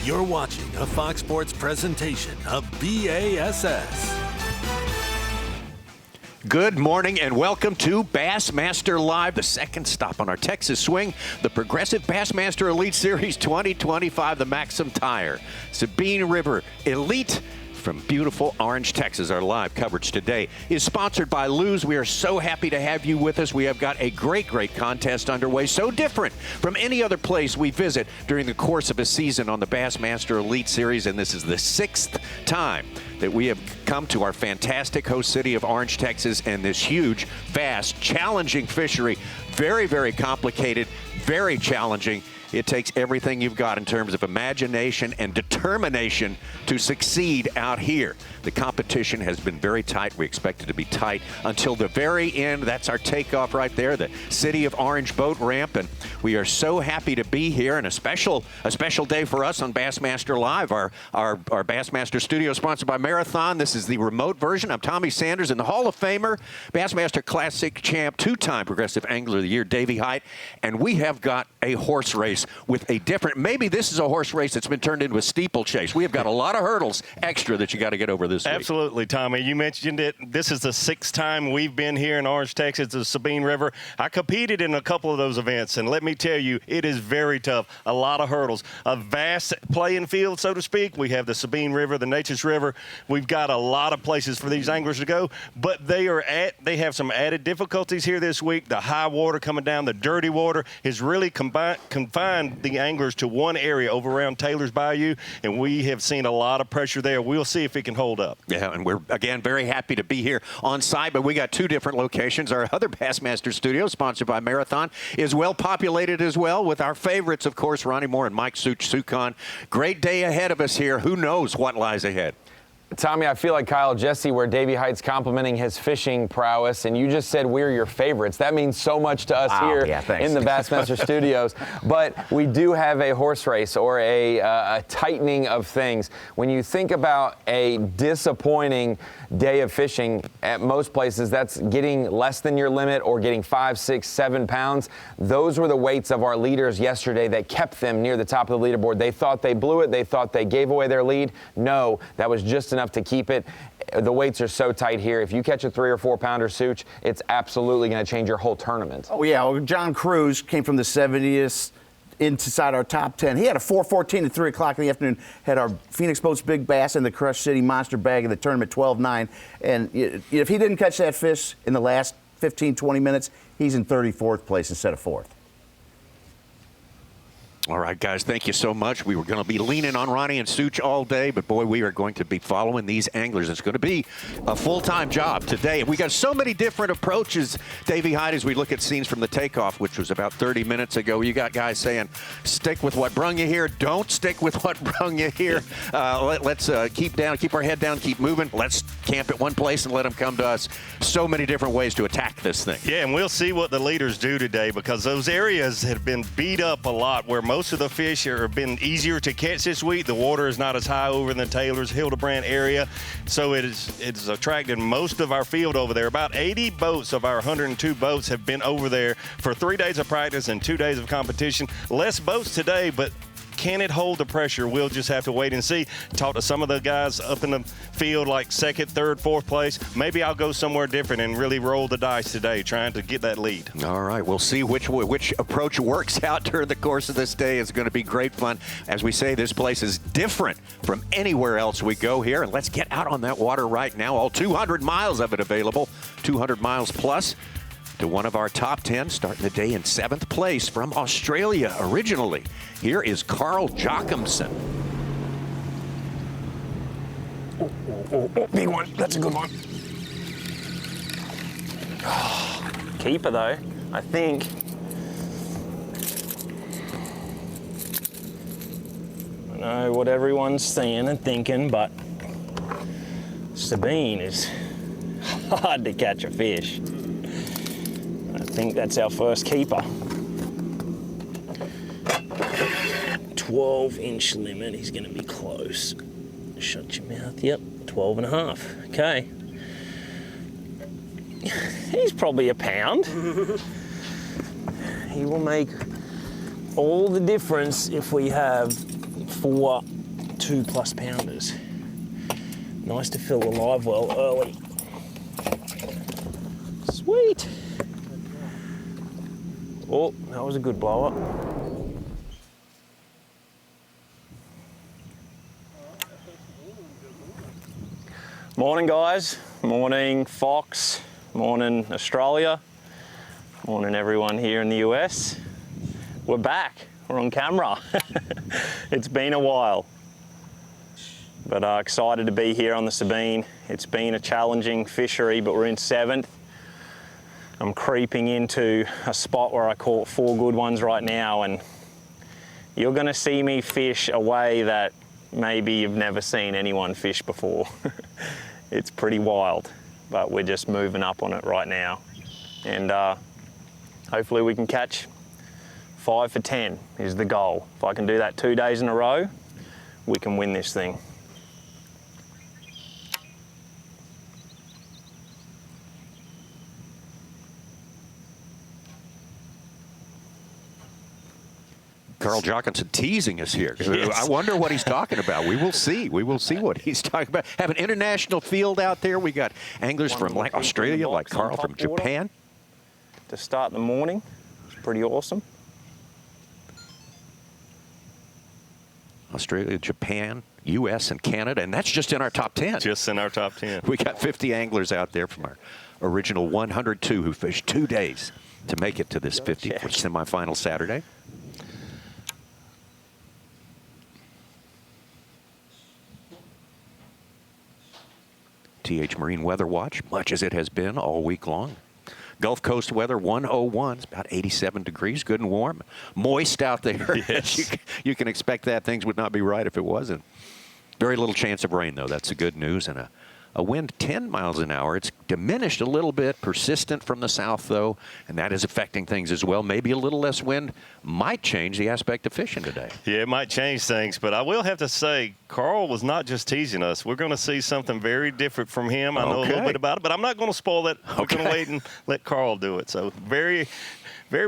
You're watching a Fox Sports presentation of B.A.S.S. Good morning and welcome to Bassmaster Live, the second stop on our Texas swing, the Progressive Bassmaster Elite Series 2025, the MAXAM tire. Sabine River Elite from beautiful Orange, Texas. Our live coverage today is sponsored by Luz. We are so happy to have you with us. We have got a great contest underway, so different from any other place we visit during the course of a season on the Bassmaster Elite Series, and this is the 6th time that we have come to our fantastic host city of Orange, Texas, and this huge, vast, challenging fishery. Very complicated, very challenging. It takes everything you've got in terms of imagination and determination to succeed out here. The competition has been very tight. We expect it to be tight until the very end. That's our takeoff right there, the City of Orange boat ramp, and we are so happy to be here, and a special day for us on Bassmaster Live, our Bassmaster studio sponsored by Marathon. This is the remote version. I'm Tommy Sanders, and the Hall of Famer, Bassmaster Classic champ, two-time Progressive Angler of the Year, Davey Height, and we have got a horse race with a different, maybe this is a horse race that's been turned into a steeplechase. We have got a lot of hurdles extra that you got to get over this week. Absolutely, Tommy. You mentioned it. This is the 6th time we've been here in Orange, Texas, the Sabine River. I competed in a couple of those events, and let me tell you, it is very tough. A lot of hurdles. A vast playing field, so to speak. We have the Sabine River, the Nature's River. We've got a lot of places for these anglers to go, but they have some added difficulties here this week. The high water coming down, the dirty water has really confined the anglers to one area over around Taylor's Bayou, and we have seen a lot of pressure there. We'll see if it can hold up. Yeah, and we're, again, very happy to be here on site, but we got two different locations. Our other Bassmaster studio, sponsored by Marathon, is well populated as well with our favorites, of course, Ronnie Moore and Mike Sukon. Great day ahead of us here. Who knows what lies ahead? Tommy, I feel like Kyle Jesse, where Davey Height's complimenting his fishing prowess, and you just said we're your favorites. That means so much to us here in the Bassmaster studios. But we do have a horse race, or a tightening of things. When you think about a disappointing day of fishing, at most places, that's getting less than your limit or getting 5, 6, 7 pounds. Those were the weights of our leaders yesterday that kept them near the top of the leaderboard. They thought they blew it. They thought they gave away their lead. No, that was just enough to keep it. The weights are so tight here. If you catch a 3 or 4 pounder such, it's absolutely going to change your whole tournament. Oh yeah, well, John Cruz came from the 70th inside our top 10. He had a 4:14 at 3 o'clock in the afternoon. Had our Phoenix Boats Big Bass and the Crush City Monster Bag in the tournament 12-9. And if he didn't catch that fish in the last 15-20 minutes, he's in 34th place instead of 4th. All right, guys, thank you so much. We were going to be leaning on Ronnie and Such all day, but boy, we are going to be following these anglers. It's going to be a full-time job today. We got so many different approaches, Davey Height, as we look at scenes from the takeoff, which was about 30 minutes ago. You got guys saying, stick with what brung you here. Don't stick with what brung you here. Let's keep our head down, keep moving. Let's camp at one place and let them come to us. So many different ways to attack this thing. Yeah, and we'll see what the leaders do today, because those areas have been beat up a lot where most of the fish have been easier to catch this week. The water is not as high over in the Taylor's, Hildebrand area, so it's attracted most of our field over there. About 80 boats of our 102 boats have been over there for 3 days of practice and 2 days of competition. Less boats today, but can it hold the pressure? We'll just have to wait and see. Talk to some of the guys up in the field, like 2nd, 3rd, 4th place. Maybe I'll go somewhere different and really roll the dice today, trying to get that lead. All right, we'll see which approach works out during the course of this day. It's going to be great fun. As we say, this place is different from anywhere else we go here. And let's get out on that water right now. All 200 miles of it available, 200 miles plus. To one of our top 10, starting the day in 7th place from Australia originally. Here is Carl Jochimson. Oh, big one. That's a good one. Oh, keeper, though, I think. I know what everyone's saying and thinking, but Sabine is hard to catch a fish. I think that's our first keeper. 12-inch limit. He's going to be close. Shut your mouth. Yep, 12 and a half. Okay. He's probably a pound. He will make all the difference if we have 4 2+ pounders. Nice to fill the live well early. Sweet. Oh, that was a good blow up. Morning, guys. Morning, Fox. Morning, Australia. Morning, everyone here in the US. We're back. We're on camera. It's been a while, but excited to be here on the Sabine. It's been a challenging fishery, but we're in 7th. I'm creeping into a spot where I caught 4 good ones right now, and you're gonna see me fish a way that maybe you've never seen anyone fish before. It's pretty wild, but we're just moving up on it right now. And hopefully we can catch 5 for 10 is the goal. If I can do that 2 days in a row, we can win this thing. Carl Jockinson teasing us here. Yes. I wonder what he's talking about. We will see. We will see what he's talking about. Have an international field out there. We got anglers from like Australia, like Carl from Japan. To start the morning, it's pretty awesome. Australia, Japan, U.S., and Canada, and that's just in our top 10. Just in our top 10. We got 50 anglers out there from our original 102 who fished 2 days to make it to this 50th semifinal Saturday. TH Marine Weather Watch, much as it has been all week long. Gulf Coast weather, 101. It's about 87 degrees, good and warm. Moist out there. Yes. You can expect that. Things would not be right if it wasn't. Very little chance of rain, though. That's the good news. And a wind 10 miles an hour. It's diminished a little bit, persistent from the south, though, and that is affecting things as well. Maybe a little less wind might change the aspect of fishing today. Yeah, it might change things, but I will have to say, Carl was not just teasing us. We're going to see something very different from him. I know a little bit about it, but I'm not going to spoil it. We're going to wait and let Carl do it. So very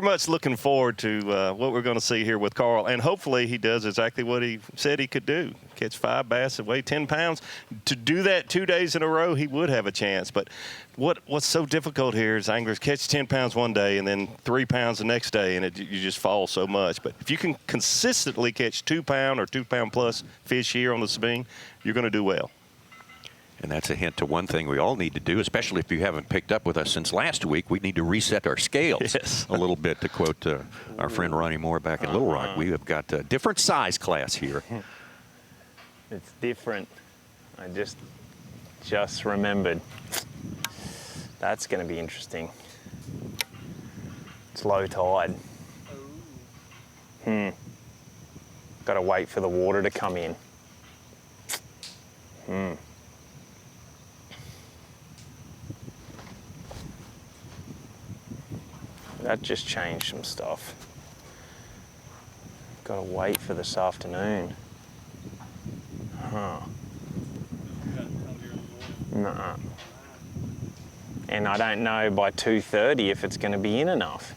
much looking forward to what we're going to see here with Carl, and hopefully he does exactly what he said he could do. Catch 5 bass that weigh 10 pounds. To do that 2 days in a row, he would have a chance. But what's so difficult here is anglers catch 10 pounds one day and then 3 pounds the next day, and you just fall so much. But if you can consistently catch 2 pound or 2 pound plus fish here on the Sabine, you're going to do well. And that's a hint to one thing we all need to do, especially if you haven't picked up with us since last week. We need to reset our scales a little bit, to quote our friend Ronnie Moore back in Little Rock. We have got a different size class here. It's different. I just remembered. That's going to be interesting. It's low tide. Got to wait for the water to come in. That just changed some stuff. Got to wait for this afternoon. Huh. Nuh-uh. And I don't know by 2:30 if it's going to be in enough.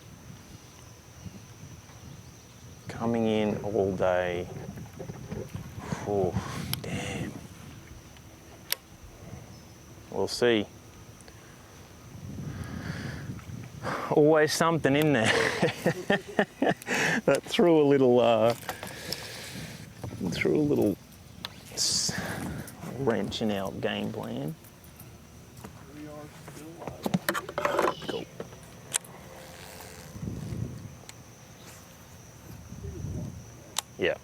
Coming in all day. Oh, damn. We'll see. Always something in there. That threw a little wrench in our game plan. Cool. Yeah.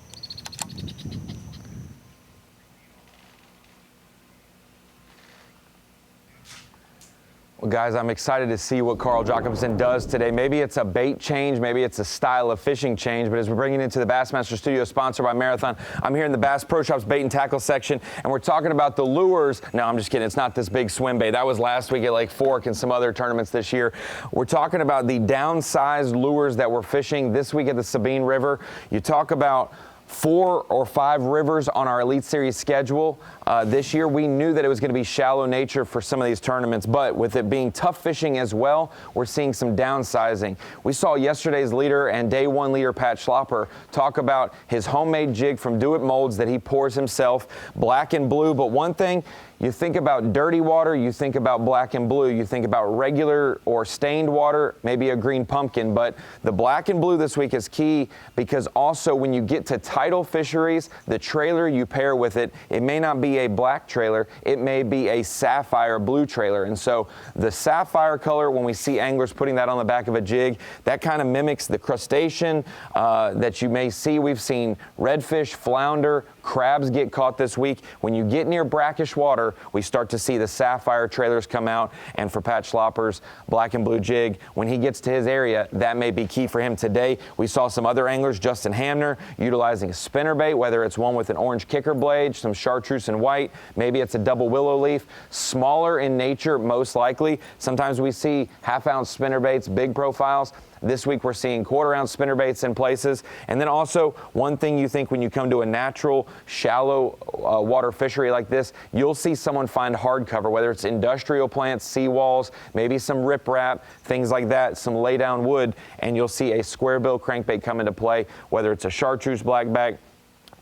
Well, guys, I'm excited to see what Carl Jockinson does today. Maybe it's a bait change, maybe it's a style of fishing change, but as we're bringing it into the Bassmaster Studio, sponsored by Marathon, I'm here in the Bass Pro Shops bait and tackle section, and we're talking about the lures. No, I'm just kidding. It's not this big swim bait. That was last week at Lake Fork and some other tournaments this year. We're talking about the downsized lures that we're fishing this week at the Sabine River. You talk about 4 or 5 rivers on our Elite Series schedule. this year. We knew that it was going to be shallow nature for some of these tournaments, but with it being tough fishing as well, we're seeing some downsizing. We saw yesterday's leader and day one leader Pat Schlopper talk about his homemade jig from Do It Molds that he pours himself, black and blue. But one thing, you think about dirty water, you think about black and blue, you think about regular or stained water, maybe a green pumpkin, but the black and blue this week is key because also when you get to tidal fisheries, the trailer you pair with it, it may not be a black trailer, it may be a sapphire blue trailer. And so the sapphire color, when we see anglers putting that on the back of a jig, that kind of mimics the crustacean that you may see. We've seen redfish, flounder, crabs get caught this week. When you get near brackish water, we start to see the sapphire trailers come out. And for Pat Schlopper's black and blue jig, when he gets to his area, that may be key for him today. We saw some other anglers, Justin Hamner, utilizing a spinnerbait, whether it's one with an orange kicker blade, some chartreuse and white, maybe it's a double willow leaf, smaller in nature most likely. Sometimes we see half-ounce spinnerbaits, big profiles. This week we're seeing quarter-ounce spinnerbaits in places. And then also one thing you think when you come to a natural, shallow water fishery like this, you'll see someone find hardcover, whether it's industrial plants, seawalls, maybe some riprap, things like that, some lay-down wood, and you'll see a square bill crankbait come into play, whether it's a chartreuse blackback,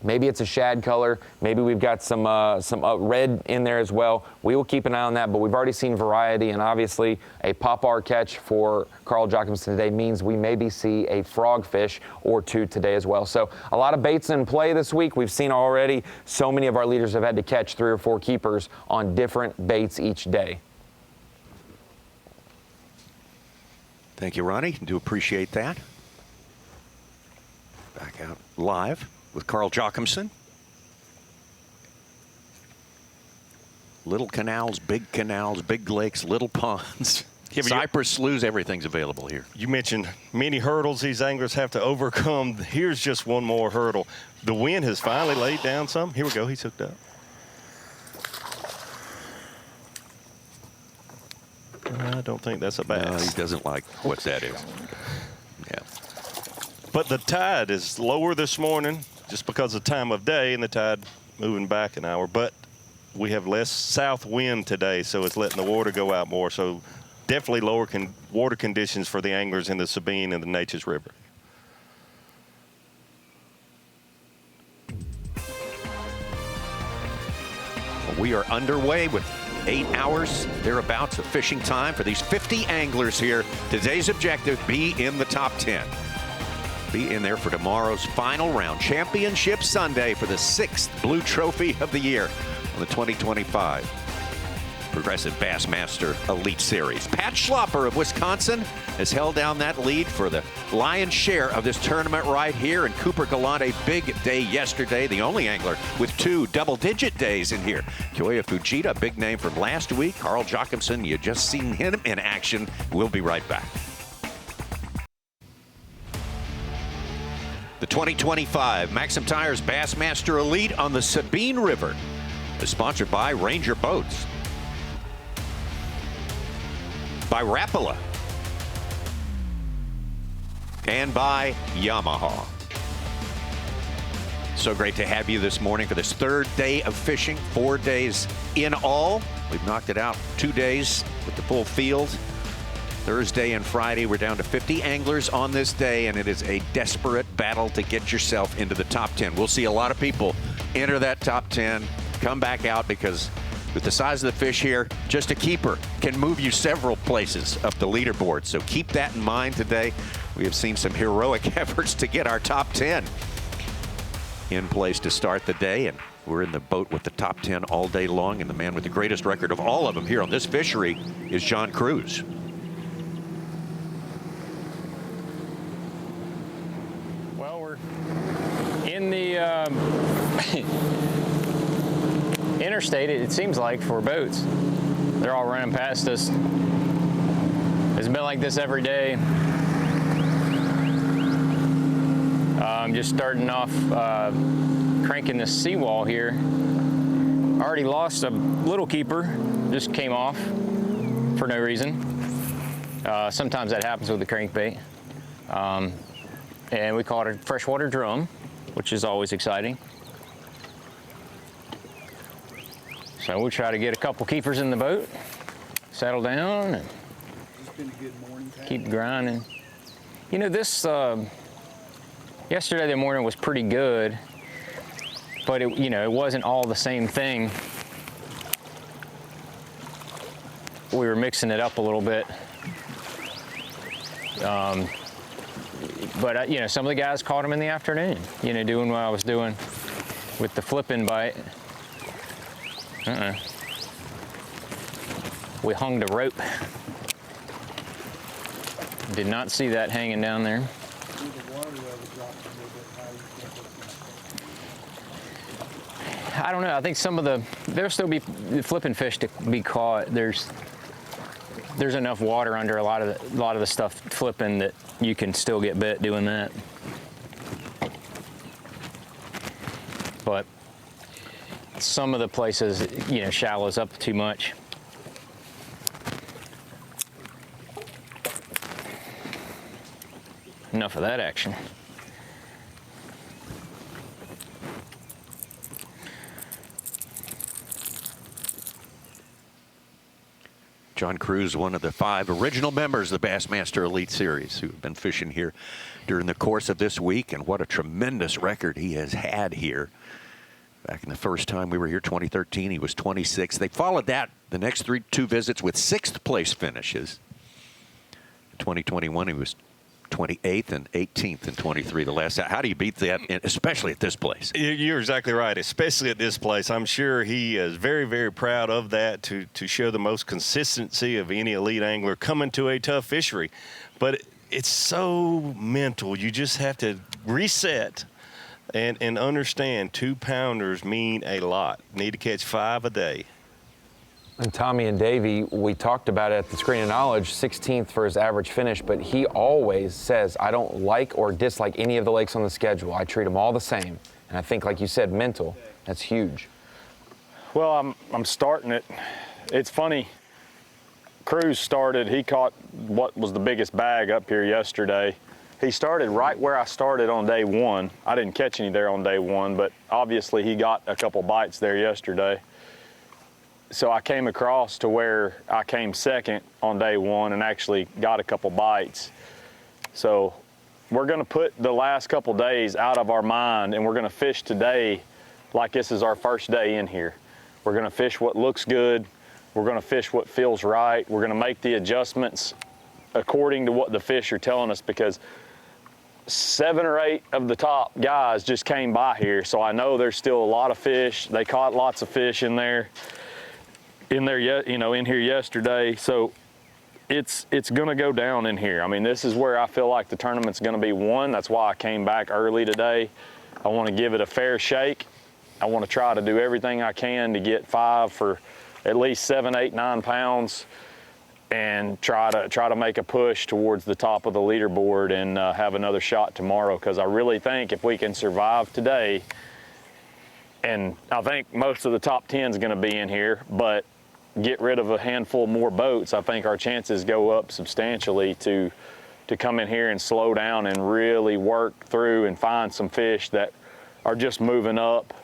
maybe it's a shad color. Maybe we've got some red in there as well. We will keep an eye on that, but we've already seen variety, and obviously a pop-R catch for Carl Jacobson today means we maybe see a frogfish or two today as well. So a lot of baits in play this week. We've seen already so many of our leaders have had to catch 3 or 4 keepers on different baits each day. Thank you, Ronnie. Do appreciate that. Back out live with Carl Jacobson. Little canals, big lakes, little ponds. Cypress sloughs, everything's available here. You mentioned many hurdles these anglers have to overcome. Here's just one more hurdle. The wind has finally laid down some. Here we go, he's hooked up. I don't think that's a bass. No, he doesn't like what that is. Yeah. But the tide is lower this morning just because of time of day and the tide moving back an hour. But we have less south wind today, so it's letting the water go out more. So definitely lower water conditions for the anglers in the Sabine and the Neches River. We are underway with 8 hours thereabouts of fishing time for these 50 anglers here. Today's objective, be in the top 10. Be in there for tomorrow's final round. Championship Sunday for the 6th Blue Trophy of the year on the 2025 Progressive Bassmaster Elite Series. Pat Schlopper of Wisconsin has held down that lead for the lion's share of this tournament right here. And Cooper Galant, a big day yesterday, the only angler with 2 double-digit days in here. Koya Fujita, a big name from last week. Carl Jacobson, you just seen him in action. We'll be right back. The 2025 MAXAM Tires Bassmaster Elite on the Sabine River is sponsored by Ranger Boats, by Rapala, and by Yamaha. So great to have you this morning for this 3rd day of fishing, 4 days in all. We've knocked it out 2 days with the full field. Thursday and Friday, we're down to 50 anglers on this day, and it is a desperate battle to get yourself into the top 10. We'll see a lot of people enter that top 10, come back out, because with the size of the fish here, just a keeper can move you several places up the leaderboard. So keep that in mind today. We have seen some heroic efforts to get our top 10 in place to start the day, and we're in the boat with the top 10 all day long, and the man with the greatest record of all of them here on this fishery is John Cruz. Well, we're in the interstate, it seems like, for boats. They're all running past us. It's been like this every day. I'm just starting off cranking this seawall here. I already lost a little keeper, just came off for no reason. Sometimes that happens with the crankbait. And we caught a freshwater drum, which is always exciting. So we'll try to get a couple keepers in the boat, settle down, and keep grinding. You know, this yesterday the morning was pretty good, but it wasn't all the same thing. We were mixing it up a little bit. But some of the guys caught them in the afternoon, doing what I was doing with the flipping bite. We hung the rope. Did not see that hanging down there. I don't know. I think there'll still be flipping fish to be caught. There's enough water under a lot of the stuff flipping that you can still get bit doing that. But some of the places, shallows up too much. Enough of that action. John Cruz, one of the 5 original members of the Bassmaster Elite Series who have been fishing here during the course of this week, and what a tremendous record he has had here. Back in the first time we were here, 2013, he was 26th. They followed that the next 2 visits with 6th place finishes. In 2021, he was 28th and 18th in 23 the last time. How do you beat that, especially at this place? You're exactly right, especially at this place. I'm sure he is very, very proud of that, to show the most consistency of any elite angler coming to a tough fishery. But it's so mental. You just have to reset and understand 2-pounders mean a lot. Need to catch 5 a day. And Tommy and Davey, we talked about it at the Screen of Knowledge, 16th for his average finish, but he always says, I don't like or dislike any of the lakes on the schedule. I treat them all the same. And I think, like you said, mental, that's huge. Well, I'm starting it. It's funny. Cruz started, he caught what was the biggest bag up here yesterday. He started right where I started on day 1. I didn't catch any there on day 1, but obviously he got a couple bites there yesterday. So I came across to where I came second on day 1 and actually got a couple bites. So we're gonna put the last couple days out of our mind, and we're gonna fish today like this is our first day in here. We're gonna fish what looks good. We're gonna fish what feels right. We're gonna make the adjustments according to what the fish are telling us, because 7 or 8 of the top guys just came by here. So I know there's still a lot of fish. They caught lots of fish in here yesterday. So it's gonna go down in here. I mean, this is where I feel like the tournament's gonna be won. That's why I came back early today. I want to give it a fair shake. I want to try to do everything I can to get 5 for at least 7, 8, 9 pounds, and try to make a push towards the top of the leaderboard and have another shot tomorrow. Because I really think if we can survive today, and I think most of the top 10 is going to be in here, but get rid of a handful more boats, I think our chances go up substantially to come in here and slow down and really work through and find some fish that are just moving up.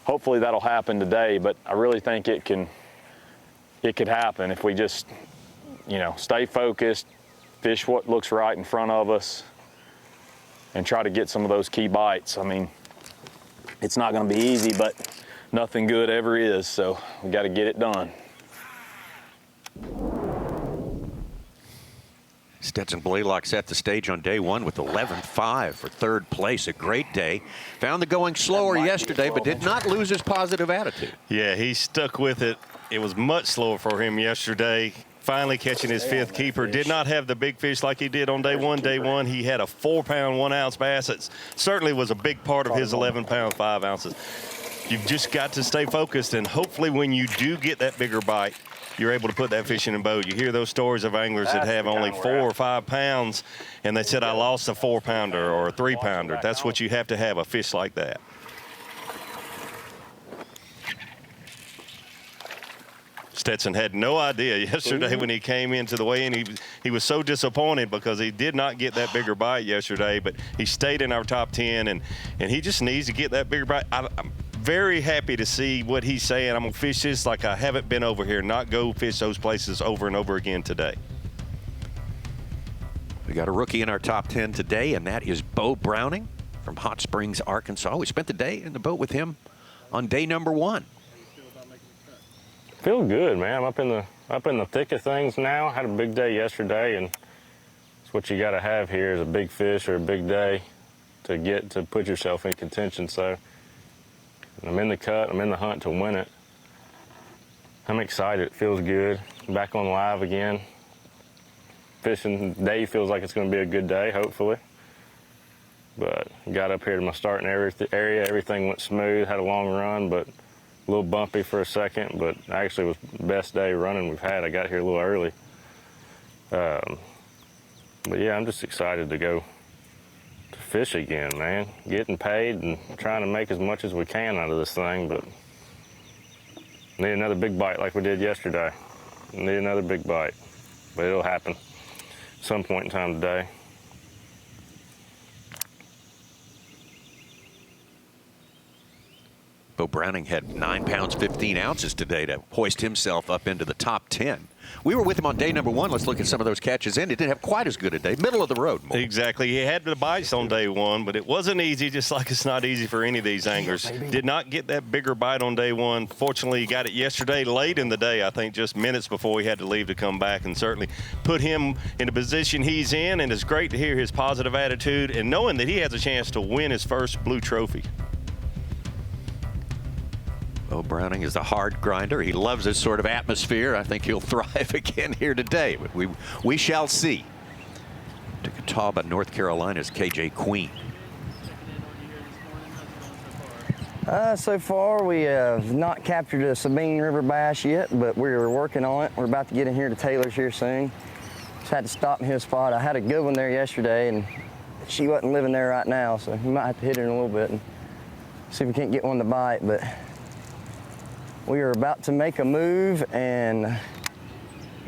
Hopefully that'll happen today, but I really think it could happen if we just, stay focused, fish what looks right in front of us, and try to get some of those key bites. I mean, it's not going to be easy, but nothing good ever is, so we got to get it done. Stetson Blaylock set the stage on day 1 with 11.5 for 3rd place. A great day. Found the going slower yesterday, but did not lose his positive attitude. Yeah, he stuck with it. It was much slower for him yesterday. Finally catching his 5th keeper. Did not have the big fish like he did on day 1. Day 1, he had a 4-pound, 1-ounce bass. It certainly was a big part of his 11-pound, 5 ounces. You've just got to stay focused, and hopefully when you do get that bigger bite, you're able to put that fish in a boat. You hear those stories of anglers that have only 4 or 5 pounds, and they said, I lost a 4-pounder or a 3-pounder. That's what you have to have, a fish like that. Stetson had no idea yesterday when he came into the weigh-in. He was so disappointed because he did not get that bigger bite yesterday, but he stayed in our top 10, and he just needs to get that bigger bite. very happy to see what he's saying. I'm going to fish this like I haven't been over here, not go fish those places over and over again today. We got a rookie in our top 10 today, and that is Bo Browning from Hot Springs, Arkansas. We spent the day in the boat with him on day number 1. Feel good, man. I'm up in the thick of things now. Had a big day yesterday, and it's what you got to have here is a big fish or a big day to put yourself in contention. So I'm in the cut. I'm in the hunt to win it. I'm excited. It feels good. Back on live again. Fishing day feels like it's going to be a good day, hopefully. But got up here to my starting area. Everything went smooth. Had a long run, but a little bumpy for a second. But actually, it was the best day running we've had. I got here a little early. But yeah, I'm just excited to go to fish again, man. Getting paid and trying to make as much as we can out of this thing. But need another big bite like we did yesterday. Need another big bite, but it'll happen some point in time today. Bo Browning had 9 pounds, 15 ounces today to hoist himself up into the top 10. We were with him on day number 1. Let's look at some of those catches in. He didn't have quite as good a day. Middle of the road. More. Exactly. He had the bites on day 1, but it wasn't easy, just like it's not easy for any of these anglers. Did not get that bigger bite on day 1. Fortunately, he got it yesterday late in the day, I think just minutes before he had to leave to come back, and certainly put him in the position he's in, and it's great to hear his positive attitude and knowing that he has a chance to win his first blue trophy. Bo Browning is a hard grinder. He loves this sort of atmosphere. I think he'll thrive again here today, but we shall see. To Catawba, North Carolina's KJ Queen. So far, we have not captured a Sabine River bass yet, but we're working on it. We're about to get in here to Taylor's here soon. Just had to stop in his spot. I had a good one there yesterday, and she wasn't living there right now, so we might have to hit her in a little bit and see if we can't get one to bite. But we are about to make a move and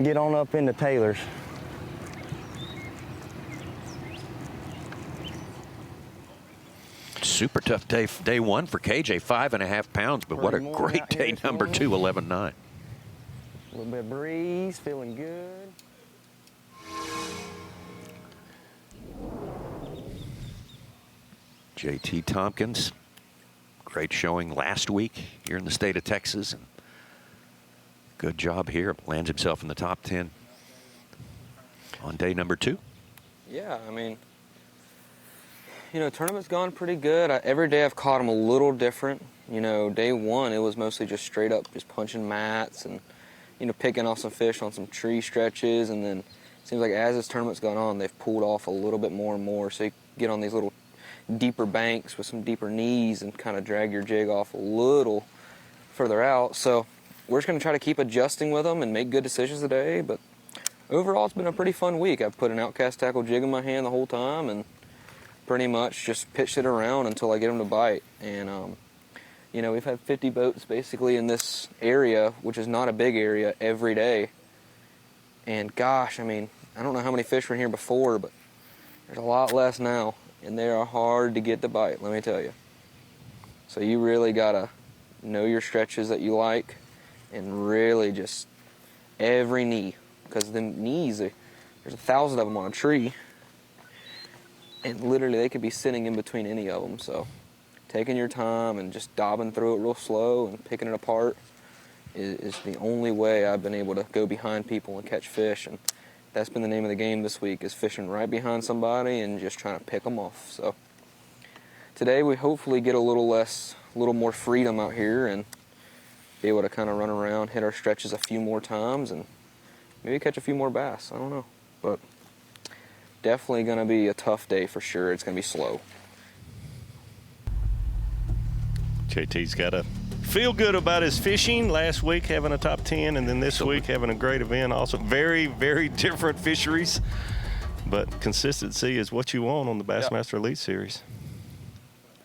get on up into Taylor's. Super tough day 1 for KJ, 5.5 pounds, but what a great day number 2, 11.9. A little bit of breeze, feeling good. JT Tompkins, great showing last week here in the state of Texas. And good job here. Lands himself in the top 10 on day number 2. Yeah, I mean, you know, tournament's gone pretty good. Every day I've caught them a little different. You know, day 1, it was mostly just straight up just punching mats and, you know, picking off some fish on some tree stretches. And then it seems like as this tournament's gone on, they've pulled off a little bit more and more. So you get on these little deeper banks with some deeper knees and kind of drag your jig off a little further out. So we're just going to try to keep adjusting with them and make good decisions today. But overall, it's been a pretty fun week. I've put an outcast tackle jig in my hand the whole time and pretty much just pitched it around until I get them to bite. And, you know, we've had 50 boats basically in this area, which is not a big area, every day. And gosh, I mean, I don't know how many fish were in here before, but there's a lot less now. And they are hard to get to bite, let me tell you. So you really gotta know your stretches that you like and really just every knee. Because the knees, there's 1,000 of them on a tree. And literally they could be sitting in between any of them. So taking your time and just dabbing through it real slow and picking it apart is the only way I've been able to go behind people and catch fish. And that's been the name of the game this week, is fishing right behind somebody and just trying to pick them off. So today we hopefully get a little more freedom out here and be able to kind of run around, hit our stretches a few more times, and maybe catch a few more bass. I don't know, but definitely going to be a tough day for sure. It's going to be slow. JT's got to feel good about his fishing. Last week having a top 10, and then this week having a great event. Also very, very different fisheries, but consistency is what you want on the Bassmaster Elite Series.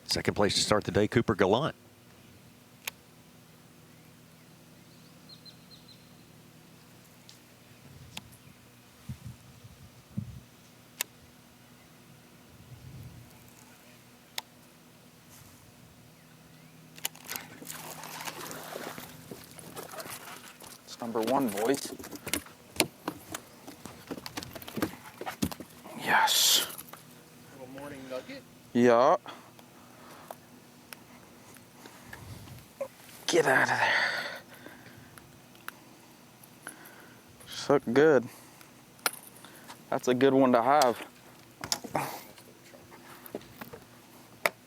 Second place to start the day, Cooper Galant. That's number one, boys. Yes. Little morning nugget. Yeah. Get out of there. Just look good. That's a good one to have.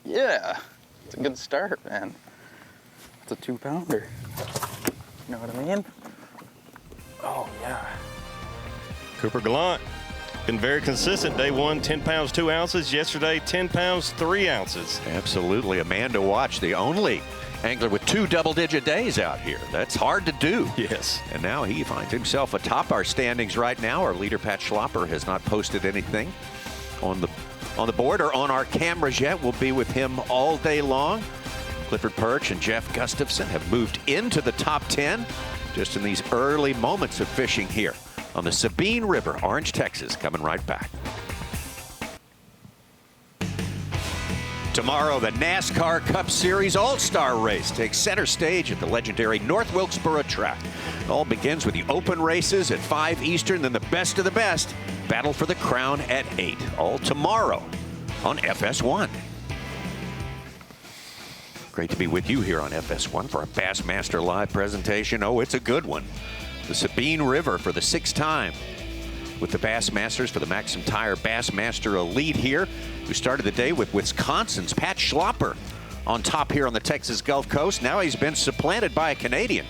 Yeah. It's a good start, man. It's a 2-pounder. You know what I mean? Oh, yeah. Cooper Galant, been very consistent. Day one, 10 pounds, 2 ounces. Yesterday, 10 pounds, 3 ounces. Absolutely a man to watch. The only angler with 2 double-digit days out here. That's hard to do. Yes. And now he finds himself atop our standings right now. Our leader, Pat Schlopper, has not posted anything on the board or on our cameras yet. We'll be with him all day long. Clifford Perch and Jeff Gustafson have moved into the top 10 just in these early moments of fishing here on the Sabine River, Orange, Texas. Coming right back. Tomorrow, the NASCAR Cup Series All-Star Race takes center stage at the legendary North Wilkesboro track. It all begins with the open races at 5 Eastern, then the best of the best battle for the crown at 8. All tomorrow on FS1. Great to be with you here on FS1 for a Bassmaster Live presentation. Oh, it's a good one. The Sabine River for the 6th time with the Bassmasters for the MAXAM Tire Bassmaster Elite here. We started the day with Wisconsin's Pat Schlopper on top here on the Texas Gulf Coast. Now he's been supplanted by a Canadian.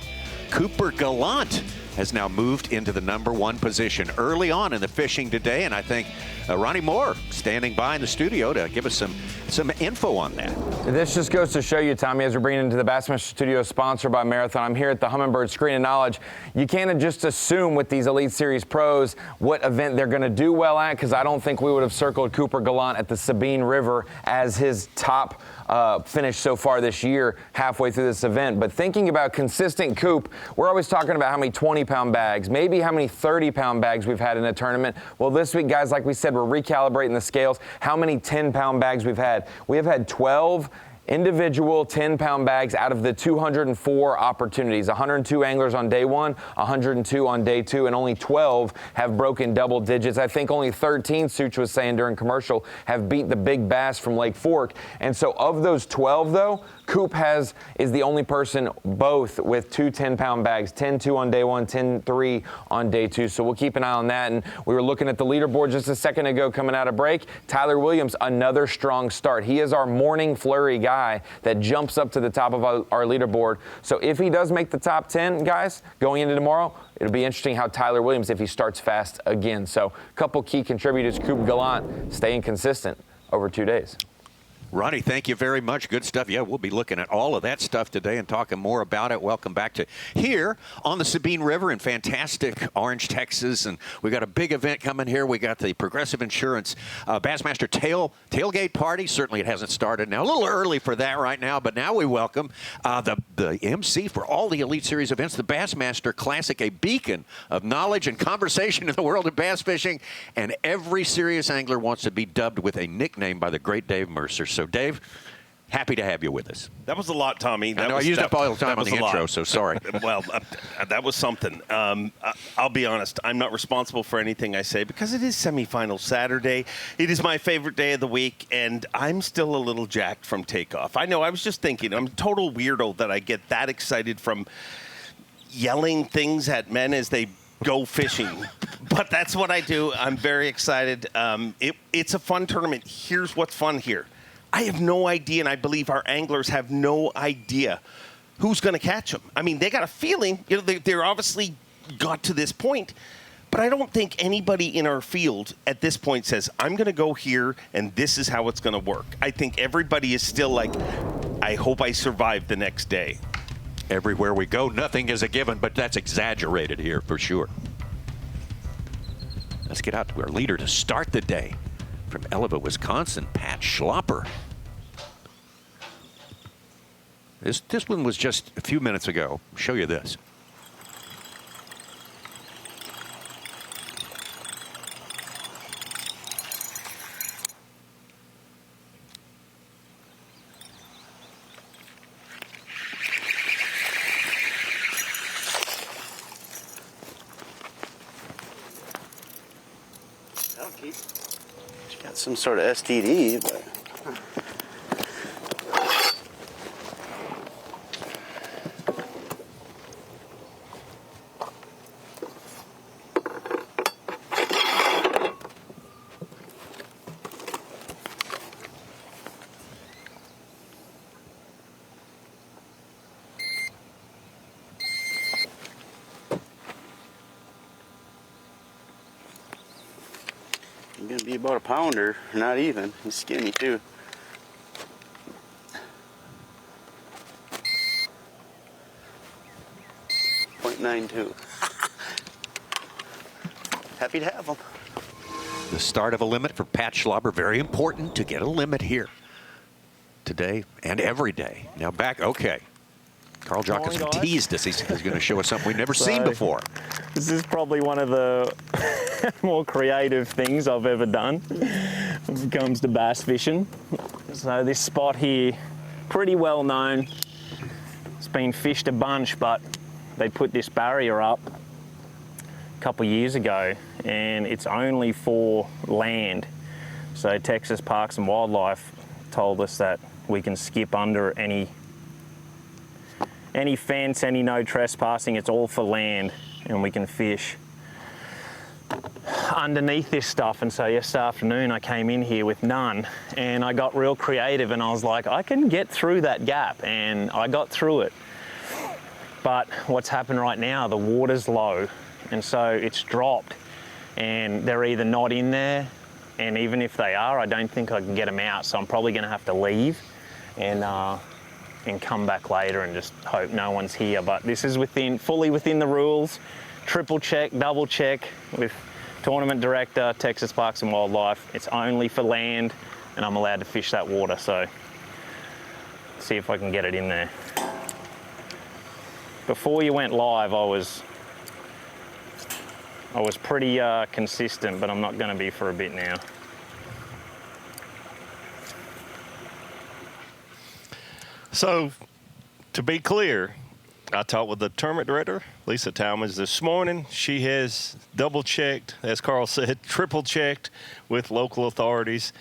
Cooper Galant has now moved into the #1 position early on in the fishing today, and I think Ronnie Moore standing by in the studio to give us some info on that. This just goes to show you, Tommy, as we're bringing into the Bassmaster Studio, sponsored by Marathon. I'm here at the Humminbird Screen of Knowledge. You can't just assume with these Elite Series pros what event they're going to do well at, because I don't think we would have circled Cooper Galant at the Sabine River as his top finish so far this year, halfway through this event. But thinking about consistent Coop, we're always talking about how many 20-pound bags, maybe how many 30-pound bags we've had in a tournament. Well, this week, guys, like we said, we're recalibrating the scales. How many 10-pound bags we've had? We have had 12 individual 10-pound bags out of the 204 opportunities. 102 anglers on day 1, 102 on day 2, and only 12 have broken double digits. I think only 13, Such was saying during commercial, have beat the big bass from Lake Fork. And so of those 12, though, Coop is the only person both with 2 10-pound bags, 10-2 on day 1, 10-3 on day 2. So we'll keep an eye on that. And we were looking at the leaderboard just a second ago coming out of break. Tyler Williams, another strong start. He is our morning flurry guy that jumps up to the top of our leaderboard. So if he does make the top 10, guys, going into tomorrow, it'll be interesting how Tyler Williams, if he starts fast again. So a couple key contributors, Coop Galant, staying consistent over 2 days. Ronnie, thank you very much. Good stuff. Yeah, we'll be looking at all of that stuff today and talking more about it. Welcome back to here on the Sabine River in fantastic Orange, Texas. And we got a big event coming here. We got the Progressive Insurance Bassmaster tailgate party. Certainly it hasn't started now. A little early for that right now, but now we welcome the MC for all the Elite Series events, the Bassmaster Classic, a beacon of knowledge and conversation in the world of bass fishing. And every serious angler wants to be dubbed with a nickname by the great Dave Mercer. So, Dave, happy to have you with us. That was a lot, Tommy. I know I used up all the time on the intro, so sorry. Well, that was something. I'll be honest. I'm not responsible for anything I say because it is semifinal Saturday. It is my favorite day of the week, and I'm still a little jacked from takeoff. I know. I was just thinking. I'm a total weirdo that I get that excited from yelling things at men as they go fishing. But that's what I do. I'm very excited. It's a fun tournament. Here's what's fun here. I have no idea, and I believe our anglers have no idea who's going to catch them. I mean, they got a feeling. You know, they're obviously got to this point, but I don't think anybody in our field at this point says, I'm going to go here, and this is how it's going to work. I think everybody is still like, I hope I survive the next day. Everywhere we go, nothing is a given, but that's exaggerated here for sure. Let's get out to our leader to start the day. From Elva, Wisconsin, Pat Schlopper. This one was just a few minutes ago. I'll show you this. some sort of STD, but. Gonna be about a pounder, not even. He's skinny too. .92. Happy to have him. The start of a limit for Pat Schlauber, very important to get a limit here today and every day. Now back, okay. Carl Jockerson teased us. He's going to show us something we've never seen before. This is probably one of the more creative things I've ever done when it comes to bass fishing. So this spot here, pretty well known. It's been fished a bunch, but they put this barrier up a couple of years ago, and it's only for land. So Texas Parks and Wildlife told us that we can skip under any fence, any no trespassing. It's all for land, and we can fish underneath this stuff. And so yesterday afternoon I came in here with none, and I got real creative, and I was like, I can get through that gap, and I got through it. But what's happened right now, the water's low, and so it's dropped, and they're either not in there, and even if they are, I don't think I can get them out, so I'm probably going to have to leave and come back later and just hope no one's here. But this is fully within the rules. Triple check, double check with tournament director, Texas Parks and Wildlife. It's only for land, and I'm allowed to fish that water, so see if I can get it in there. Before you went live, I was pretty consistent, but I'm not going to be for a bit now. So, to be clear, I talked with the tournament director, Lisa Talmadge, this morning. She has double-checked, as Carl said, triple-checked with local authorities.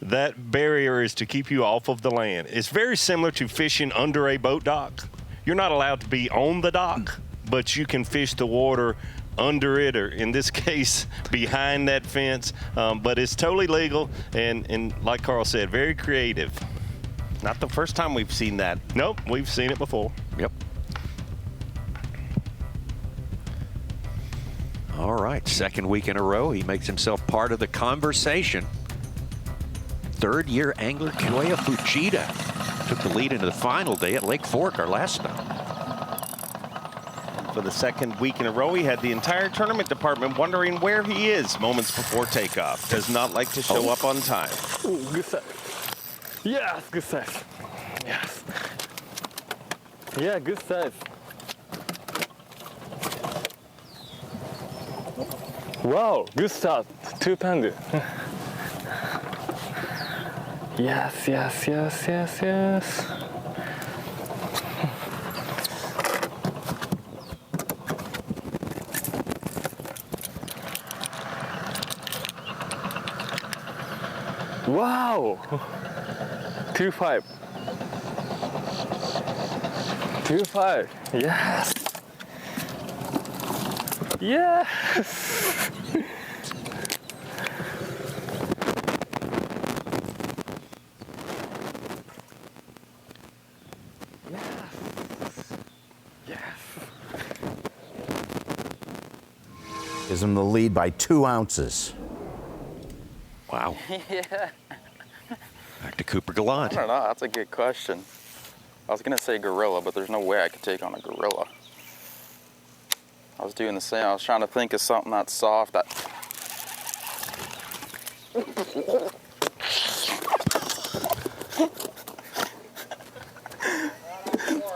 That barrier is to keep you off of the land. It's very similar to fishing under a boat dock. You're not allowed to be on the dock, but you can fish the water under it, or in this case, behind that fence. But it's totally legal, and like Carl said, very creative. Not the first time we've seen that. Nope, we've seen it before. Yep. All right, second week in a row, he makes himself part of the conversation. Third-year angler Koya Fujita took the lead into the final day at Lake Fork, our last stop. For the second week in a row, he had the entire tournament department wondering where he is moments before takeoff. Does not like to show up on time. Ooh, good set. Yes, good set. Yes. Yeah, good set. Wow, good start. 2 pounder. Yes, yes, yes, yes, yes. Wow. 2.5. 2.5. Yes. Yes. Gives him the lead by 2 ounces. Wow. Yeah. Back to Cooper Galant. I don't know. That's a good question. I was going to say gorilla, but there's no way I could take on a gorilla. I was doing the same. I was trying to think of something that's soft. That.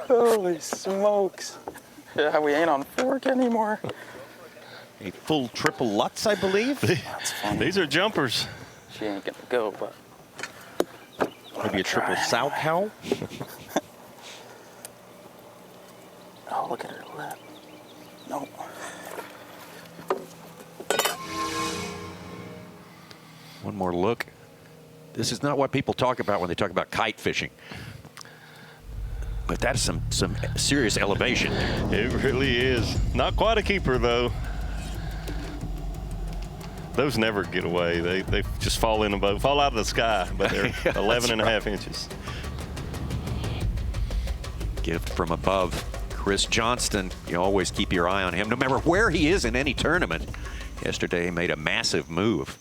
Holy smokes. Yeah, we ain't on fork anymore. A full triple Lutz, I believe. That's funny. These are jumpers. She ain't going to go, but. Maybe a triple sow cow. Oh, look at her lip. Nope. One more look This is not what people talk about when they talk about kite fishing. But that's some serious elevation. It really is. Not quite a keeper, though. Those never get away. They just fall in the boat, fall out of the sky, but they're 11.5 inches. Gift from above. Chris Johnston, you always keep your eye on him, no matter where he is in any tournament. Yesterday, he made a massive move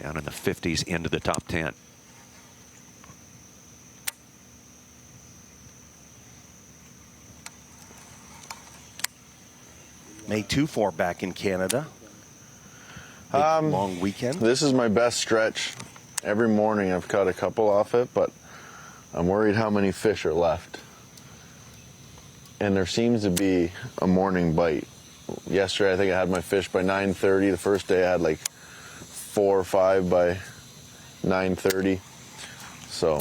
down in the 50s into the top 10. May 2-4 back in Canada. Long weekend. This is my best stretch. Every morning I've caught a couple off it, but I'm worried how many fish are left. And there seems to be a morning bite. Yesterday I think I had my fish by 9:30. The first day I had like 4 or 5 by 9:30. So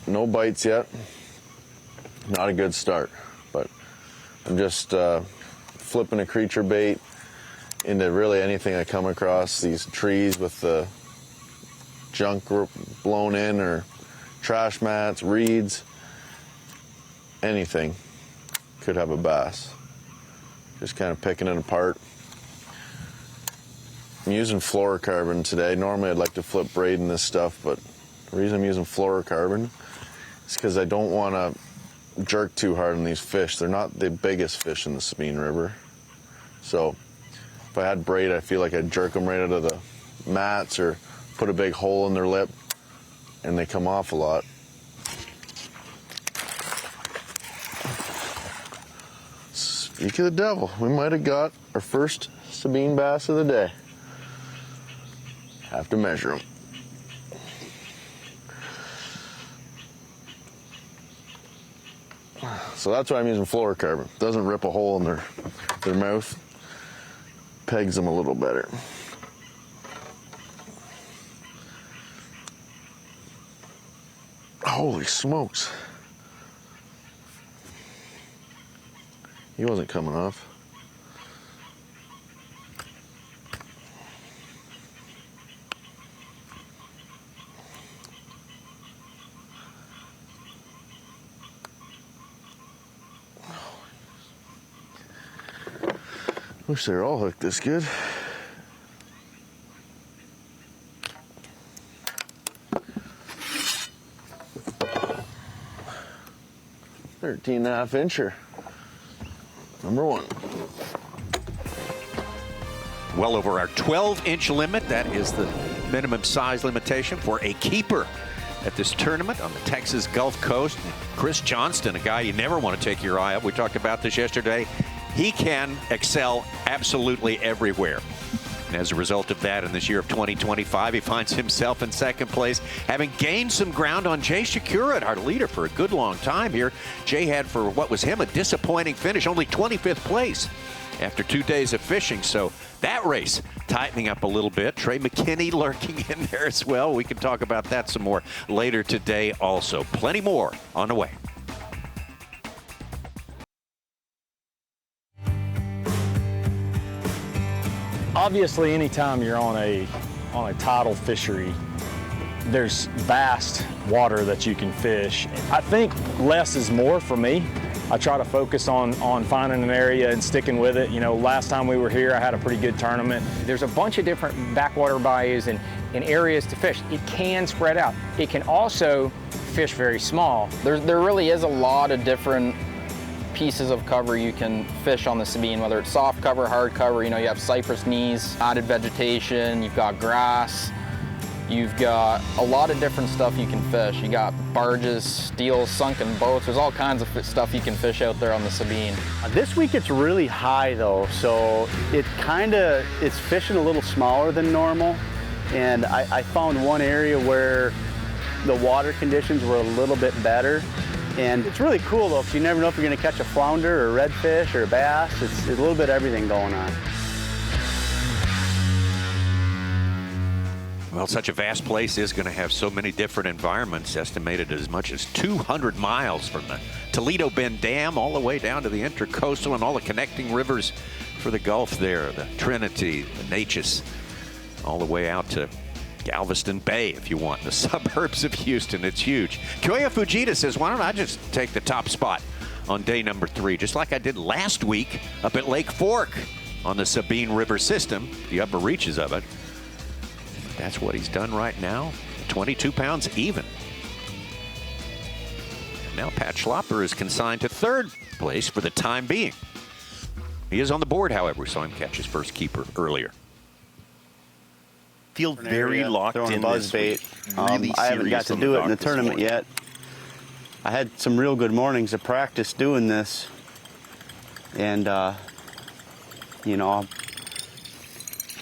no bites yet. Not a good start, but I'm just flipping a creature bait into really anything I come across. These trees with the junk blown in, or trash mats, reeds, anything could have a bass. Just kind of picking it apart. I'm using fluorocarbon today. Normally I'd like to flip braid in this stuff, but the reason I'm using fluorocarbon is because I don't want to jerk too hard on these fish. They're not the biggest fish in the Sabine River. So if I had braid, I feel like I'd jerk them right out of the mats or put a big hole in their lip, and they come off a lot. Speak of the devil, we might have got our first Sabine bass of the day. Have to measure them. So that's why I'm using fluorocarbon. Doesn't rip a hole in their mouth. Pegs them a little better. Holy smokes. He wasn't coming off. Wish they were all hooked this good. $13.5 incher. Number 1. Well over our 12-inch limit. That is the minimum size limitation for a keeper at this tournament on the Texas Gulf Coast. Chris Johnston, a guy you never want to take your eye up. We talked about this yesterday. He can excel absolutely everywhere. And as a result of that, in this year of 2025, he finds himself in second place, having gained some ground on Jay Shakura, our leader, for a good long time here. Jay had, for what was him, a disappointing finish, only 25th place after 2 days of fishing. So that race tightening up a little bit. Trey McKinney lurking in there as well. We can talk about that some more later today also. Plenty more on the way. Obviously, anytime you're on a tidal fishery, there's vast water that you can fish. I think less is more for me. I try to focus on finding an area and sticking with it. You know, last time we were here, I had a pretty good tournament. There's a bunch of different backwater bayous and areas to fish. It can spread out. It can also fish very small. There really is a lot of different pieces of cover you can fish on the Sabine, whether it's soft cover, hard cover. You know, you have cypress knees, added vegetation, you've got grass, you've got a lot of different stuff you can fish. You got barges, steels, sunken boats. There's all kinds of stuff you can fish out there on the Sabine. This week it's really high though, so it's fishing a little smaller than normal. And I found one area where the water conditions were a little bit better. And it's really cool though, because you never know if you're going to catch a flounder or a redfish or a bass. It's a little bit of everything going on. Well, such a vast place is going to have so many different environments, estimated as much as 200 miles from the Toledo Bend Dam all the way down to the Intercoastal and all the connecting rivers for the Gulf there, the Trinity, the Neches, all the way out to Galveston Bay, if you want, in the suburbs of Houston. It's huge. Koya Fujita says, why don't I just take the top spot on day number 3, just like I did last week up at Lake Fork on the Sabine River system, the upper reaches of it. That's what he's done right now. 22 pounds even. Now Pat Schlopper is consigned to 3rd place for the time being. He is on the board, however. We saw him catch his first keeper earlier. Feel very locked in buzz bait. Really I haven't got to do it in the tournament yet. I had some real good mornings of practice doing this. And, you know,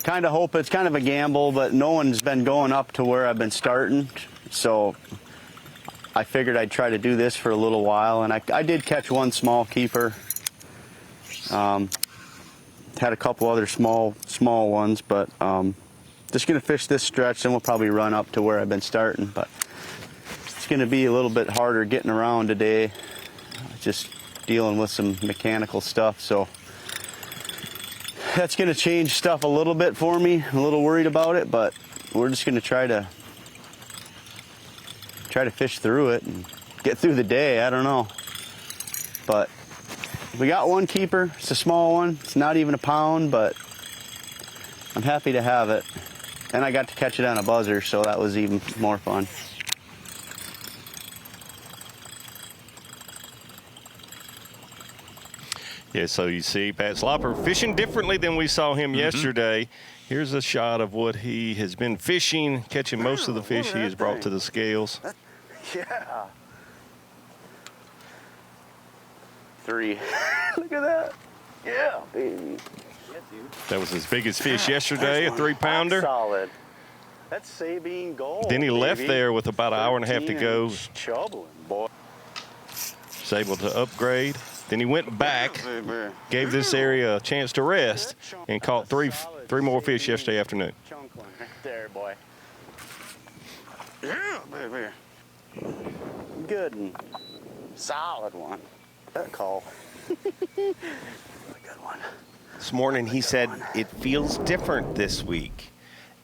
kind of hope it's kind of a gamble, but no one's been going up to where I've been starting. So I figured I'd try to do this for a little while. And I did catch one small keeper. Had a couple other small ones, but just going to fish this stretch, then we'll probably run up to where I've been starting. But it's going to be a little bit harder getting around today, just dealing with some mechanical stuff. So that's going to change stuff a little bit for me. I'm a little worried about it, but we're just going to try to fish through it and get through the day. I don't know. But we got one keeper. It's a small one. It's not even a pound, but I'm happy to have it. And I got to catch it on a buzzer, so that was even more fun. Yeah, so you see Pat Schlopper fishing differently than we saw him yesterday. Here's a shot of what he has been fishing, catching most of the fish he has brought to the scales. Yeah. 3. Look at that. Yeah, baby. That was his biggest fish yesterday, a 3-pounder. Solid. That's Sabine gold. Then he left baby. there with about an hour and a half to go. Chubbling, boy. Was able to upgrade. Then he went back, gave this area a chance to rest, and caught three more fish yesterday afternoon. Chunk one right there, boy. Yeah, baby. Good and solid one. That call. Good one. This morning he said it feels different this week.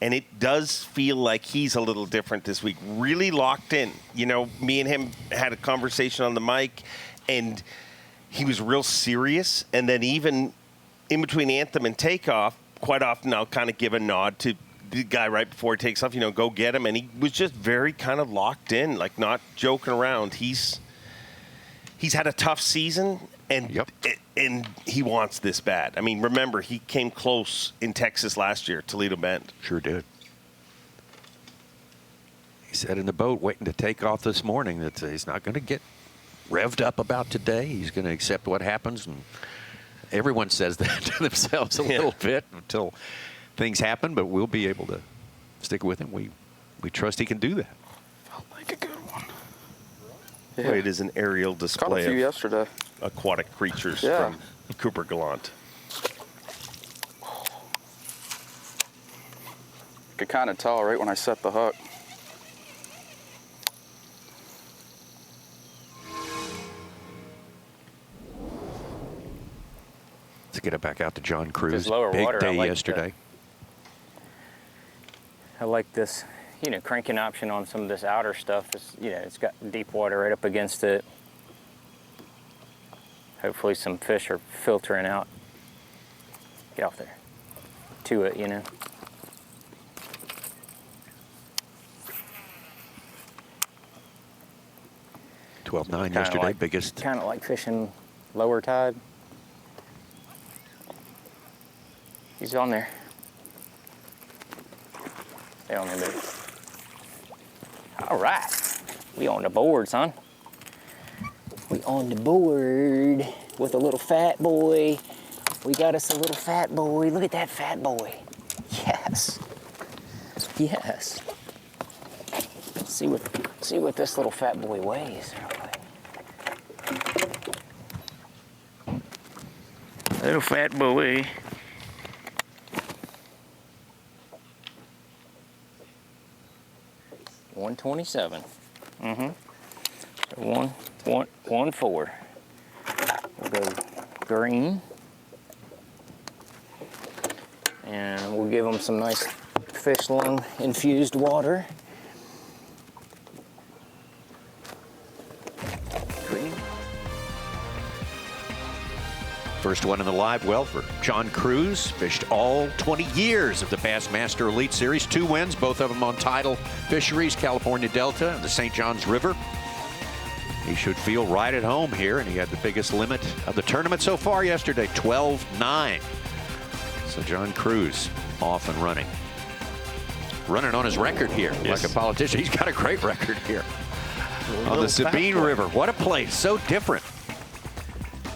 And it does feel like he's a little different this week. Really locked in. You know, me and him had a conversation on the mic, and he was real serious. And then even in between anthem and takeoff, quite often I'll kind of give a nod to the guy right before he takes off, you know, go get him. And he was just very kind of locked in, like not joking around. He's had a tough season, and and he wants this bad. I mean, remember, he came close in Texas last year, Toledo Bend. Sure did. He said in the boat waiting to take off this morning that he's not going to get revved up about today. He's going to accept what happens. And everyone says that to themselves a little bit until things happen, but we'll be able to stick with him. We trust he can do that. Felt like a good one. Yeah. Well, it is an aerial display Caught a few of yesterday. Aquatic creatures from Cooper Galant. Could kind of tell right when I set the hook. Let's get it back out to John Cruz. Lower Big water, day I like yesterday. I like this, you know, cranking option on some of this outer stuff. It's, you know, it's got deep water right up against it. Hopefully some fish are filtering out. Get off there. To it, you know. $12.9 yesterday, biggest. Kind of like fishing lower tide. He's on there. Stay on there, baby. All right. We on the board, son. We on the board with a little fat boy. We got us a little fat boy. Look at that fat boy. Yes. Yes. See what this little fat boy weighs. Little fat boy. $127. Mm-hmm. 1.4. We'll go green. And we'll give them some nice fish along infused water. First one in the live well for John Cruz. Fished all 20 years of the Bassmaster Elite Series. 2 wins, both of them on tidal fisheries, California Delta and the St. Johns River. He should feel right at home here, and he had the biggest limit of the tournament so far yesterday, 12-9. So John Cruz off and running. Running on his record here, like a politician. He's got a great record here on the Sabine River. What a place, so different.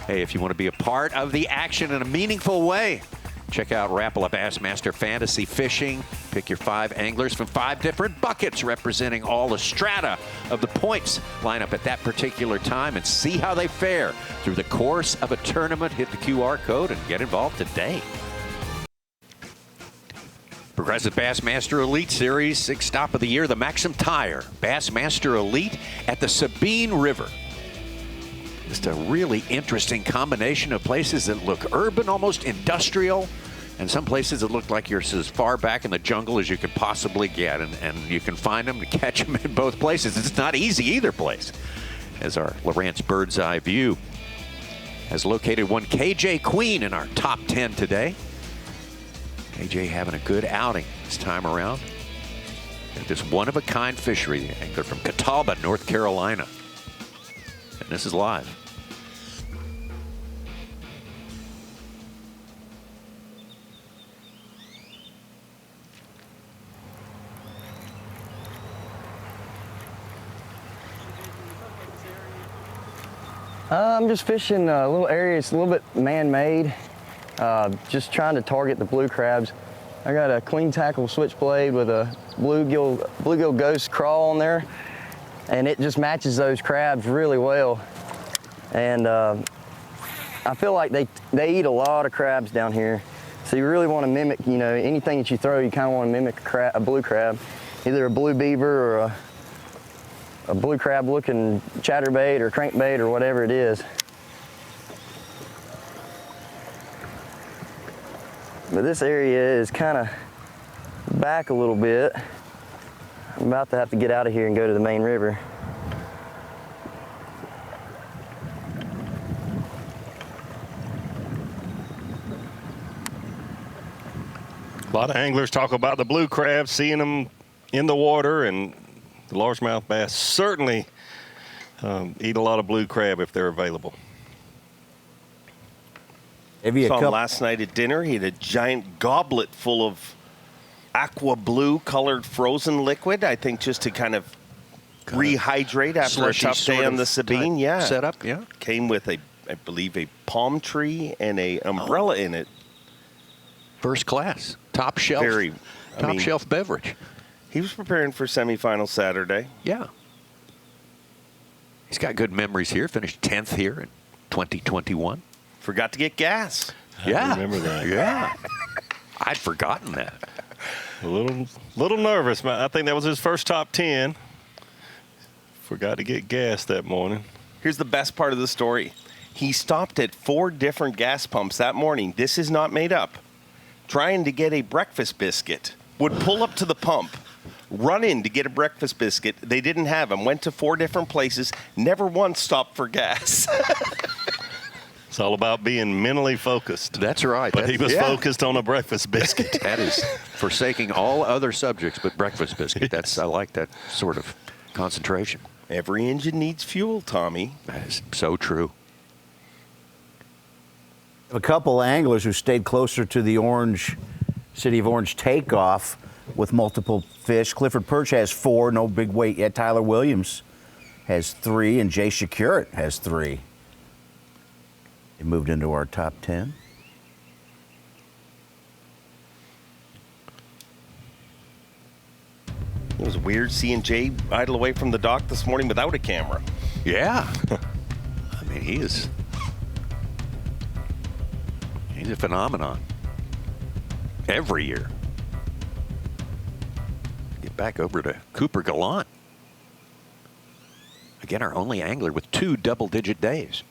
Hey, if you want to be a part of the action in a meaningful way, check out Rapala Bassmaster Fantasy Fishing. Pick your 5 anglers from 5 different buckets representing all the strata of the points. Line up at that particular time and see how they fare through the course of a tournament. Hit the QR code and get involved today. Progressive Bassmaster Elite Series, 6th stop of the year, the MAXAM Tire. Bassmaster Elite at the Sabine River. Just a really interesting combination of places that look urban, almost industrial, and some places that look like you're as far back in the jungle as you could possibly get, and you can find them and catch them in both places. It's not easy either place, as our Lowrance bird's eye view has located one KJ Queen in our top 10 today. KJ having a good outing this time around at this one-of-a-kind fishery, the angler from Catawba, North Carolina. And this is live. I'm just fishing a little area. It's a little bit man-made. Just trying to target the blue crabs. I got a clean tackle switchblade with a bluegill ghost crawl on there, and it just matches those crabs really well. And I feel like they eat a lot of crabs down here. So you really want to mimic, you know, anything that you throw, you kind of want to mimic a blue crab, either a blue beaver or a blue crab looking chatterbait or crankbait or whatever it is. But this area is kind of back a little bit. I'm about to have to get out of here and go to the main river. A lot of anglers talk about the blue crabs, seeing them in the water, and the largemouth bass certainly eat a lot of blue crab if they're available. Saw him last night at dinner. He had a giant goblet full of aqua blue colored frozen liquid, I think just to kind of rehydrate after a tough day on the Sabine. Yeah. Setup, yeah. Came with I believe a palm tree and a umbrella in it. First class, top shelf, shelf beverage. He was preparing for semifinal Saturday. Yeah. He's got good memories here. Finished 10th here in 2021. Forgot to get gas. Yeah. I remember that. Yeah. I'd forgotten that. A little nervous, man. I think that was his first top 10. Forgot to get gas that morning. Here's the best part of the story. He stopped at 4 different gas pumps that morning. This is not made up. Trying to get a breakfast biscuit. Would pull up to the pump, run in to get a breakfast biscuit. They didn't have them. Went to 4 different places. Never once stopped for gas. It's all about being mentally focused. That's right. But he was focused on a breakfast biscuit. That is forsaking all other subjects but breakfast biscuit. I like that sort of concentration. Every engine needs fuel, Tommy. That is so true. A couple anglers who stayed closer to the City of Orange takeoff with multiple fish. Clifford Perch has 4, no big weight yet. Tyler Williams has 3, and Jay Shakurit has 3. They moved into our top 10. It was weird seeing Jay idle away from the dock this morning without a camera. Yeah. I mean, he's a phenomenon. Every year. Get back over to Cooper Galant. Again, our only angler with 2 double-digit days.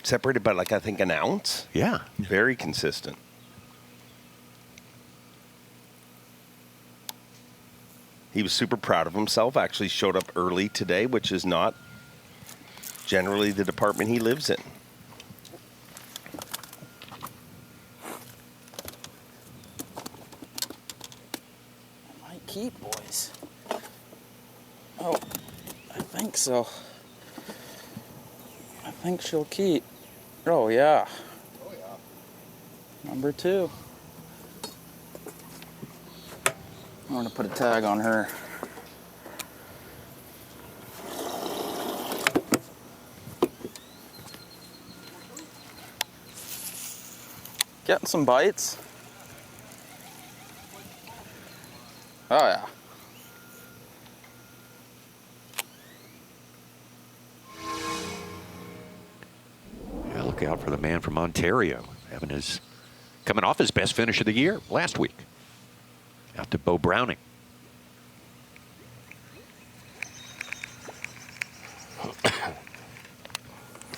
Separated by, like, I think an ounce? Yeah. Very consistent. He was super proud of himself, actually showed up early today, which is not generally the department he lives in. Might keep, boys. Oh, I think so. I think she'll keep. Oh, yeah. Oh, yeah. Number 2. I'm gonna put a tag on her. Getting some bites. Oh yeah. Yeah, look out for the man from Ontario, coming off his best finish of the year last week. Out to Bo Browning.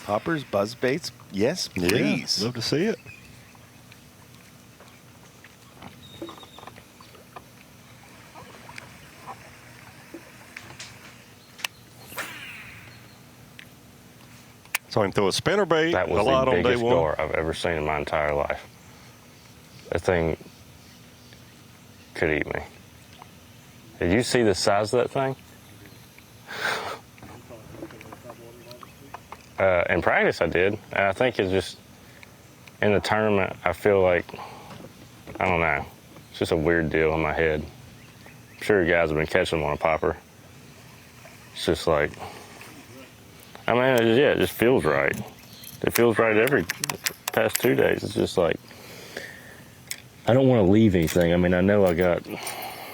Poppers, buzz baits, yes, please. Yeah, love to see it. Saw him throw a spinnerbait. That was the biggest gar I've ever seen in my entire life. That thing could eat me. Did you see the size of that thing? In practice, I did. And I think it's just, in the tournament, I feel like, I don't know, it's just a weird deal in my head. I'm sure you guys have been catching them on a popper. It's just like, I mean, yeah, it just feels right. It feels right every past 2 days. It's just like, I don't want to leave anything. I mean, I know I got the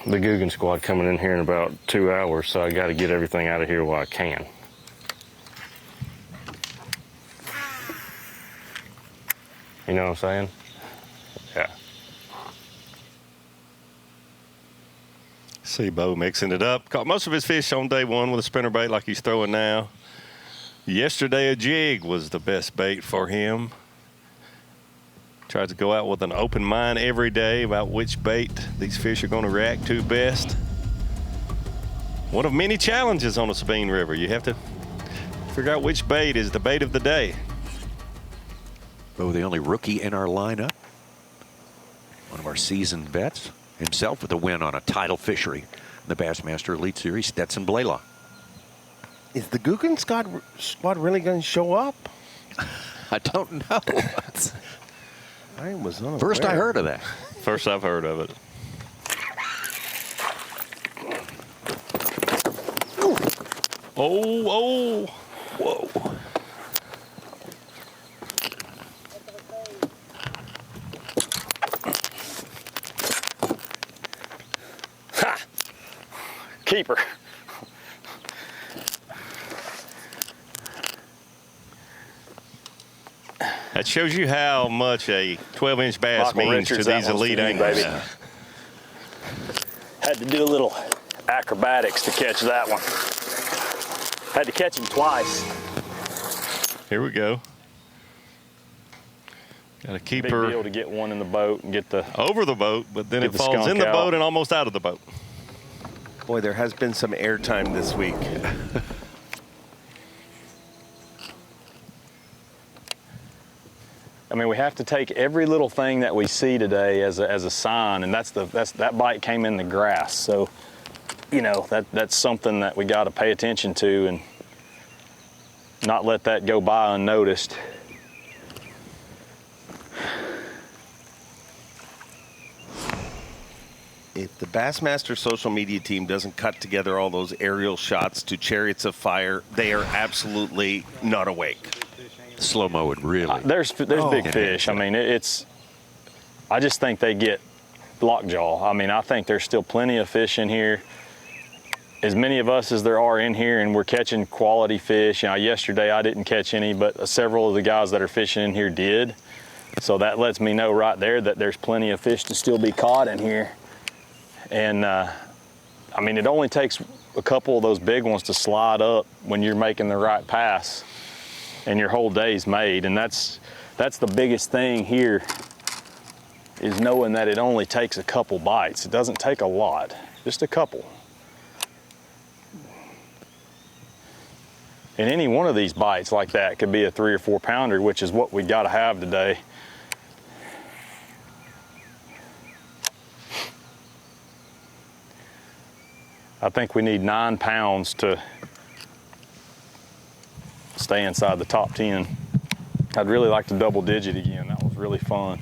Guggen squad coming in here in about 2 hours, so I got to get everything out of here while I can. You know what I'm saying? Yeah. See Bo mixing it up. Caught most of his fish on day 1 with a spinnerbait like he's throwing now. Yesterday, a jig was the best bait for him. Tries to go out with an open mind every day about which bait these fish are going to react to best. One of many challenges on the Sabine River. You have to figure out which bait is the bait of the day. Bo, the only rookie in our lineup. One of our seasoned vets. Himself with a win on a tidal fishery in the Bassmaster Elite Series, Stetson Blaylock. Is the Guggen squad really going to show up? I don't know. I was unaware. First I heard of that. First I've heard of it. Oh, whoa. Ha! Keeper. That shows you how much a 12-inch bass Michael means Richards, to these that one's elite for you, anglers. baby. Had to do a little acrobatics to catch that one. Had to catch him twice. Here we go. Got a keeper. Big deal to get one in the boat and get the over the boat, but then it the falls in skunk the out. boat and almost out of the boat. Boy, there has been some airtime this week. I mean, we have to take every little thing that we see today as a sign, and that bite came in the grass. So, you know, that's something that we got to pay attention to and not let that go by unnoticed. If the Bassmaster social media team doesn't cut together all those aerial shots to Chariots of Fire, they are absolutely not awake. Slow-mo would really. There's big fish. I mean, I just think they get lockjaw. I mean, I think there's still plenty of fish in here. As many of us as there are in here, and we're catching quality fish. You know, yesterday I didn't catch any, but several of the guys that are fishing in here did. So that lets me know right there that there's plenty of fish to still be caught in here. And I mean, it only takes a couple of those big ones to slide up when you're making the right pass, and your whole day's made. And that's the biggest thing here, is knowing that it only takes a couple bites. It doesn't take a lot, just a couple. And any one of these bites like that could be a 3 or 4 pounder, which is what we got to have today. I think we need 9 pounds to stay inside the top 10. I'd really like to double digit again. That was really fun.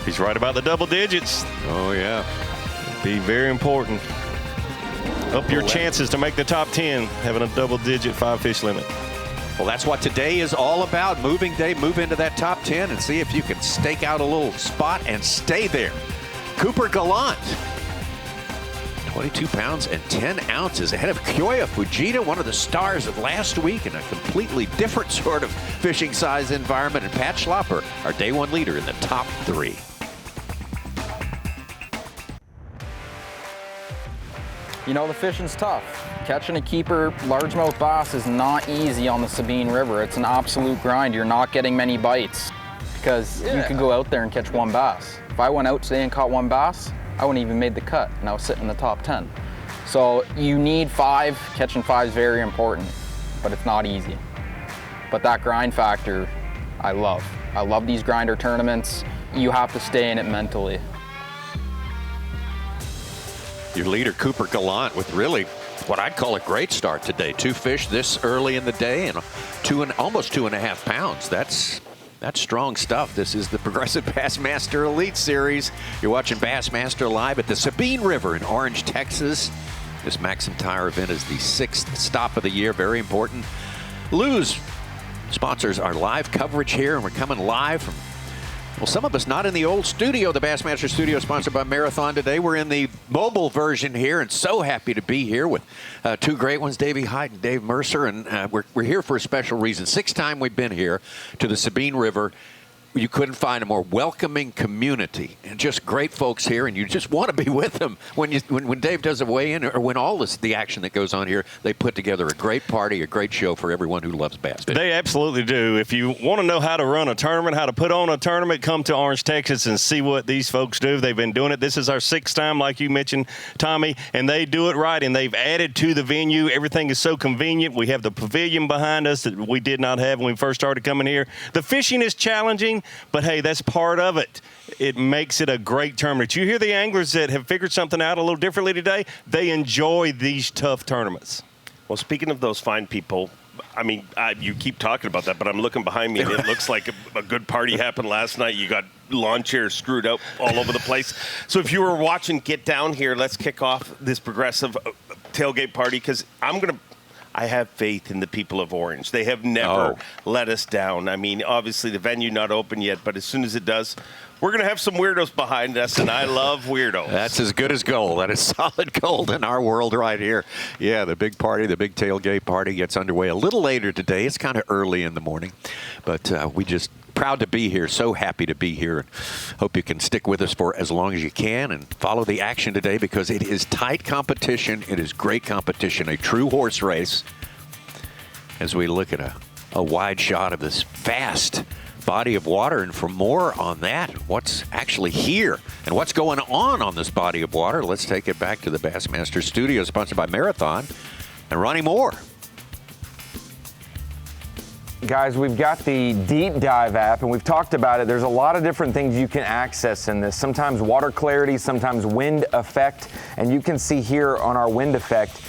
He's right about the double digits. Oh, yeah. Be very important. Up your chances to make the top 10, having a double-digit 5-fish limit. Well, that's what today is all about. Moving day, move into that top 10 and see if you can stake out a little spot and stay there. Cooper Galant, 22 pounds and 10 ounces ahead of Koya Fujita, one of the stars of last week in a completely different sort of fishing size environment. And Pat Schlopper, our day one leader in the top 3. You know, the fishing's tough. Catching a keeper largemouth bass is not easy on the Sabine River. It's an absolute grind. You're not getting many bites because you could go out there and catch 1 bass. If I went out today and caught 1 bass, I wouldn't even made the cut and I was sitting in the top 10. So you need 5. Catching 5 is very important, but it's not easy. But that grind factor, I love. I love these grinder tournaments. You have to stay in it mentally. Your leader, Cooper Galant, with really what I'd call a great start today. 2 fish this early in the day and almost 2.5 pounds. That's strong stuff. This is the Progressive Bassmaster Elite Series. You're watching Bassmaster live at the Sabine River in Orange, Texas. This MAXAM Tire event is the 6th stop of the year. Very important. Luz sponsors our live coverage here, and we're coming live from, well, some of us not in the old studio, the Bassmaster studio sponsored by Marathon today. We're in the mobile version here, and so happy to be here with 2 great ones, Davey Hyde and Dave Mercer. And we're here for a special reason. 6th time we've been here to the Sabine River. You couldn't find a more welcoming community and just great folks here, and you just want to be with them. When Dave does a weigh-in, or when all the action that goes on here, they put together a great party, a great show for everyone who loves bass fishing. They absolutely do. If you want to know how to run a tournament, how to put on a tournament, come to Orange, Texas, and see what these folks do. They've been doing it. This is our 6th time, like you mentioned, Tommy, and they do it right, and they've added to the venue. Everything is so convenient. We have the pavilion behind us that we did not have when we first started coming here. The fishing is challenging, but hey, that's part of it. It makes it a great tournament. You hear the anglers that have figured something out a little differently today, they enjoy these tough tournaments. Well, speaking of those fine people, I mean, you keep talking about that, but I'm looking behind me, and it looks like a good party happened last night. You got lawn chairs screwed up all over the place. So if you were watching, get down here. Let's kick off this Progressive tailgate party, because I have faith in the people of Orange. They have never let us down. I mean, obviously the venue not open yet, but as soon as it does, we're going to have some weirdos behind us, and I love weirdos. That's as good as gold. That is solid gold in our world right here. Yeah, the big party, the big tailgate party gets underway a little later today. It's kind of early in the morning, but we just proud to be here, so happy to be here. Hope you can stick with us for as long as you can and follow the action today, because it is tight competition. It is great competition, a true horse race, as we look at a wide shot of this vast body of water. And for more on that, what's actually here and what's going on this body of water, let's take it back to the Bassmaster studio, sponsored by Marathon and Ronnie Moore. Guys, we've got the Deep Dive app, and we've talked about it. There's a lot of different things you can access in this. Sometimes water clarity, sometimes wind effect, and you can see here on our wind effect,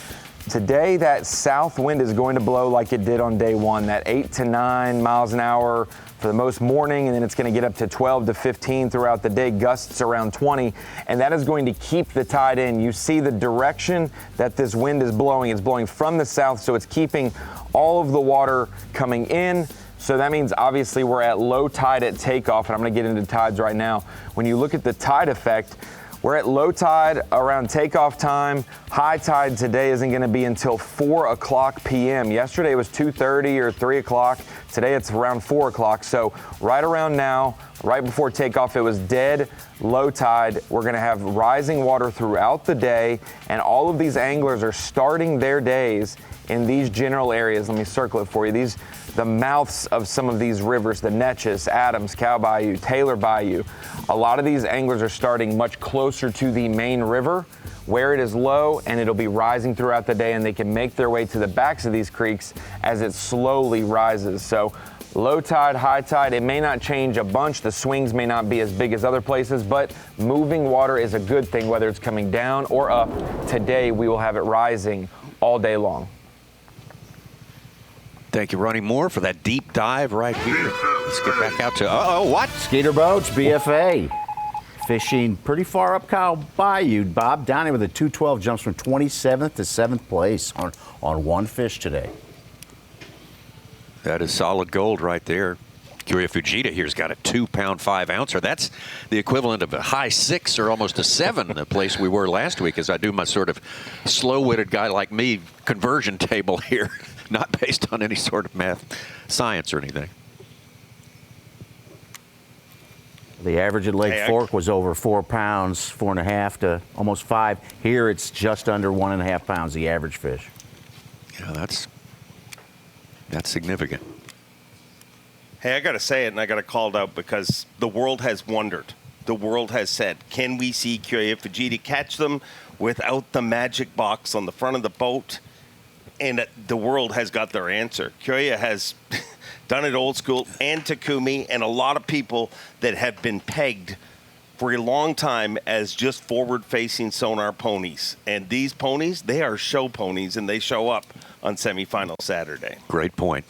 today that south wind is going to blow like it did on day one, that 8 to 9 miles an hour for the most morning, and then it's going to get up to 12 to 15 throughout the day, gusts around 20, and that is going to keep the tide in. You see the direction that this wind is blowing. It's blowing from the south, so it's keeping all of the water coming in. So that means obviously we're at low tide at takeoff, and I'm going to get into tides right now. When you look at the tide effect, we're at low tide around takeoff time. High tide today isn't going to be until 4 o'clock p.m. Yesterday it was 2:30 or 3 o'clock. Today it's around 4 o'clock. So right around now, right before takeoff, it was dead low tide. We're going to have rising water throughout the day, and all of these anglers are starting their days in these general areas. Let me circle it for you. The mouths of some of these rivers, the Neches, Adams, Cow Bayou, Taylor Bayou. A lot of these anglers are starting much closer to the main river where it is low, and it'll be rising throughout the day, and they can make their way to the backs of these creeks as it slowly rises. So low tide, high tide, it may not change a bunch. The swings may not be as big as other places, but moving water is a good thing, whether it's coming down or up. Today, we will have it rising all day long. Thank you, Ronnie Moore, for that deep dive right here. Let's get back out to, what? Skeeter Boats, BFA. Fishing pretty far up Cow Bayou. Bob Downey with a 212 jumps from 27th to 7th place on one fish today. That is solid gold right there. Koya Fujita here's got a 2-pound 5-ouncer. That's the equivalent of a high 6 or almost a 7, the place we were last week, as I do my sort of slow-witted guy like me conversion table here. Not based on any sort of math, science or anything. The average at Lake Fork was over 4 pounds, 4.5 to almost 5. Here it's just under 1.5 pounds, the average fish. Yeah, that's significant. Hey, I got to say it, and I got to call it out because the world has wondered. The world has said, can we see Koya Fujita catch them without the magic box on the front of the boat? And the world has got their answer. Koya has done it old school, and Takumi, and a lot of people that have been pegged for a long time as just forward-facing sonar ponies. And these ponies, they are show ponies, and they show up on semifinal Saturday. Great point.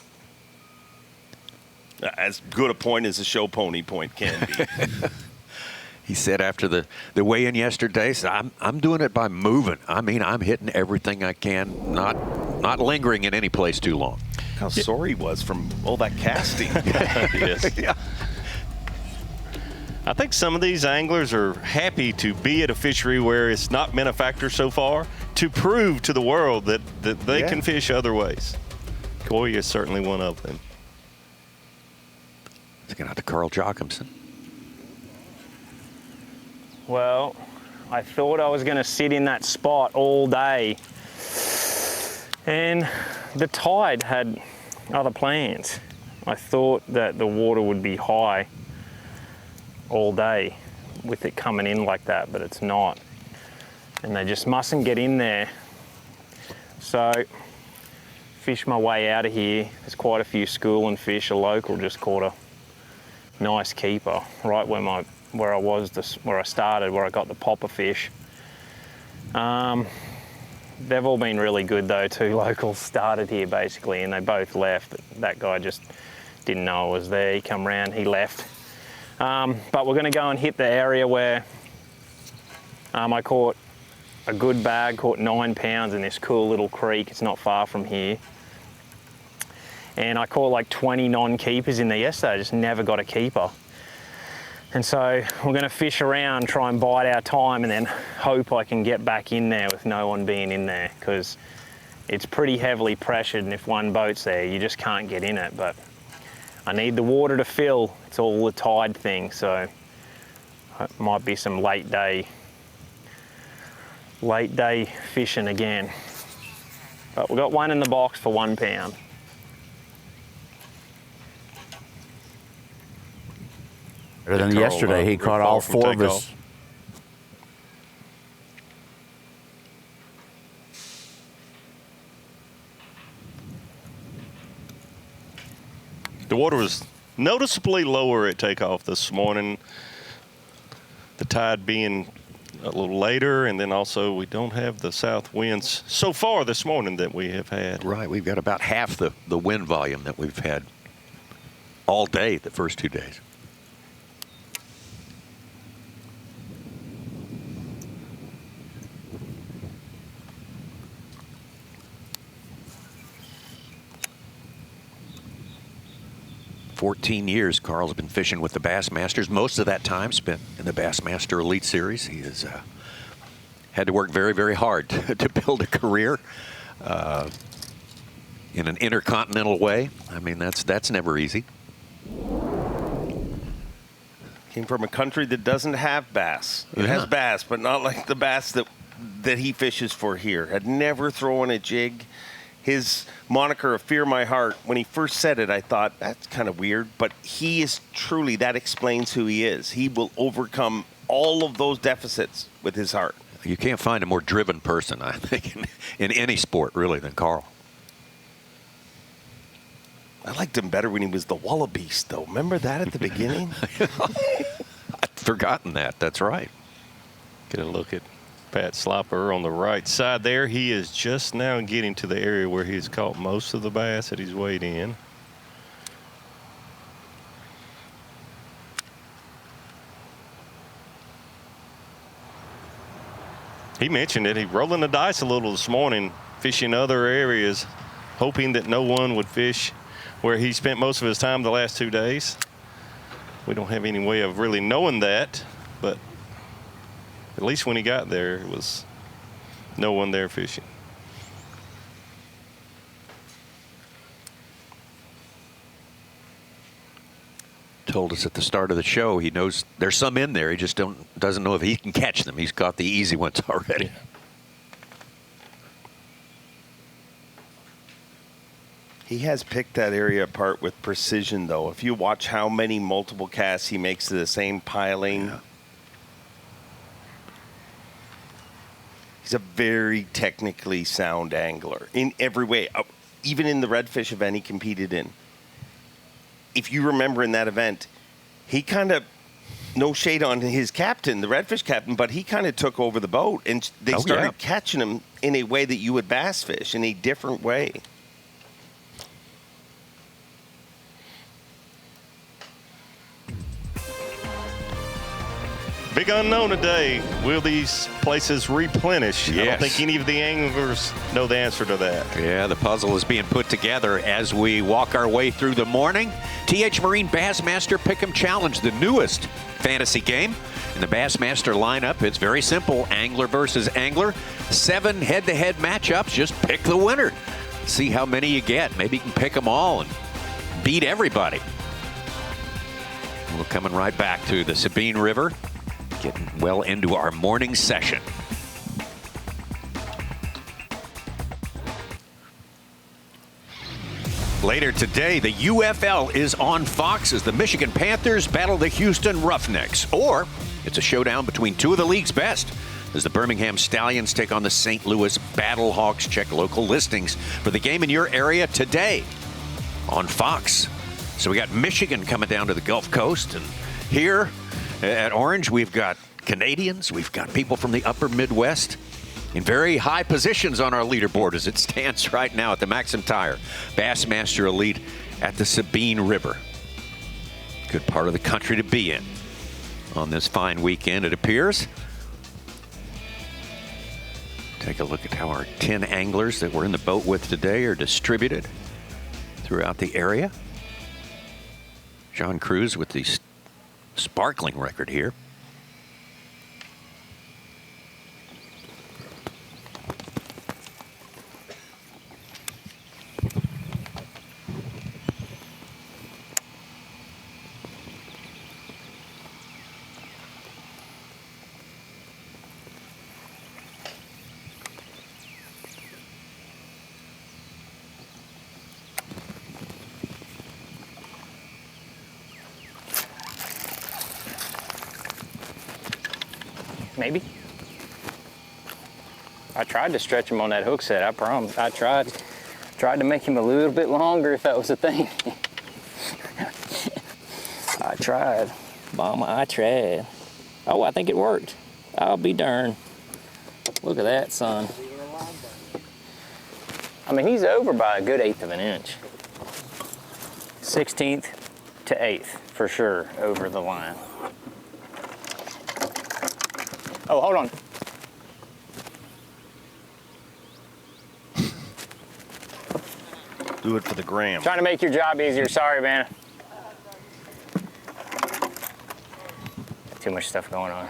As good a point as a show pony point can be. He said after the weigh-in yesterday, I'm doing it by moving. I mean, I'm hitting everything I can, not lingering in any place too long. How sore he was from all that casting. Yes. Yeah. I think some of these anglers are happy to be at a fishery where it's not been a factor so far, to prove to the world that they can fish other ways. Koya is certainly one of them. Let's get out to Carl Jochimson. Well, I thought I was going to sit in that spot all day, and the tide had other plans. I thought that the water would be high all day with it coming in like that, but it's not. And they just mustn't get in there. So, fish my way out of here. There's quite a few schooling fish. A local just caught a nice keeper right where I started, where I got the popper fish. They've all been really good though. 2 locals started here basically, and they both left. That guy just didn't know I was there. He come round, he left. But we're gonna go and hit the area where I caught a good bag, caught 9 pounds in this cool little creek. It's not far from here. And I caught like 20 non-keepers in there yesterday. I just never got a keeper. And so we're going to fish around, try and bide our time, and then hope I can get back in there with no one being in there, because it's pretty heavily pressured, and if one boat's there, you just can't get in it. But I need the water to fill. It's all the tide thing, so it might be some late day fishing again. But we've got one in the box for 1 pound. Better than yesterday. He caught all 4 of us. The water was noticeably lower at takeoff this morning. The tide being a little later, and then also we don't have the south winds so far this morning that we have had. Right, we've got about half the wind volume that we've had all day the first 2 days. Years Carl's been fishing with the Bassmasters. Most of that time spent in the Bassmaster Elite Series. He has had to work very, very hard to build a career. in an intercontinental way. I mean, that's never easy. Came from a country that doesn't have bass. It has bass, but not like the bass that he fishes for here. Had never thrown a jig. His moniker of Fear My Heart, when he first said it, I thought, that's kind of weird. But he is truly, that explains who he is. He will overcome all of those deficits with his heart. You can't find a more driven person, I think, in any sport, really, than Carl. I liked him better when he was the Wallabeast, though. Remember that at the beginning? I'd forgotten that. That's right. Get a look at Pat Slopper on the right side there. He is just now getting to the area where he's caught most of the bass that he's weighed in. He mentioned it. He's rolling the dice a little this morning, fishing other areas, hoping that no one would fish where he spent most of his time the last 2 days. We don't have any way of really knowing that, but at least when he got there, it was no one there fishing. Told us at the start of the show he knows there's some in there. He just doesn't know if he can catch them. He's got the easy ones already. Yeah. He has picked that area apart with precision, though. If you watch how many multiple casts he makes to the same piling, he's a very technically sound angler in every way, even in the redfish event he competed in. If you remember in that event, he kind of, no shade on his captain, the redfish captain, but he kind of took over the boat, and they started catching him in a way that you would bass fish, in a different way. Big unknown today. Will these places replenish? Yes. I don't think any of the anglers know the answer to that. Yeah, the puzzle is being put together as we walk our way through the morning. TH Marine Bassmaster Pick'em Challenge, the newest fantasy game. In the Bassmaster lineup, it's very simple. Angler versus angler. 7 head-to-head matchups. Just pick the winner. See how many you get. Maybe you can pick them all and beat everybody. We're coming right back to the Sabine River. Getting well into our morning session. Later today, the UFL is on Fox as the Michigan Panthers battle the Houston Roughnecks. Or it's a showdown between 2 of the league's best as the Birmingham Stallions take on the St. Louis Battlehawks. Check local listings for the game in your area today on Fox. So we got Michigan coming down to the Gulf Coast, and here at Orange, we've got Canadians, we've got people from the upper Midwest in very high positions on our leaderboard as it stands right now at the MAXAM Tire Bassmaster Elite at the Sabine River. Good part of the country to be in on this fine weekend, it appears. Take a look at how our 10 anglers that we're in the boat with today are distributed throughout the area. John Cruz with the sparkling record here. Maybe. I tried to stretch him on that hook set, I promise. I tried to make him a little bit longer if that was a thing. I tried. Mama, I tried. Oh, I think it worked. I'll be darned. Look at that, son. I mean, he's over by a good 1/8 of an inch. 16th to 8th, for sure, over the line. Oh, hold on. Do it for the gram. Trying to make your job easier. Sorry, man. Too much stuff going on.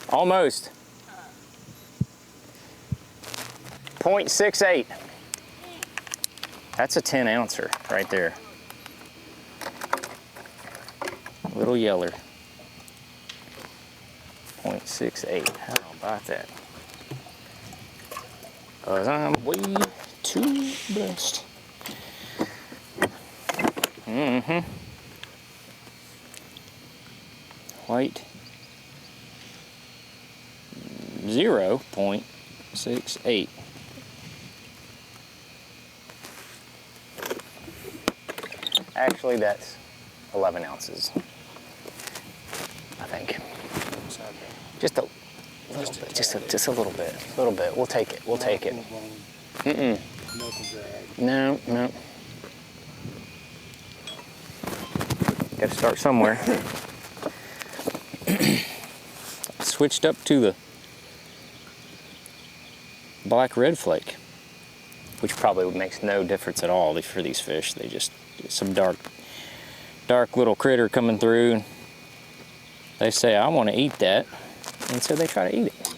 Almost. .68. That's a 10 ouncer right there. A little yeller. 0.68. How about that? I'm way too blessed. White. 0.68. Actually, that's 11 ounces, I think. Just a little bit, just a little bit, We'll take it, we'll take it. No. Got to start somewhere. Switched up to the black red flake, which probably makes no difference at all for these fish. They just, some dark little critter coming through, and they say, I want to eat that, and so they try to eat it.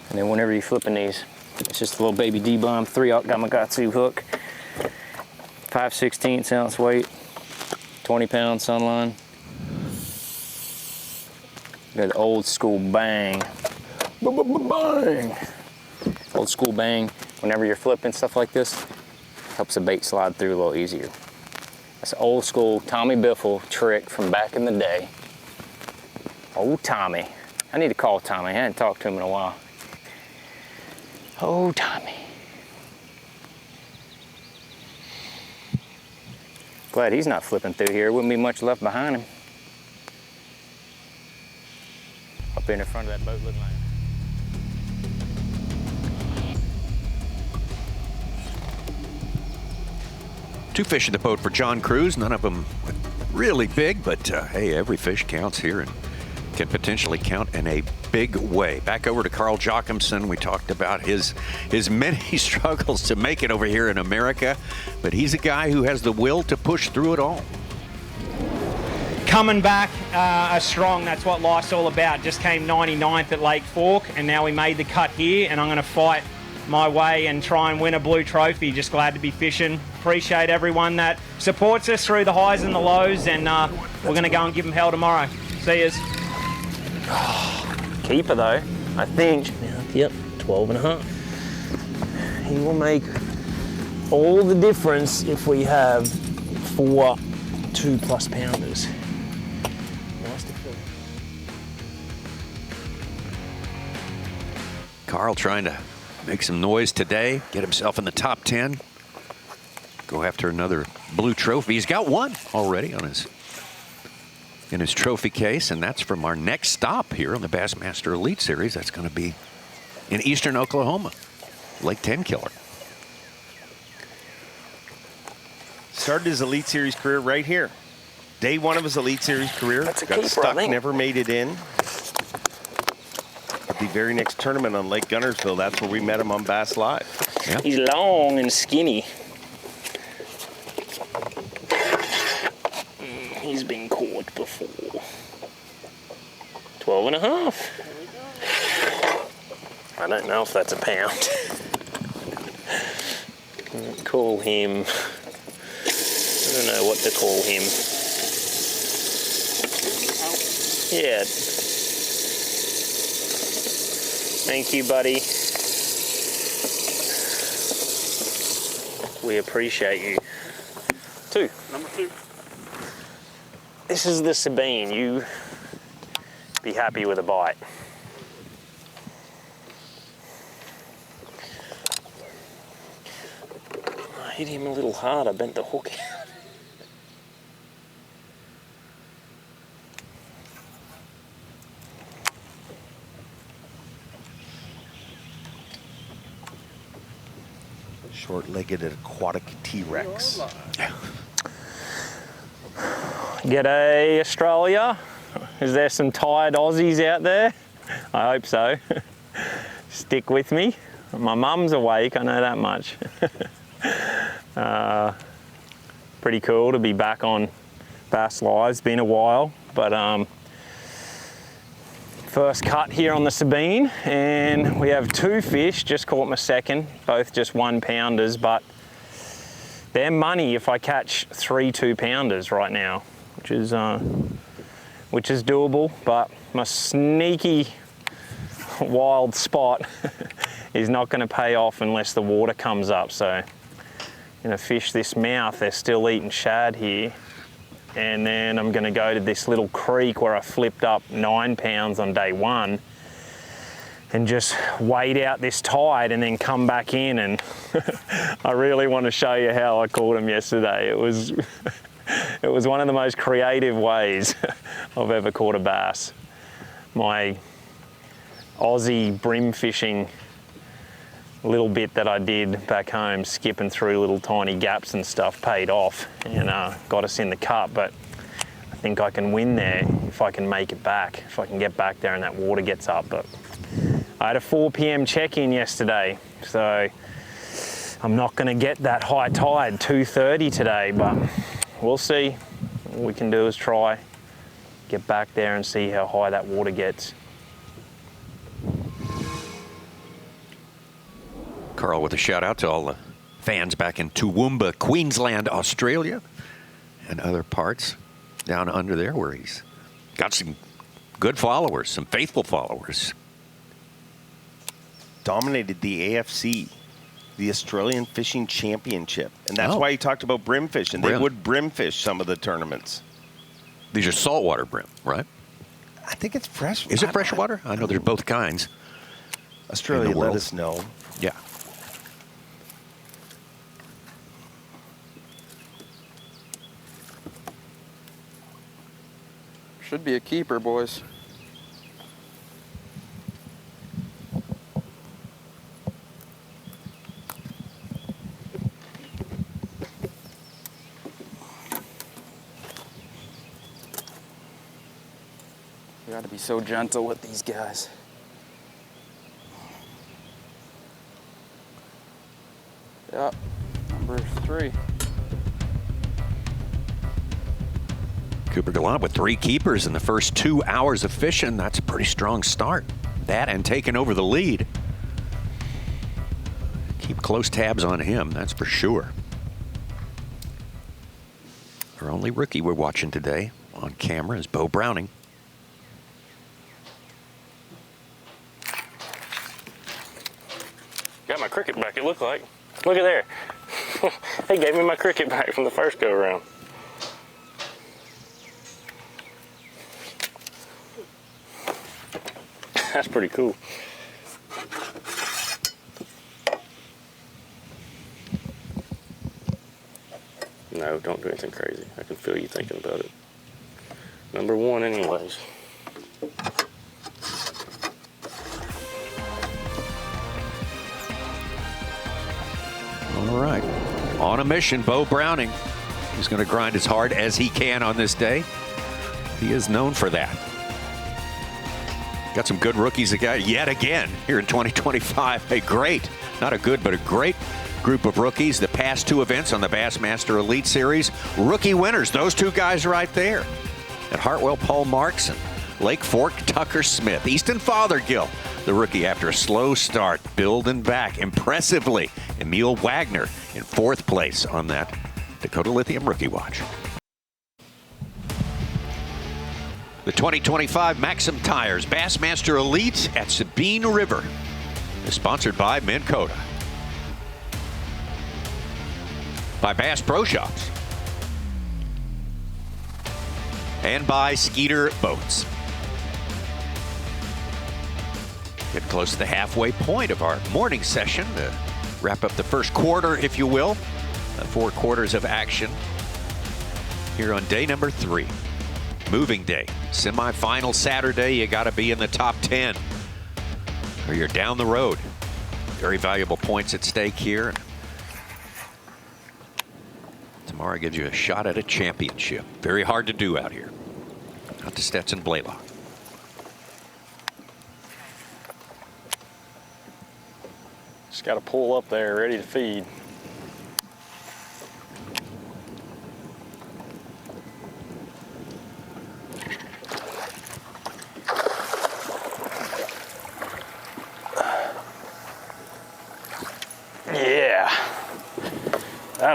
And then whenever you're flipping these, it's just a little baby D-bomb 3/0 Gamakatsu hook, 5/16 ounce weight, 20-pound sunline. Got the old school bang. Bang! Old school bang. Whenever you're flipping stuff like this, helps the bait slide through a little easier. That's an old school Tommy Biffle trick from back in the day. Old Tommy. I need to call Tommy. I hadn't talked to him in a while. Oh, Tommy. Glad he's not flipping through here. Wouldn't be much left behind him. Up in the front of that boat looking like. Two fish in the boat for John Cruz. None of them really big, but hey, every fish counts here and can potentially count in a big way. Back over to Carl Jochimson. We talked about his many struggles to make it over here in America, but he's a guy who has the will to push through it all. Coming back strong, that's what life's all about. Just came 99th at Lake Fork, and now we made the cut here, and I'm going to fight my way and try and win a blue trophy. Just glad to be fishing. Appreciate everyone that supports us through the highs and the lows, and we're going to go and give them hell tomorrow. See yous. Keeper though, I think. Yep, 12.5. He will make all the difference if we have 4 2+ pounders. Nice to feel. Carl trying to make some noise today, get himself in the top 10, go after another blue trophy. He's got one already on in his trophy case, and that's from our next stop here on the Bassmaster Elite Series. That's going to be in eastern Oklahoma, Lake Tenkiller. Started his Elite Series career right here. Day one of his Elite Series career. That's a got keeper, stuck, I think. never made it in. At the very next tournament on Lake Gunnersville, that's where we met him on Bass Live. Yep. He's long and skinny. He's been caught before. 12.5. I don't know if that's a pound. Call him. I don't know what to call him. Yeah. Thank you, buddy. We appreciate you. 2. Number 2. This is the Sabine. You be happy with a bite. I hit him a little hard. I bent the hook out. Short-legged aquatic T-Rex. G'day, Australia. Is there some tired Aussies out there? I hope so. Stick with me. My mum's awake, I know that much. Pretty cool to be back on Bass Live's been a while, but first cut here on the Sabine, and we have 2 fish, just caught my second, both just 1-pounders, but they're money if I catch 3 2-pounders right now, which is doable, but my sneaky wild spot is not going to pay off unless the water comes up. So I'm going to fish this mouth. They're still eating shad here, and then I'm going to go to this little creek where I flipped up 9 pounds on day 1 and just wait out this tide and then come back in. And I really want to show you how I caught them yesterday. It was it was one of the most creative ways I've ever caught a bass. My Aussie brim fishing little bit that I did back home, skipping through little tiny gaps and stuff, paid off and got us in the cup. But I think I can win there if I can make it back, if I can get back there and that water gets up. But I had a 4 p.m. check-in yesterday, so I'm not going to get that high tide 2:30 today, but we'll see. All we can do is try, get back there and see how high that water gets. Carl with a shout out to all the fans back in Toowoomba, Queensland, Australia, and other parts down under there where he's got some good followers, some faithful followers. Dominated the AFC, the Australian Fishing Championship. And that's why he talked about brim fishing. They would brim fish some of the tournaments. These are saltwater brim, right? I think it's fresh. Is it freshwater? I know there's both kinds. Australia, let us know. Yeah. Should be a keeper, boys. You got to be so gentle with these guys. Yep, number 3. Cooper Galant with 3 keepers in the first 2 hours of fishing. That's a pretty strong start. That and taking over the lead. Keep close tabs on him, that's for sure. Our only rookie we're watching today on camera is Bo Browning. Got my cricket back, it looked like. Look at there. They gave me my cricket back from the first go around. That's pretty cool. No, don't do anything crazy. I can feel you thinking about it. Number 1 anyways. All right. On a mission, Bo Browning. He's going to grind as hard as he can on this day. He is known for that. Got some good rookies yet again here in 2025. A great, not a good, but a great group of rookies. The past 2 events on the Bassmaster Elite Series. Rookie winners, those 2 guys right there. At Hartwell, Paul Marks, and Lake Fork, Tucker Smith. Easton Fothergill, the rookie after a slow start, building back impressively. Emil Wagner in 4th place on that Dakota Lithium Rookie Watch. The 2025 MAXAM Tires Bassmaster Elite at Sabine River is sponsored by Minn Kota, by Bass Pro Shops, and by Skeeter Boats. Getting close to the halfway point of our morning session to wrap up the first quarter, if you will. The 4 quarters of action here on day number 3. Moving day, semifinal Saturday, you got to be in the top 10 or you're down the road. Very valuable points at stake here. Tomorrow gives you a shot at a championship. Very hard to do out here. Out to Stetson Blaylock. Just got to pull up there, ready to feed.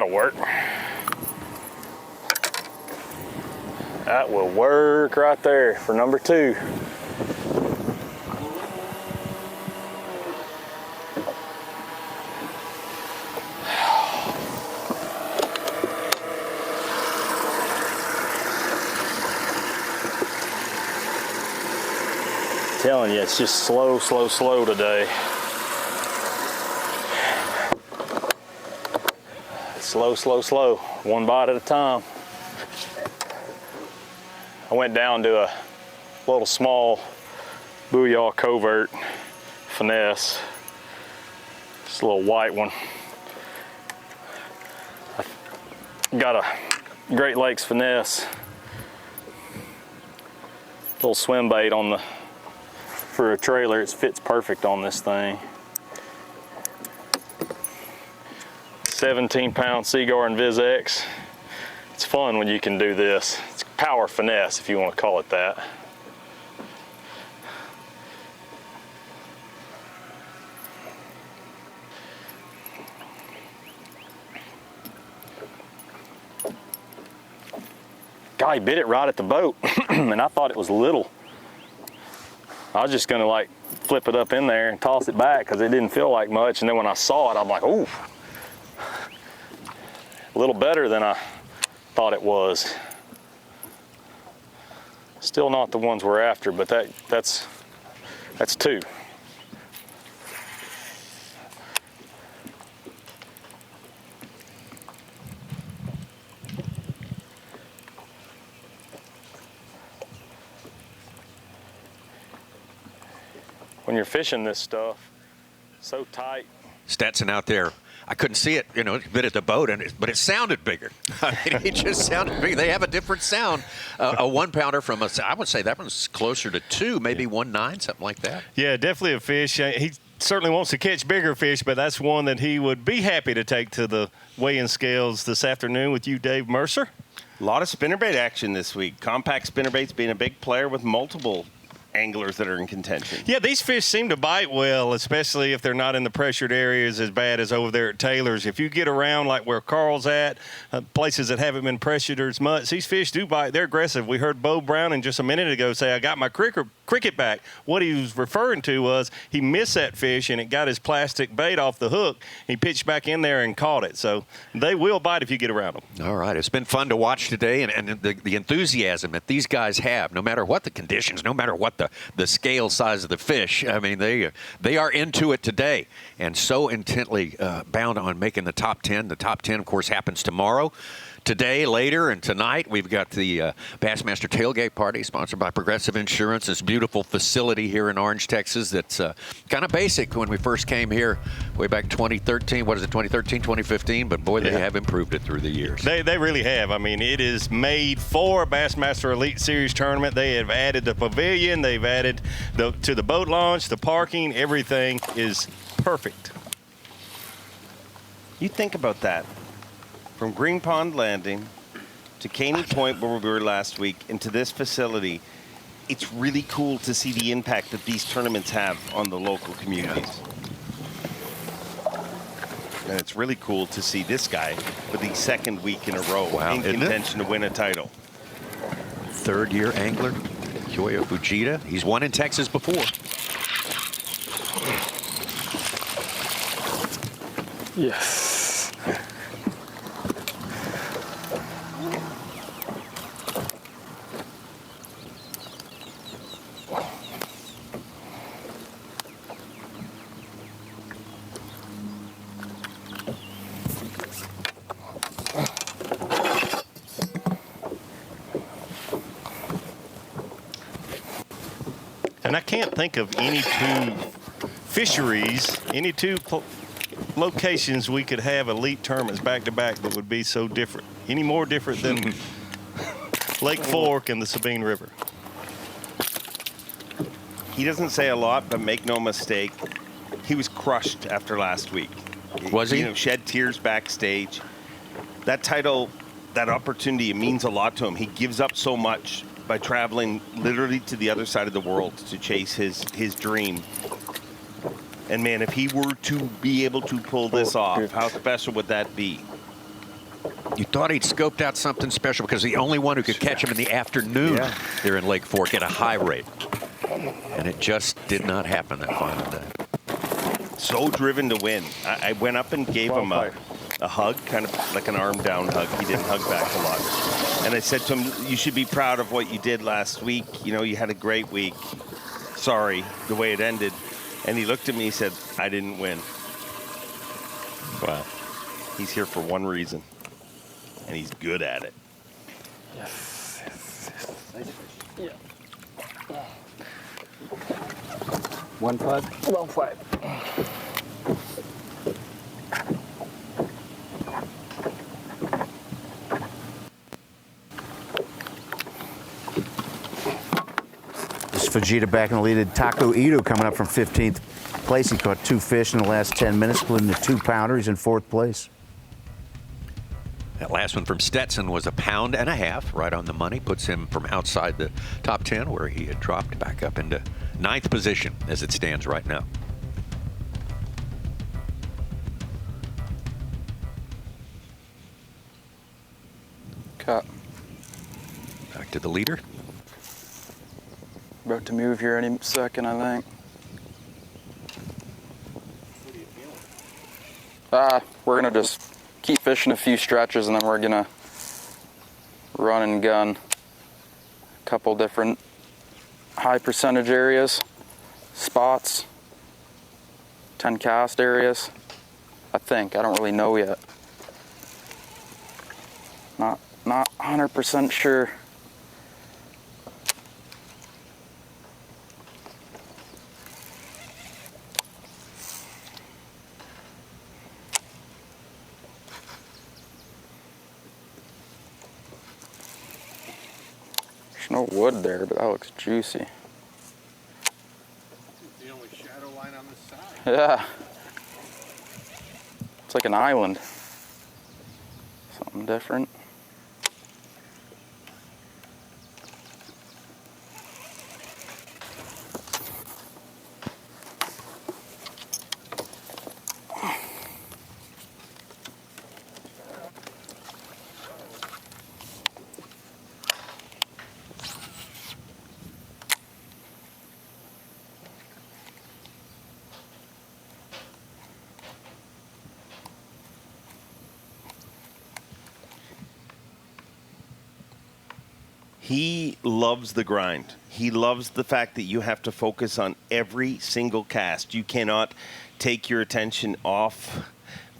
That'll work. That will work right there for number 2. Telling you, it's just slow, slow, slow today. Slow, slow, slow. One bite at a time. I went down to a little small booyah covert finesse. Just a little white one. I got a Great Lakes finesse. Little swim bait on the for a trailer. It fits perfect on this thing. 17-pound Seaguar and Viz X. It's fun when you can do this. It's power finesse, if you want to call it that. Guy bit it right at the boat, and I thought it was little. I was just gonna like flip it up in there and toss it back because it didn't feel like much, and then when I saw it, I'm like, ooh, a little better than I thought it was. Still not the ones we're after, but that's 2. When you're fishing this stuff, so tight. Stetson out there. I couldn't see it, bit at the boat, but it sounded bigger. I mean, it just sounded big. They have a different sound. A 1-pounder from us, I would say that one's closer to 2, maybe 1.9, something like that. Yeah, definitely a fish. He certainly wants to catch bigger fish, but that's one that he would be happy to take to the weigh-in scales this afternoon with you, Dave Mercer. A lot of spinnerbait action this week. Compact spinnerbaits being a big player with multiple anglers that are in contention. Yeah, these fish seem to bite well, especially if they're not in the pressured areas as bad as over there at Taylor's. If you get around like where Carl's at, places that haven't been pressured as much, these fish do bite. They're aggressive. We heard Bo Brown in just a minute ago say, I got my cricket back. What he was referring to was he missed that fish and it got his plastic bait off the hook. He pitched back in there and caught it. So they will bite if you get around them. All right. It's been fun to watch today, and the enthusiasm that these guys have, no matter what the conditions, no matter what the scale size of the fish. I mean, they are into it today and so intently bound on making the top 10. The top 10, of course, happens tomorrow. Today, later, and tonight, we've got the Bassmaster Tailgate Party, sponsored by Progressive Insurance. This beautiful facility here in Orange, Texas that's kind of basic when we first came here way back 2013. What is it, 2013, 2015? But, boy, they have improved it through the years. They really have. I mean, it is made for a Bassmaster Elite Series tournament. They have added the pavilion. They've added to the boat launch, the parking. Everything is perfect. You think about that. From Green Pond Landing to Caney Point, where we were last week, and to this facility, it's really cool to see the impact that these tournaments have on the local communities. And it's really cool to see this guy for the 2nd week in a row in contention to win a title. 3rd-year angler, Koya Fujita. He's won in Texas before. Yes. And I can't think of any two fisheries, any two locations we could have elite tournaments back-to-back that would be so different. Any more different than Lake Fork and the Sabine River. He doesn't say a lot, but make no mistake, he was crushed after last week. Was he? Shed tears backstage. That title, that opportunity, it means a lot to him. He gives up so much by traveling literally to the other side of the world to chase his dream. And man, if he were to be able to pull this off, how special would that be? You thought he'd scoped out something special because the only one who could catch him in the afternoon there in Lake Fork at a high rate. And it just did not happen that final day. So driven to win. I went up and gave him a hug, kind of like an arm down hug. He didn't hug back a lot. And I said to him, you should be proud of what you did last week. You know, you had a great week. Sorry, the way it ended. And he looked at me, he said, I didn't win. Well, he's here for one reason, and he's good at it. Yes. Yeah. 1-5? 1-5. This is Fujita back in the lead. Taco Ito coming up from 15th place. He caught 2 fish in the last 10 minutes, including the 2-pounder. He's in 4th place. That last one from Stetson was 1.5 pounds, right on the money. Puts him from outside the top 10 where he had dropped back up into 9th position as it stands right now. Cut. Back to the leader. About to move here any second, I think. We're gonna just keep fishing a few stretches and then we're gonna run and gun a couple different high percentage areas, spots, 10 cast areas. I think, I don't really know yet. Not 100% sure. There's no wood there, but that looks juicy. The only shadow line on this side. Yeah. It's like an island. Something different. He loves the grind. He loves the fact that you have to focus on every single cast. You cannot take your attention off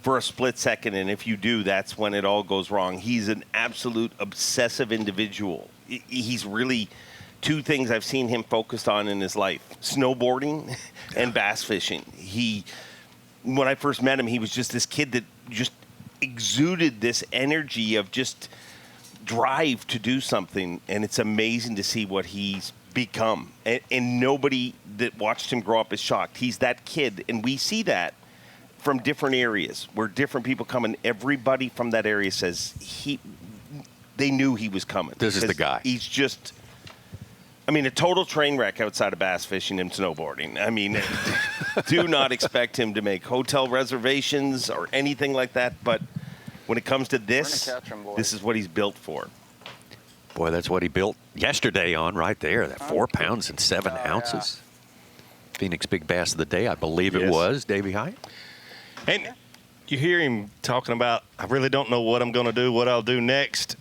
for a split second, and if you do, that's when it all goes wrong. He's an absolute obsessive individual. He's really two things I've seen him focused on in his life: snowboarding and bass fishing. When I first met him, he was just this kid that just exuded this energy of just drive to do something, and it's amazing to see what he's become. And nobody that watched him grow up is shocked. He's that kid, and we see that from different areas where different people come, and everybody from that area says they knew he was coming. This is the guy. He's just, I mean, a total train wreck outside of bass fishing and snowboarding. I mean, do not expect him to make hotel reservations or anything like that, but when it comes to this, this is what he's built for. Boy, that's what he built yesterday on right there, that 4 pounds and 7 ounces. Phoenix Big Bass of the day, I believe it was, Davey Hyatt. And you hear him talking about, I really don't know what I'm going to do, what I'll do next.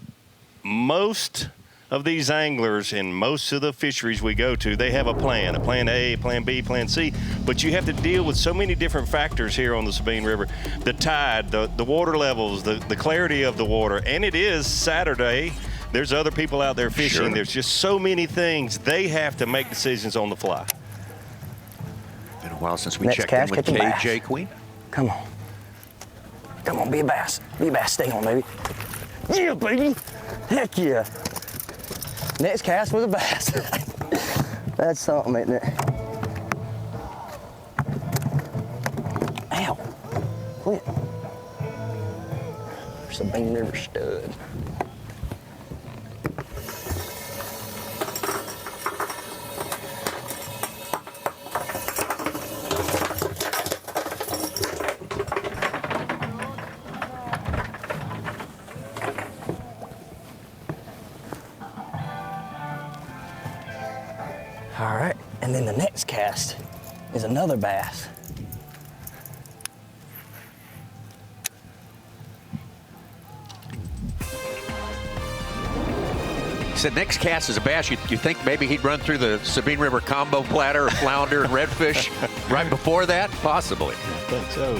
Most of these anglers in most of the fisheries we go to, they have a plan A, plan B, plan C, but you have to deal with so many different factors here on the Sabine River. The tide, the water levels, the clarity of the water, and it is Saturday. There's other people out there fishing. Sure. There's just so many things. They have to make decisions on the fly. Been a while since we checked in with KJ Queen. Come on. Come on, be a bass. Be a bass. Stay on, baby. Yeah, baby. Heck yeah. Next cast was a bass. That's something, isn't it? Ow. Quit. Sabine River stud. All right, and then the next cast is another bass. He said next cast is a bass. You think maybe he'd run through the Sabine River combo platter of flounder and redfish right before that? Possibly. I think so.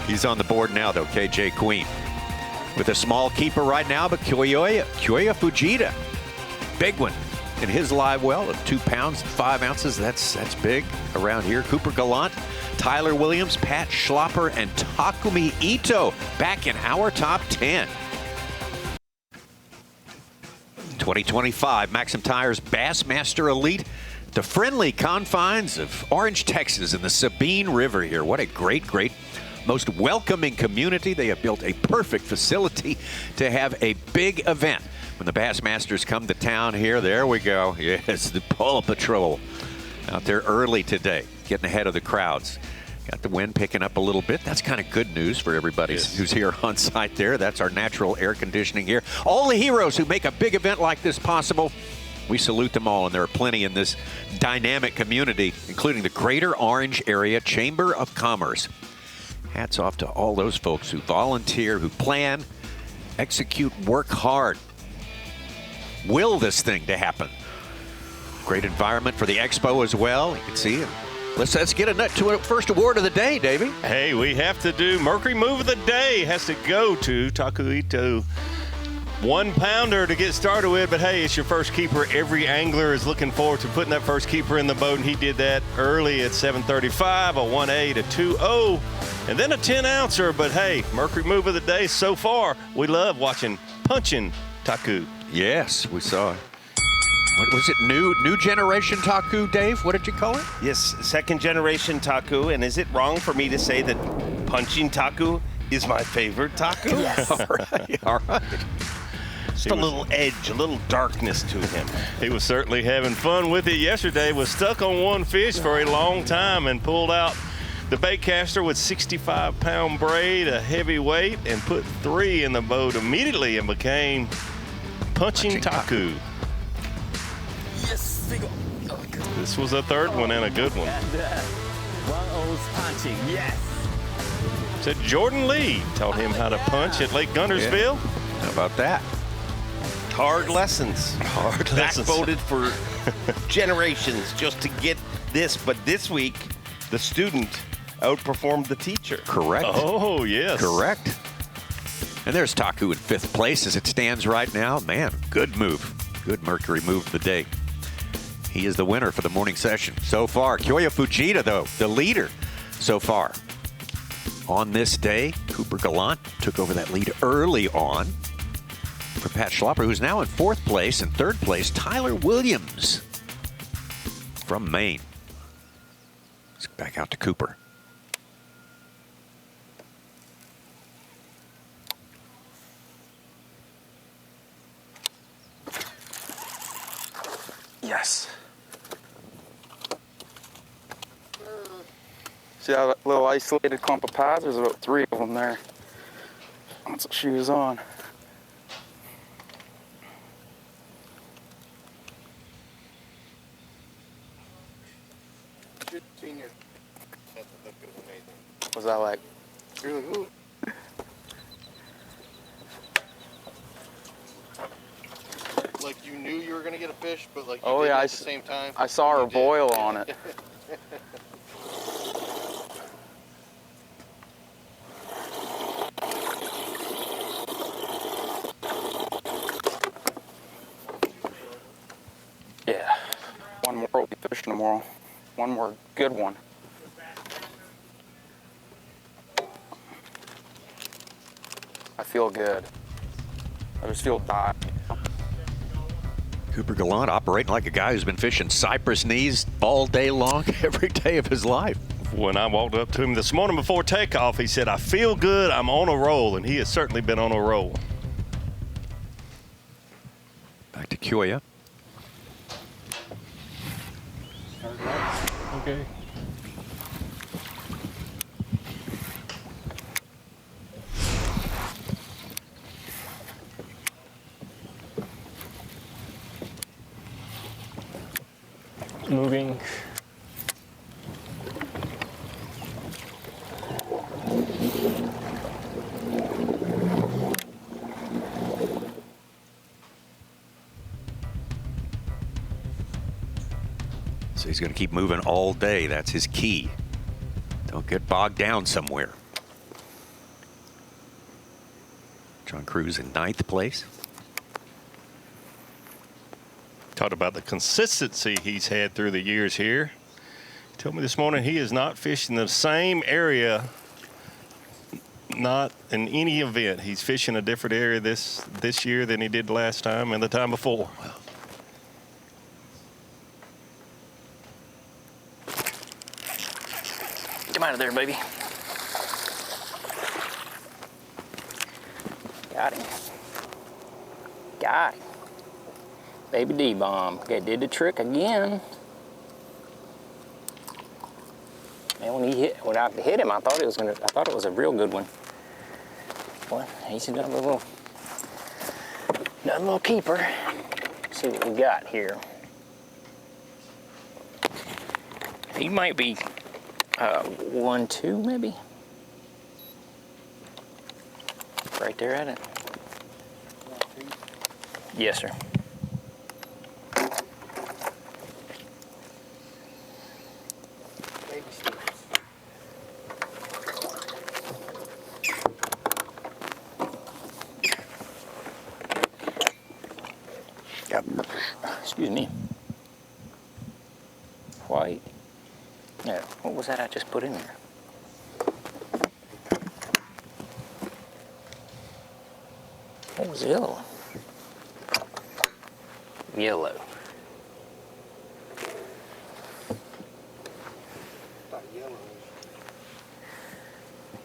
He's on the board now, though, KJ Queen. With a small keeper right now, but Koya Fujita. Big one in his live well of 2 pounds, 5 ounces. That's big around here. Cooper Galant, Tyler Williams, Pat Schlopper, and Takumi Ito back in our top 10. 2025 MAXAM Tires Bassmaster Elite, the friendly confines of Orange, Texas, in the Sabine River here. What a great, most welcoming community. They have built a perfect facility to have a big event. When the Bassmasters come to town here, there we go. Yes, the Paw Patrol out there early today, getting ahead of the crowds. Got the wind picking up a little bit. That's kind of good news for everybody who's here on site there. That's our natural air conditioning here. All the heroes who make a big event like this possible, we salute them all, and there are plenty in this dynamic community, including the Greater Orange Area Chamber of Commerce. Hats off to all those folks who volunteer, who plan, execute, work hard, will this thing to happen. Great environment for the expo as well. You can see it. Let's get to a first award of the day, Davey. Hey, we have to do Mercury Move of the Day. Has to go to Takumi Ito. 1 pounder to get started with, but hey, it's your first keeper. Every angler is looking forward to putting that first keeper in the boat, and he did that early at 7:35, a 1.8, a 2.0, and then a 10-ouncer. But hey, Mercury Move of the Day so far. We love watching Punching Taku. Yes, we saw it. What was it, new generation Taku, Dave? What did you call it? Yes, second generation Taku. And is it wrong for me to say that Punching Taku is my favorite Taku? Yes. All right. Just a little edge, a little darkness to him. He was certainly having fun with it yesterday. Was stuck on one fish for a long time and pulled out the bait caster with 65-pound braid, a heavy weight, and put 3 in the boat immediately and became Punching Taku. Yes, This was a third one and a good one. Punching, yes. Said Jordan Lee taught him how to punch at Lake Guntersville. Yeah. How about that? Hard lessons. Hard lessons. Backvoted for generations just to get this. But this week, the student outperformed the teacher. Correct. Oh, yes. Correct. And there's Taku in 5th place as it stands right now. Man, good move. Good Mercury move of the day. He is the winner for the morning session so far. Koya Fujita, though, the leader so far. On this day, Cooper Galant took over that lead early on for Pat Schlopper, who's now in 4th place. In 3rd place, Tyler Williams from Maine. Let's get back out to Cooper. Yes. See that little isolated clump of pads? There's about 3 of them there. Once the shoe is on. Was that like? You're like, ooh. Like you knew you were gonna get a fish, but like you didn't at the same time. I saw her boil on it. Yeah. One more will be fishing tomorrow. One more good one. I feel good. I just feel tired. Cooper Galant operating like a guy who's been fishing cypress knees all day long, every day of his life. When I walked up to him this morning before takeoff, he said, I feel good, I'm on a roll, and he has certainly been on a roll. Back to Koya. Okay. moving. So he's going to keep moving all day. That's his key. Don't get bogged down somewhere. John Cruz in 9th place. Talked about the consistency he's had through the years here. He told me this morning he is not fishing the same area, not in any event. He's fishing a different area this year than he did last time and the time before. Come out of there, baby. Got him. Got him. Baby D-bomb. Okay, did the trick again. Man, when I hit him, I thought it was a real good one. Well, he's another little keeper. Let's see what we got here. He might be 1-2 maybe. Right there at it. Yes, sir. Excuse me. White. No, what was that I just put in there? What was the yellow one? Yellow.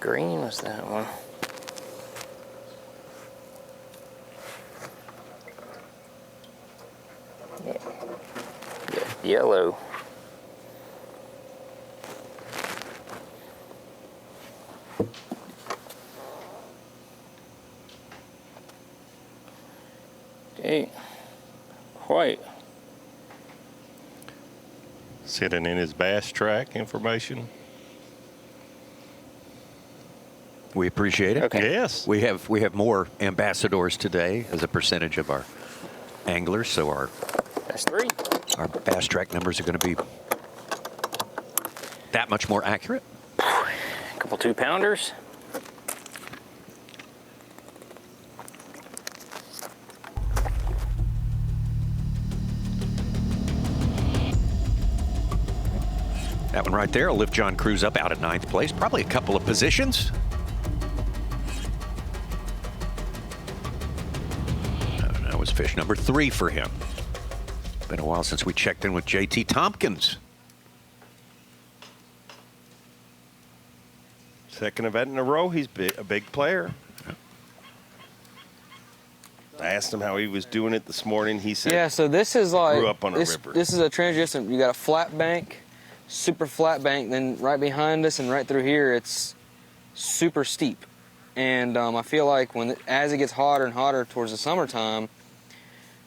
Green was that one. Yeah, yellow. Okay, white. Sitting in his bass track information. We appreciate it. Okay. Yes. We have more ambassadors today as a percentage of our anglers, so That's 3. Our bass track numbers are going to be that much more accurate. A couple 2-pounders. That one right there will lift John Cruz up out of 9th place. Probably a couple of positions. That was fish number 3 for him. Been a while since we checked in with J.T. Tompkins. Second event in a row, he's a big player. I asked him how he was doing it this morning. He said, yeah, so this is like, grew up on a river. This is a transition. You got a flat bank, super flat bank, then right behind us and right through here, it's super steep. And I feel like as it gets hotter and hotter towards the summertime,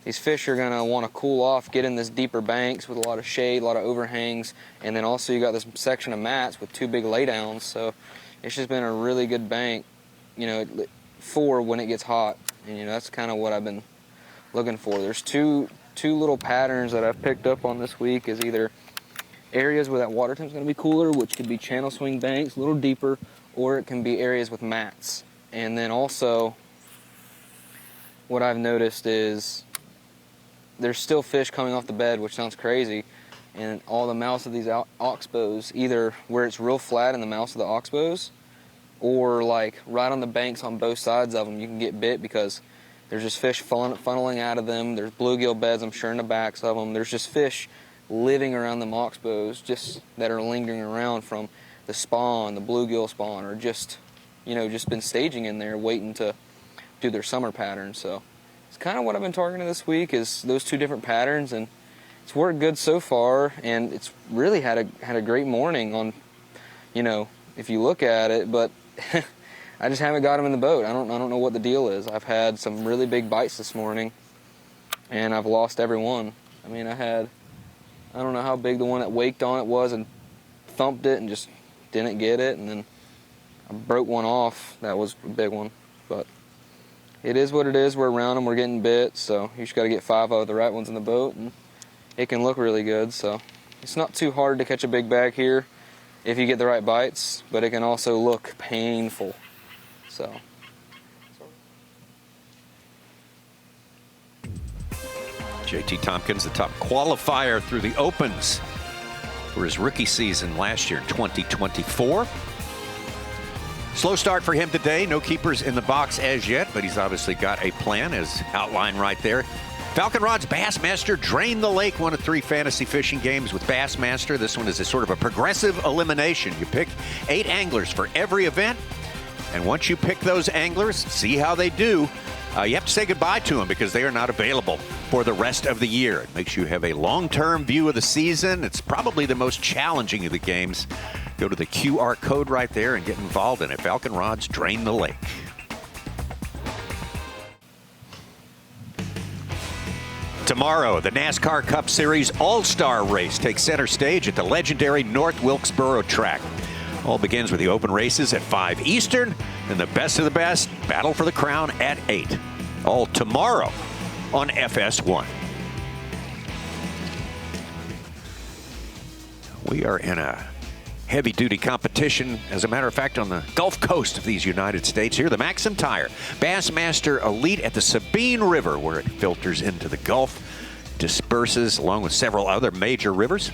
these fish are going to want to cool off, get in this deeper banks with a lot of shade, a lot of overhangs, and then also you got this section of mats with 2 big laydowns. So it's just been a really good bank, you know, for when it gets hot. And, you know, that's kind of what I've been looking for. There's two little patterns that I've picked up on this week is either areas where that water temp's going to be cooler, which could be channel swing banks, a little deeper, or it can be areas with mats. And then also what I've noticed is there's still fish coming off the bed, which sounds crazy, and all the mouths of these oxbows, either where it's real flat in the mouths of the oxbows, or like right on the banks on both sides of them, you can get bit because there's just fish funneling out of them. There's bluegill beds, I'm sure, in the backs of them. There's just fish living around them oxbows just that are lingering around from the spawn, the bluegill spawn, or just, you know, just been staging in there waiting to do their summer pattern. So it's kind of what I've been targeting this week is those 2 different patterns, and it's worked good so far, and it's really had a great morning on, you know, if you look at it, but I just haven't got them in the boat. I don't know what the deal is. I've had some really big bites this morning, and I've lost every one. I mean, I had I don't know how big the one that waked on it was and thumped it and just didn't get it, and then I broke one off. That was a big one, but it is what it is. We're around them, we're getting bit, so you just got to get 5 of the right ones in the boat, and it can look really good. So it's not too hard to catch a big bag here if you get the right bites, but it can also look painful. So. JT Tompkins, the top qualifier through the Opens for his rookie season last year, 2024. Slow start for him today. No keepers in the box as yet, but he's obviously got a plan as outlined right there. Falcon Rod's Bassmaster drained the lake, one of 3 fantasy fishing games with Bassmaster. This one is a sort of a progressive elimination. You pick 8 anglers for every event, and once you pick those anglers, see how they do, you have to say goodbye to them because they are not available for the rest of the year. It makes you have a long-term view of the season. It's probably the most challenging of the games. Go to the QR code right there and get involved in it. Falcon Rods drain the lake. Tomorrow, the NASCAR Cup Series All-Star Race takes center stage at the legendary North Wilkesboro track. All begins with the open races at 5 Eastern, and the best of the best battle for the crown at 8. All tomorrow on FS1. We are in a heavy-duty competition, as a matter of fact, on the Gulf Coast of these United States. Here, the MAXAM Tire Bassmaster Elite at the Sabine River, where it filters into the Gulf, disperses along with several other major rivers.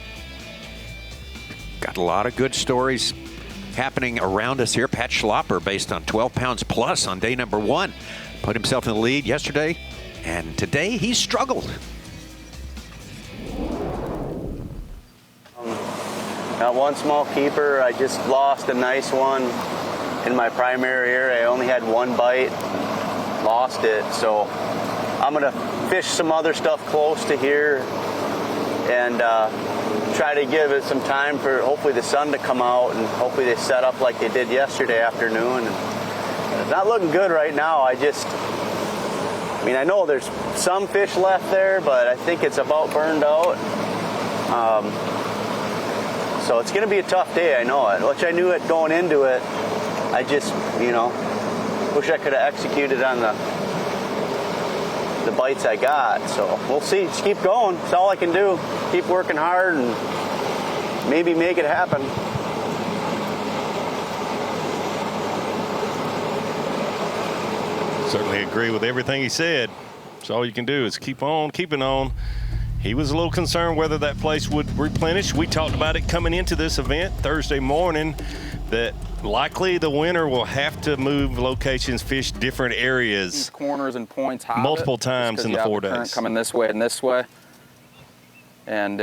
Got a lot of good stories happening around us here. Pat Schlopper, based on 12 pounds plus on day number 1, put himself in the lead yesterday, and today he struggled. Got one small keeper. I just lost a nice one in my primary area. I only had 1 bite, lost it. So I'm gonna fish some other stuff close to here and try to give it some time for hopefully the sun to come out, and hopefully they set up like they did yesterday afternoon. And it's not looking good right now. I mean, I know there's some fish left there, but I think it's about burned out. So it's going to be a tough day, I know it, which I knew it going into it. I just, wish I could have executed on the bites I got. So we'll see. Just keep going. That's all I can do. Keep working hard and maybe make it happen. Certainly agree with everything he said. So all you can do is keep on keeping on. He was a little concerned whether that place would replenish. We talked about it coming into this event Thursday morning, that likely the winner will have to move locations, fish different areas. These corners and points multiple times in the 4 days. Current coming this way and this way, and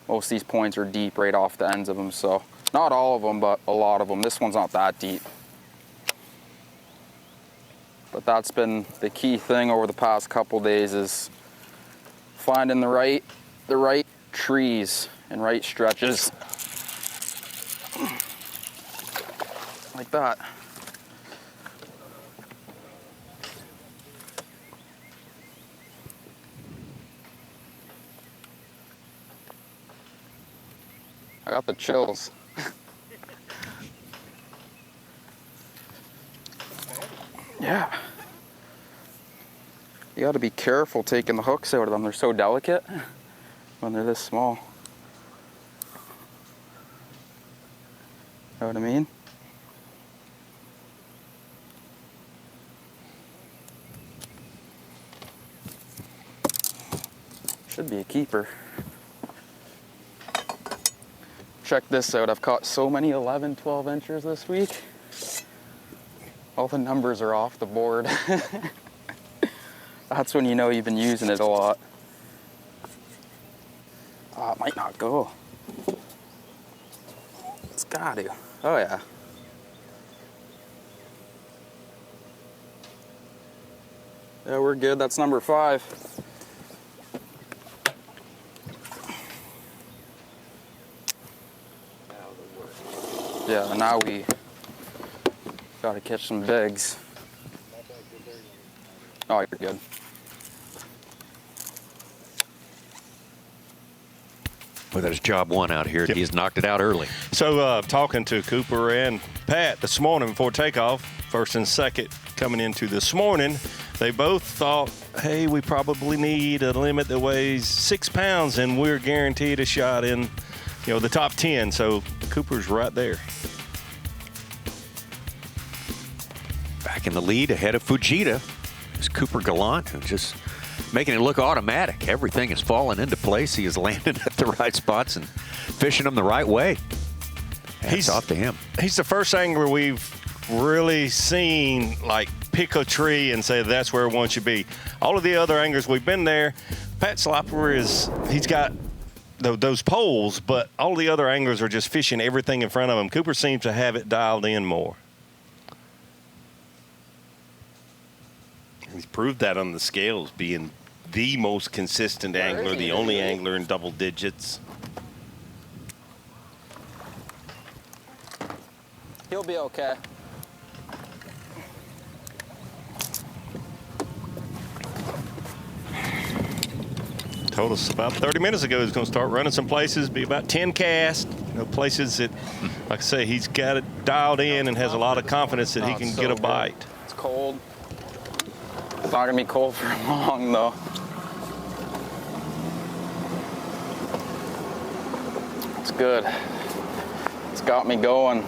most of these points are deep right off the ends of them. So not all of them, but a lot of them. This one's not that deep. But that's been the key thing over the past couple days, is finding the right trees and right stretches. Like that. I got the chills. Yeah. You got to be careful taking the hooks out of them. They're so delicate when they're this small. Know what I mean? Should be a keeper. Check this out. I've caught so many 11, 12 inchers this week. All the numbers are off the board. That's when you know you've been using it a lot. Oh, it might not go. It's got to. Oh, yeah. Yeah, we're good. That's number 5. Yeah, now we got to catch some bigs. Oh, you're good. Well, there's job one out here. Yep. He's knocked it out early. So talking to Cooper and Pat this morning before takeoff, first and second coming into this morning, they both thought, hey, we probably need a limit that weighs 6 pounds, and we're guaranteed a shot in, the top 10. So Cooper's right there. Back in the lead ahead of Fujita is Cooper Galant, who's just making it look automatic. Everything is falling into place. He is landing at the right spots and fishing them the right way. Hats off to him. He's the first angler we've really seen pick a tree and say that's where I want you to be. All of the other anglers we've been there, Pat Slopper he's got those poles, but all the other anglers are just fishing everything in front of him. Cooper seems to have it dialed in more. He's proved that on the scales, being the most consistent angler, the only angler in double digits. He'll be okay. Told us about 30 minutes ago he's going to start running some places, be about 10 casts. Places that, like I say, he's got it dialed in and has a lot of confidence that he can get a bite. It's cold. It's not going to be cold for long, though. It's good. It's got me going.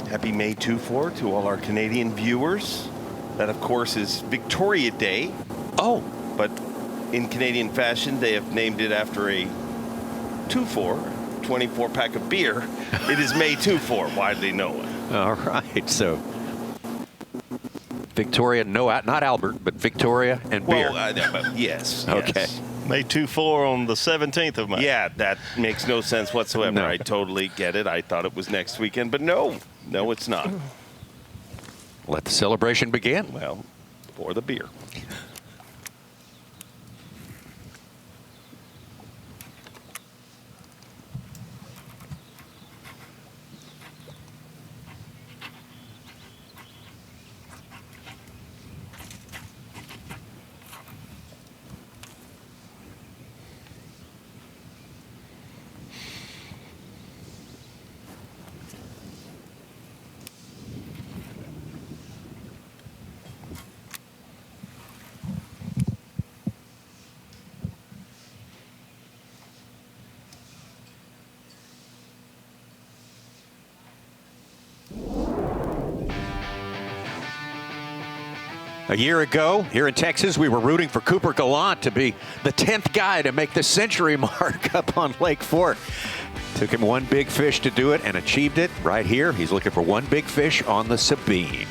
Happy May 2-4 to all our Canadian viewers. That, of course, is Victoria Day. Oh. But in Canadian fashion, they have named it after a 2-4, 24-pack of beer. It is May 2-4, widely known. All right, so Victoria, not Albert, but Victoria and beer. Yes. Okay. Yes. May 2-4 on the 17th of May. Yeah, that makes no sense whatsoever. No. I totally get it. I thought it was next weekend, but no, it's not. Let the celebration begin. Well, for the beer. A year ago, here in Texas, we were rooting for Cooper Galant to be the 10th guy to make the century mark up on Lake Fork. Took him one big fish to do it and achieved it right here. He's looking for one big fish on the Sabine.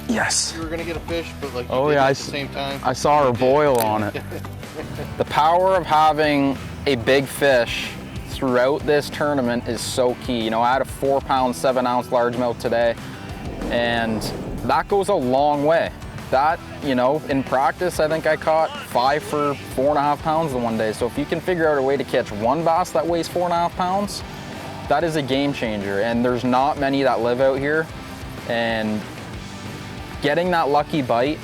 Yes. You were going to get a fish, but you did at the same time. I saw her boil on it. The power of having a big fish throughout this tournament is so key. I had a 4-pound, 7-ounce largemouth today, and that goes a long way. That, in practice, I think I caught 5 for 4.5 pounds the one day. So if you can figure out a way to catch one bass that weighs 4.5 pounds, that is a game changer. And there's not many that live out here. And getting that lucky bite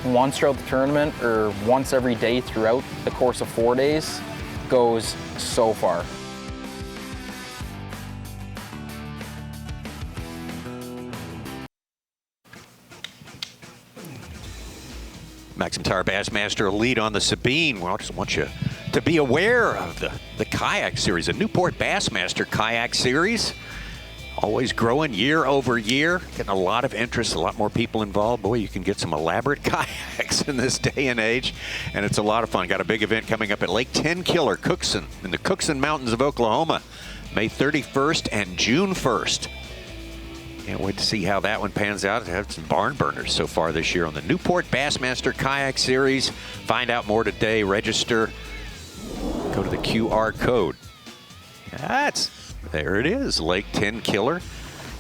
once throughout the tournament or once every day throughout the course of 4 days goes so far. MAXAM Tower Bassmaster lead on the Sabine. Well, I just want you to be aware of the kayak series, the Newport Bassmaster kayak series. Always growing year over year, getting a lot of interest, a lot more people involved. Boy, you can get some elaborate kayaks in this day and age, and it's a lot of fun. Got a big event coming up at Lake 10 Killer, Cookson, in the Cookson Mountains of Oklahoma, May 31st and June 1st. Can't wait to see how that one pans out. I've had some barn burners so far this year on the Newport Bassmaster Kayak Series. Find out more today. Register. Go to the QR code. There it is, Lake 10 Killer.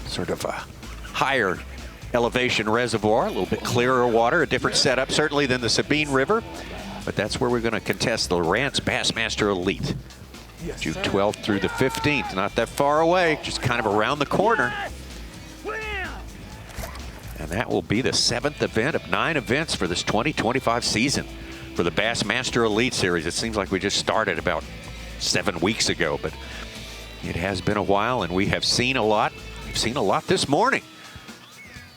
Sort of a higher elevation reservoir, a little bit clearer water, a different setup certainly than the Sabine River. But that's where we're going to contest the Lowrance Bassmaster Elite. June 12th through the 15th. Not that far away, just kind of around the corner. And that will be the 7th event of 9 events for this 2025 season for the Bassmaster Elite Series. It seems like we just started about 7 weeks ago, but it has been a while, and we have seen a lot. We've seen a lot this morning.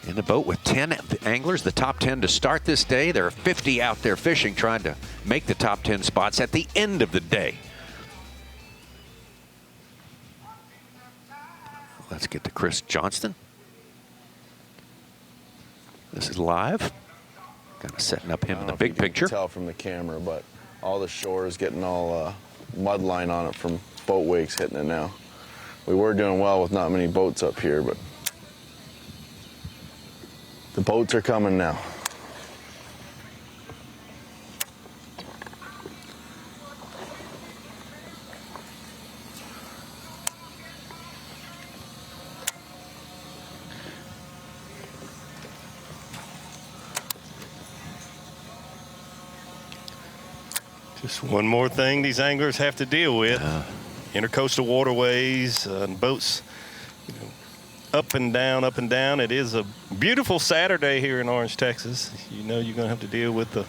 In the boat with 10 anglers, the top 10 to start this day. There are 50 out there fishing, trying to make the top 10 spots at the end of the day. Let's get to Chris Johnston. This is live. Kind of setting up him in the big picture. You can tell from the camera, but all the shore is getting all mud line on it from boat wakes hitting it now. We were doing well with not many boats up here, but the boats are coming now. Just one more thing these anglers have to deal with. Intercoastal waterways and boats, you know, up and down, up and down. It is a beautiful Saturday here in Orange, Texas. You know you're going to have to deal with the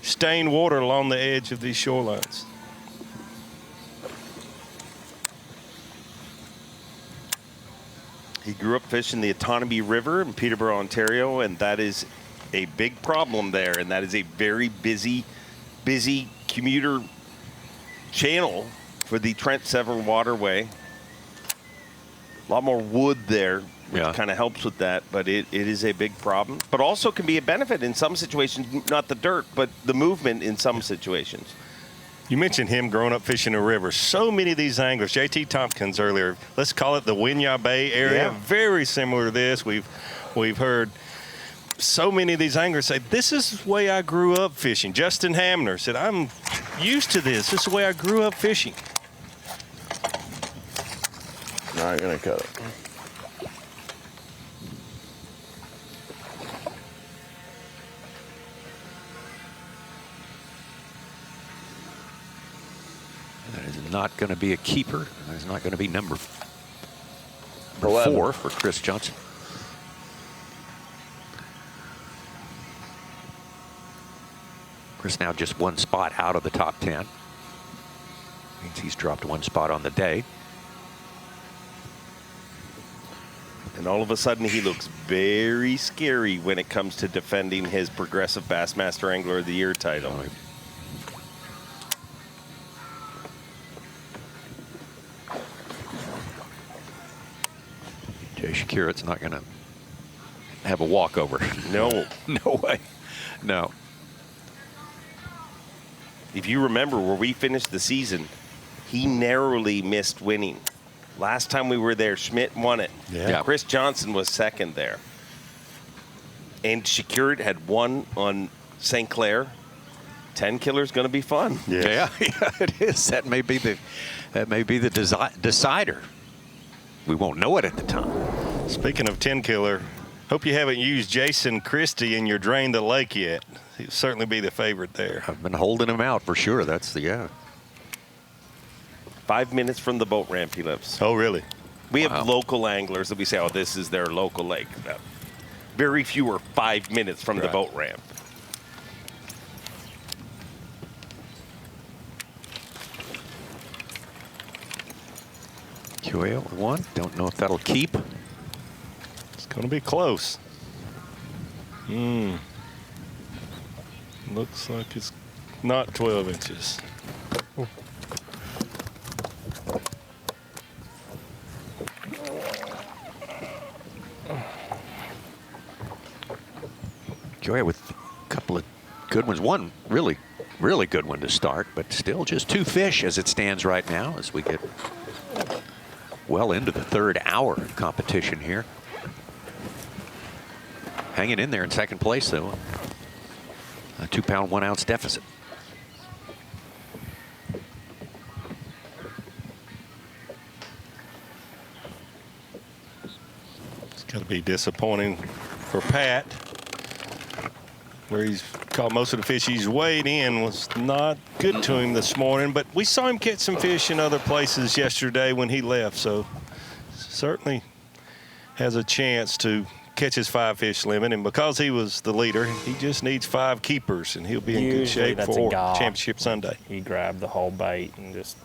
stained water along the edge of these shorelines. He grew up fishing the Otonabee River in Peterborough, Ontario, and that is a big problem there, and that is a very busy commuter channel for the Trent Severn Waterway. A lot more wood there, which kind of helps with that, but it is a big problem. But also can be a benefit in some situations, not the dirt, but the movement in some situations. You mentioned him growing up fishing a river. So many of these anglers, JT Tompkins earlier, let's call it the Winyah Bay area, very similar to this. We've heard so many of these anglers say, this is the way I grew up fishing. Justin Hamner said, I'm used to this. This is the way I grew up fishing. Not gonna cut it. That is not going to be a keeper. That is not going to be number 11. 4 for Chris Johnson. Chris now just 1 spot out of the top 10. Means he's dropped 1 spot on the day. And all of a sudden, he looks very scary when it comes to defending his Progressive Bassmaster Angler of the Year title. Jay Shakirat's not going to have a walkover. No. No way. No. If you remember where we finished the season, he narrowly missed winning. Last time we were there, Schmidt won it. Yeah. Chris Johnson was second there. And Shakirat had 1 on St. Clair. 10 killer's going to be fun. Yeah, it is. That may be the decider. We won't know it at the time. Speaking of 10 killer, hope you haven't used Jason Christie in your Drain the Lake yet. He'll certainly be the favorite there. I've been holding him out for sure. That's the 5 minutes from the boat ramp he lives. Oh, really? We have local anglers that we say, oh, this is their local lake. Very few are 5 minutes from the boat ramp. Koya with 1. Don't know if that'll keep. It's going to be close. Looks like it's not 12 inches. Koya with a couple of good ones. 1 really good one to start, but still just 2 fish as it stands right now as we get well into the 3rd hour of competition here. Hanging in there in 2nd place, though. A 2-pound, 1-ounce deficit. It's Got to be disappointing for Pat, where he's caught most of the fish he's weighed in was not good to him this morning. But we saw him catch some fish in other places yesterday when he left, so certainly has a chance to catch his 5-fish limit. And because he was the leader, he just needs 5 keepers, and he'll be in good shape for Championship Sunday. He grabbed the whole bait and just,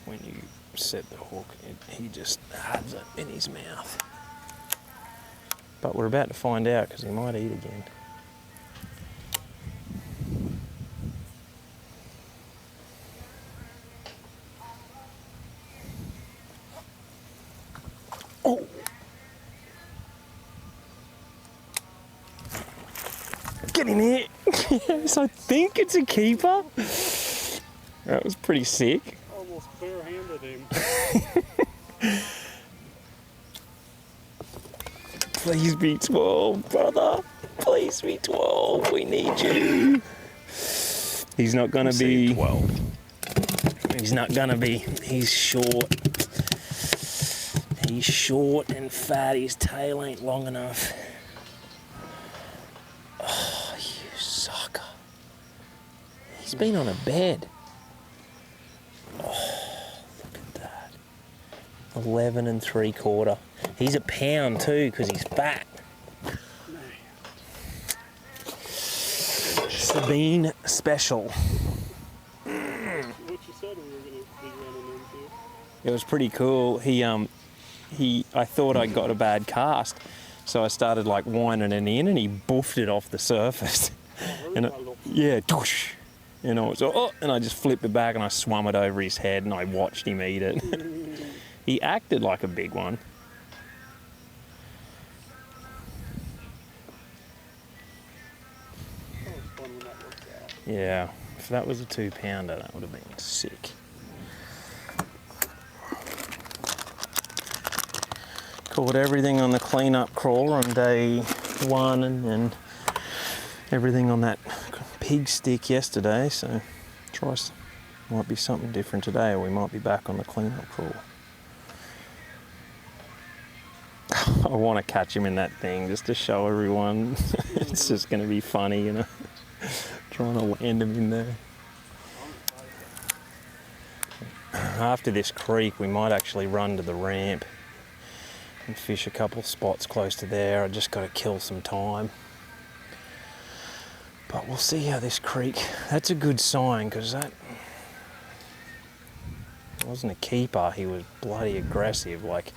when you set the hook, he just has it in his mouth. But we're about to find out because he might eat again. Oh! Get in here! Yes, I think it's a keeper. That was pretty sick. Almost bare-handed him. Please be 12, brother. Please be 12. We need you. He's not going to be 12. He's not going to be. He's short. He's short and fat. His tail ain't long enough. Oh, you sucker. He's been on a bed. Oh, look at that. 11 3/4. He's a pound too because he's fat. Sabine special. What you said we were going to be running into. It was pretty cool. I thought I got a bad cast, so I started like winding it in, and he boofed it off the surface. And yeah, doosh. And I was and I just flipped it back and I swum it over his head and I watched him eat it. He acted like a big one. Yeah, if that was a 2-pounder, that would have been sick. Caught everything on the cleanup crawler on day 1 and then everything on that pig stick yesterday, so might be something different today, or we might be back on the cleanup crawler. I want to catch him in that thing just to show everyone. It's just going to be funny, you know. Trying to land him in there. After this creek, we might actually run to the ramp and fish a couple spots close to there. I just got to kill some time. But we'll see how this creek, that's a good sign because that wasn't a keeper. He was bloody aggressive. Like,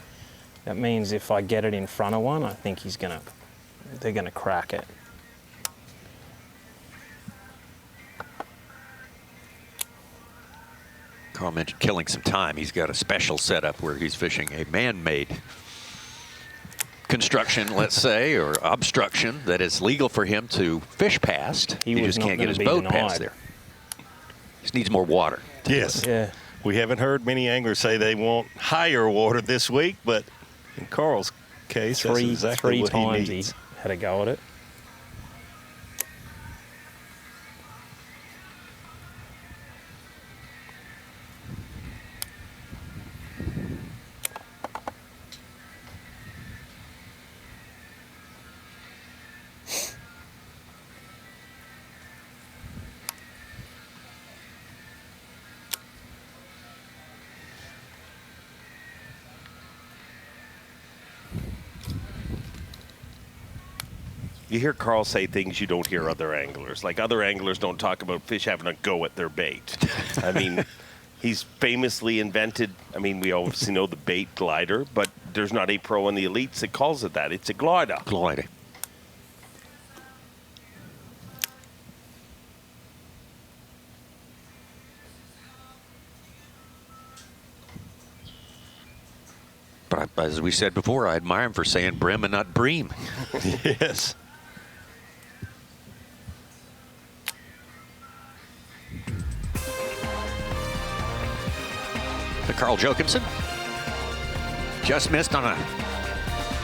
that means if I get it in front of one, I think they're gonna crack it. Carl mentioned killing some time. He's got a special setup where he's fishing a man-made construction, let's say, or obstruction that is legal for him to fish past. He just can't get his boat past there. Just needs more water. Yes. Yeah. We haven't heard many anglers say they want higher water this week, but in Carl's case, that's exactly what he needs. He had a go at it. You hear Carl say things you don't hear other anglers. Like, other anglers don't talk about fish having a go at their bait. I mean, he's famously invented, I mean, we obviously know the bait glider, but there's not a pro in the elites that calls it that. It's a glider. Glider. But as we said before, I admire him for saying brim and not bream. Yes. The Carl Jochimsen just missed on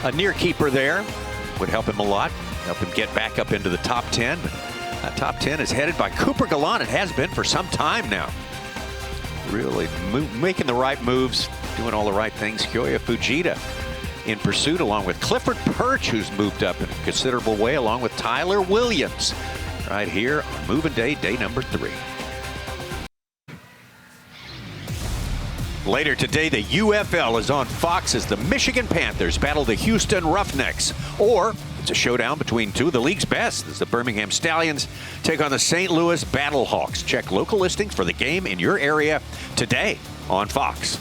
a near keeper there. Would help him a lot, help him get back up into the top 10. That top 10 is headed by Cooper Galant. It has been for some time now. Really making the right moves, doing all the right things. Koya Fujita in pursuit, along with Clifford Perch, who's moved up in a considerable way, along with Tyler Williams, right here on Moving Day, day number 3. Later today, the UFL is on Fox as the Michigan Panthers battle the Houston Roughnecks. Or it's a showdown between two of the league's best as the Birmingham Stallions take on the St. Louis Battlehawks. Check local listings for the game in your area today on Fox.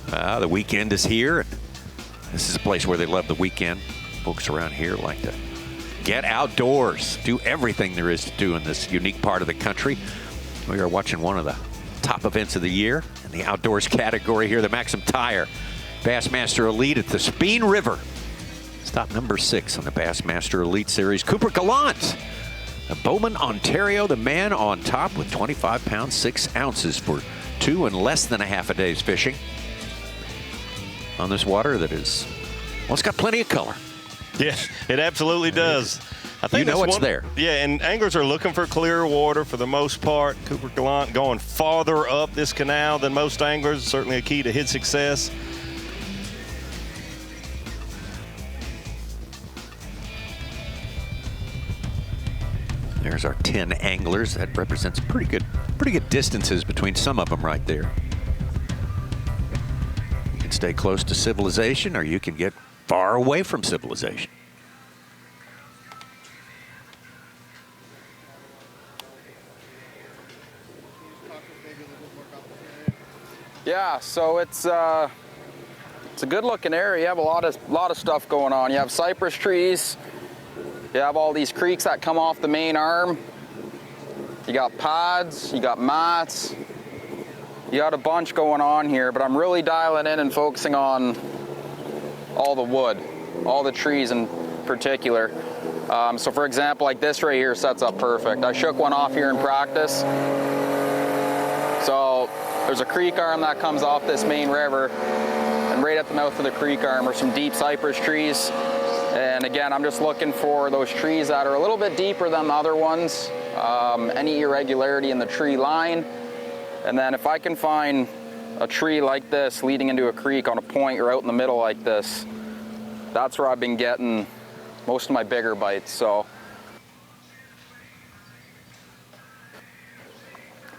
The weekend is here. This is a place where they love the weekend. Folks around here like to get outdoors, do everything there is to do in this unique part of the country. We are watching one of the top events of the year in the outdoors category here, the MAXAM Tire Bassmaster Elite at the Sabine River. Stop number 6 on the Bassmaster Elite Series. Cooper Galant of Bowman, Ontario, the man on top with 25 pounds, 6 ounces for 2 and less than a half a day's fishing on this water that is, well, it's got plenty of color. Yeah, it absolutely does. I think you know it's there. Yeah, and anglers are looking for clearer water for the most part. Cooper Galant going farther up this canal than most anglers, certainly a key to his success. There's our 10 anglers. That represents pretty good distances between some of them right there. You can stay close to civilization, or you can get far away from civilization. Yeah, so it's a good-looking area. You have a lot of stuff going on. You have cypress trees. You have all these creeks that come off the main arm. You got pods. You got mats. You got a bunch going on here, but I'm really dialing in and focusing on all the wood, all the trees in particular. So, for example, like this right here sets up perfect. I shook one off here in practice. So there's a creek arm that comes off this main river, and right at the mouth of the creek arm are some deep cypress trees. And again, I'm just looking for those trees that are a little bit deeper than the other ones, any irregularity in the tree line. And then if I can find a tree like this leading into a creek on a point or out in the middle like this, that's where I've been getting most of my bigger bites. So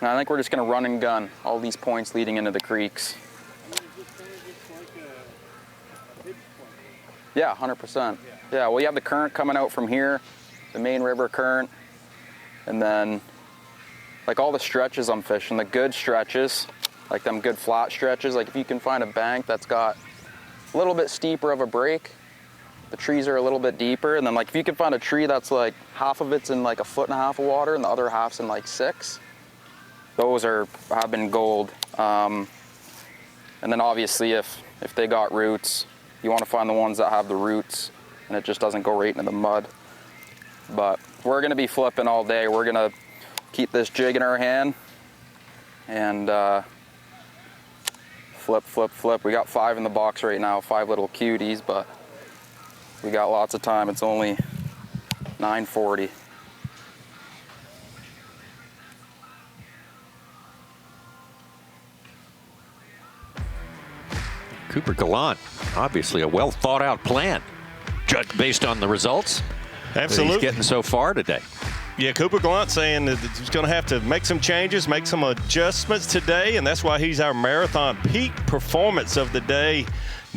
and I think we're just going to run and gun all these points leading into the creeks. Yeah, 100%. Yeah, well, you have the current coming out from here, the main river current, and then like all the stretches I'm fishing, the good stretches, like them good flat stretches, like if you can find a bank that's got a little bit steeper of a break, the trees are a little bit deeper, and then like if you can find a tree that's like half of it's in like 1.5 feet of water and the other half's in like 6, those have been gold. And then obviously if they got roots, you want to find the ones that have the roots and it just doesn't go right into the mud. But we're going to be flipping all day. We're going to keep this jig in our hand and flip, flip, flip. We got 5 in the box right now, 5 little cuties, but we got lots of time. It's only 9:40. Cooper Galant, obviously a well thought out plan, judged based on the results. Absolutely. He's getting so far today. Yeah, Cooper Galant saying that he's going to have to make some changes, make some adjustments today, and that's why he's our marathon peak performance of the day.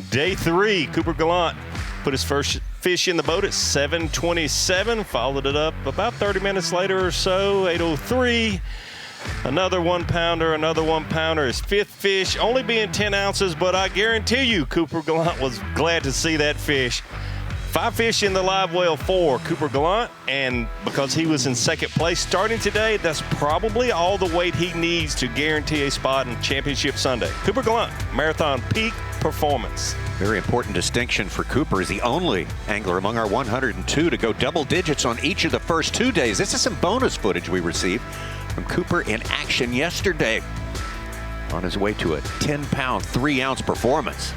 Day 3, Cooper Galant put his first fish in the boat at 7:27, followed it up about 30 minutes later or so, 8:03. Another 1-pounder, another 1-pounder. His 5th fish, only being 10 ounces, but I guarantee you Cooper Galant was glad to see that fish. 5 fish in the live well for Cooper Galant, and because he was in 2nd place starting today, that's probably all the weight he needs to guarantee a spot in Championship Sunday. Cooper Galant, marathon peak performance. Very important distinction for Cooper. Is the only angler among our 102 to go double digits on each of the first 2 days. This is some bonus footage we received from Cooper in action yesterday on his way to a 10-pound, 3-ounce performance.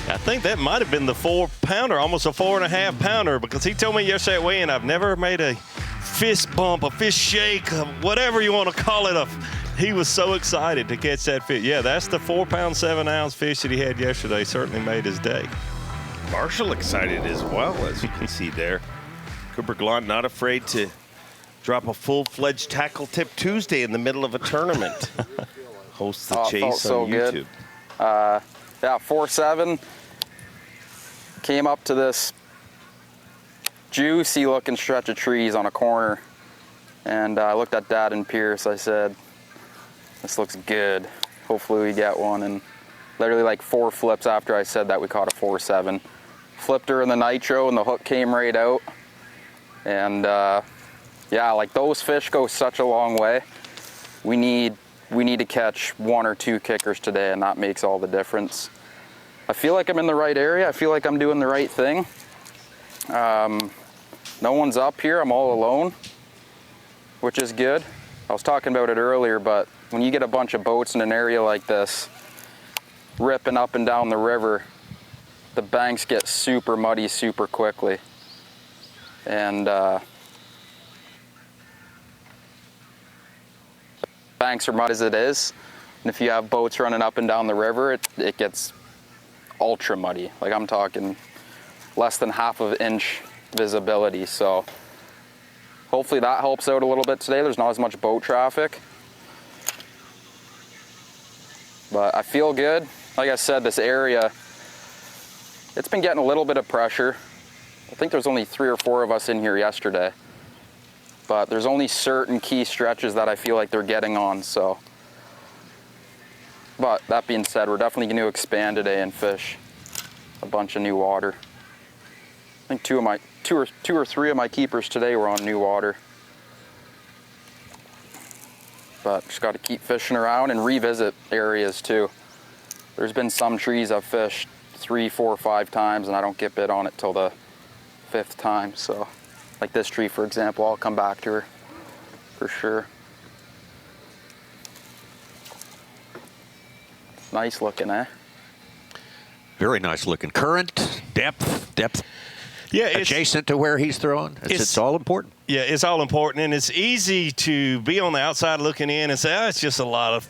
I think that might have been the 4-pounder, almost a 4.5-pounder, because he told me yesterday at weigh-in, I've never made a fist bump, a fist shake, whatever you want to call it, a He was so excited to catch that fish. Yeah, that's the 4-pound, 7-ounce fish that he had yesterday. Certainly made his day. Marshall excited as well, as you can see there. Cooper Galant not afraid to drop a full-fledged tackle tip Tuesday in the middle of a tournament. Hosts the chase so on YouTube. Good. Yeah, 4-7. Came up to this juicy looking stretch of trees on a corner. And I looked at Dad and Pierce. I said, this looks good. Hopefully we get one. And literally like 4 flips after I said that, we caught a 4-7. Flipped her in the nitro and the hook came right out. And yeah, like those fish go such a long way. We need to catch 1 or 2 kickers today, and that makes all the difference. I feel like I'm in the right area. I feel like I'm doing the right thing. No one's up here. I'm all alone, which is good. I was talking about it earlier, but when you get a bunch of boats in an area like this, ripping up and down the river, the banks get super muddy super quickly. And banks are mud as it is. And if you have boats running up and down the river, it gets ultra muddy. Like I'm talking less than half of an inch visibility. So hopefully that helps out a little bit today. There's not as much boat traffic. But I feel good. Like I said, this area, it's been getting a little bit of pressure. I think there's only 3 or 4 of us in here yesterday. But there's only certain key stretches that I feel like they're getting on, so. But that being said, we're definitely going to expand today and fish a bunch of new water. I think 2 or 3 of my keepers today were on new water. But just got to keep fishing around and revisit areas too. There's been some trees I've fished 3, 4, 5 times and I don't get bit on it till the 5th time, so. Like this tree, for example, I'll come back to her for sure. Nice looking, eh? Very nice looking. Current, depth. Yeah, adjacent to where he's throwing. It's all important. Yeah, it's all important, and it's easy to be on the outside looking in and say, oh, it's just a lot of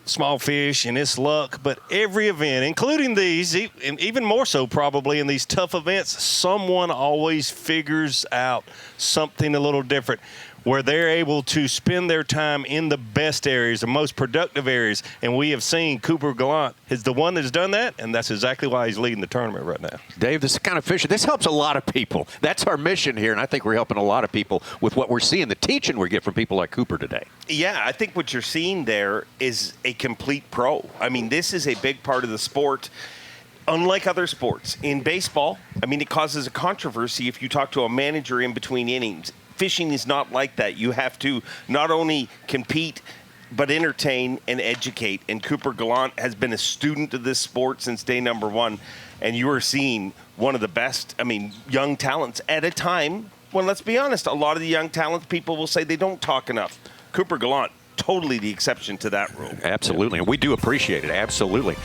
small fish and it's luck. But every event, including these, and even more so probably in these tough events, someone always figures out something a little different where they're able to spend their time in the best areas, the most productive areas. And we have seen Cooper Galant is the one that's done that, and that's exactly why he's leading the tournament right now. Dave, this kind of fishing, this helps a lot of people. That's our mission here, and I think we're helping a lot of people with what we're seeing, the teaching we get from people like Cooper today. Yeah, I think what you're seeing there is a complete pro. I mean, this is a big part of the sport. Unlike other sports, in baseball, I mean, it causes a controversy if you talk to a manager in between innings. Fishing is not like that. You have to not only compete, but entertain and educate. And Cooper Galant has been a student of this sport since day number 1. And you are seeing one of the best, I mean, young talents at a time when, let's be honest, a lot of the young talents, people will say they don't talk enough. Cooper Galant, totally the exception to that rule. Absolutely, and we do appreciate it, absolutely.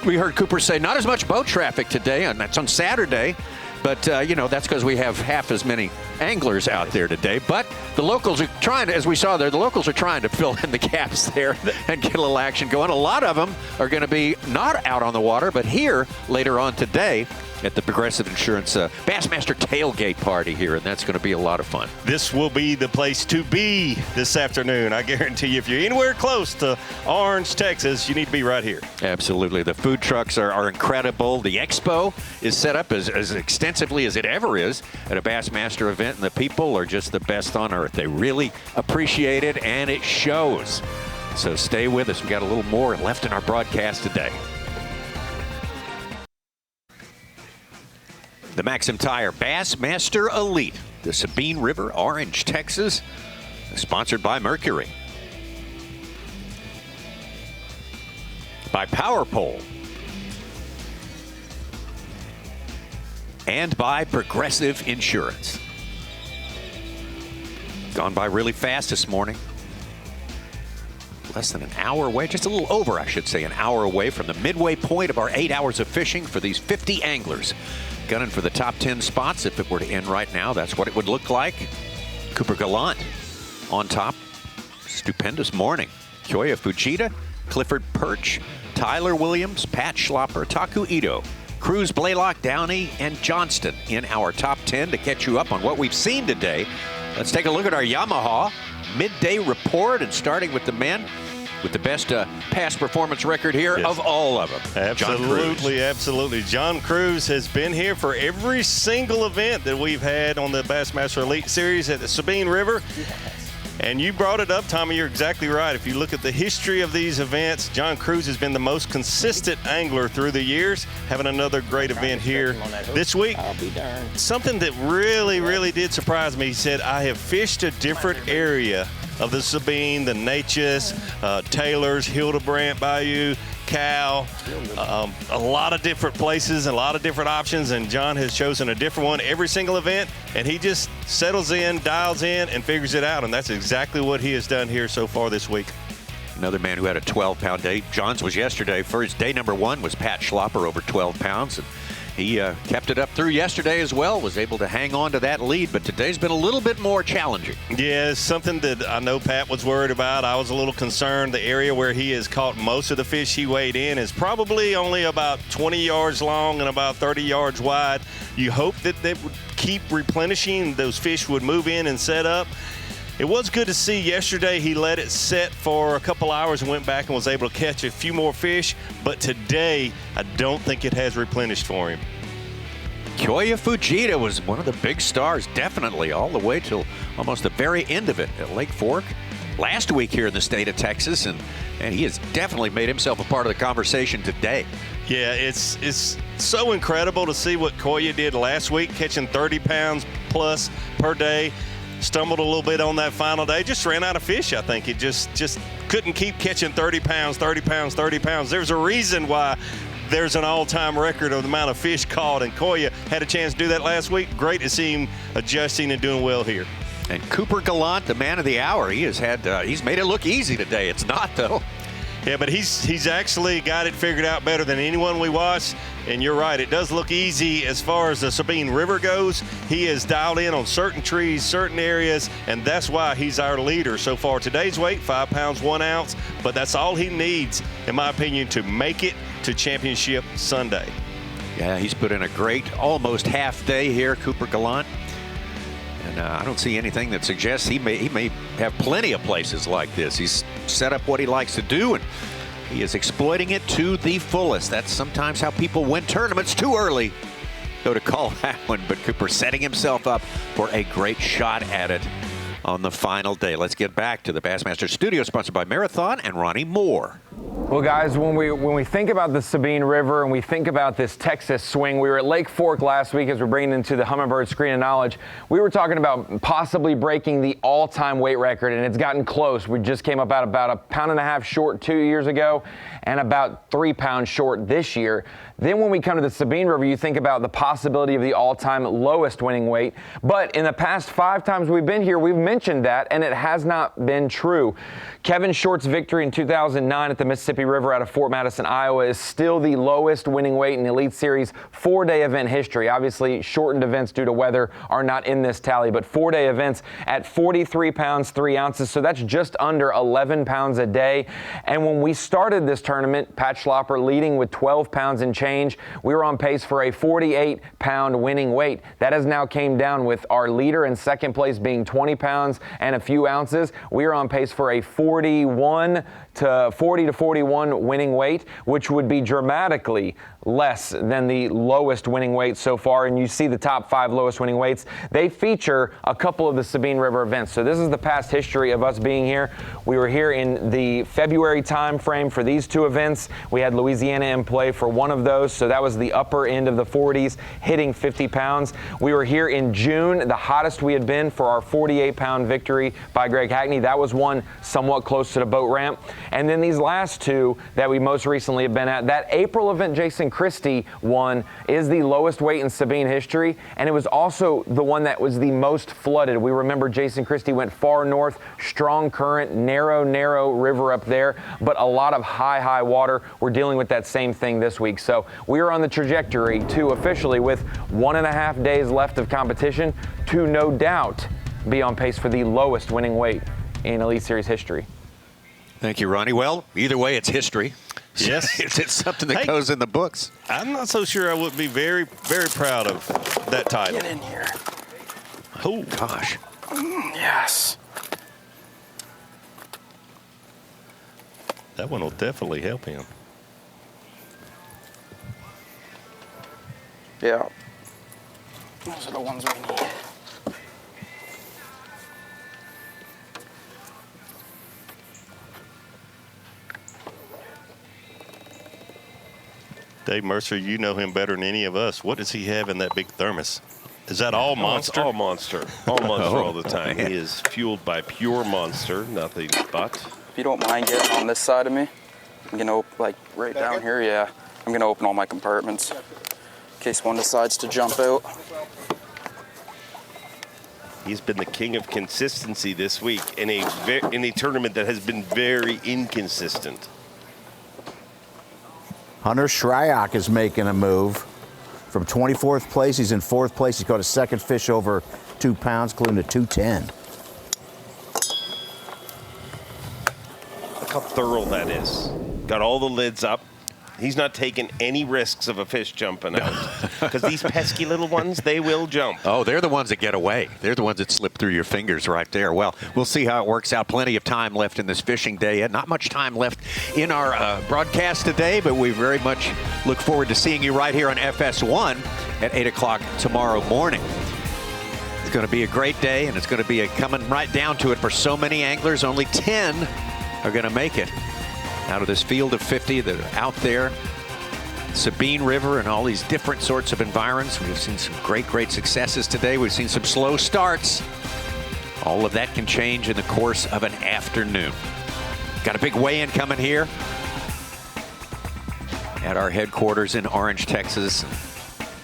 We heard Cooper say not as much boat traffic today, and that's on Saturday. But, you know, that's because we have half as many anglers out there today. But the locals are trying to, as we saw there, the locals are trying to fill in the gaps there and get a little action going. A lot of them are going to be not out on the water, but here later on today at the Progressive Insurance Bassmaster tailgate party here, and that's going to be a lot of fun. This will be the place to be this afternoon. I guarantee you, if you're anywhere close to Orange, Texas, you need to be right here. Absolutely. The food trucks are incredible. The expo is set up as extensively as it ever is at a Bassmaster event, and the people are just the best on earth. They really appreciate it, and it shows. So stay with us. We've got a little more left in our broadcast today. The MAXAM Tire Bassmaster Elite, the Sabine River, Orange, Texas, sponsored by Mercury. By Power Pole. And by Progressive Insurance. Gone by really fast this morning. Less than an hour away, just a little over, I should say, an hour away from the midway point of our 8 hours of fishing for these 50 anglers. Gunning for the top 10 spots. If it were to end right now, that's what it would look like. Cooper Galant on top. stupendous morning. Koya Fujita, Clifford Perch, Tyler Williams, Pat Schlopper, Taku Ito, Cruz, Blaylock, Downey, and Johnston in our top 10 to catch you up on what we've seen today. Let's take a look at our Yamaha midday report, and starting with the men with the best past performance record here of all of them. Absolutely, absolutely. John Cruz has been here for every single event that we've had on the Bassmaster Elite Series at the Sabine River. And you brought it up, Tommy. You're exactly right. If you look at the history of these events, John Cruz has been the most consistent angler through the years, having another great event here this week. I'll be darned. Something that really did surprise me. He said, I have fished a different area of the Sabine, the Natchez, Taylor's, Hildebrandt Bayou, Cal, a lot of different places, a lot of different options, and John has chosen a different one every single event, and he just settles in, dials in, and figures it out, and that's exactly what he has done here so far this week. Another man who had a 12-pound day. John's was yesterday. For his day number 1 was Pat Schlopper, over 12 pounds. And he kept it up through yesterday as well, was able to hang on to that lead, but today's been a little bit more challenging. Yeah, it's something that I know Pat was worried about. I was a little concerned. The area where he has caught most of the fish he weighed in is probably only about 20 yards long and about 30 yards wide. You hope that they would keep replenishing, those fish would move in and set up. It was good to see yesterday he let it set for a couple hours and went back and was able to catch a few more fish, but today I don't think it has replenished for him. Koya Fujita was one of the big stars, definitely, all the way till almost the very end of it at Lake Fork last week here in the state of Texas, and he has definitely made himself a part of the conversation today. Yeah, it's so incredible to see what Koya did last week, catching 30 pounds plus per day. Stumbled a little bit on that final day, just ran out of fish, I think. It just couldn't keep catching 30 pounds, 30 pounds, 30 pounds. There's a reason why there's an all-time record of the amount of fish caught, and Koya had a chance to do that last week. Great to see him adjusting and doing well here. And Cooper Galant, the man of the hour, he's made it look easy today. It's not, though. Yeah, but he's actually got it figured out better than anyone we watched. And you're right, it does look easy as far as the Sabine River goes. He is dialed in on certain trees, certain areas, and that's why he's our leader so far. Today's weight, 5 pounds, 1 ounce, but that's all he needs, in my opinion, to make it to Championship Sunday. Yeah, he's put in a great almost half day here, Cooper Galant. And I don't see anything that suggests he may have plenty of places like this. He's set up what he likes to do, and he is exploiting it to the fullest. That's sometimes how people win tournaments too early. Go to call that one, but Cooper setting himself up for a great shot at it on the final day. Let's get back to the Bassmaster Studio, sponsored by Marathon and Ronnie Moore. Well, guys, when we think about the Sabine River and we think about this Texas swing, we were at Lake Fork last week as we're bringing into the Humminbird Screen of Knowledge. We were talking about possibly breaking the all-time weight record, and it's gotten close. We just came up about 1.5 pounds short 2 years ago and about 3 pounds short this year. Then when we come to the Sabine River, you think about the possibility of the all-time lowest winning weight. But in the past 5 times we've been here, we've mentioned that, and it has not been true. Kevin Short's victory in 2009 at the Mississippi River out of Fort Madison, Iowa is still the lowest winning weight in the Elite Series 4-day event history. Obviously, shortened events due to weather are not in this tally, but 4-day events at 43 pounds, 3 ounces. So that's just under 11 pounds a day. And when we started this tournament, Pat Schlopper leading with 12 pounds and change. We were on pace for a 48-pound winning weight. That has now came down with our leader in second place being 20 pounds and a few ounces. We are on pace for a 40 to 41 winning weight, which would be dramatically less than the lowest winning weight so far. And you see the top 5 lowest winning weights. They feature a couple of the Sabine River events. So this is the past history of us being here. We were here in the February time frame for these 2 events. We had Louisiana in play for one of those. So that was the upper end of the 40s, hitting 50 pounds. We were here in June, the hottest we had been for our 48-pound victory by Greg Hackney. That was one somewhat close to the boat ramp. And then these last 2 that we most recently have been at, that April event Jason Christie won is the lowest weight in Sabine history, and it was also the one that was the most flooded. We remember Jason Christie went far north, strong current, narrow river up there, but a lot of high water. We're dealing with that same thing this week. So we are on the trajectory to officially, with 1.5 days left of competition, to no doubt be on pace for the lowest winning weight in Elite Series history. Thank you, Ronnie. Well, either way, it's history. Yes. It's something that goes in the books. I'm not so sure I would be very, very proud of that title. Get in here. Oh, gosh. Yes. That one will definitely help him. Yeah. Those are the ones we need. Dave Mercer, you know him better than any of us. What does he have in that big thermos? Is that all Monster? All Monster. All Monster all the time. He is fueled by pure Monster, nothing but. If you don't mind getting on this side of me, I'm gonna like right down here. Yeah, I'm gonna open all my compartments in case one decides to jump out. He's been the king of consistency this week in a tournament that has been very inconsistent. Hunter Shryock is making a move from 24th place. He's in 4th place. He's caught a second fish over 2 pounds, including a 210. Look how thorough that is. Got all the lids up. He's not taking any risks of a fish jumping out. Because these pesky little ones, they will jump. Oh, they're the ones that get away. They're the ones that slip through your fingers right there. Well, we'll see how it works out. Plenty of time left in this fishing day. And not much time left in our broadcast today, but we very much look forward to seeing you right here on FS1 at 8 o'clock tomorrow morning. It's going to be a great day, and it's going to be coming right down to it for so many anglers. Only 10 are going to make it out of this field of 50 that are out there. Sabine River and all these different sorts of environs. We've seen some great successes today. We've seen some slow starts. All of that can change in the course of an afternoon. Got a big weigh-in coming here at our headquarters in Orange, Texas.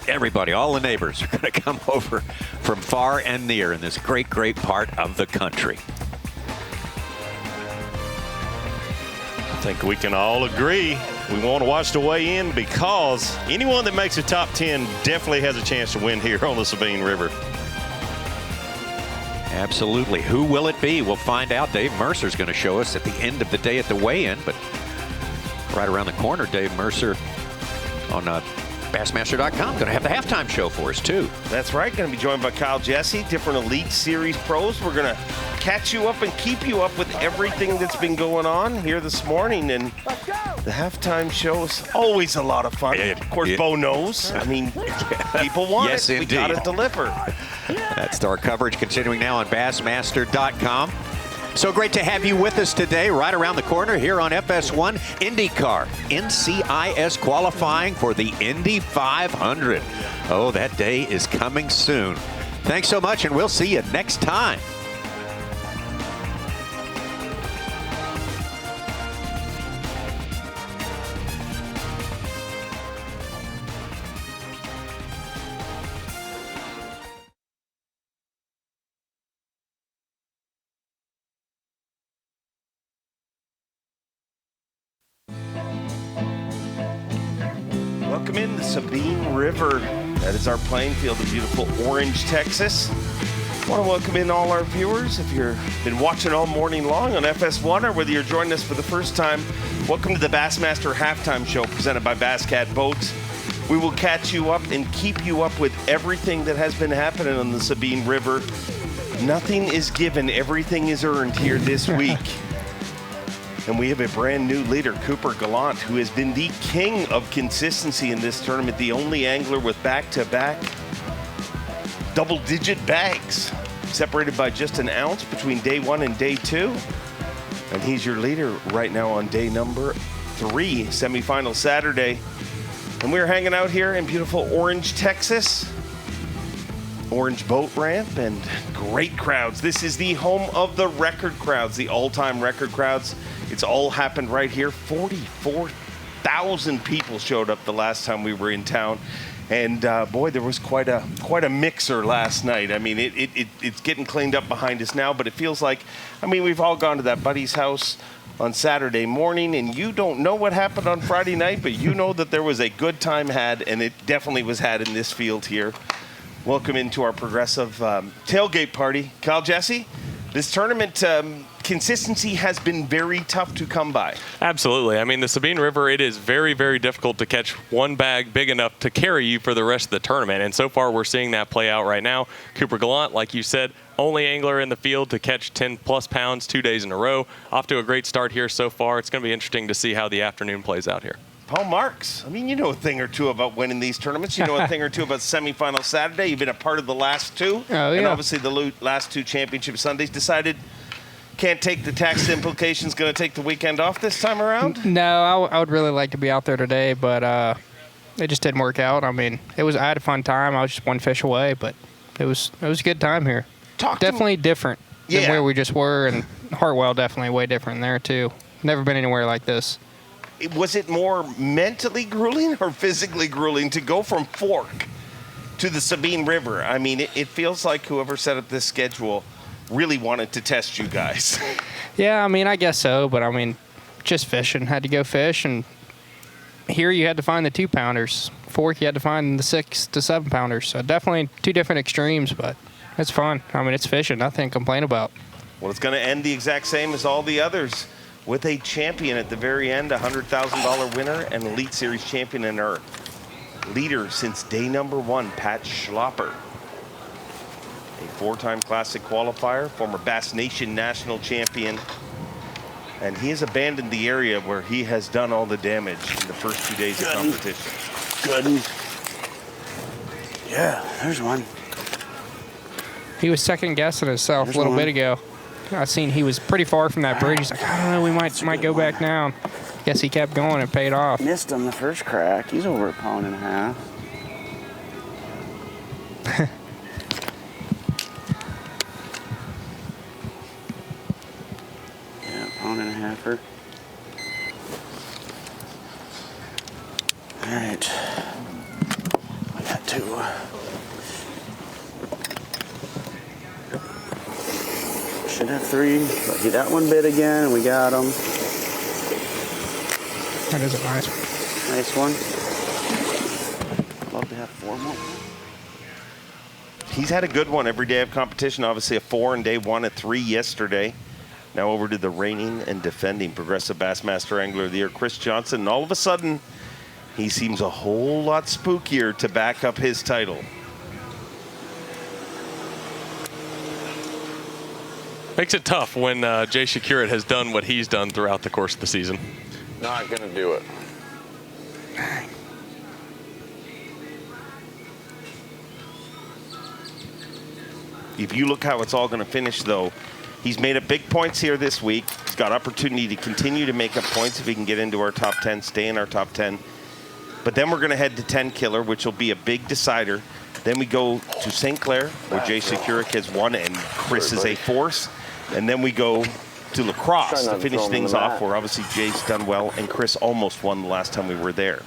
Everybody, all the neighbors are going to come over from far and near in this great part of the country. I think we can all agree we want to watch the weigh-in because anyone that makes the top 10 definitely has a chance to win here on the Sabine River. Absolutely. Who will it be? We'll find out. Dave Mercer's going to show us at the end of the day at the weigh-in, but right around the corner, Dave Mercer on Bassmaster.com going to have the halftime show for us, too. That's right. Going to be joined by Kyle Jesse, different Elite Series pros. We're going to catch you up and keep you up with everything that's been going on here this morning. And the halftime show is always a lot of fun. Of course, Bo knows. I mean, people want yes, it. Indeed. We got to deliver. That's our coverage continuing now on Bassmaster.com. So great to have you with us today, right around the corner here on FS1 IndyCar. NCIS qualifying for the Indy 500. Oh, that day is coming soon. Thanks so much, and we'll see you next time. Welcome in the Sabine River. That is our playing field in beautiful Orange, Texas. I want to welcome in all our viewers. If you've been watching all morning long on FS1 or whether you're joining us for the first time, welcome to the Bassmaster Halftime Show presented by Bass Cat Boats. We will catch you up and keep you up with everything that has been happening on the Sabine River. Nothing is given, everything is earned here this week. And we have a brand new leader, Cooper Galant, who has been the king of consistency in this tournament, the only angler with back-to-back double-digit bags, separated by just an ounce between day 1 and day 2. And he's your leader right now on day number 3, semifinal Saturday. And we're hanging out here in beautiful Orange, Texas. Orange boat ramp and great crowds. This is the home of the record crowds, the all-time record crowds. It's all happened right here. 44,000 people showed up the last time we were in town. And boy, there was quite a mixer last night. I mean, it's getting cleaned up behind us now, but it feels like, I mean, we've all gone to that buddy's house on Saturday morning, and you don't know what happened on Friday night, but you know that there was a good time had, and it definitely was had in this field here. Welcome into our progressive tailgate party. Kyle Jesse, this tournament consistency has been very tough to come by. Absolutely. I mean, the Sabine River, it is very, very difficult to catch one bag big enough to carry you for the rest of the tournament. And so far, we're seeing that play out right now. Cooper Galant, like you said, only angler in the field to catch 10-plus pounds 2 days in a row. Off to a great start here so far. It's going to be interesting to see how the afternoon plays out here. Paul Marks, I mean, you know a thing or two about winning these tournaments. You know a thing or two about semifinal Saturday. You've been a part of the last two. Oh, yeah. And obviously the last two championship Sundays. Decided can't take the tax implications, going to take the weekend off this time around? No, I would really like to be out there today, but it just didn't work out. I mean, I had a fun time. I was just one fish away, but it was a good time here. Definitely different than where we just were, and Hartwell definitely way different there too. Never been anywhere like this. Was it more mentally grueling or physically grueling to go from Fork to the Sabine River? I mean, it feels like whoever set up this schedule really wanted to test you guys. Yeah, I mean, I guess so, but I mean, just fishing. Had to go fish, and here you had to find the 2-pounders. Fork, you had to find the 6 to 7-pounders. So definitely two different extremes, but it's fun. I mean, it's fishing. Nothing to complain about. Well, it's going to end the exact same as all the others, with a champion at the very end, a $100,000 winner, and Elite Series champion and our leader since day number 1, Pat Schlopper. A 4-time Classic qualifier, former Bass Nation national champion. And he has abandoned the area where he has done all the damage in the first 2 days of competition. Good. Yeah, there's one. He was second guessing himself a little bit ago. I seen he was pretty far from that bridge. He's like, I don't know, we might go back down. Guess he kept going and paid off. Missed him the first crack. He's over 1.5 pounds. Yeah, 1.5 pounds. All right. I got 2. Should have 3, but he that one bit again, and we got him. That is a nice one. Nice one. Love to have 4 more. He's had a good one every day of competition. Obviously a 4 in day 1, a 3 yesterday. Now over to the reigning and defending Progressive Bassmaster Angler of the Year, Chris Johnson. And all of a sudden, he seems a whole lot spookier to back up his title. Makes it tough when Jay Shakurat has done what he's done throughout the course of the season. Not going to do it. If you look how it's all going to finish, though, he's made up big points here this week. He's got opportunity to continue to make up points if he can get into our top 10, stay in our top 10. But then we're going to head to 10 Killer, which will be a big decider. Then we go to St. Clair, where Jay Shakurat has won and Chris is a force. And then we go to La Crosse to finish things off, where obviously Jay's done well and Chris almost won the last time we were there.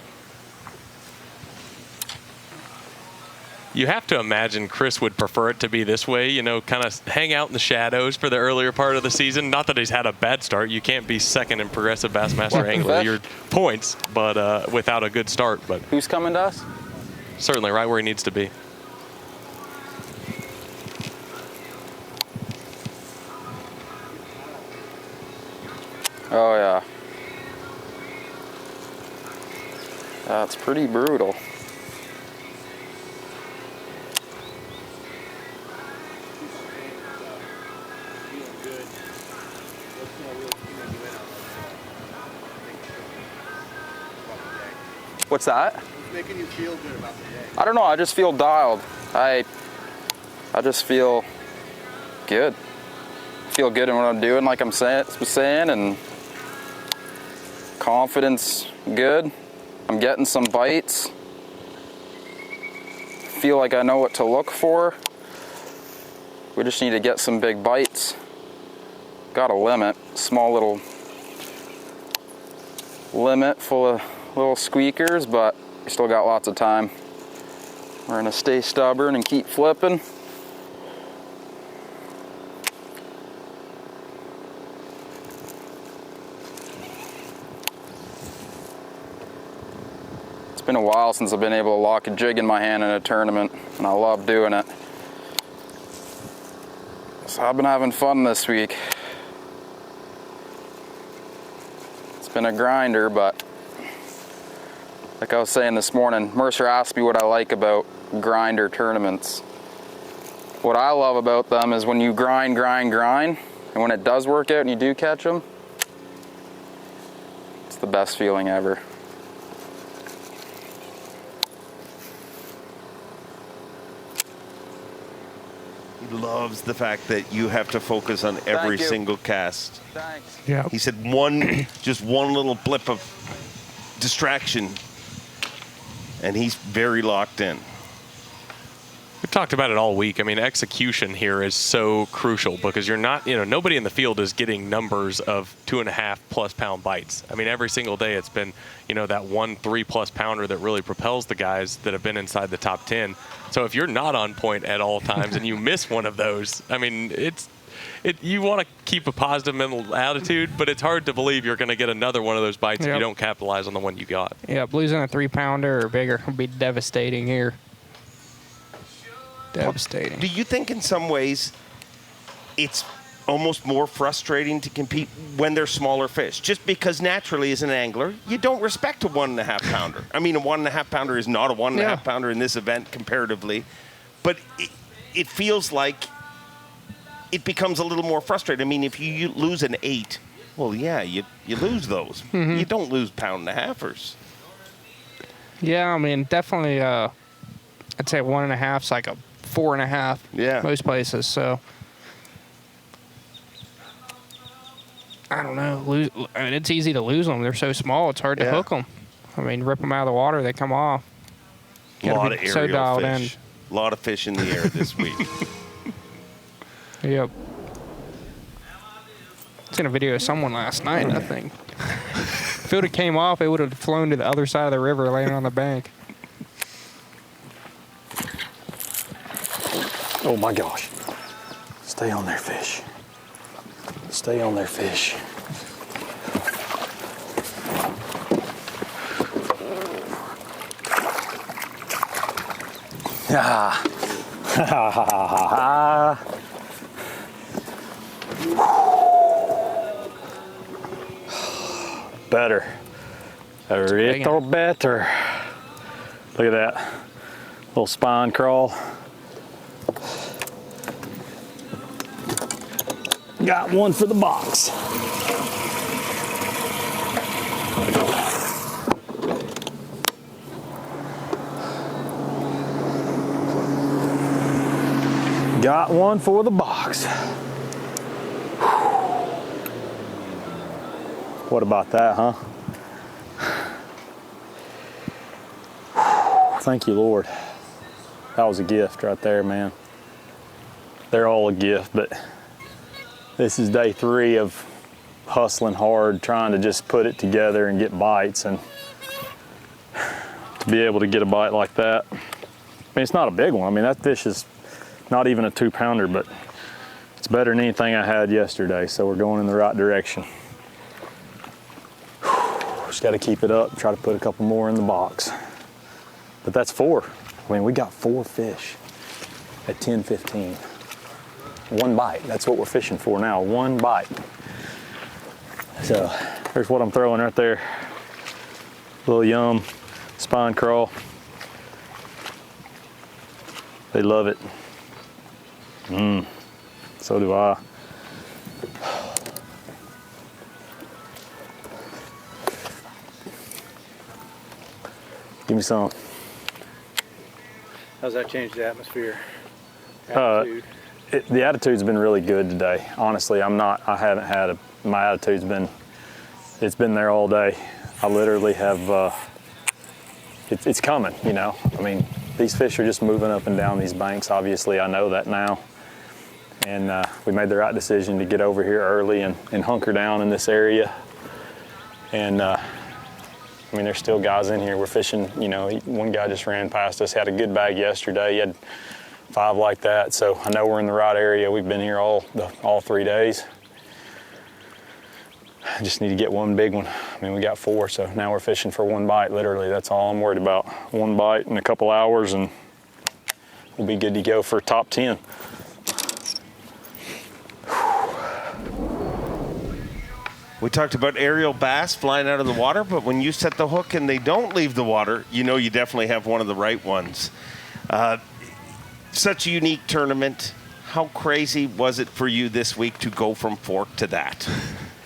You have to imagine Chris would prefer it to be this way, you know, kind of hang out in the shadows for the earlier part of the season. Not that he's had a bad start. You can't be second in Progressive Bassmaster Angler your points, but without a good start. But who's coming to us? Certainly right where he needs to be. Oh yeah. That's pretty brutal. What's that? What's making you feel good about the day? I don't know, I just feel dialed. I just feel good. Feel good in what I'm doing, like I'm saying, and confidence good. I'm getting some bites. Feel like I know what to look for. We just need to get some big bites. Got a limit, small little limit full of little squeakers, but we still got lots of time. We're gonna stay stubborn and keep flipping. It's been a while since I've been able to lock a jig in my hand in a tournament, and I love doing it. So I've been having fun this week. It's been a grinder, but like I was saying this morning, Mercer asked me what I like about grinder tournaments. What I love about them is when you grind, and when it does work out and you do catch them, it's the best feeling ever. He loves the fact that you have to focus on every single cast. Thanks. Yeah. He said just one little blip of distraction, and he's very locked in. We've talked about it all week. I mean, execution here is so crucial because you're not, nobody in the field is getting numbers of 2.5+ pound bites. I mean, every single day it's been, that 1 3+ pounder that really propels the guys that have been inside the top 10. So if you're not on point at all times and you miss one of those, I mean, you want to keep a positive mental attitude, but it's hard to believe you're going to get another one of those bites if you don't capitalize on the one you got. Yeah, losing a 3-pounder or bigger would be devastating here. Devastating. Do you think in some ways it's almost more frustrating to compete when they're smaller fish? Just because naturally as an angler, you don't respect a 1.5 pounder. I mean, a 1.5 pounder is not a 1.5 pounder in this event comparatively, but it feels like it becomes a little more frustrating. I mean, if you lose an 8, well, yeah, you lose those. You don't lose 1.5-pounders. Yeah, I mean, definitely, I'd say 1.5's like a 4.5 most places. So I don't know. I mean, it's easy to lose them. They're so small. It's hard to hook them. I mean, rip them out of the water, they come off. A lot of aerial fish. A lot of fish in the air this week. Yep. I seen a video of someone last night, I think. If it would have came off, it would have flown to the other side of the river, laying on the bank. Oh my gosh. Stay on there, fish. Stay on there, fish. Ah. Better. A little better. Look at that. Little spine crawl. Got one for the box. Got one for the box. What about that, huh? Thank you, Lord. That was a gift right there, man. They're all a gift, but this is day 3 of hustling hard, trying to just put it together and get bites, and to be able to get a bite like that. I mean, it's not a big one. I mean, that fish is not even a 2-pounder, but it's better than anything I had yesterday, so we're going in the right direction. Just got to keep it up, try to put a couple more in the box. But that's 4. I mean, we got 4 fish at 10-15. 1 bite, that's what we're fishing for now, 1 bite. So there's what I'm throwing right there. Little yum, spine crawl. They love it. So do I. Give me some. How's that changed the atmosphere? Attitude? The attitude's been really good today. Honestly, my attitude's been, it's been there all day. I literally have, it's coming, you know. I mean, these fish are just moving up and down these banks. Obviously, I know that now. And we made the right decision to get over here early and hunker down in this area. And I mean, there's still guys in here. We're fishing, you know, one guy just ran past us, had a good bag yesterday. He had 5 like that, so I know we're in the right area. We've been here all 3 days. I just need to get 1 big one. I mean, we got 4, so now we're fishing for 1 bite, literally. That's all I'm worried about. 1 bite in a couple hours, and we'll be good to go for top 10. We talked about aerial bass flying out of the water, but when you set the hook and they don't leave the water, you know you definitely have one of the right ones. Such a unique tournament. How crazy was it for you this week to go from fork to that?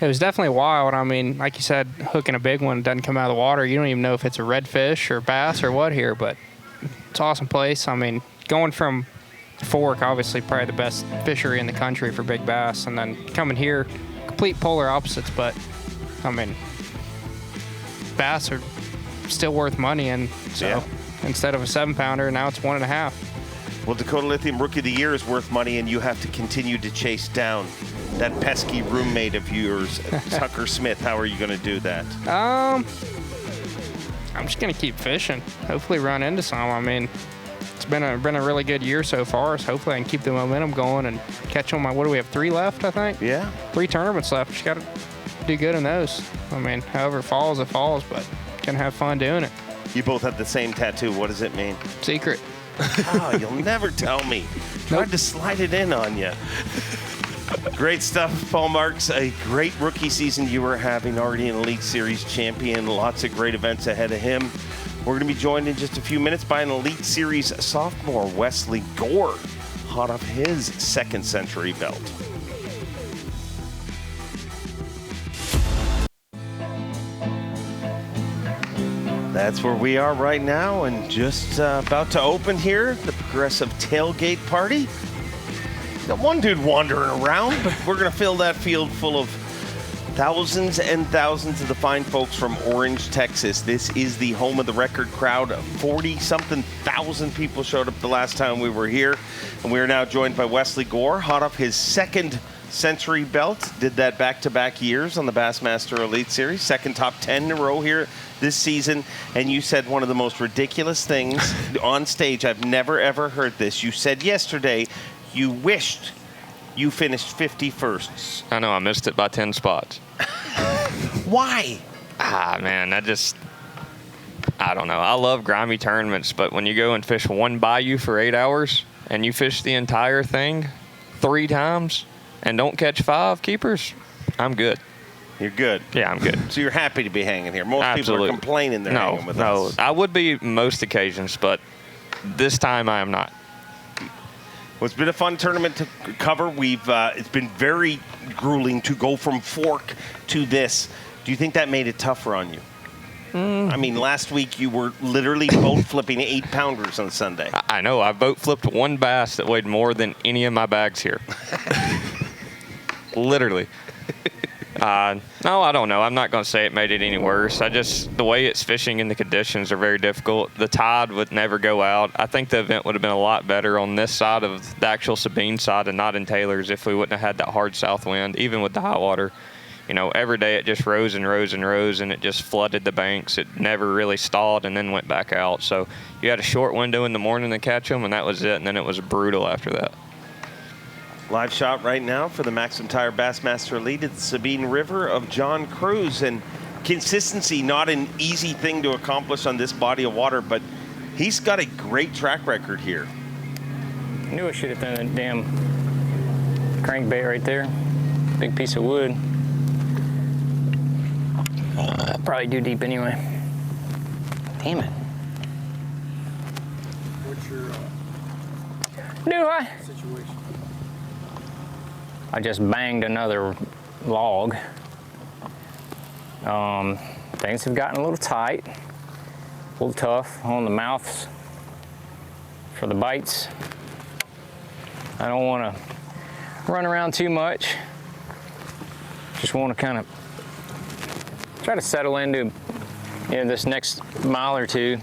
It was definitely wild. I mean, like you said, hooking a big one doesn't come out of the water. You don't even know if it's a redfish or bass or what here, but it's an awesome place. I mean, going from fork, obviously probably the best fishery in the country for big bass, and then coming here, complete polar opposites, but I mean, bass are still worth money, and so instead of a 7-pounder, now it's 1.5. Well, Dakota Lithium Rookie of the Year is worth money, and you have to continue to chase down that pesky roommate of yours, Tucker Smith. How are you going to do that? I'm just going to keep fishing. Hopefully run into some. I mean, it's been a really good year so far, so hopefully I can keep the momentum going and catch them. What do we have, 3 left, I think? Yeah. 3 tournaments left. Just got to do good in those. I mean, however it falls, but going to have fun doing it. You both have the same tattoo. What does it mean? Secret. Oh, you'll never tell me. Tried to slide it in on you. Great stuff, Paul Marks. A great rookie season you were having, already an Elite Series champion. Lots of great events ahead of him. We're going to be joined in just a few minutes by an Elite Series sophomore, Wesley Gore, hot off his 2nd century belt. That's where we are right now, and just about to open here, the Progressive Tailgate Party. Got one dude wandering around, but we're going to fill that field full of thousands and thousands of the fine folks from Orange, Texas. This is the home of the record crowd. 40-something thousand people showed up the last time we were here, and we are now joined by Wesley Gore, hot off his 2nd century belt. Did that back-to-back years on the Bassmaster Elite Series. 2nd top 10 in a row here this season. And you said one of the most ridiculous things on stage. I've never, ever heard this. You said yesterday you wished you finished 51st. I know, I missed it by 10 spots. Why? Man, I don't know. I love grimy tournaments, but when you go and fish one bayou for 8 hours and you fish the entire thing 3 times and don't catch 5 keepers, I'm good. You're good? Yeah, I'm good. So you're happy to be hanging here. Most Absolutely. people are complaining they're hanging with us. No, I would be most occasions, but this time I am not. Well, it's been a fun tournament to cover. It's been very grueling to go from fork to this. Do you think that made it tougher on you? I mean, last week you were literally boat flipping 8-pounders on Sunday. I know. I boat flipped one bass that weighed more than any of my bags here. Literally. No, I don't know. I'm not going to say it made it any worse. The way it's fishing and the conditions are very difficult. The tide would never go out. I think the event would have been a lot better on this side of the actual Sabine side and not in Taylor's if we wouldn't have had that hard south wind, even with the high water. You know, every day it just rose and rose and rose, and it just flooded the banks. It never really stalled and then went back out. So you had a short window in the morning to catch them, and that was it. And then it was brutal after that. Live shot right now for the MAXAM Tire Bassmaster Elite at the Sabine River of John Cruz. And consistency, not an easy thing to accomplish on this body of water, but he's got a great track record here. I knew I should have thrown that damn crankbait right there. Big piece of wood. Probably too deep anyway. Damn it. What's your situation? I just banged another log. Things have gotten a little tight, a little tough on the mouths for the bites. I don't want to run around too much. Just want to kind of try to settle into this next mile or two,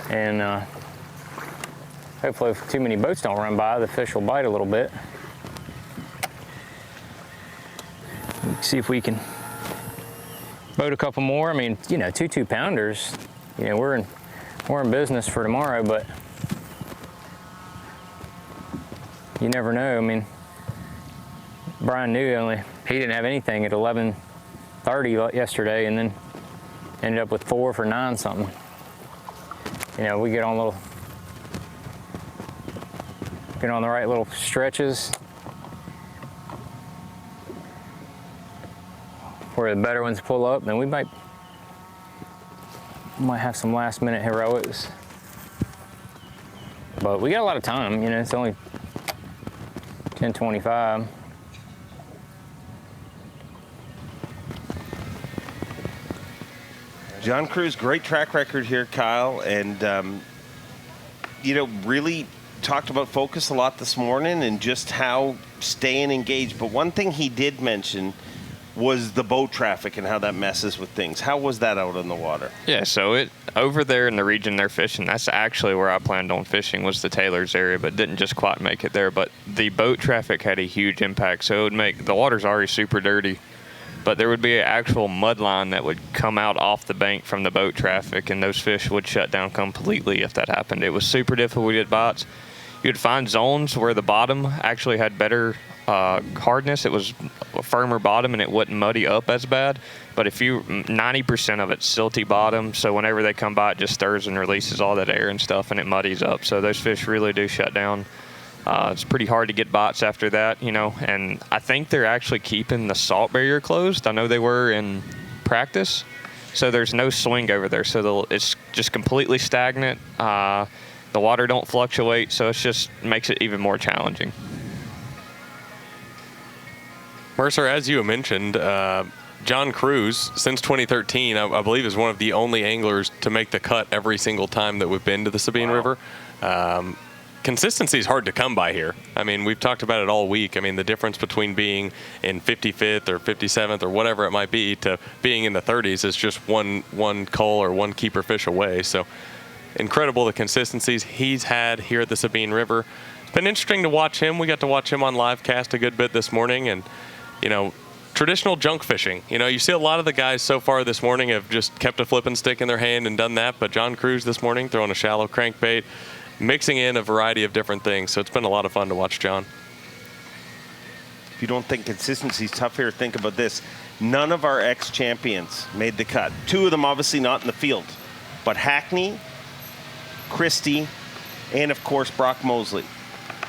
and hopefully if too many boats don't run by, the fish will bite a little bit. See if we can boat a couple more. I mean, 2 2-pounders. We're in business for tomorrow, but you never know. I mean, Brian knew he didn't have anything at 11:30 yesterday, and then ended up with 4 for 9 something. We get on the right little stretches. where the better ones pull up, then we might have some last minute heroics. But we got a lot of time, you know, it's only 10:25. John Cruz, great track record here, Kyle, and you know, really talked about focus a lot this morning and just how staying engaged. But one thing he did mention was the boat traffic and how that messes with things. How was that out on the water? Yeah, so it over there in the region they're fishing, that's actually where I planned on fishing, was the Taylor's area, but didn't just quite make it there. But the boat traffic had a huge impact, so it would make the water's already super dirty, but there would be an actual mud line that would come out off the bank from the boat traffic, and those fish would shut down completely if that happened. It was super difficult to get bites. You'd find zones where the bottom actually had better hardness. It was a firmer bottom and it wouldn't muddy up as bad. But if you 90% of it's silty bottom, so whenever they come by, it just stirs and releases all that air and stuff, and it muddies up. So those fish really do shut down. It's pretty hard to get bites after that, you know. And I think they're actually keeping the salt barrier closed. I know they were in practice, so there's no swing over there. So it's just completely stagnant. The water don't fluctuate, so it just makes it even more challenging. Mercer, as you mentioned, John Cruz, since 2013, I believe is one of the only anglers to make the cut every single time that we've been to the Sabine River. Consistency is hard to come by here. I mean, we've talked about it all week. I mean, the difference between being in 55th or 57th or whatever it might be to being in the 30s is just one cull or one keeper fish away. So incredible the consistencies he's had here at the Sabine River. It's been interesting to watch him. We got to watch him on live cast a good bit this morning, and you know, traditional junk fishing. You know, you see a lot of the guys so far this morning have just kept a flipping stick in their hand and done that, but John Cruz this morning throwing a shallow crankbait, mixing in a variety of different things. So it's been a lot of fun to watch John. If you don't think consistency is tough here, think about this. None of our ex-champions made the cut. Two of them obviously not in the field, but Hackney, Christie, and of course Brock Mosley.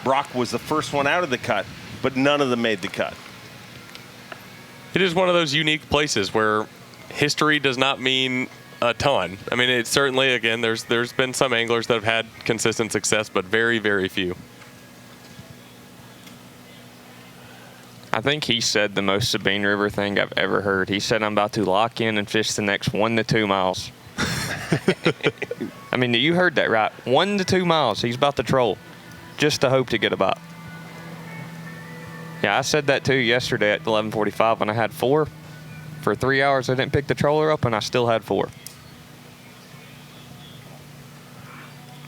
Brock was the first one out of the cut, but none of them made the cut. It is one of those unique places where history does not mean a ton. I mean, it's certainly, again, there's been some anglers that have had consistent success, but very, very few. I think he said the most Sabine River thing I've ever heard. He said, I'm about to lock in and fish the next 1 to 2 miles. I mean, you heard that right. 1 to 2 miles. He's about to troll just to hope to get a bite. Yeah, I said that too yesterday at 11:45 when I had 4. For 3 hours, I didn't pick the troller up, and I still had 4.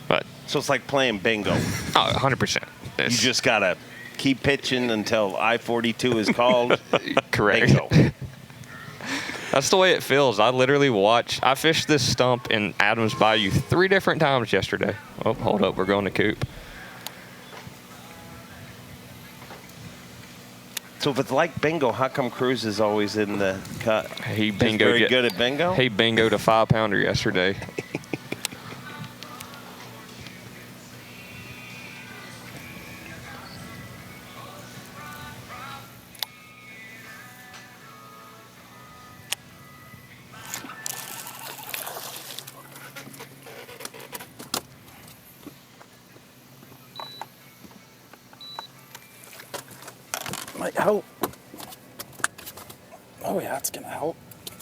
But so it's like playing bingo. Oh, 100%. You just got to keep pitching until I-42 is called. Correct. Bingo. That's the way it feels. I fished this stump in Adams Bayou 3 different times yesterday. Oh, hold up. We're going to coop. So if it's like bingo, how come Cruz is always in the cut? He's very good at bingo? He bingoed a 5-pounder yesterday. Might help. Oh yeah, it's gonna help.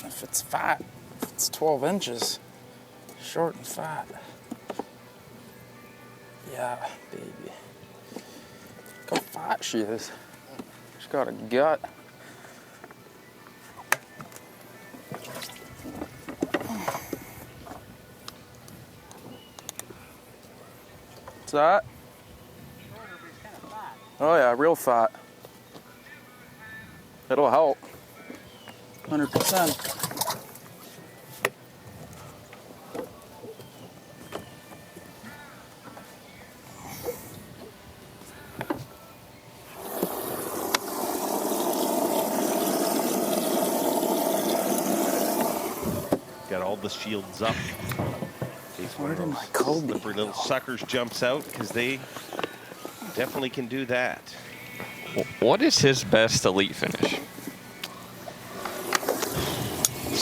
If it's fat, if it's 12 inches, short and fat. Yeah, baby. Look how fat she is. She's got a gut. What's that? Oh yeah, real fat. It'll help. 100%. Got all the shields up. One of those slippery little suckers jumps out because they definitely can do that. What is his best elite finish?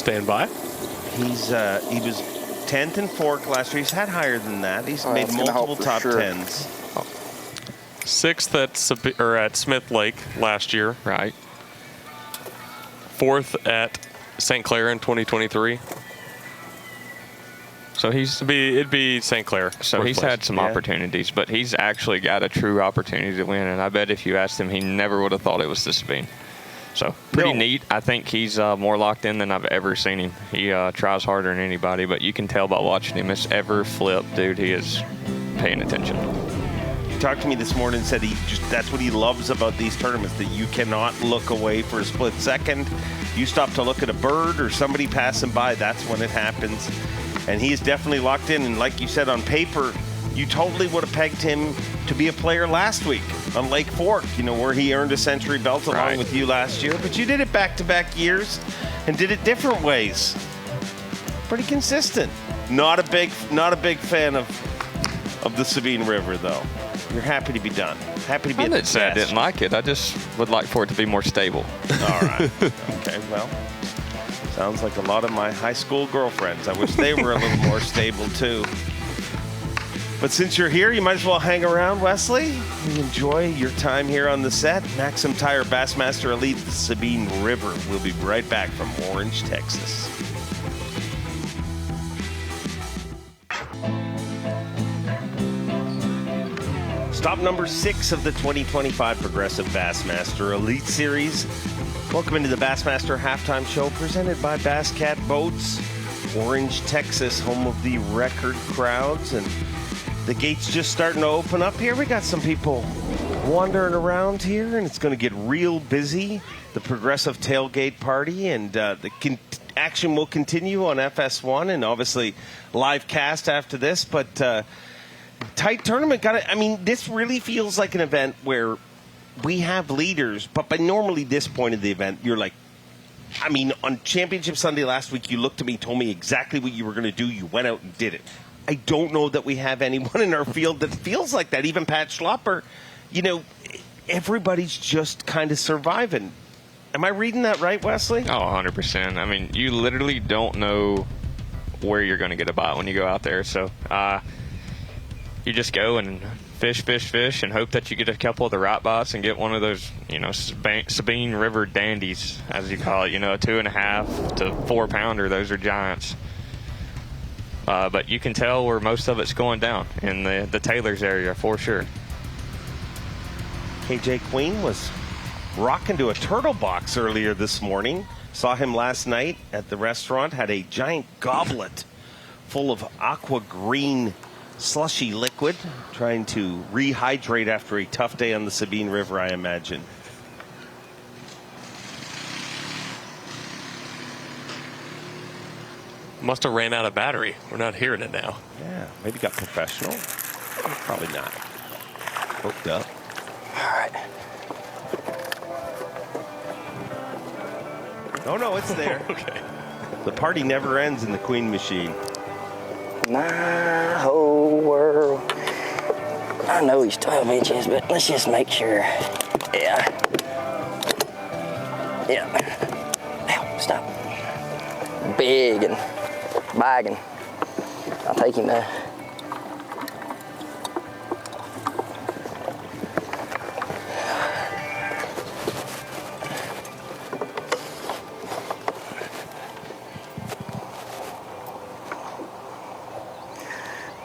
Stand by. He was 10th in Fork last year. He's had higher than that. He's made multiple top 10s. 6th at Smith Lake last year. Right. 4th at St. Clair in 2023. So it'd be St. Clair. So he's had some opportunities, but he's actually got a true opportunity to win. And I bet if you asked him, he never would have thought it was the Sabine. So pretty neat. I think he's more locked in than I've ever seen him. He tries harder than anybody, but you can tell by watching him. It's ever flip, dude. He is paying attention. He talked to me this morning and said that's what he loves about these tournaments, that you cannot look away for a split second. You stop to look at a bird or somebody passing by, that's when it happens. And he is definitely locked in. And like you said, on paper, you totally would have pegged him to be a player last week on Lake Fork, where he earned a century belt along with you last year. But you did it back-to-back years and did it different ways. Pretty consistent. Not a big fan of the Sabine River, though. You're happy to be done. Happy to be at the I didn't like it. I just would like for it to be more stable. All right. Okay, well, sounds like a lot of my high school girlfriends. I wish they were a little more stable, too. But since you're here, you might as well hang around, Wesley. Enjoy your time here on the set. MAXAM Tire Bassmaster Elite, the Sabine River. We'll be right back from Orange, Texas. Stop number 6 of the 2025 Progressive Bassmaster Elite Series. Welcome into the Bassmaster Halftime Show presented by Bass Cat Boats. Orange, Texas, home of the record crowds. And the gate's just starting to open up here. We got some people wandering around here, and it's going to get real busy. The Progressive Tailgate Party, and the action will continue on FS1, and obviously live cast after this. But tight tournament. This really feels like an event where we have leaders, but by normally this point of the event, you're like, on Championship Sunday last week, you looked at me, told me exactly what you were going to do. You went out and did it. I don't know that we have anyone in our field that feels like that. Even Pat Schlopper, everybody's just kind of surviving. Am I reading that right, Wesley? Oh, 100%. You literally don't know where you're going to get a bite when you go out there. So you just go and fish, and hope that you get a couple of the right bites and get one of those, Sabine River dandies, as you call it, a 2.5 to 4 pounder. Those are giants. But you can tell where most of it's going down in the Taylor's area for sure. KJ Queen was rocking to a turtle box earlier this morning. Saw him last night at the restaurant. Had a giant goblet full of aqua green slushy liquid, trying to rehydrate after a tough day on the Sabine River, I imagine. Must have ran out of battery. We're not hearing it now. Yeah, maybe got professional. Probably not. Hooked up. All right. Oh, no, it's there. Okay. The party never ends in the Queen machine. My whole world. I know he's 12 inches, but let's just make sure. Yeah. Ow, stop. Big and bagging. I'll take him there.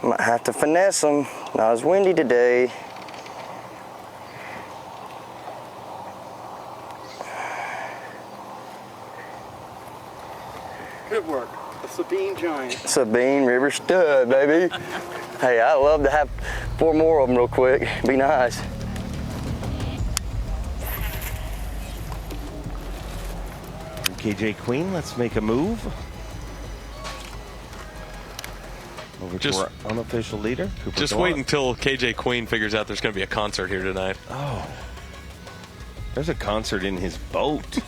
Might have to finesse them. Not as windy today. Good work. A Sabine giant. Sabine River stud, baby. Hey, I'd love to have 4 more of them real quick. Be nice. KJ Queen, let's make a move. Over to our unofficial leader. Just wait until KJ Queen figures out there's going to be a concert here tonight. Oh. There's a concert in his boat.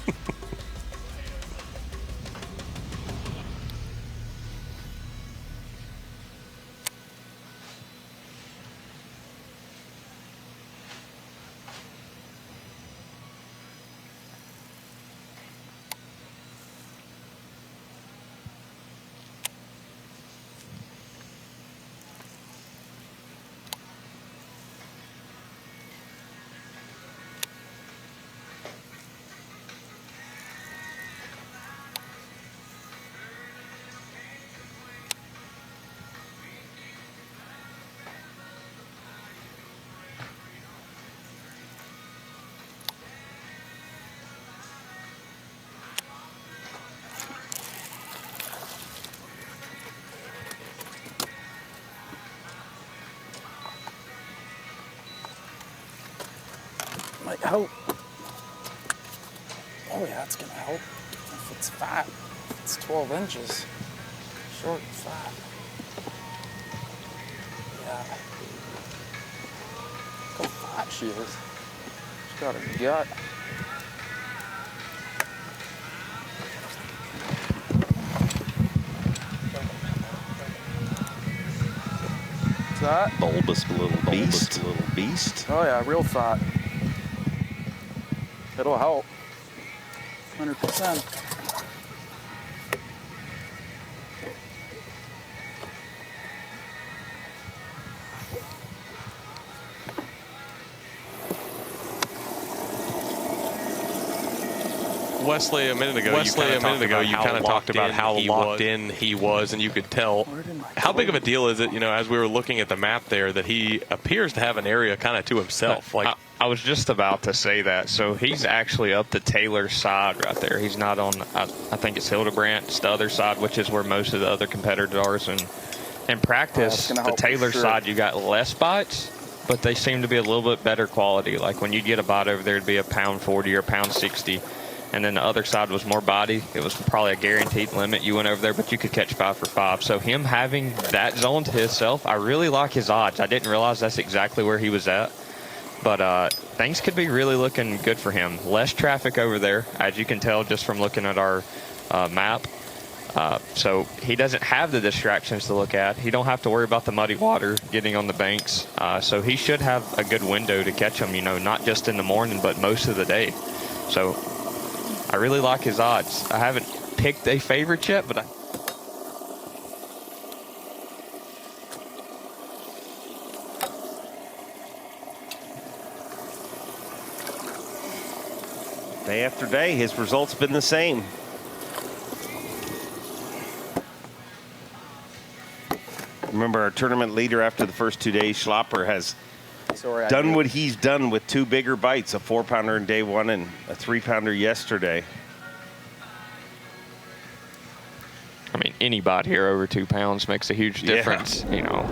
help. Oh yeah, that's gonna help. If it's fat, it's 12 inches. Short and fat. Yeah. Look how fat she is. She's got a gut. What's that? Bulbous little beast. Oh yeah, real fat. It'll help. 100%. Wesley, a minute ago, you kind of talked about how locked in he was, and you could tell how big of a deal is it, you know, as we were looking at the map there, that he appears to have an area kind of to himself. Like I was just about to say that. So he's actually up the Taylor side right there. He's not on, I think it's Hildebrandt. It's the other side, which is where most of the other competitors are. And in practice, the Taylor side, you got less bites, but they seem to be a little bit better quality. Like when you get a bite over there, it'd be a pound 40 or a pound 60. And then the other side was more body. It was probably a guaranteed limit. You went over there, but you could catch 5 for 5. So him having that zone to himself, I really like his odds. I didn't realize that's exactly where he was at. But things could be really looking good for him. Less traffic over there, as you can tell just from looking at our map. So he doesn't have the distractions to look at. He don't have to worry about the muddy water getting on the banks. So he should have a good window to catch them, you know, not just in the morning, but most of the day. So I really like his odds. I haven't picked a favorite yet, but Day after day, his results been the same. Remember, our tournament leader after the first 2 days, Schlopper, has done what he's done with 2 bigger bites, a 4-pounder in day 1 and a 3-pounder yesterday. I mean, any bite here over 2 pounds makes a huge difference, you know.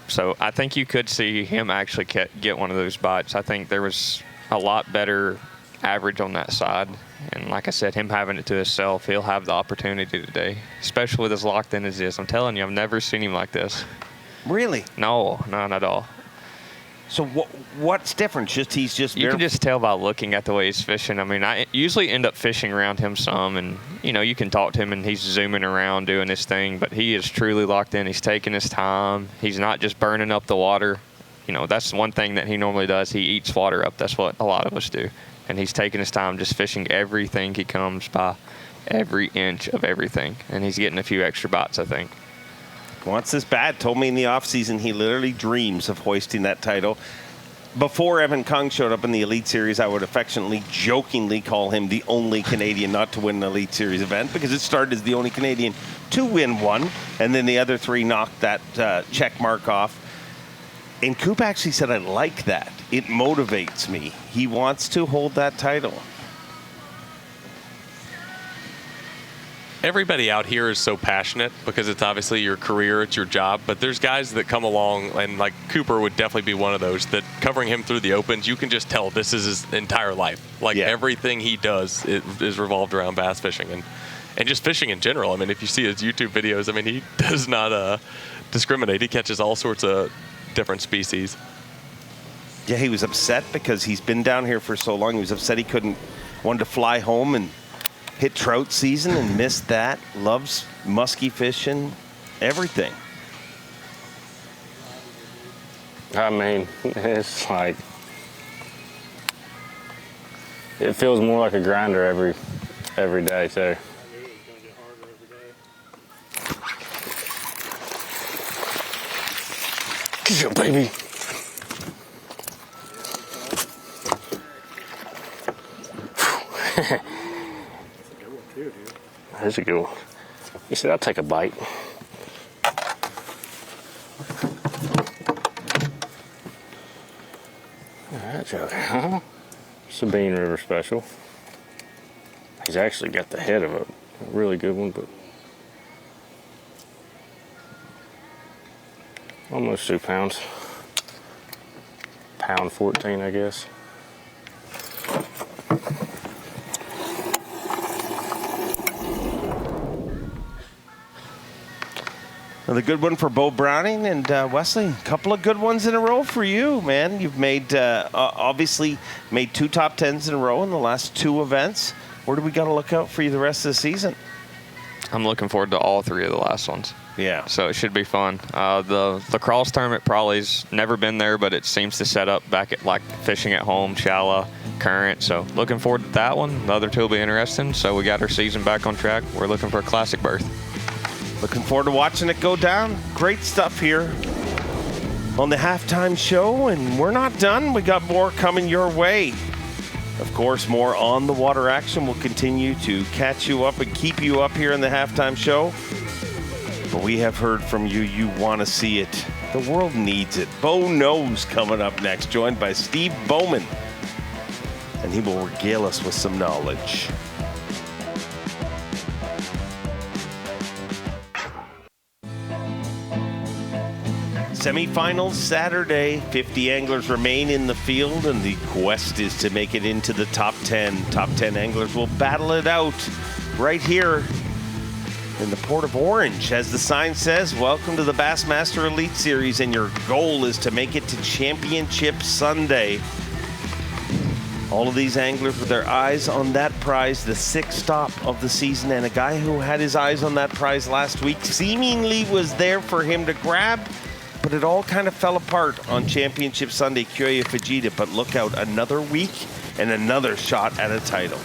So I think you could see him actually get one of those bites. I think there was a lot better average on that side. And like I said, him having it to himself, he'll have the opportunity today, especially with as locked in as he is. I'm telling you, I've never seen him like this. Really? No, not at all. So what's different? He's just you can just tell by looking at the way he's fishing. I mean, I usually end up fishing around him some, and you know, you can talk to him and he's zooming around doing his thing, but he is truly locked in. He's taking his time. He's not just burning up the water. You know, that's one thing that he normally does. He eats water up. That's what a lot of us do. And he's taking his time just fishing everything he comes by, every inch of everything. And he's getting a few extra bites, I think. Wants this bad. Told me in the offseason he literally dreams of hoisting that title. Before Evan Kung showed up in the Elite Series, I would affectionately, jokingly call him the only Canadian not to win an Elite Series event, because it started as the only Canadian to win one, and then the other 3 knocked that check mark off. And Coop actually said, I like that. It motivates me. He wants to hold that title. Everybody out here is so passionate because it's obviously your career, it's your job, but there's guys that come along, and like Cooper would definitely be one of those, that covering him through the opens, you can just tell this is his entire life. Like everything he does is revolved around bass fishing and just fishing in general. I mean, if you see his YouTube videos, I mean, he does not discriminate. He catches all sorts of different species. Yeah, he was upset because he's been down here for so long. He was upset he wanted to fly home and hit trout season and missed that. Loves musky fishing, everything. I mean, it's like, it feels more like a grinder every day, so. Get your baby. That's a good one. You said I'll take a bite. That's a Sabine River special. He's actually got the head of a really good one, but almost 2 pounds. pound 14, I guess. Another good one for Bo Browning and Wesley. A couple of good ones in a row for you, man. You've made obviously made 2 top 10s in a row in the last 2 events. Where do we got to look out for you the rest of the season? I'm looking forward to all 3 of the last ones. Yeah. So it should be fun. The lacrosse tournament probably's never been there, but it seems to set up back at like fishing at home, shallow, current. So looking forward to that one. The other 2 will be interesting. So we got our season back on track. We're looking for a classic berth. Looking forward to watching it go down. Great stuff here on the halftime show, and we're not done. We got more coming your way. Of course, more on the water action. We'll continue to catch you up and keep you up here in the halftime show. But we have heard from you. You want to see it. The world needs it. Bo Knows coming up next, joined by Steve Bowman. And he will regale us with some knowledge. Semifinals Saturday. 50 anglers remain in the field, and the quest is to make it into the top 10. Top 10 anglers will battle it out right here in the Port of Orange. As the sign says, welcome to the Bassmaster Elite Series, and your goal is to make it to Championship Sunday. All of these anglers with their eyes on that prize, the 6th stop of the season, and a guy who had his eyes on that prize last week seemingly was there for him to grab. But it all kind of fell apart on Championship Sunday, Koya Fujita. But look out, another week and another shot at a title.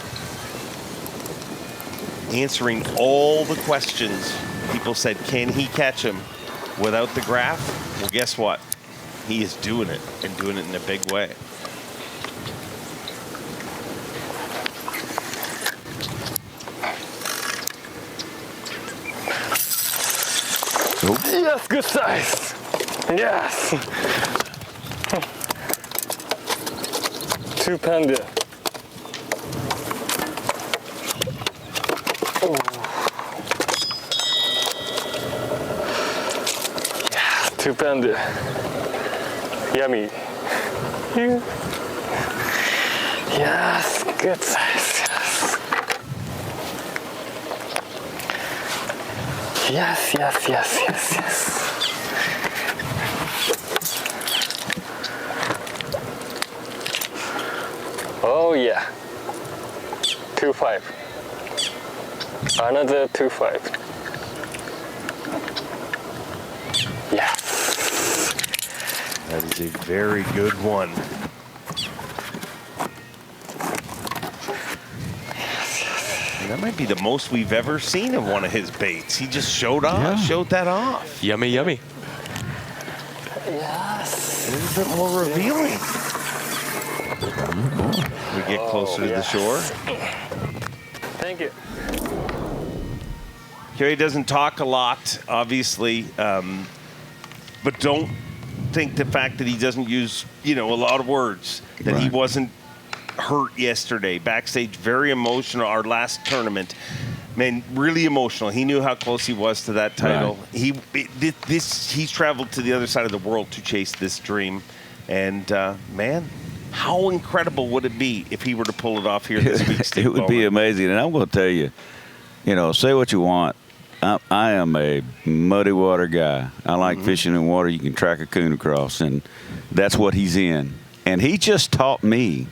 Answering all the questions. People said, can he catch him without the graph? Well, guess what? He is doing it, and doing it in a big way. Yes, good size. Yes. 2 pounder. Yeah, 2 pounder. Yummy. Yes, good size. Yes. Yes. Oh yeah. 2.5. Another 2.5. Yes. That is a very good one. And that might be the most we've ever seen of one of his baits. He just showed that off. Yummy. Yes. A little bit more revealing. We get closer to the shore. Thank you. Kerry doesn't talk a lot, obviously, but don't think the fact that he doesn't use, a lot of words, that he wasn't hurt yesterday. Backstage, very emotional. Our last tournament, man, really emotional. He knew how close he was to that title. Right. He's traveled to the other side of the world to chase this dream, and man, how incredible would it be if he were to pull it off here this week, Steve It would be amazing. And I'm going to tell you, say what you want. I am a muddy water guy. I like fishing in water you can track a coon across, and that's what he's in. And he just taught me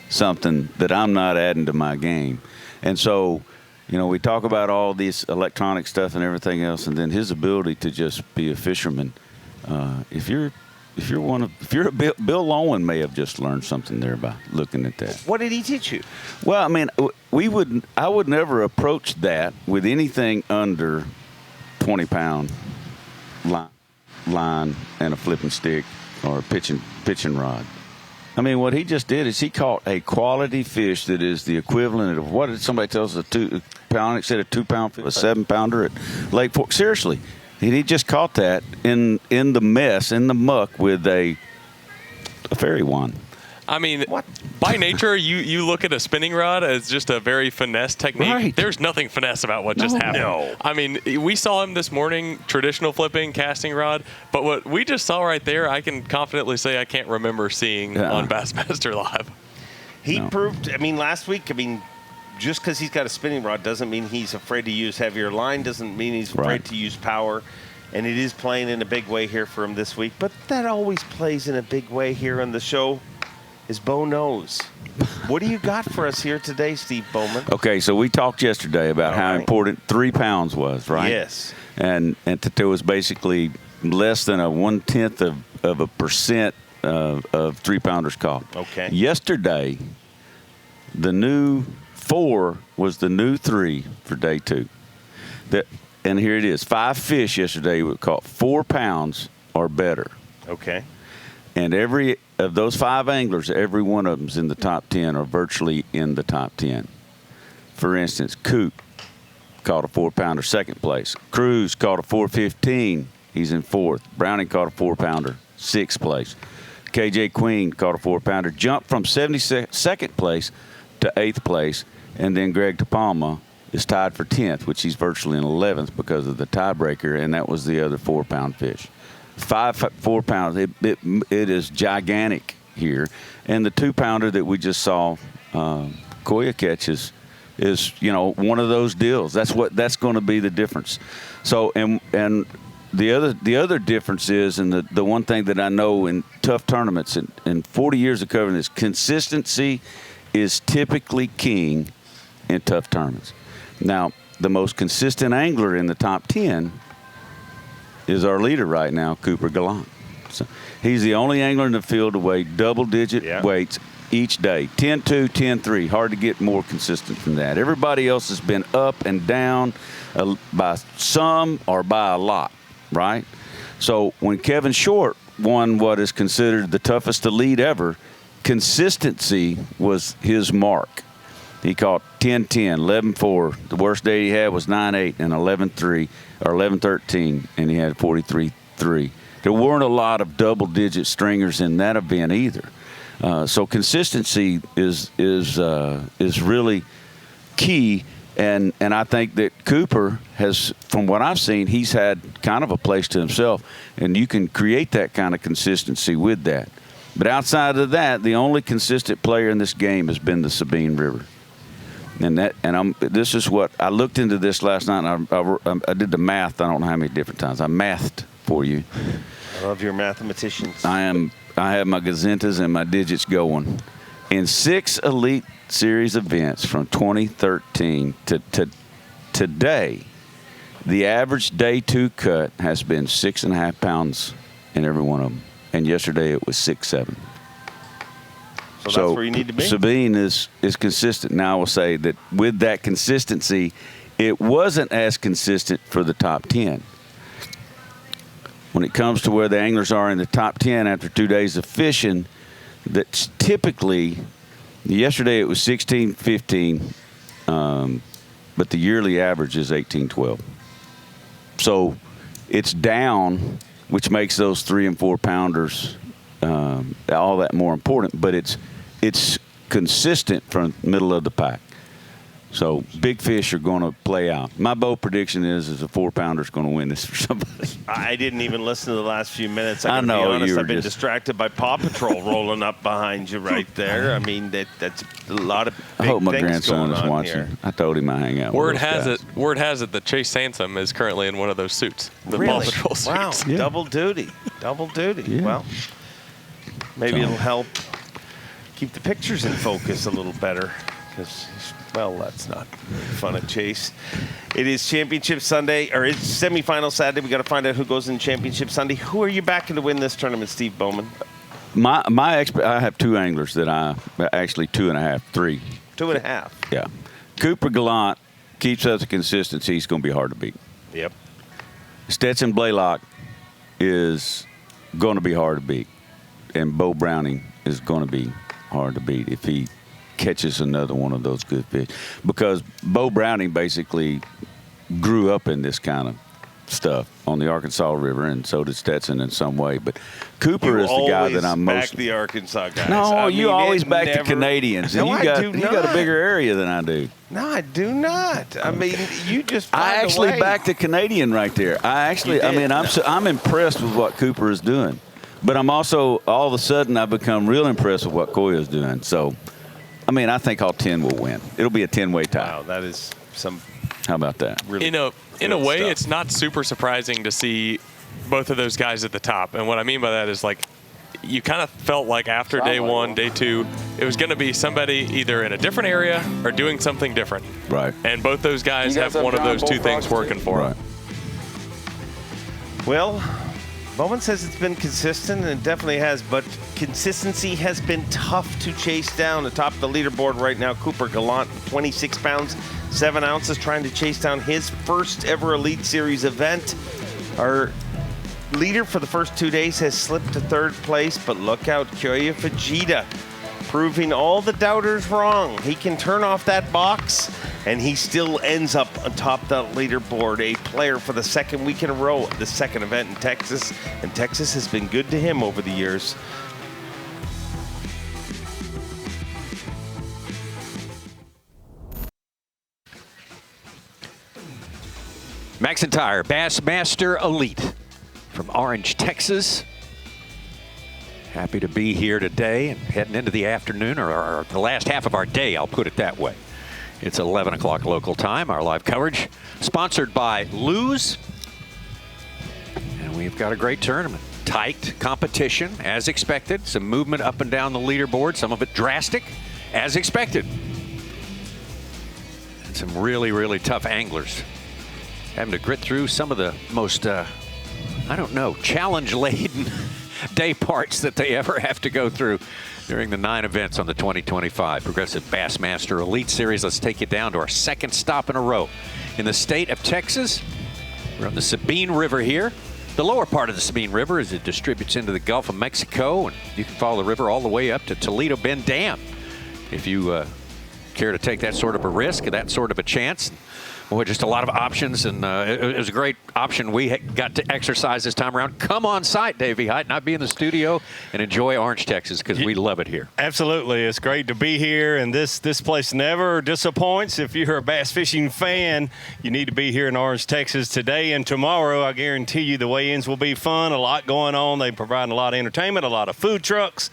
something that I'm not adding to my game. And so, we talk about all this electronic stuff and everything else, and then his ability to just be a fisherman. If you're a Bill Lowen may have just learned something there by looking at that. What did he teach you? Well, I mean, I would never approach that with anything under 20-pound line and a flipping stick or a pitching rod. I mean, what he just did is he caught a quality fish that is the equivalent of what did somebody tell us, a 2-pound? It said a 2-pound fish, a 7-pounder at Lake Fork. Seriously. He just caught that in the mess, in the muck with a fairy wand. I mean, by nature, you look at a spinning rod as just a very finesse technique. Right. There's nothing finesse about what just happened. No. I mean, we saw him this morning, traditional flipping, casting rod, but what we just saw right there, I can confidently say I can't remember seeing on Bassmaster Live. He proved, I mean, last week, just because he's got a spinning rod doesn't mean he's afraid to use heavier line, doesn't mean he's afraid to use power. And it is playing in a big way here for him this week. But that always plays in a big way here on the show. Is Bo knows. What do you got for us here today, Steve Bowman? Okay, so we talked yesterday about how important 3 pounds was, right? Yes. And that there was basically less than a 1/10 of a percent of 3-pounders caught. Okay. Yesterday, the new 4 was the new 3 for day 2. And here it is. 5 fish yesterday were caught 4 pounds or better. Okay. And every of those 5 anglers, every one of them's in the top 10 or virtually in the top 10. For instance, Coop caught a 4-pounder, 2nd place. Cruz caught a 415. He's in 4th. Browning caught a 4-pounder, 6th place. KJ Queen caught a 4-pounder, jumped from 72nd place to 8th place. And then Greg TePalma is tied for 10th, which he's virtually in 11th because of the tiebreaker, and that was the other 4-pound fish. 4 pounds, it is gigantic here. And the 2-pounder that we just saw Koya catch is one of those deals. That's going to be the difference. So and the other difference is, and the one thing that I know in tough tournaments in 40 years of covering this, consistency is typically king in tough tournaments. Now, the most consistent angler in the top 10 is our leader right now, Cooper Galant. So he's the only angler in the field to weigh double-digit weights each day. 10-2, 10-3. Hard to get more consistent than that. Everybody else has been up and down by some or by a lot, right? So when Kevin Short won what is considered the toughest elite ever, consistency was his mark. He caught 10-10, 11-4. The worst day he had was 9-8 and 11-3 or 11-13, and he had 43-3. There weren't a lot of double-digit stringers in that event either. So consistency is really key, and I think that Cooper has, from what I've seen, he's had kind of a place to himself, and you can create that kind of consistency with that. But outside of that, the only consistent player in this game has been the Sabine River. This is what I looked into this last night. And I did the math. I don't know how many different times. I mathed for you. I love your mathematicians. I have my gazentas and my digits going. In 6 Elite Series events from 2013 to today, the average day 2 cut has been 6.5 pounds in every one of them. And yesterday it was 6-7. So that's where you need to be. Sabine is consistent. Now I will say that with that consistency, it wasn't as consistent for the top 10. When it comes to where the anglers are in the top 10 after 2 days of fishing, that's typically, yesterday it was 16-15, but the yearly average is 18-12. So it's down, which makes those 3 and 4 pounders all that more important, but it's consistent from the middle of the pack. So big fish are going to play out. My bold prediction is a 4-pounder is going to win this for somebody. I didn't even listen to the last few minutes. I know, be honest, you were I've been just distracted by Paw Patrol rolling up behind you right there. I mean, that's a lot of big I hope my things grandson going is on watching. here. I told him I hang out Word with those guys. Word has it that Chase Sansom is currently in one of those suits, the Really? Paw Patrol suits. Wow, Yeah. double duty. Yeah. Well, maybe it'll help keep the pictures in focus a little better. Because, well, that's not fun at Chase. It is Championship Sunday, or it's semifinal Saturday. We got to find out who goes in Championship Sunday. Who are you backing to win this tournament, Steve Bowman? I have 2 anglers that actually 2.5, 3. 2.5. Yeah. Cooper Galant keeps up the consistency. He's going to be hard to beat. Yep. Stetson Blaylock is going to be hard to beat. And Bo Browning is going to be hard to beat if he catches another one of those good fish. Because Bo Browning basically grew up in this kind of stuff on the Arkansas River, and so did Stetson in some way. But Cooper is the guy that I'm most. Back the Arkansas guys. No, you always back the Canadians, and No, you got do not. a bigger area than I do. No, I do not. I mean, you just. I find a actually way. backed the Canadian right there. I'm impressed with what Cooper is doing, but I'm also all of a sudden I've become real impressed with what Koya is doing. So, I mean, I think all 10 will win. It'll be a 10-way tie. Wow, that is some. How about that? Really in a way, stuff. it's not super surprising to see both of those guys at the top. And what I mean by that is, like, you kind of felt like after day one, day two, it was going to be somebody either in a different area or doing something different. Right. And both those guys have one of those two things working for them. Well, Bowman says it's been consistent, and it definitely has, but consistency has been tough to chase down. Atop the leaderboard right now, Cooper Galant, 26 pounds, 7 ounces, trying to chase down his first ever Elite Series event. Our leader for the first 2 days has slipped to 3rd place, but look out, Koya Fujita, proving all the doubters wrong. He can turn off that box, and he still ends up atop the leaderboard, a player for the 2nd week in a row, the 2nd event in Texas, and Texas has been good to him over the years. MAXAM Bassmaster Elite from Orange, Texas. Happy to be here today and heading into the afternoon, or the last half of our day, I'll put it that way. It's 11 o'clock local time, our live coverage, sponsored by Lose. And we've got a great tournament. Tight competition, as expected. Some movement up and down the leaderboard, some of it drastic, as expected. And some really, really tough anglers having to grit through some of the most, challenge-laden day parts that they ever have to go through during the 9 events on the 2025 Progressive Bassmaster Elite Series. Let's take you down to our 2nd stop in a row in the state of Texas. We're on the Sabine River here. The lower part of the Sabine River as it distributes into the Gulf of Mexico, and you can follow the river all the way up to Toledo Bend Dam if you care to take that sort of a risk, that sort of a chance. Boy, just a lot of options, and it was a great option we got to exercise this time around. Come on site, Davey Height, not be in the studio, and enjoy Orange, Texas, because we love it here. Absolutely. It's great to be here, and this place never disappoints. If you're a bass fishing fan, you need to be here in Orange, Texas today and tomorrow. I guarantee you the weigh-ins will be fun, a lot going on. They provide a lot of entertainment, a lot of food trucks,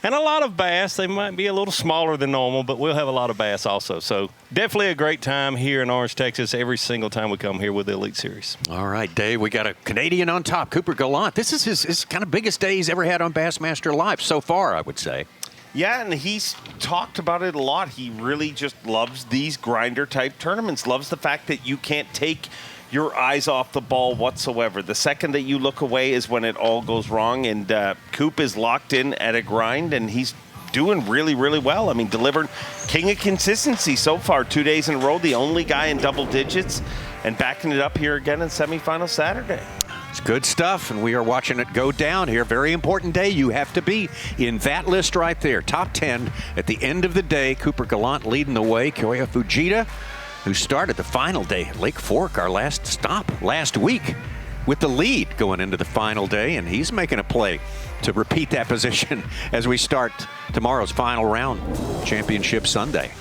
and a lot of bass. They might be a little smaller than normal, but we'll have a lot of bass also. So definitely a great time here in Orange, Texas, every single time we come here with the Elite Series. All right, Dave, we got a Canadian on top, Cooper Galant. This is his kind of biggest day he's ever had on Bassmaster Live so far, I would say. Yeah, and he's talked about it a lot. He really just loves these grinder-type tournaments, loves the fact that you can't take your eyes off the ball whatsoever. The second that you look away is when it all goes wrong, and Coop is locked in at a grind, and he's doing really, really well. I mean, delivered king of consistency so far, 2 days in a row, the only guy in double digits, and backing it up here again in semifinal Saturday. It's good stuff, and we are watching it go down here. Very important day. You have to be in that list right there. Top 10 at the end of the day. Cooper Galant leading the way. Koya Fujita, who started the final day at Lake Fork, our last stop last week, with the lead going into the final day, and he's making a play to repeat that position as we start tomorrow's final round, Championship Sunday.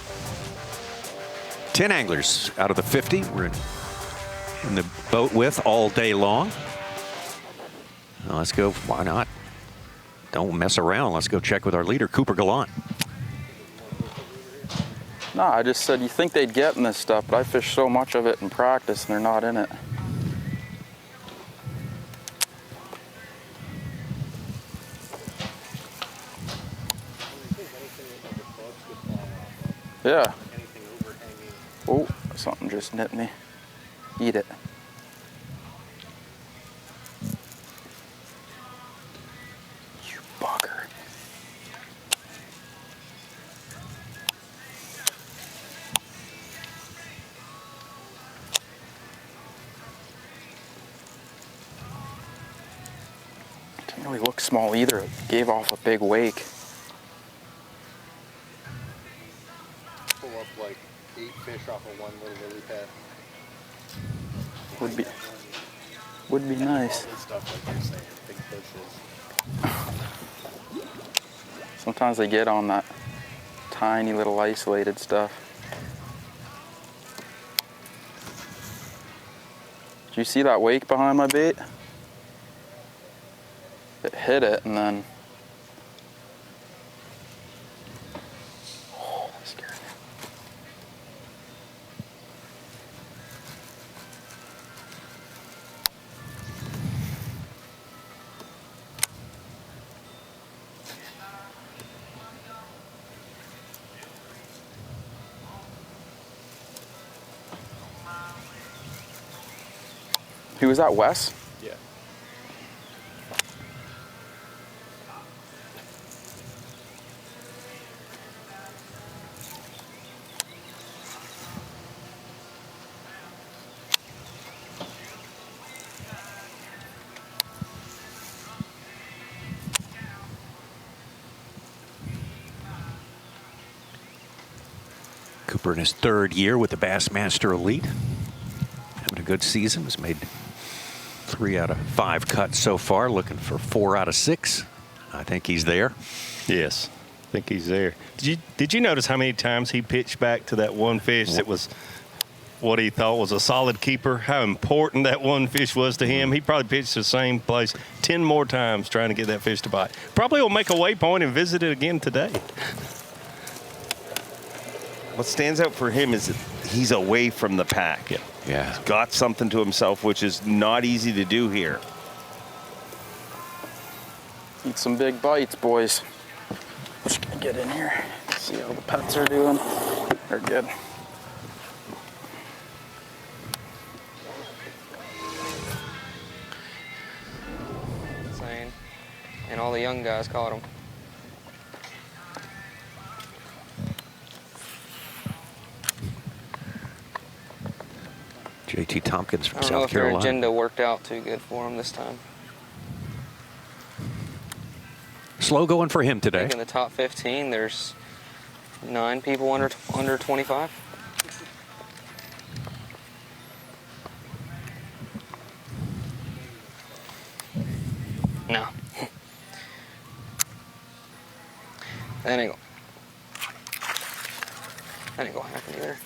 10 anglers out of the 50 we're in the boat with all day long. Well, let's go. Why not? Don't mess around. Let's go check with our leader, Cooper Galant. No, I just said you think they'd get in this stuff, but I fish so much of it in practice and they're not in it. Yeah. Oh, something just nipped me. Eat it. You bugger. Didn't really look small either. It gave off a big wake. Like 8 fish off of one little lily pad. Would be. would be nice. Sometimes they get on that tiny little isolated stuff. Did you see that wake behind my bait? It hit it and then... Oh, that scared me. Who was that, Wes? Yeah. Cooper in his third year with the Bassmaster Elite. Having a good season. Has made 3 out of 5 cuts so far. Looking for 4 out of 6. I think he's there. Yes, I think he's there. Did you notice how many times he pitched back to that one fish that was what he thought was a solid keeper? How important that one fish was to him. He probably pitched the same place 10 more times trying to get that fish to bite. Probably will make a waypoint and visit it again today. What stands out for him is that he's away from the pack. Yeah. He's got something to himself, which is not easy to do here. Eat some big bites, boys. Just gonna get in here, see how the pets are doing. They're good. Insane. And all the young guys caught them. JT Tompkins from I don't know South if their Carolina. agenda worked out too good for them this time. Slow going for him I today. think in the top 15, there's 9 people under 25. No. That ain't gonna happen either.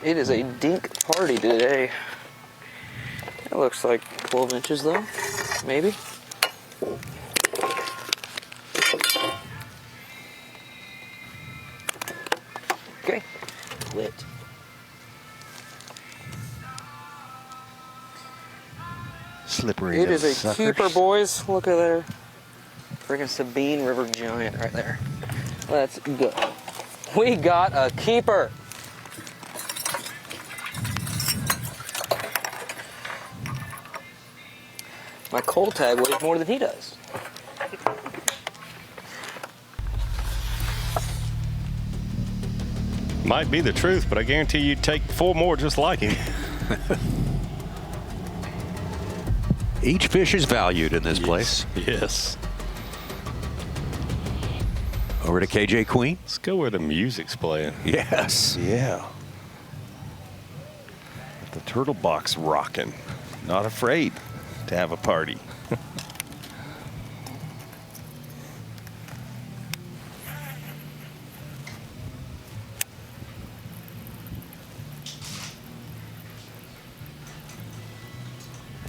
It is a dink party today. It looks like 12 inches though, maybe. Okay, lit. Slippery. It is a suckers. keeper, boys. Look at there. Freaking Sabine River giant right there. Let's go. We got a keeper. My cold tag weighs more than he does. Might be the truth, but I guarantee you'd take 4 more just like him. Each fish is valued in this place. Yes. Over to KJ Queen. Let's go where the music's playing. Yes. Yeah. The turtle box rocking. Not afraid to have a party.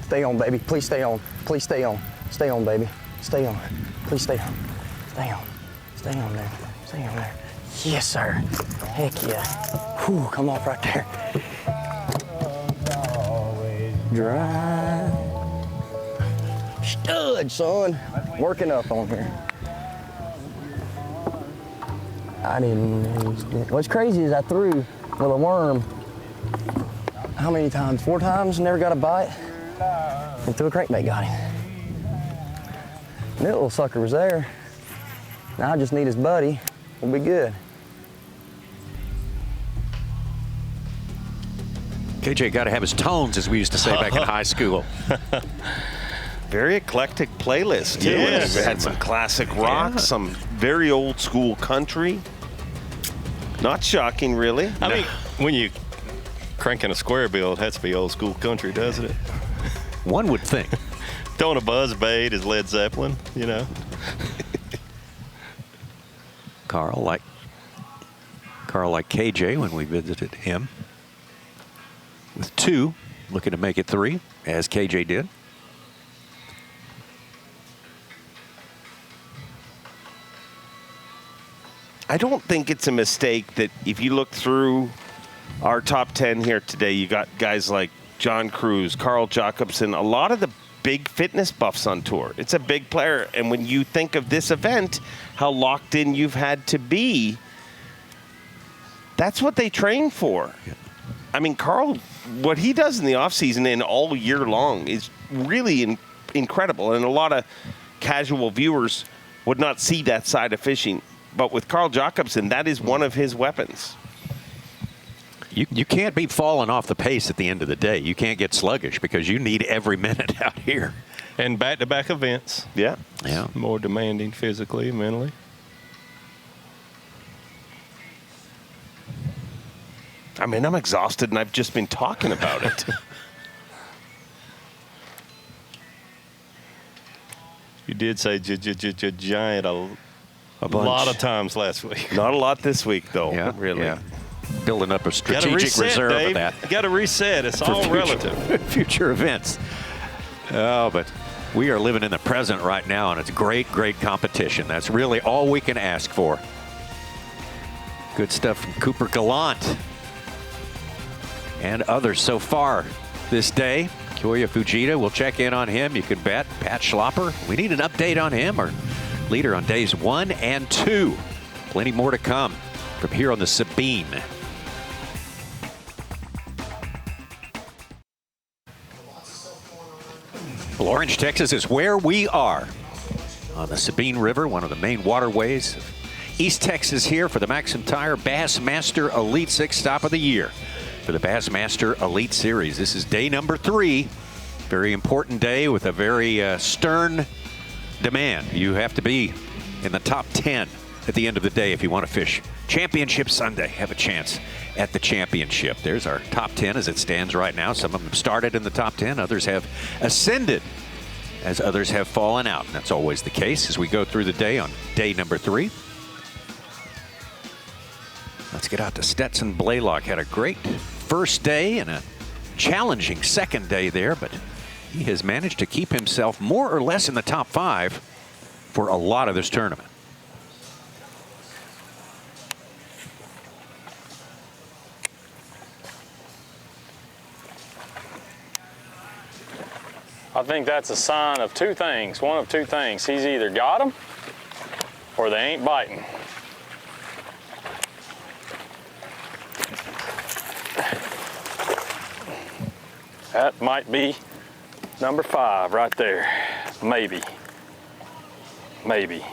Stay on, baby. Please stay on. Please stay on. Stay on, baby. Stay on. Please stay on. Stay on. Stay on there. Stay on there. Yes, sir. Heck yeah. Whew, come off right there. Dry. Stud, son. Working up on here. I didn't. What's crazy is I threw with a worm. How many times? 4 times? Never got a bite. And threw a crankbait, got him. And that little sucker was there. Now I just need his buddy. We'll be good. KJ got to have his tones, as we used to say back in high school. Very eclectic playlist, too. Yes. We had some classic rock, some very old school country. Not shocking, really. I mean, when you cranking a square bill, it has to be old school country, doesn't it? One would think. Throwing a buzz bait is Led Zeppelin, you know. Carl like KJ when we visited him. With 2, looking to make it 3, as KJ did. I don't think it's a mistake that if you look through our top 10 here today, you got guys like John Cruz, Carl Jacobson, a lot of the big fitness buffs on tour. It's a big player. And when you think of this event, how locked in you've had to be, that's what they train for. I mean, Carl, what he does in the offseason and all year long is really incredible. And a lot of casual viewers would not see that side of fishing. But with Carl Jacobson, that is one of his weapons. You can't be falling off the pace at the end of the day. You can't get sluggish because you need every minute out here. And back-to-back events. Yeah. Yeah. More demanding physically, mentally. I mean, I'm exhausted, and I've just been talking about it. You did say giant a bunch. lot of times last week. Not a lot this week, though, really. Yeah. Building up a strategic reset, reserve Dave. of that. You got to reset. It's for all future, relative. Future events. Oh, but we are living in the present right now, and it's great competition. That's really all we can ask for. Good stuff from Cooper Galant and others so far this day. Koya Fujita, we'll check in on him. You can bet. Pat Schlopper, we need an update on him. Our leader on days 1 and 2. Plenty more to come from here on the Sabine. Well, Orange, Texas is where we are on the Sabine River, one of the main waterways of East Texas here for the MAXAM Tire Bassmaster Elite 6 stop of the year for the Bassmaster Elite Series. This is day number 3. Very important day with a very stern demand. You have to be in the top 10 at the end of the day if you want to fish Championship Sunday, have a chance at the championship. There's our top 10 as it stands right now. Some of them started in the top 10. Others have ascended as others have fallen out. And that's always the case as we go through the day on day number 3. Let's get out to Stetson Blaylock. Had a great first day and a challenging second day there, but he has managed to keep himself more or less in the top 5 for a lot of this tournament. I think that's a sign of 2 things. One of 2 things. He's either got them or they ain't biting. That might be number 5 right there. Maybe. Maybe.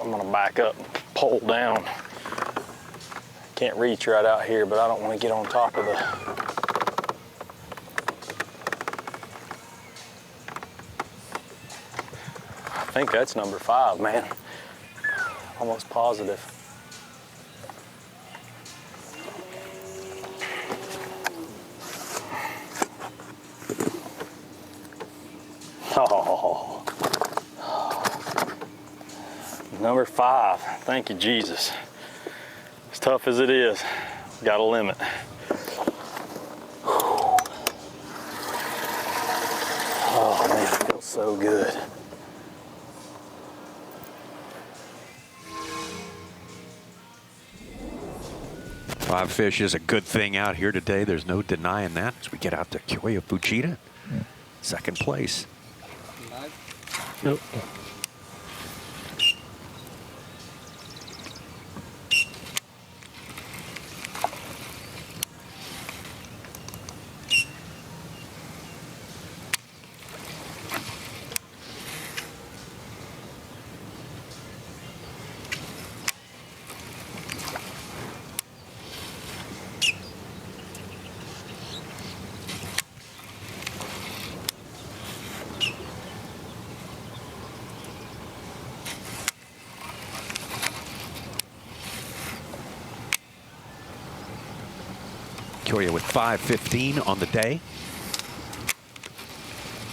I'm gonna back up, pull down. Can't reach right out here, but I don't want to get on top of the... I think that's number 5, man. Almost positive. Oh. Number 5. Thank you, Jesus. As tough as it is, got a limit. Oh man, it feels so good. Five fish is a good thing out here today. There's no denying that as we get out to Koya Fujita, second place. Nope. Koya with 5.15 on the day.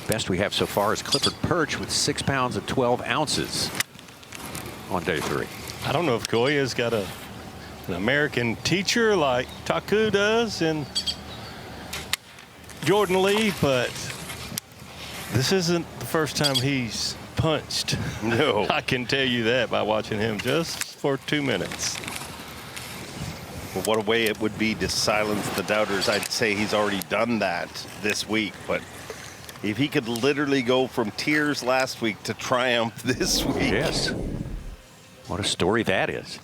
Best we have so far is Clifford Perch with 6 pounds and 12 ounces on day 3. I don't know if Koya's got an American teacher like Taku does in Jordan Lee, but this isn't the first time he's punched. No. I can tell you that by watching him just for 2 minutes. Well, what a way it would be to silence the doubters. I'd say he's already done that this week, but if he could literally go from tears last week to triumph this week. Yes. What a story that is.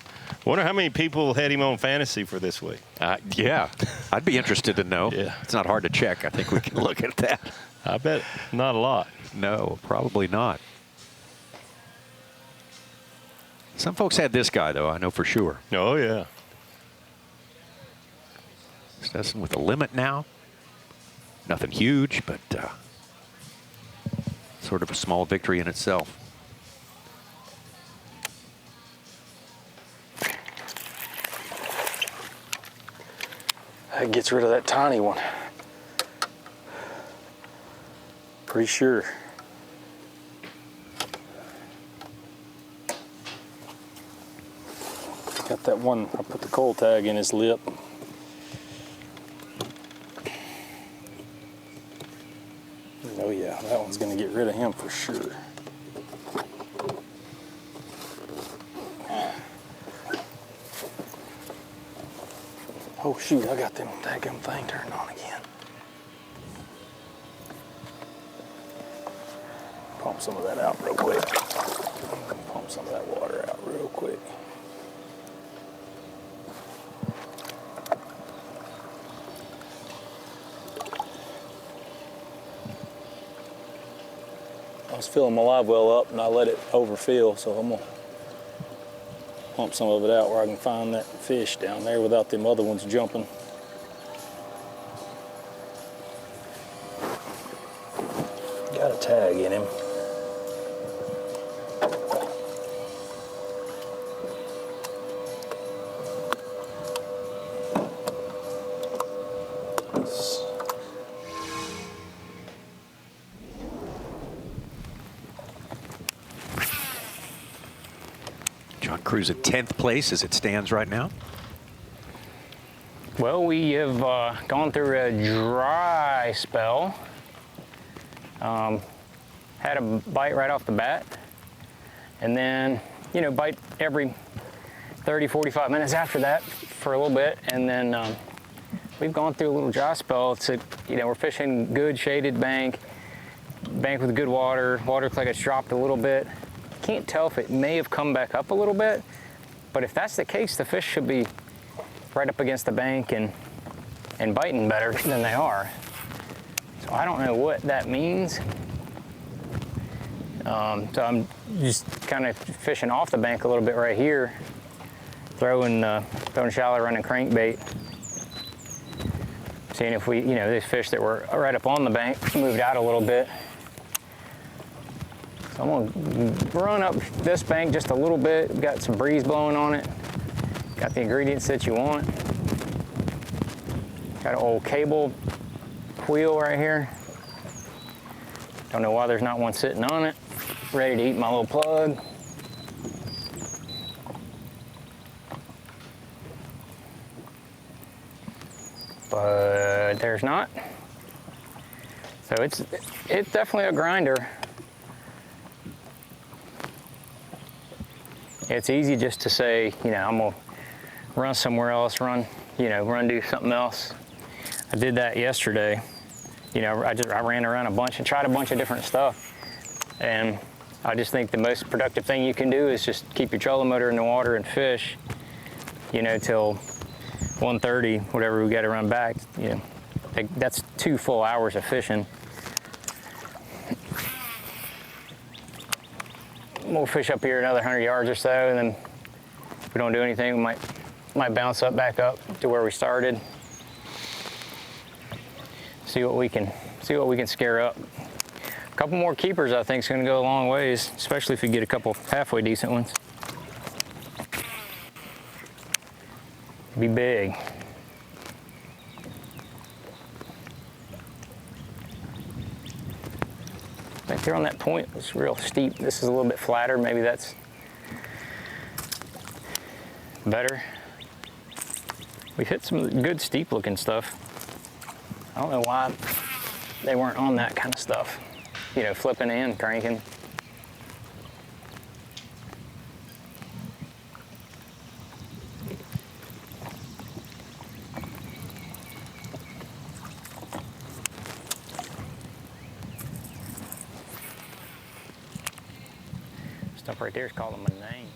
Wonder how many people had him on fantasy for this week. Yeah, I'd be interested to know. Yeah. It's not hard to check. I think we can look at that. I bet not a lot. No, probably not. Some folks had this guy, though, I know for sure. Oh, yeah. Stetson with a limit now. Nothing huge, but sort of a small victory in itself. That gets rid of that tiny one. Pretty sure. Got that one, I put the coal tag in his lip. Oh yeah, that one's gonna get rid of him for sure. Oh shoot, I got them daggum thing turned on again. Pump some of that out real quick. Pump some of that water out real quick. I was filling my live well up and I let it overfill, so I'm gonna pump some of it out where I can find that fish down there without them other ones jumping. Got a tag in him. Cruz at 10th place as it stands right now. Well, we have gone through a dry spell. Had a bite right off the bat. And then, you know, bite every 30, 45 minutes after that for a little bit. And then we've gone through a little dry spell. It's a, you know, we're fishing good shaded bank with good water. Water looks like it's dropped a little bit. Can't tell if it may have come back up a little bit, but if that's the case, the fish should be right up against the bank and biting better than they are. So I don't know what that means. So I'm just kind of fishing off the bank a little bit right here, throwing shallow running crankbait, seeing if we, you know, these fish that were right up on the bank moved out a little bit. I'm gonna run up this bank just a little bit. Got some breeze blowing on it. Got the ingredients that you want. Got an old cable wheel right here. Don't know why there's not one sitting on it. Ready to eat my little plug. But there's not. So it's definitely a grinder. It's easy just to say, you know, I'm gonna run somewhere else, run do something else. I did that yesterday. You know, I ran around a bunch and tried a bunch of different stuff. And I just think the most productive thing you can do is just keep your trolling motor in the water and fish, you know, till 1:30, whatever we got to run back. You know, that's 2 full hours of fishing. We'll fish up here another 100 yards or so, and then if we don't do anything, we might bounce back up to where we started. See what we can scare up. A couple more keepers, I think, is going to go a long ways, especially if you get a couple halfway decent ones. Be big. Back there on that point was real steep. This is a little bit flatter. Maybe that's better. We've hit some good steep looking stuff. I don't know why they weren't on that kind of stuff. You know, flipping and cranking. Stuff right there is calling my name.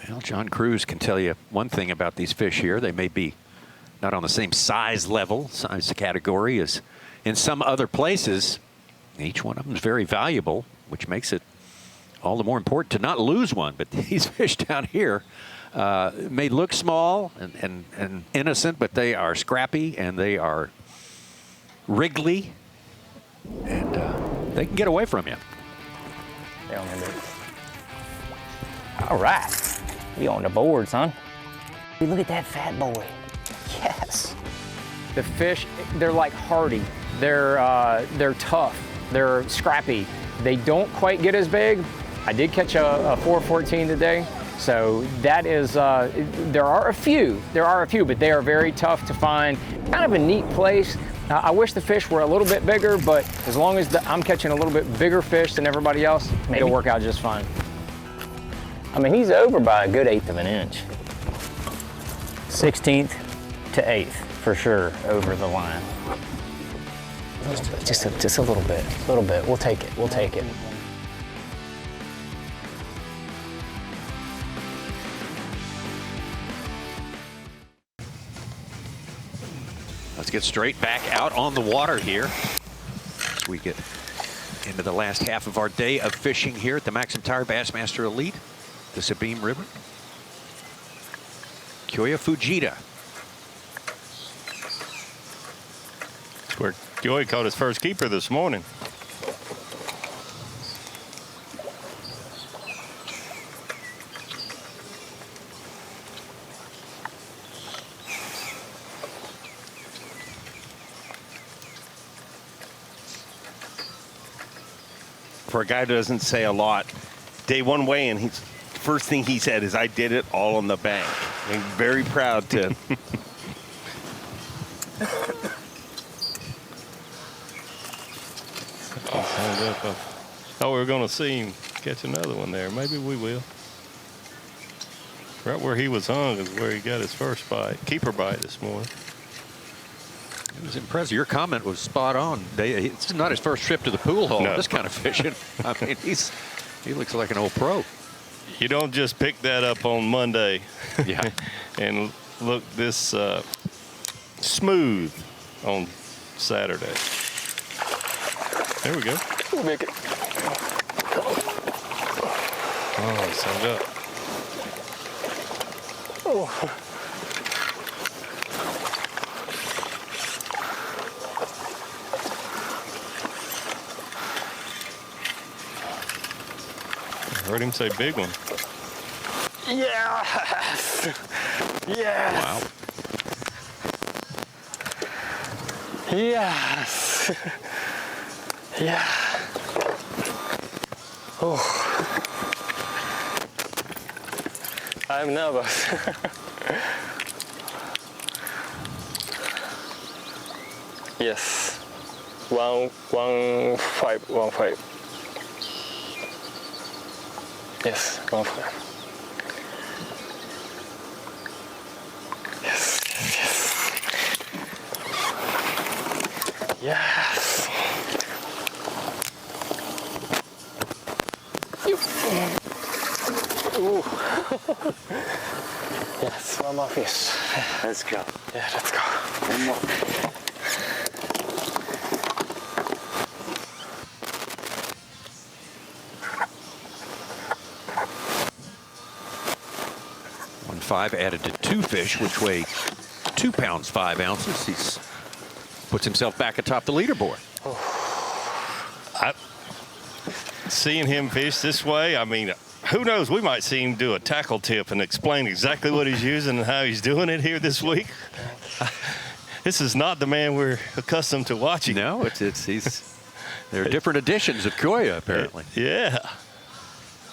Well, John Cruz can tell you one thing about these fish here. They may be not on the same size category as in some other places. Each one of them is very valuable, which makes it all the more important to not lose one. But these fish down here may look small and innocent, but they are scrappy and they are wriggly, and they can get away from you. All right. We on the board, son. Hey, look at that fat boy. Yes. The fish, they're like hardy. They're tough. They're scrappy. They don't quite get as big. I did catch a 414 today. So that is, there are a few, but they are very tough to find. Kind of a neat place. I wish the fish were a little bit bigger, but as long as I'm catching a little bit bigger fish than everybody else, it'll work out just fine. I mean, he's over by a good 1/8 of an inch. 16th to 8th, for sure, over the line. Just a little bit, We'll take it. Let's get straight back out on the water here as we get into the last half of our day of fishing here at the MAXAM Tire Bassmaster Elite, the Sabine River. Koya Fujita. That's where Koya caught his first keeper this morning. For a guy who doesn't say a lot, day one weigh-in, first thing he said is, "I did it all on the bank." I'm very proud to. I thought we were going to see him catch another one there. Maybe we will. Right where he was hung is where he got his first bite, keeper bite this morning. It was impressive. Your comment was spot on. It's not his first trip to the pool hall. No. This kind of fishing. I mean, he looks like an old pro. You don't just pick that up on Monday. Yeah. And look this smooth on Saturday. There we go. We'll make it. Oh, it's hung up. Oh. I heard him say big one. Yes. Yes. Wow. Yes. Yeah. Oh. I'm nervous. Yes. 115. Yes, 115. Yes, yes. Yes. Ooh. Yes, one more fish. Let's go. Yeah, let's go. One more. Five added to 2 fish, which weigh 2 pounds 5 ounces. He's puts himself back atop the leaderboard. Seeing him fish this way, I mean, who knows? We might see him do a tackle tip and explain exactly what he's using and how he's doing it here this week. This is not the man we're accustomed to watching. No, they're different editions of Koya, apparently. Yeah.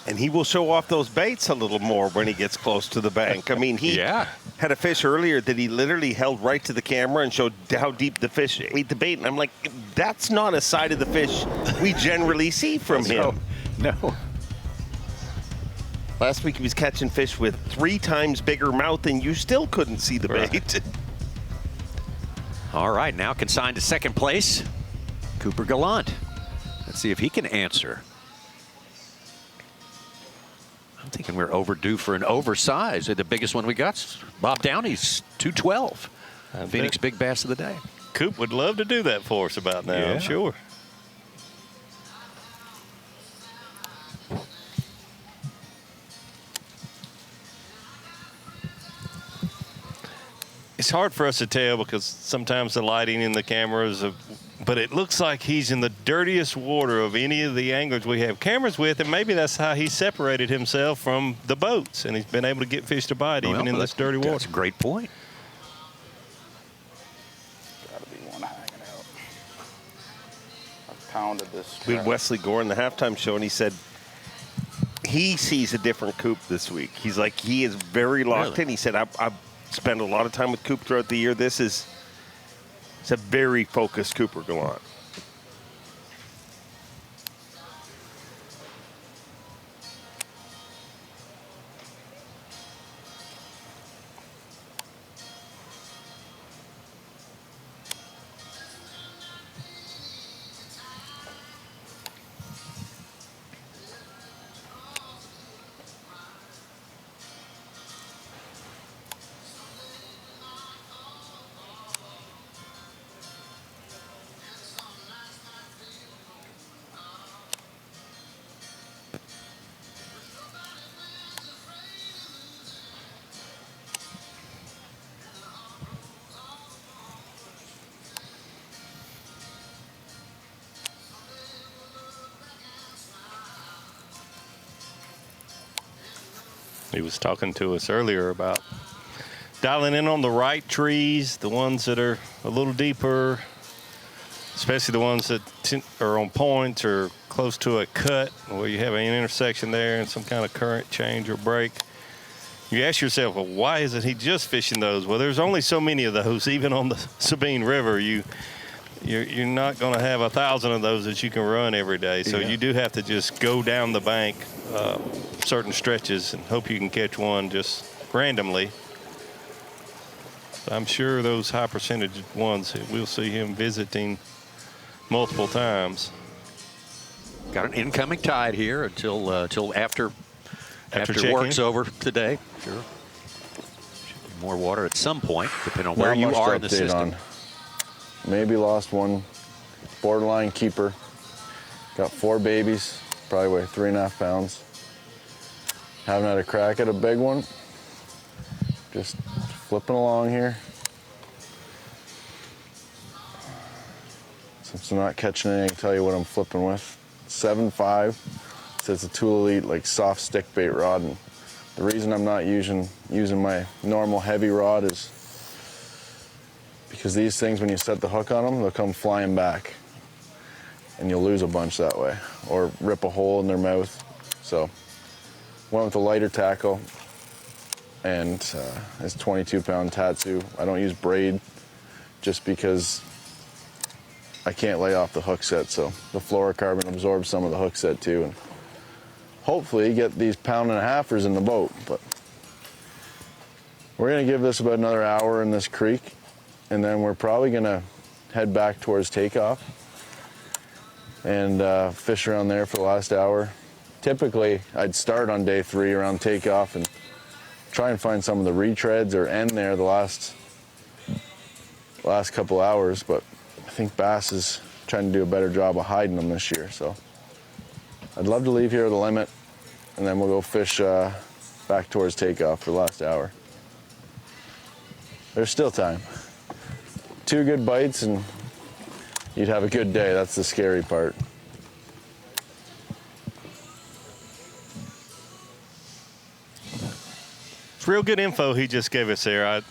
And he will show off those baits a little more when he gets close to the bank. I mean, he had a fish earlier that he literally held right to the camera and showed how deep the fish ate the bait. And I'm like, that's not a side of the fish we generally see from him. No. Last week he was catching fish with 3 times bigger mouth and you still couldn't see the bait. All right, now consigned to second place, Cooper Galant. Let's see if he can answer. I'm thinking we're overdue for an oversize. The biggest one we got, Bob Downey's 212. Phoenix Big Bass of the day. Coop would love to do that for us about now, I'm sure. It's hard for us to tell because sometimes the lighting in the cameras, but it looks like he's in the dirtiest water of any of the anglers we have cameras with, and maybe that's how he separated himself from the boats, and he's been able to get fish to bite even in this dirty water. That's a great point. Gotta be one hanging out. I've pounded this. We had Wesley Gore in the halftime show, and he said he sees a different Coop this week. He's like, he is very locked in. He said, I've spent a lot of time with Coop throughout the year. It's a very focused Cooper Galant. He was talking to us earlier about dialing in on the right trees, the ones that are a little deeper, especially the ones that are on points or close to a cut where you have an intersection there and some kind of current change or break. You ask yourself, well, why isn't he just fishing those? Well, there's only so many of those, even on the Sabine River. You're not going to have 1,000 of those that you can run every day. So you do have to just go down the bank certain stretches and hope you can catch one just randomly. I'm sure those high percentage ones, we'll see him visiting multiple times. Got an incoming tide here until after work's over today. Sure. More water at some point, depending on where you are in the system. Maybe lost one borderline keeper. Got 4 babies, probably weigh 3.5 pounds. Haven't had a crack at a big one. Just flipping along here. Since I'm not catching anything, I can tell you what I'm flipping with. 7.5. So it's a Tool Elite like soft stick bait rod, and the reason I'm not using my normal heavy rod is because these things, when you set the hook on them, they'll come flying back, and you'll lose a bunch that way, or rip a hole in their mouth. So went with a lighter tackle, and it's 22-pound Tatsu. I don't use braid just because I can't lay off the hook set, so the fluorocarbon absorbs some of the hook set too, and hopefully get these 1.5-pounders in the boat. But we're gonna give this about another hour in this creek, and then we're probably gonna head back towards takeoff and fish around there for the last hour. Typically, I'd start on day 3 around takeoff and try and find some of the retreads or end there the last couple hours, but I think Bass is trying to do a better job of hiding them this year. So I'd love to leave here at the limit, and then we'll go fish back towards takeoff for the last hour. There's still time. 2 good bites and you'd have a good day. That's the scary part. real good info he just gave us there,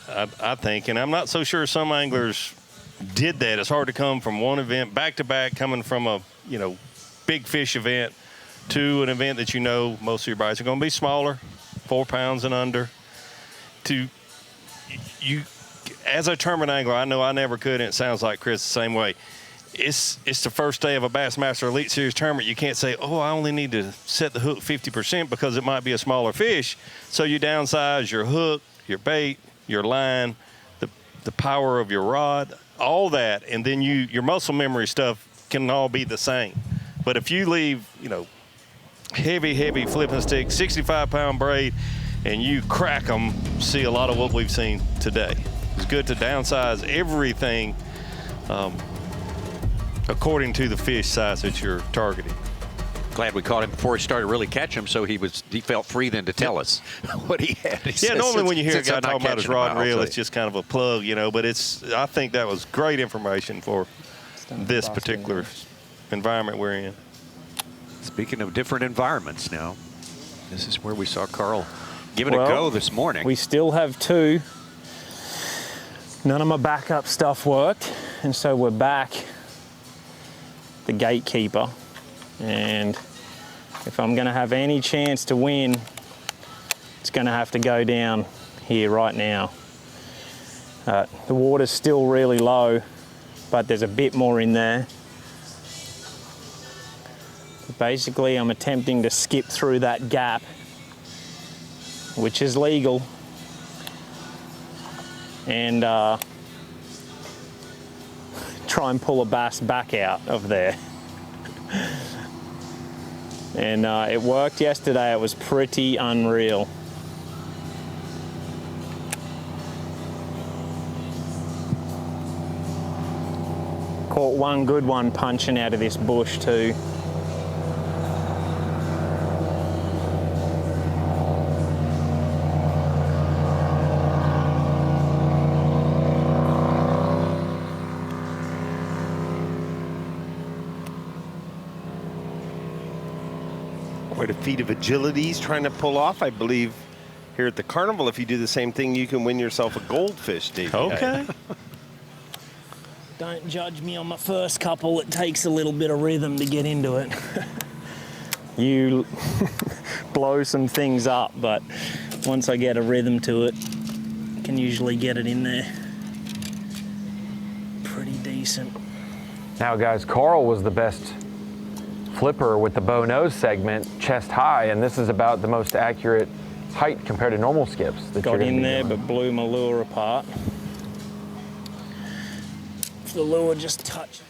I think. And I'm not so sure some anglers did that. It's hard to come from one event back to back, coming from a, big fish event to an event that most of your bites are going to be smaller, 4 pounds and under. As a tournament angler, I know I never could, and it sounds like Chris the same way. It's the first day of a Bassmaster Elite Series tournament. You can't say, I only need to set the hook 50% because it might be a smaller fish. So you downsize your hook, your bait, your line, the power of your rod, all that, and then your muscle memory stuff can all be the same. But if you leave, heavy flipping stick, 65-pound braid, and you crack them, see a lot of what we've seen today. It's good to downsize everything according to the fish size that you're targeting. Glad we caught him before he started really catching him, so he felt free then to tell us what he had. Normally when you hear a guy talking about his rod and reel, it's just kind of a plug, but I think that was great information for this particular environment we're in. Speaking of different environments now, this is where we saw Carl give it a go this morning. We still have 2. None of my backup stuff worked, and so we're back the gatekeeper. And if I'm going to have any chance to win, it's going to have to go down here right now. The water's still really low, but there's a bit more in there. Basically, I'm attempting to skip through that gap, which is legal, and try and pull a bass back out of there. And it worked yesterday. It was pretty unreal. Caught one good one punching out of this bush too. Quite a feat of agility he's trying to pull off, I believe. Here at the carnival, if you do the same thing, you can win yourself a goldfish, Steve. Okay. Don't judge me on my first couple. It takes a little bit of rhythm to get into it. You blow some things up, but once I get a rhythm to it, I can usually get it in there pretty decent. Now, guys, Carl was the best flipper with the bow nose segment, chest high, and this is about the most accurate height compared to normal skips. That got in there, but blew my lure apart. If the lure just touched.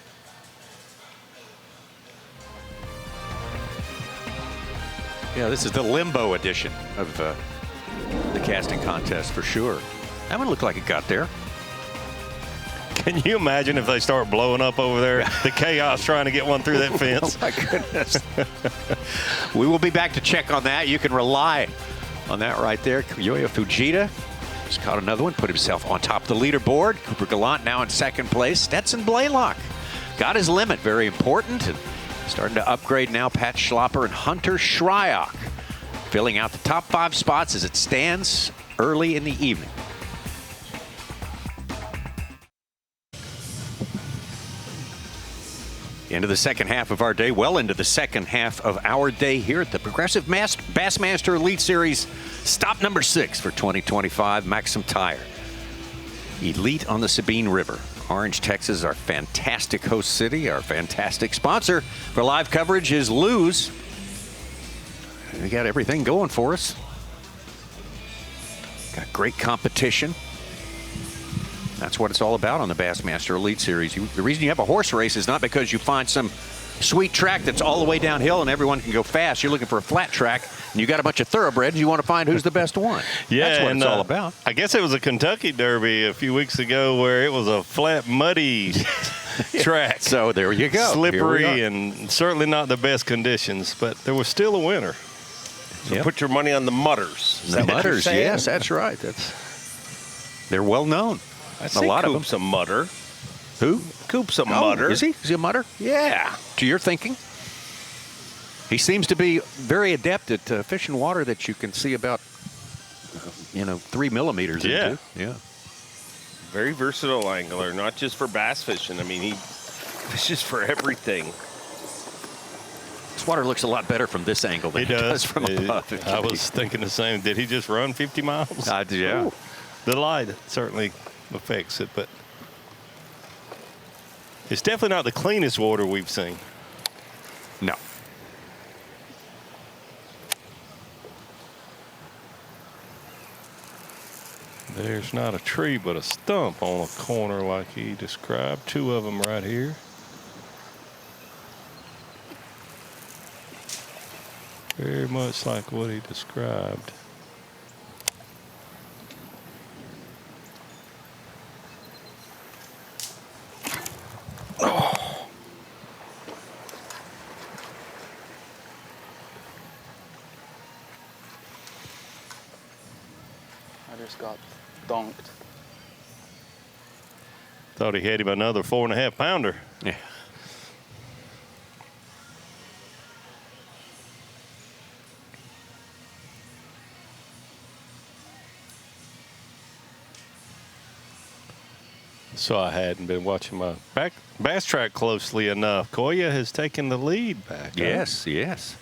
Yeah, this is the limbo edition of the casting contest for sure. That one looked like it got there. Can you imagine if they start blowing up over there? The chaos trying to get one through that fence. Oh, my goodness. We will be back to check on that. You can rely on that right there. Koya Fujita just caught another one, put himself on top of the leaderboard. Cooper Galant now in second place. Stetson Blaylock got his limit, very important. And starting to upgrade now, Pat Schlopper and Hunter Shryock filling out the top 5 spots as it stands early in the evening. Into the second half of our day, well into the second half of our day here at the Progressive Bassmaster Elite Series, stop number 6 for 2025, MAXAM Tire. Elite on the Sabine River. Orange, Texas, our fantastic host city, our fantastic sponsor for live coverage is Lose. We got everything going for us. Got great competition. That's what it's all about on the Bassmaster Elite Series. The reason you have a horse race is not because you find some sweet track that's all the way downhill and everyone can go fast. You're looking for a flat track, and you got a bunch of thoroughbreds. You want to find who's the best one. Yeah, that's what it's all about. I guess it was a Kentucky Derby a few weeks ago where it was a flat, muddy track. So there you go. Slippery and certainly not the best conditions, but there was still a winner. So put your money on the mutters. The mutters, yes, that's right. They're well known. I think Coop's a mutter. Who? Coop's a mutter. Is he? Is he a mutter? Yeah. To your thinking? He seems to be very adept at fishing water that you can see about 3 millimeters into. Yeah. Very versatile angler, not just for bass fishing. I mean, he fishes for everything. This water looks a lot better from this angle than it does from above. I was thinking the same. Did he just run 50 miles? Yeah. Ooh. The light certainly affects it, but it's definitely not the cleanest water we've seen. No. There's not a tree but a stump on a corner like he described. 2 of them right here. Very much like what he described. Oh. I just got donked. Thought he had him another 4.5 pounder. Yeah. So I hadn't been watching my bass track closely enough. Koya has taken the lead back. Yes, yes.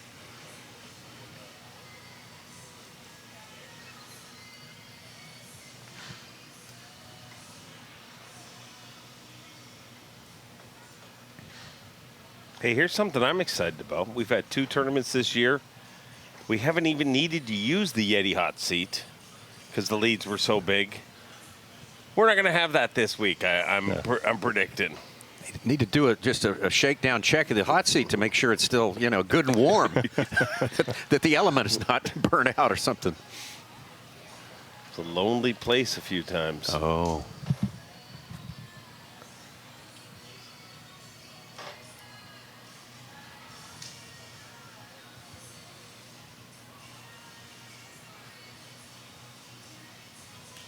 Hey, here's something I'm excited about. We've had 2 tournaments this year. We haven't even needed to use the Yeti hot seat because the leads were so big. We're not going to have that this week. I'm predicting. Need to do just a shakedown check of the hot seat to make sure it's still, good and warm. that the element is not burnt out or something. It's a lonely place a few times. Oh.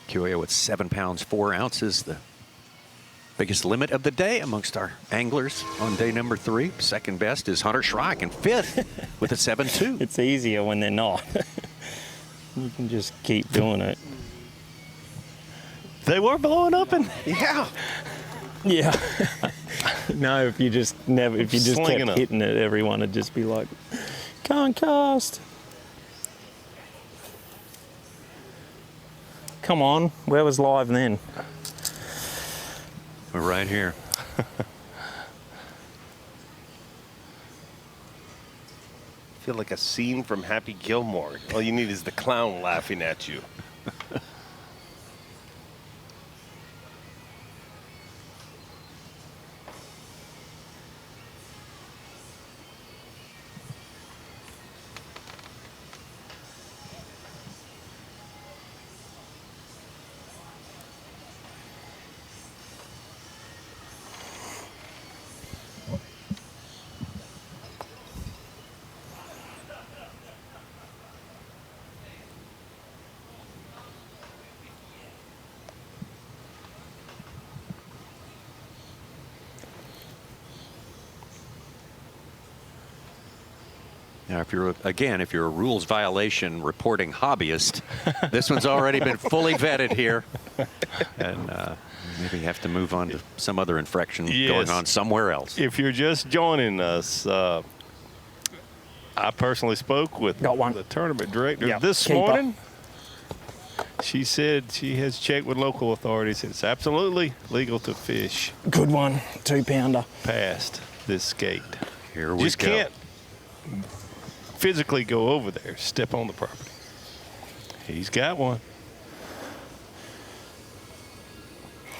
Koya with 7 pounds 4 ounces, the biggest limit of the day amongst our anglers on day number 3. Second best is Hunter Shrike, and 5th with a 7.2. It's easier when they're not. You can just keep doing it. They were blowing up and yeah. Yeah. No, if you just Slinging kept up. hitting it, everyone would just be like, can't cast. Come on, where was live then? We're right here. I feel like a scene from Happy Gilmore. All you need is the clown laughing at you. Now, if you're a rules violation reporting hobbyist, this one's already been fully vetted here, and maybe have to move on to some other infraction going on somewhere else. If you're just joining us, I personally spoke with the tournament director this morning. She said she has checked with local authorities. It's absolutely legal to fish. Good one, 2 pounder. Past this gate. Here we just go. Can't physically go over there, step on the property. He's got one.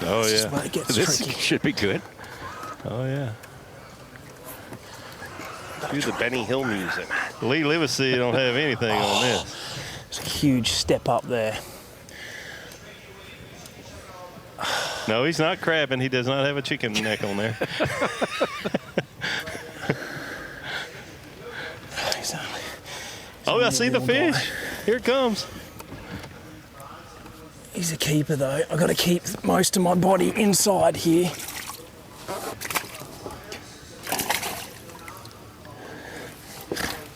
Oh, This is yeah. where it gets This tricky. should be good. Oh, yeah. Do the Benny Hill music. Lee Livesey don't have anything on this. It's a huge step up there. No, he's not crabbing. He does not have a chicken neck on there. Oh, I see the fish. Here it comes. He's a keeper though. I've got to keep most of my body inside here.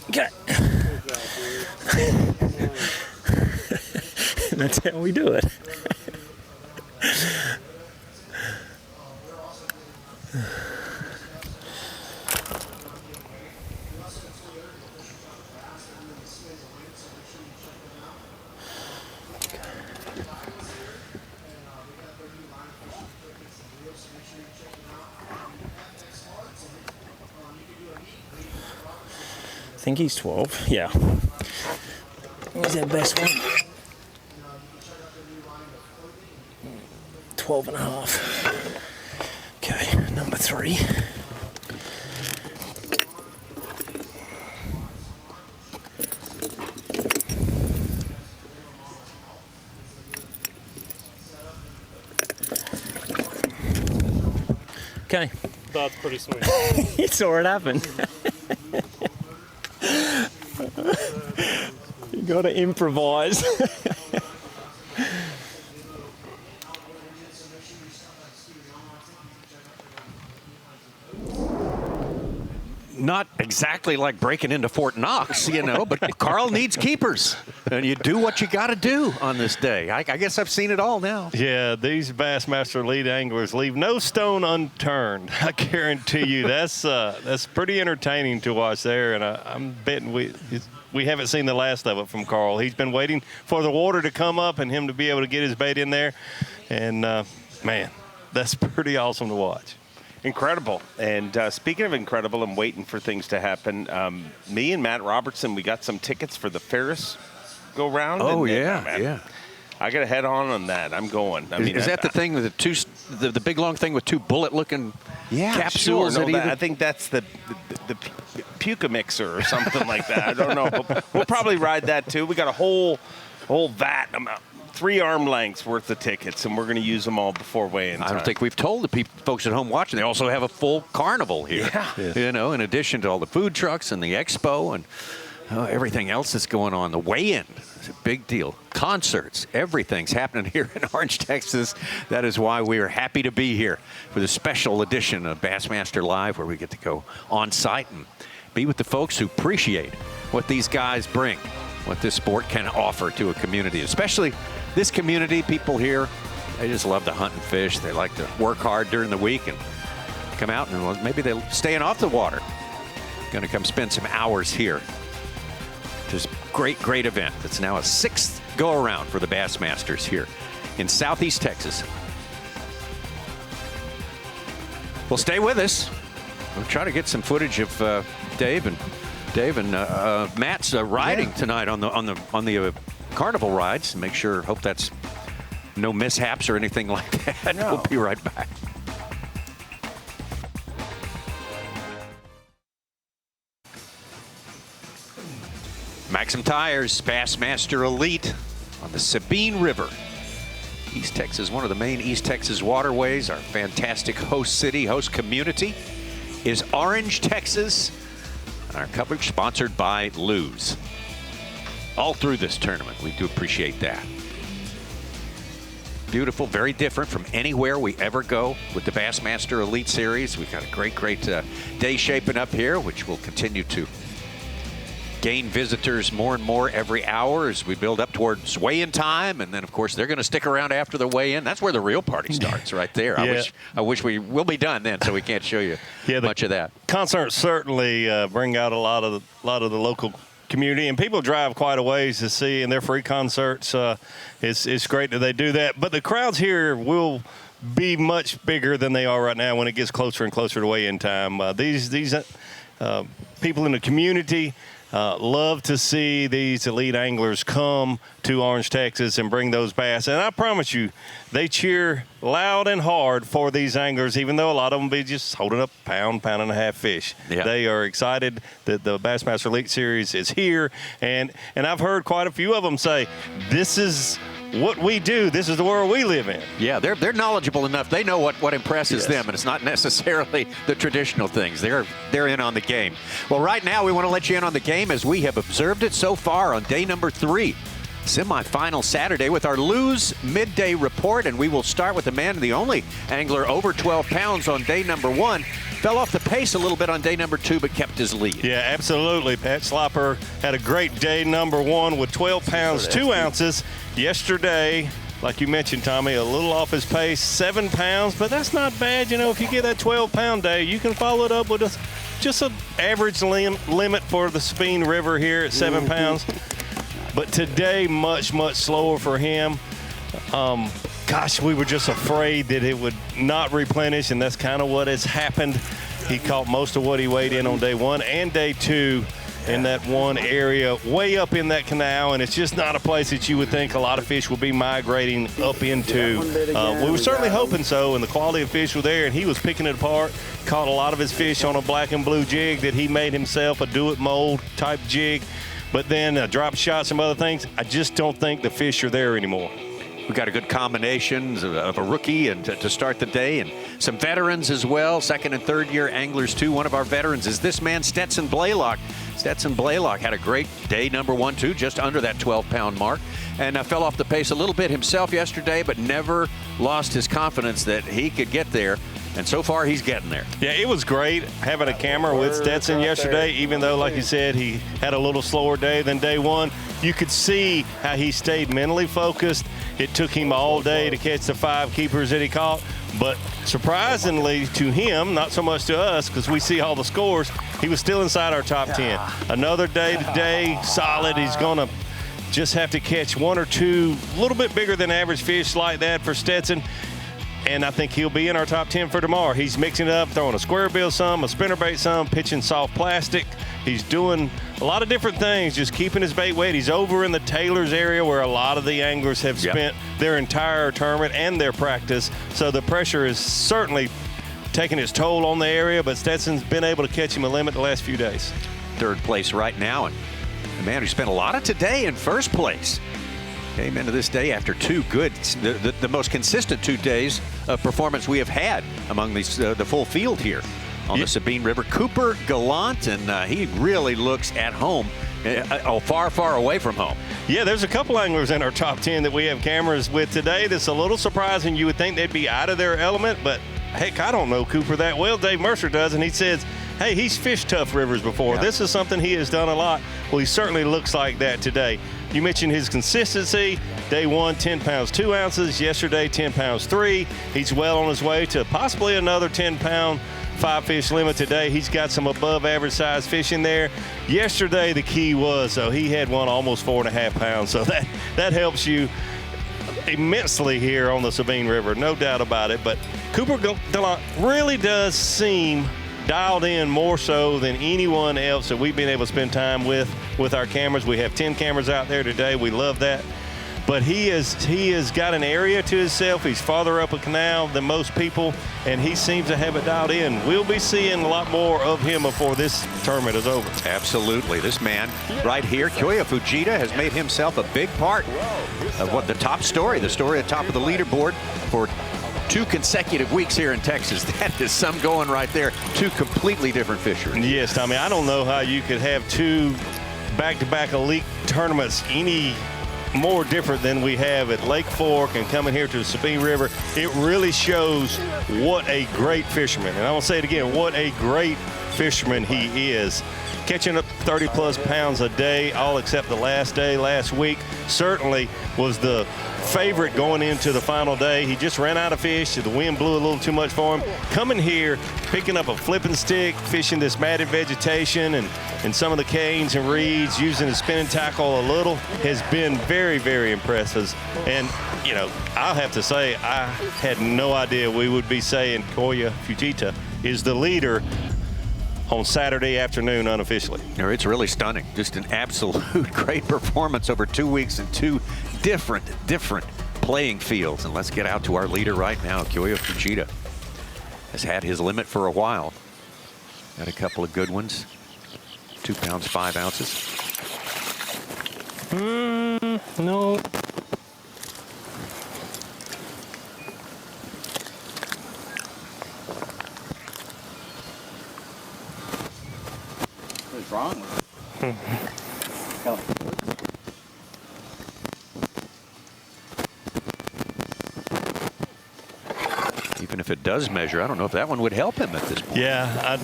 Okay. That's how we do it. I think he's 12, yeah. What's that best one? 12 and a half. Okay, number 3. Okay. That's pretty sweet. You saw it happen. You gotta improvise. Not exactly like breaking into Fort Knox, you know, but Carl needs keepers. And you do what you got to do on this day. I guess I've seen it all now. Yeah, these Bassmaster lead anglers leave no stone unturned. I guarantee you that's pretty entertaining to watch there. And I'm betting we haven't seen the last of it from Carl. He's been waiting for the water to come up and him to be able to get his bait in there. And, man, that's pretty awesome to watch. Incredible. And speaking of incredible and waiting for things to happen, me and Matt Robertson, we got some tickets for the Ferris go round. Oh, and, yeah, yeah. I got to head on that. I'm going. Is that the thing with the big long thing with 2 bullet-looking capsules? Sure. No, I think that's the Puka mixer or something like that. I don't know. But we'll probably ride that too. We got a whole vat amount. 3 arm lengths worth of tickets, and we're going to use them all before weigh-in time. I don't think we've told the folks at home watching. They also have a full carnival here. Yeah. You know, in addition to all the food trucks and the expo and everything else that's going on. The weigh-in is a big deal. Concerts, everything's happening here in Orange, Texas. That is why we are happy to be here for the special edition of Bassmaster Live, where we get to go on site and be with the folks who appreciate what these guys bring, what this sport can offer to a community, especially this community. People here, they just love to hunt and fish. They like to work hard during the week and come out, and maybe they're staying off the water. Going to come spend some hours here. Just great event. It's now a 6th go-around for the Bassmasters here in Southeast Texas. Well, stay with us. We'll try to get some footage of Dave and Matt's riding tonight on the carnival rides. Make sure, hope that's no mishaps or anything like that. No. We'll be right back. MAXAM Tires, Bassmaster Elite on the Sabine River. East Texas, one of the main East Texas waterways. Our fantastic host city, host community is Orange, Texas. And our coverage sponsored by Luz. All through this tournament, we do appreciate that. Beautiful, very different from anywhere we ever go with the Bassmaster Elite Series. We've got a great day shaping up here, which will continue to gain visitors more and more every hour as we build up towards weigh-in time. And then, of course, they're going to stick around after the weigh-in. That's where the real party starts, right there. Yeah. I wish we'll be done then, so we can't show you much of that. Concerts certainly bring out a lot of the local community, and people drive quite a ways to see, and their free concerts. It's great that they do that. But the crowds here will be much bigger than they are right now when it gets closer and closer to weigh-in time. These people in the community love to see these elite anglers come to Orange, Texas and bring those bass. And I promise you, they cheer loud and hard for these anglers, even though a lot of them be just holding up pound and a half fish. Yeah. They are excited that the Bassmaster Elite Series is here. And I've heard quite a few of them say, this is what we do. This is the world we live in. Yeah, they're knowledgeable enough. They know what impresses them, and it's not necessarily the traditional things. They're in on the game. Well, right now we want to let you in on the game as we have observed it so far on day number 3. Semi-final Saturday with our Luz midday report, and we will start with the man, the only angler over 12 pounds on day number 1. Fell off the pace a little bit on day number 2, but kept his lead. Yeah, absolutely. Pat Slopper had a great day number 1 with 12 pounds, 2 ounces. Yesterday, like you mentioned, Tommy, a little off his pace, 7 pounds, but that's not bad. You know, if you get that 12-pound day, you can follow it up with just an average limit for the Sabine River here at 7 pounds. But today, much, much slower for him. Gosh, we were just afraid that it would not replenish, and that's kind of what has happened. He caught most of what he weighed in on day 1 and day 2 in that one area way up in that canal, and it's just not a place that you would think a lot of fish would be migrating up into. We were certainly hoping so, and the quality of fish were there, and he was picking it apart. Caught a lot of his fish on a black and blue jig that he made himself, a do-it mold type jig, but then drop shot, some other things. I just don't think the fish are there anymore. We got a good combination of a rookie and to start the day, and some veterans as well, second and third year anglers too. One of our veterans is this man, Stetson Blaylock. Stetson Blaylock had a great day, number 1, 2, just under that 12-pound mark, and fell off the pace a little bit himself yesterday, but never lost his confidence that he could get there. And so far, he's getting there. Yeah, it was great having a camera with Stetson yesterday, even though, like you said, he had a little slower day than day 1. You could see how he stayed mentally focused. It took him all day to catch the 5 keepers that he caught. But surprisingly to him, not so much to us, because we see all the scores, he was still inside our top 10. Another day today, solid. He's going to just have to catch 1 or 2 a little bit bigger than average fish like that for Stetson. And I think he'll be in our top 10 for tomorrow. He's mixing it up, throwing a square bill some, a spinnerbait some, pitching soft plastic. He's doing a lot of different things, just keeping his bait wet. He's over in the Taylor's area where a lot of the anglers have spent their entire tournament and their practice. So the pressure is certainly taking its toll on the area, but Stetson's been able to catch him a limit the last few days. Third place right now, and the man who spent a lot of today in first place came into this day after 2 good, the most consistent 2 days of performance we have had among these, the full field here on the Sabine River. Cooper Galant, and he really looks at home, far, far away from home. Yeah, there's a couple anglers in our top 10 that we have cameras with today. That's a little surprising. You would think they'd be out of their element, but heck, I don't know Cooper that well. Dave Mercer does, and he says, hey, he's fished tough rivers before. This is something he has done a lot. Well, he certainly looks like that today. You mentioned his consistency. Day 1, 10 pounds 2 ounces. Yesterday, 10 pounds 3. He's well on his way to possibly another 10-pound 5-fish limit today. He's got some above average size fish in there. Yesterday, the key was, he had one almost 4.5 pounds. So that helps you immensely here on the Sabine River, no doubt about it. But Cooper Galant really does seem dialed in more so than anyone else that we've been able to spend time with our cameras. We have 10 cameras out there today. We love that. But he has got an area to himself. He's farther up a canal than most people, and he seems to have it dialed in. We'll be seeing a lot more of him before this tournament is over. Absolutely. This man right here, Koya Fujita, has made himself a big part of what the story at top of the leaderboard for 2 consecutive weeks here in Texas. That is some going right there. 2 completely different fisheries. Yes, Tommy, I don't know how you could have 2 back-to-back elite tournaments any more different than we have at Lake Fork and coming here to the Sabine River. It really shows what a great fisherman, and I will say it again, what a great fisherman he is. Catching up 30-plus pounds a day, all except the last day last week, certainly was the favorite going into the final day. He just ran out of fish. The wind blew a little too much for him. Coming here, picking up a flipping stick, fishing this matted vegetation and some of the canes and reeds, using the spinning tackle a little, has been very, very impressive. And, you know, I'll have to say, I had no idea we would be saying Koya Fujita is the leader on Saturday afternoon unofficially. It's really stunning. Just an absolute great performance over 2 weeks in 2 different playing fields. And let's get out to our leader right now. Koya Fujita has had his limit for a while. Got a couple of good ones. 2 pounds 5 ounces. No. What's wrong with it? Even if it does measure, I don't know if that one would help him at this point. Yeah,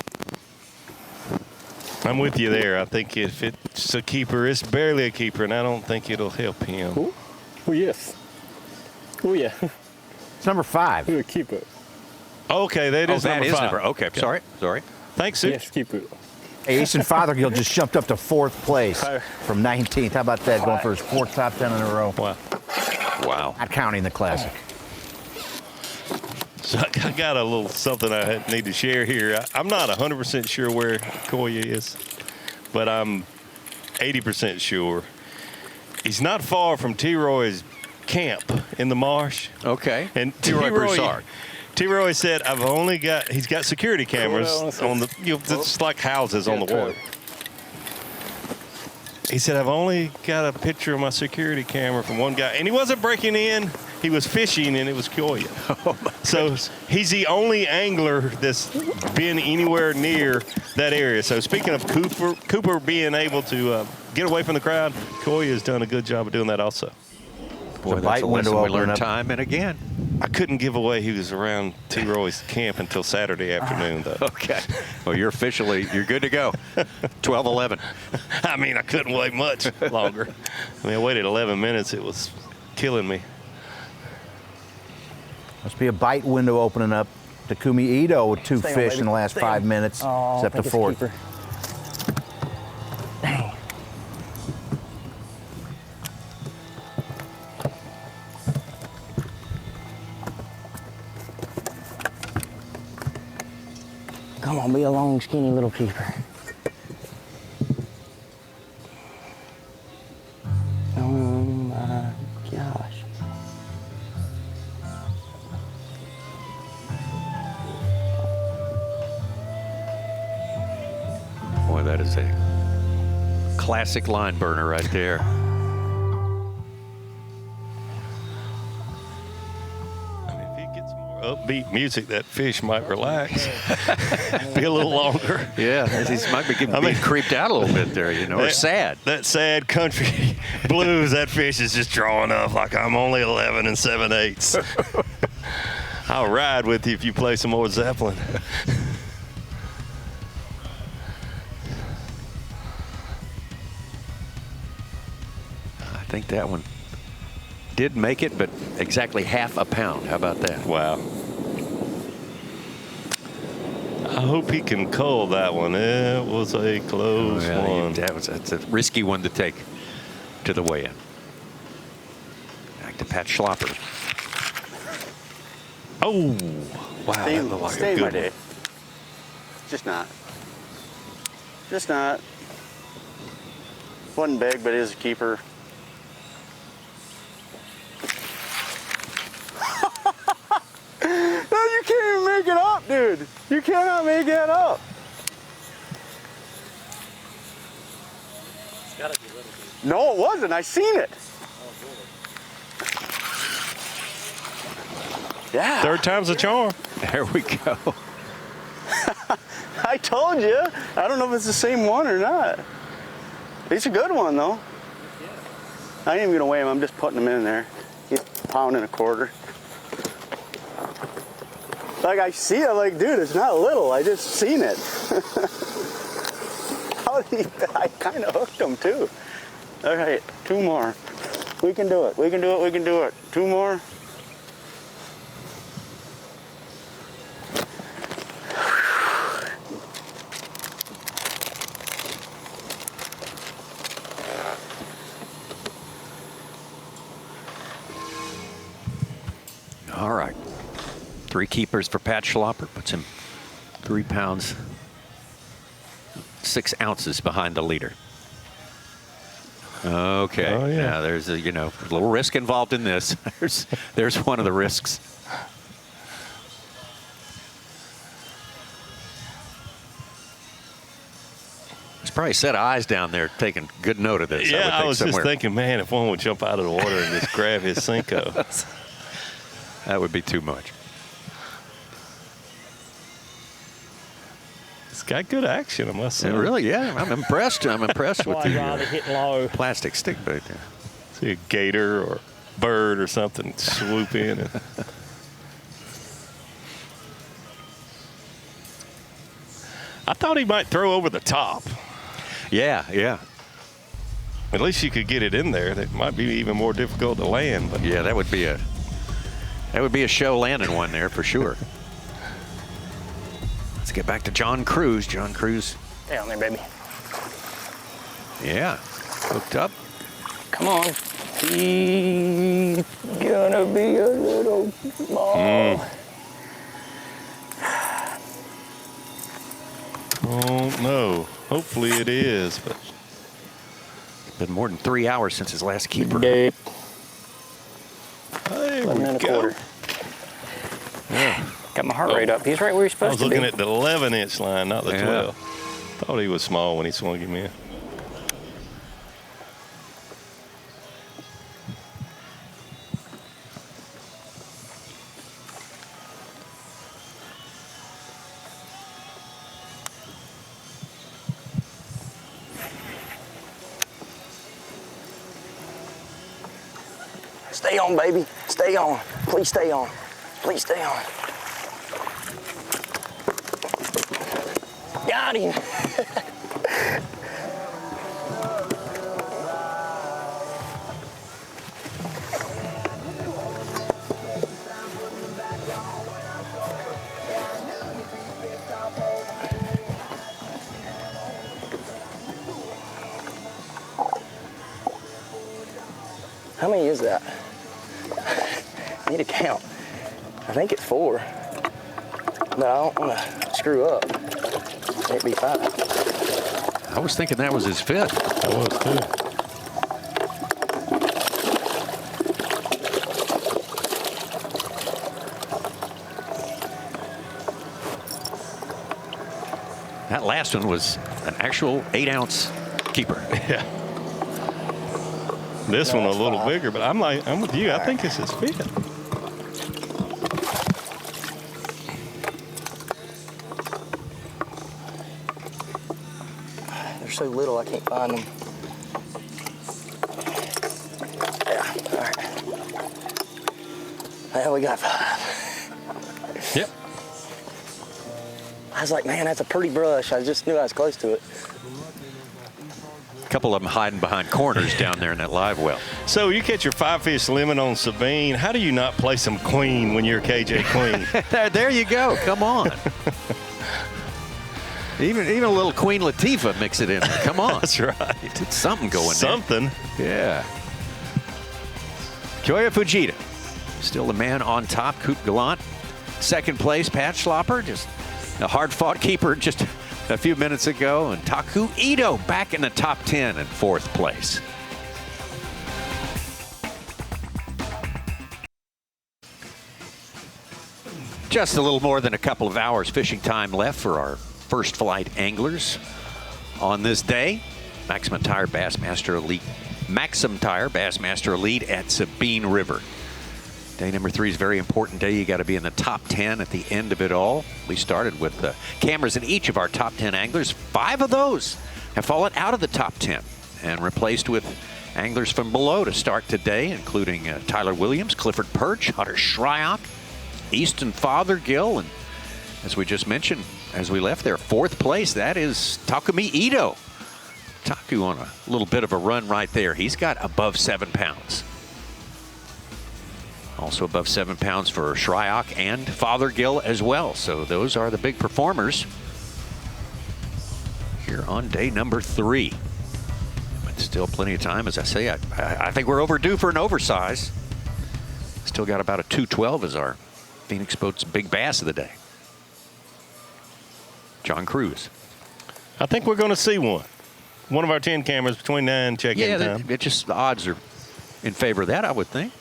I'm with you there. I think if it's a keeper, it's barely a keeper, and I don't think it'll help him. Oh, yes. Oh, yeah. It's number 5. We'll keep it. Okay, that is number 5. Okay, sorry. Thanks, Sue. Yes, keep it. Ace and Fothergill just jumped up to 4th place from 19th. How about that, going for his 4th top 10 in a row? Wow. Not counting the Classic. So I got a little something I need to share here. I'm not 100% sure where Koya is, but I'm 80% sure. He's not far from T-Roy's camp in the marsh. Okay. And T-Roy Broussard. T-Roy said, he's got security cameras on the, it's like houses on the water. He said, I've only got a picture of my security camera from one guy. And he wasn't breaking in. He was fishing, and it was Koya. So he's the only angler that's been anywhere near that area. So speaking of Cooper being able to get away from the crowd, Koya has done a good job of doing that also. Boy, that's a lesson we learned time and again. I couldn't give away he was around T-Roy's camp until Saturday afternoon, though. Okay. Well, you're good to go. 12:11. I mean, I couldn't wait much longer. I mean, I waited 11 minutes. It was killing me. Must be a bite window opening up. Takumi Ito with 2 Stay on, fish baby. in the last Stay 5 on. minutes. Oh, It's up to I think it's a 4th. keeper. Dang. Come on, be a long, skinny little keeper. Oh my gosh. Boy, that is a classic line burner right there. Upbeat music, that fish might relax. Be a little longer. Yeah, he might be being creeped out a little bit there, or sad. That sad country blues, that fish is just drawing up like I'm only 11 7/8. I'll ride with you if you play some more Zeppelin. I think that one did make it, but exactly half a pound. How about that? Wow. I hope he can cull that one. It was a close one. That's a risky one to take to the weigh-in. Back to Pat Schlopper. Oh, wow. That looked like a good one. Just not. Just not. Wasn't big, but it is a keeper. No, you can't even make it up, dude. You cannot make that up. It's gotta be little. No, it wasn't. I seen it. Yeah. Third time's a charm. There we go. I told you. I don't know if it's the same one or not. It's a good one, though. I ain't even going to weigh him. I'm just putting him in there. He's a pound and a quarter. Like, I see it, like, dude, it's not little. I just seen it. I kind of hooked him, too. All right, 2 more. We can do it. We can do it. We can do it. 2 more. All right. 3 keepers for Pat Schlopper. Puts him 3 pounds, 6 ounces behind the leader. Okay. Oh, yeah. Now there's a little risk involved in this. There's one of the risks. There's probably a set of eyes down there taking good note of this. Yeah, I was somewhere. just thinking, man, if one would jump out of the water and just grab his Cinco. That would be too much. It's got good action, I must say. Really, yeah. I'm impressed. I'm impressed with I'd the rather hit low. plastic stick bait there. See a gator or bird or something swoop in. And I thought he might throw over the top. Yeah, yeah. At least you could get it in there. That might be even more difficult to land. But yeah, that would be a show landing one there for sure. Let's get back to John Cruz. John Cruz. Stay on there, baby. Yeah, hooked up. Come on. He's gonna be a little small. Oh no. Hopefully it is. But been more than 3 hours since his last keeper. There we go. Yeah. Got my heart rate up. He's right where he's supposed to be. I was looking at the 11-inch line, not the 12. Thought he was small when he swung him in. Stay on, baby. Stay on. Please stay on. Please stay on. Got him. How many is that? I need to count. I think it's 4. But I don't want to screw up. It'd be 5. I was thinking that was his 5th. I was too. That last one was an actual 8-ounce keeper. Yeah. This one a little bigger, but I'm with you. I think it's his 5th. They're so little, I can't find them. Yeah, all right. Yeah, we got 5. Yep. I was like, man, that's a pretty brush. I just knew I was close to it. A couple of them hiding behind corners down there in that live well. So you catch your 5-fish limit on Sabine. How do you not play some queen when you're KJ Queen? There you go. Come on. even a little Queen Latifah mix it in there. Come on. That's right. It's something going Something. there. Yeah. Koya Fujita. Still the man on top. Coop Galant. Second place, Pat Schlopper. Just a hard-fought keeper just a few minutes ago. And Taku Ito back in the top 10 in 4th place. Just a little more than a couple of hours fishing time left for our first flight anglers on this day. MAXAM Tire Bassmaster Elite. MAXAM Tire Bassmaster Elite at Sabine River. Day number 3 is a very important day. You got to be in the top 10 at the end of it all. We started with cameras in each of our top 10 anglers. 5 of those have fallen out of the top 10 and replaced with anglers from below to start today, including Tyler Williams, Clifford Perch, Hunter Shryock, Easton Fothergill, and as we just mentioned, as we left there, 4th place, that is Takumi Ito. Taku on a little bit of a run right there. He's got above 7 pounds. Also above 7 pounds for Shryock and Fothergill as well. So those are the big performers here on day number 3. But still plenty of time. As I say, I think we're overdue for an oversize. Still got about a 212 as our Phoenix Boats Big Bass of the day. John Cruz. I think we're going to see one. One of our 10 cameras between 9 check-in time. Yeah, it just the odds are in favor of that, I would think.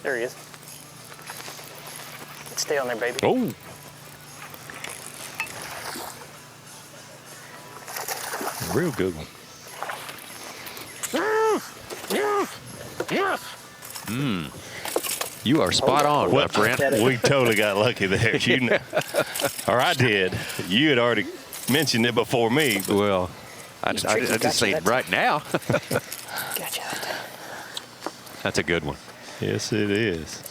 There he is. Stay on there, baby. Oh. Real good one. You are spot on, my friend. We totally got lucky there. You know, or I did. You had already mentioned it before me. Well, I just say it right now. Gotcha. That's a good one. Yes, it is.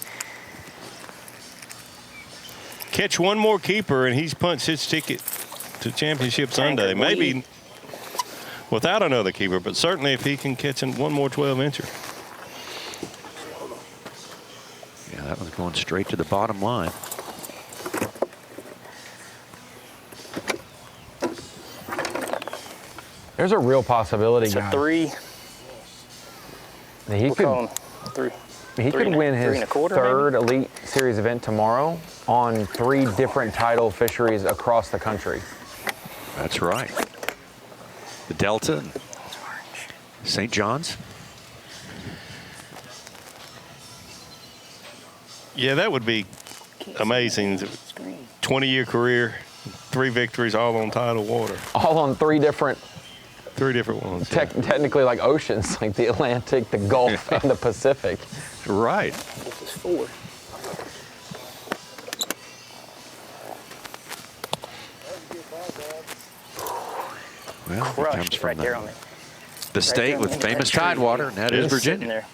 catch one more keeper, and he's punched his ticket to Championship Sunday. Maybe without another keeper, but certainly if he can catch one more 12-incher. Yeah, that one's going straight to the bottom line. There's a real possibility, It's guys. a 3. He could, he could win his third Elite Series event tomorrow on 3 different tidal fisheries across the country. That's right. The Delta and St. John's. Yeah, that would be amazing. 20-year career, 3 victories, all on tidal water. All on 3 different ones. Technically like oceans, like the Atlantic, the Gulf, and the Pacific. Right. This is 4. Well, it Crushed comes from right there on the state with famous tidewater, and that is Virginia. There.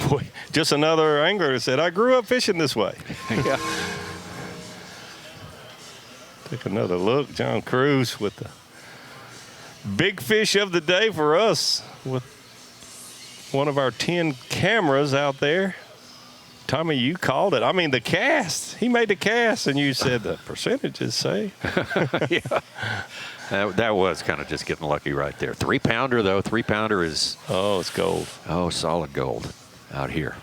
Boy, just another angler that said, I grew up fishing this way. Yeah. Take another look. John Cruz with the big fish of the day for us with one of our 10 cameras out there. Tommy, you called it. I mean, the cast. He made the cast, and you said the percentages say. Yeah. That was kind of just getting lucky right there. 3-pounder, though. 3-pounder is... Oh, it's gold. Oh, solid gold out here.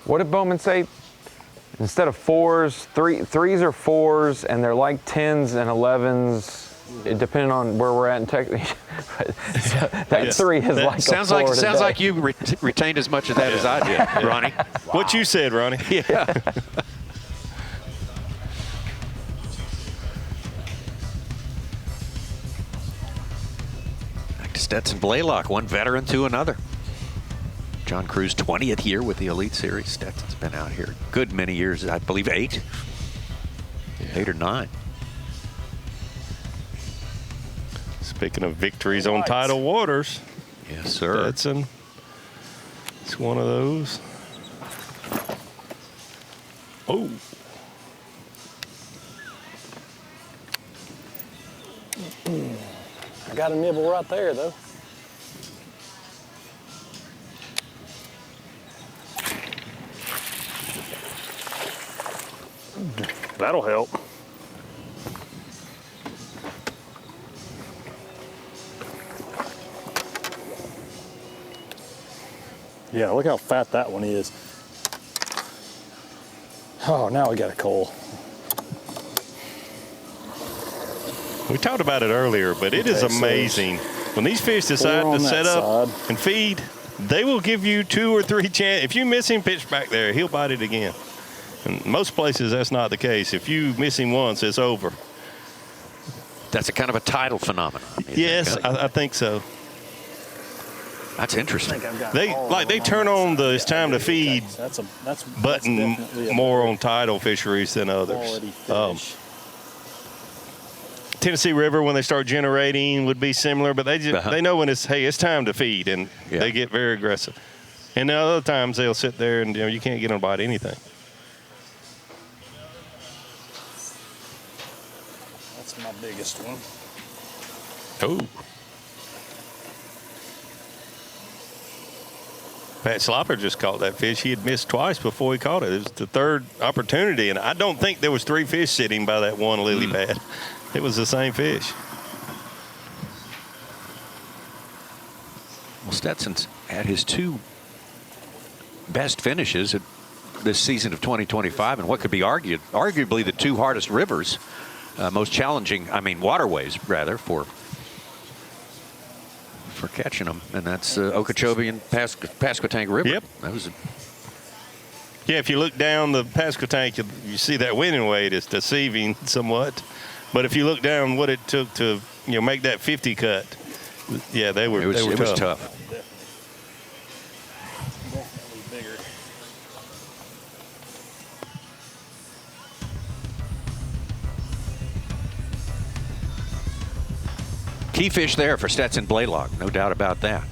What did Bowman say? Instead of 4s, 3s are 4s, and they're like 10s and 11s, depending on where we're at in Texas. That 3 is like sounds a 4 like today. sounds like you retained as much of that as I did, Yeah. Ronnie. What you said, Ronnie. Yeah. Back to Stetson Blaylock, one veteran to another. John Cruz, 20th year with the Elite Series. Stetson's been out here a good many years, I believe 8. 8 or 9. Speaking of victories on tidal waters. Yes, sir. Stetson. It's one of those. Oh. I got a nibble right there, though. That'll help. Yeah, look how fat that one is. Oh, now we got a coal. We talked about it earlier, but it is Okay, so amazing. When these fish decide on to that set up side. and feed, they will give you 2 or 3 chances. If you miss him, pitch back there, he'll bite it again. In most places, that's not the case. If you miss him once, it's over. That's a kind of a tidal phenomenon. Yes, I think so. That's interesting. They turn on the it's time to feed button more on tidal fisheries than others. Tennessee River, when they start generating, would be similar, but they know when it's time to feed, and they get very aggressive. And then other times they'll sit there and you can't get them to bite anything. That's my biggest one. Oh. Pat Slopper just caught that fish. He had missed twice before he caught it. It was the 3rd opportunity, and I don't think there was 3 fish sitting by that one lily pad. It was the same fish. Well, Stetson's had his 2 best finishes at this season of 2025, and what could be arguably the 2 hardest rivers, most challenging, waterways rather, for catching them, and that's Okeechobee and Pasquotank River. Yep. That was Yeah, if you look down the Pasquotank, you see that winning weight is deceiving somewhat. But if you look down what it took to make that 50 cut, yeah, it was tough. Definitely bigger. key fish there for Stetson Blaylock, no doubt about that.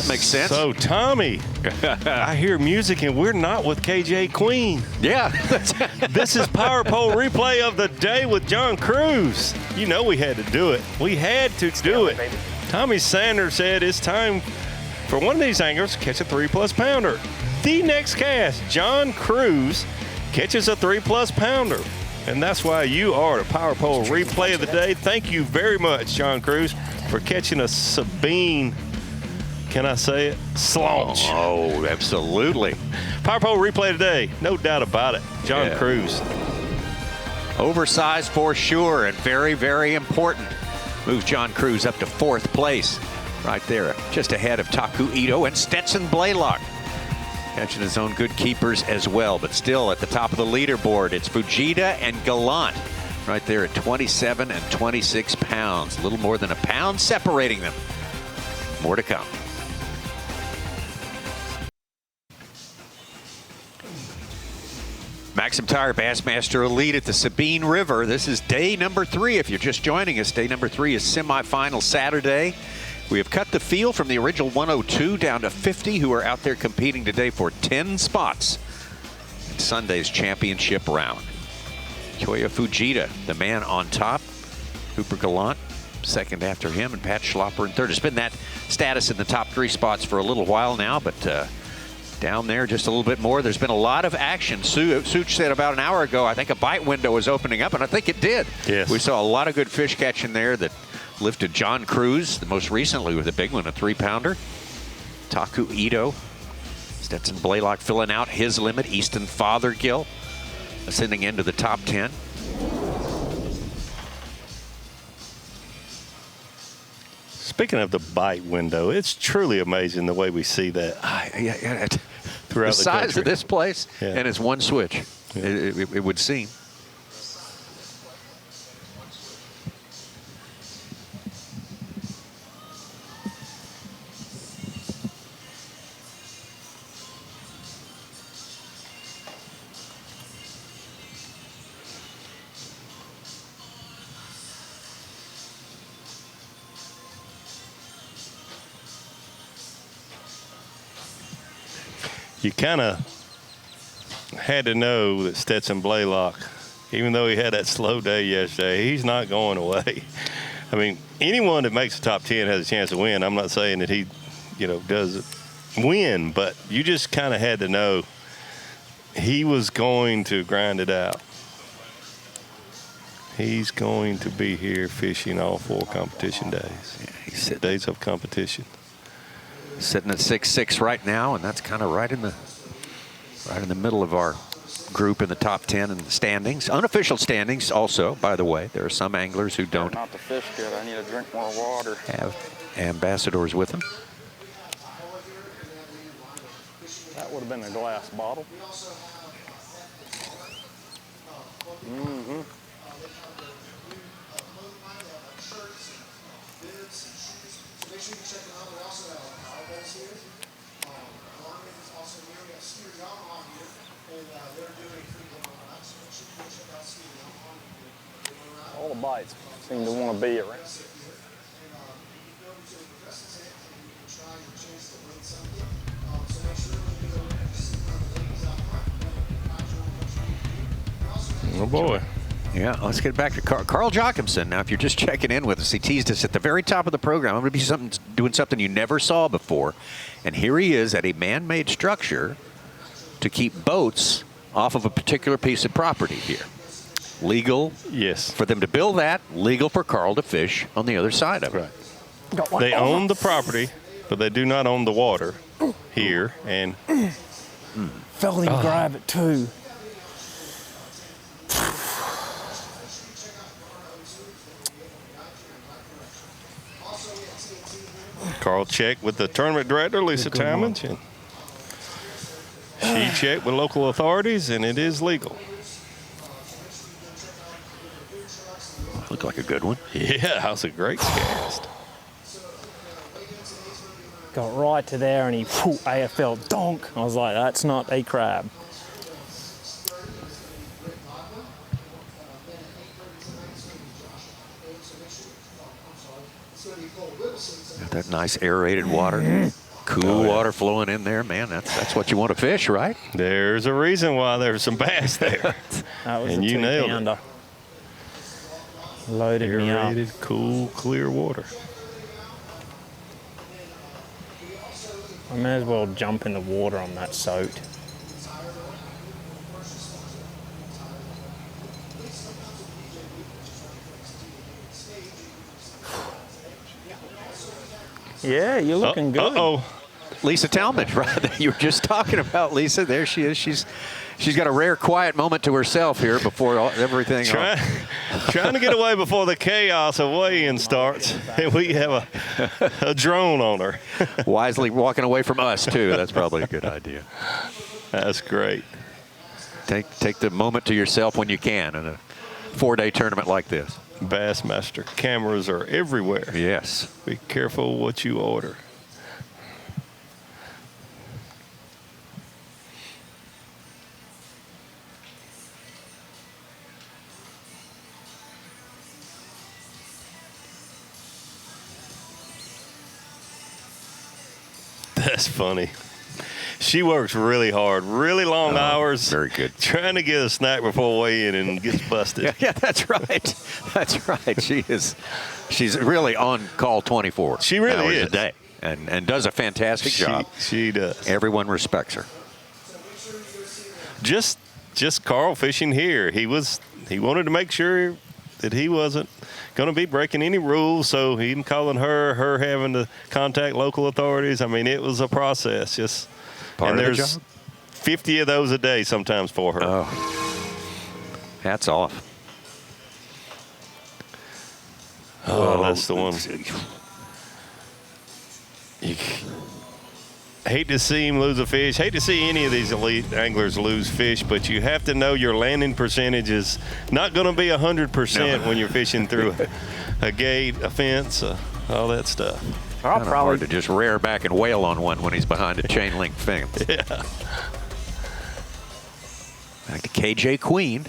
Makes sense. So, Tommy, I hear music and we're not with KJ Queen. Yeah. This is Power Pole Replay of the Day with John Cruz. You know we had to do it. We had to do it. Tommy Sanders said it's time for one of these anglers to catch a 3+ pounder. The next cast, John Cruz catches a 3+ pounder. And that's why you are the Power Pole Replay of the Day. Thank you very much, John Cruz, for catching a Sabine, can I say it, slaunch. Oh, absolutely. Power Pole Replay today, no doubt about it. John Cruz. Oversized for sure, and very, very important. Moves John Cruz up to 4th place. Right there, just ahead of Taku Ito and Stetson Blaylock. Catching his own good keepers as well, but still at the top of the leaderboard, it's Fujita and Galant. Right there at 27 and 26 pounds. A little more than a pound separating them. More to come. MAXAM Tire Bassmaster Elite at the Sabine River. This is day number 3. If you're just joining us, day number 3 is semifinal Saturday. We have cut the field from the original 102 down to 50 who are out there competing today for 10 spots in Sunday's championship round. Koya Fujita, the man on top. Cooper Galant, second after him, and Pat Schlopper in third. It's been that status in the top 3 spots for a little while now, but down there just a little bit more. There's been a lot of action. Such said about an hour ago, I think a bite window was opening up, and I think it did. Yes. We saw a lot of good fish catching there that lifted John Cruz, the most recently with a big one, a 3-pounder. Taku Ito, Stetson Blaylock filling out his limit. Easton Fothergill ascending into the top 10. Speaking of the bite window, it's truly amazing the way we see that. Throughout the size country. of this place, Yeah. and it's one switch, it would seem. You kind of had to know that Stetson Blaylock, even though he had that slow day yesterday, he's not going away. I mean, anyone that makes the top 10 has a chance to win. I'm not saying that he, does win, but you just kind of had to know he was going to grind it out. He's going to be here fishing all 4 competition days. Yeah, he's days of competition. Sitting at 6'6" right now, and that's kind of right in the middle of our group in the top 10 in the standings. Unofficial standings also, by the way. There are some anglers who don't Not the fish good. I need to drink more water. have ambassadors with them. That would have been a glass bottle. Mm-hmm. All the bites seem to want to be around. Oh, boy. Yeah, let's get back to Carl Jochimson. Now, if you're just checking in with us, he teased us at the very top of the program. I'm going to be doing something you never saw before. And here he is at a man-made structure to keep boats off of a particular piece of property here. Legal for them to build that, legal for Carl to fish on the other side of it. Right. They own the property, but they do not own the water here. And Felt him grab it too. Carl checked with the tournament director, Lisa Talmadge, and she checked with local authorities, and it is legal. Looked like a good one. Yeah, that was a great cast. Got right to there and he AFL donk. I was like, that's not a crab. That nice aerated water. Cool water flowing in there, man. That's what you want to fish, right? There's a reason why there's some bass there. That was And a you nailed it. two-pounder. Loaded me up. Aerated, cool, clear water. I may as well jump in the water on that soaked. Yeah, you're looking good. Uh-oh. Lisa Talmadge, right? You were just talking about Lisa. There she is. She's got a rare quiet moment to herself here before everything. Trying to get away before the chaos of weigh-in starts. And we have a drone on her. Wisely walking away from us, too. That's probably a good idea. That's great. Take the moment to yourself when you can in a 4-day tournament like this. Bassmaster cameras are everywhere. Yes. Be careful what you order. That's funny. She works really hard, really long hours. Very good. Trying to get a snack before weigh-in and gets busted. Yeah, that's right. That's right. She's really on call 24 She really hours is. a day and does a fantastic job. She does. Everyone respects her. Just Carl fishing here. He wanted to make sure that he wasn't going to be breaking any rules, so him calling her having to contact local authorities. I mean, it was a process. Just Part and of the there's job. 50 of those a day sometimes for her. Oh, hats off. Oh, that's the one. Hate to see him lose a fish. Hate to see any of these elite anglers lose fish, but you have to know your landing percentage is not going to be 100% when you're fishing through a gate, a fence, all that stuff. Kind of hard to just rear back and wail on one when he's behind a chain link fence. Yeah. Back to KJ Queen.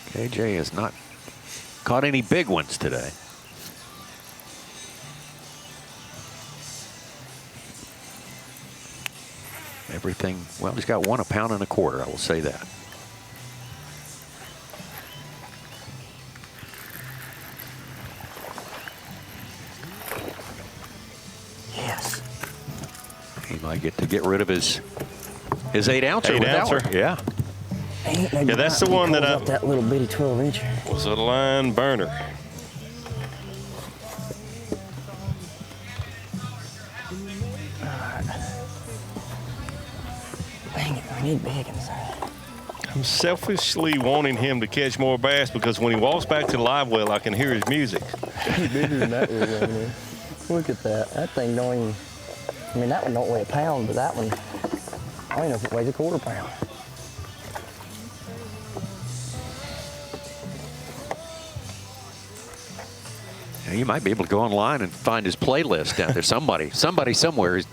KJ has not caught any big ones today. Everything, well, he's got 1 1.25 pounds, I will say that. Yes. He might get rid of his 8-ouncer with that one. Yeah. Yeah, that's the one that that little bitty 12-incher was a line burner. Dang it, I need big inside. I'm selfishly wanting him to catch more bass because when he walks back to the live well, I can hear his music. He's bigger than that little one, man. Look at that. That thing don't even, I mean, that one don't weigh a pound, but that one, I don't even know if it weighs a 1/4 pound. Yeah, you might be able to go online and find his playlist down there. Somebody somewhere is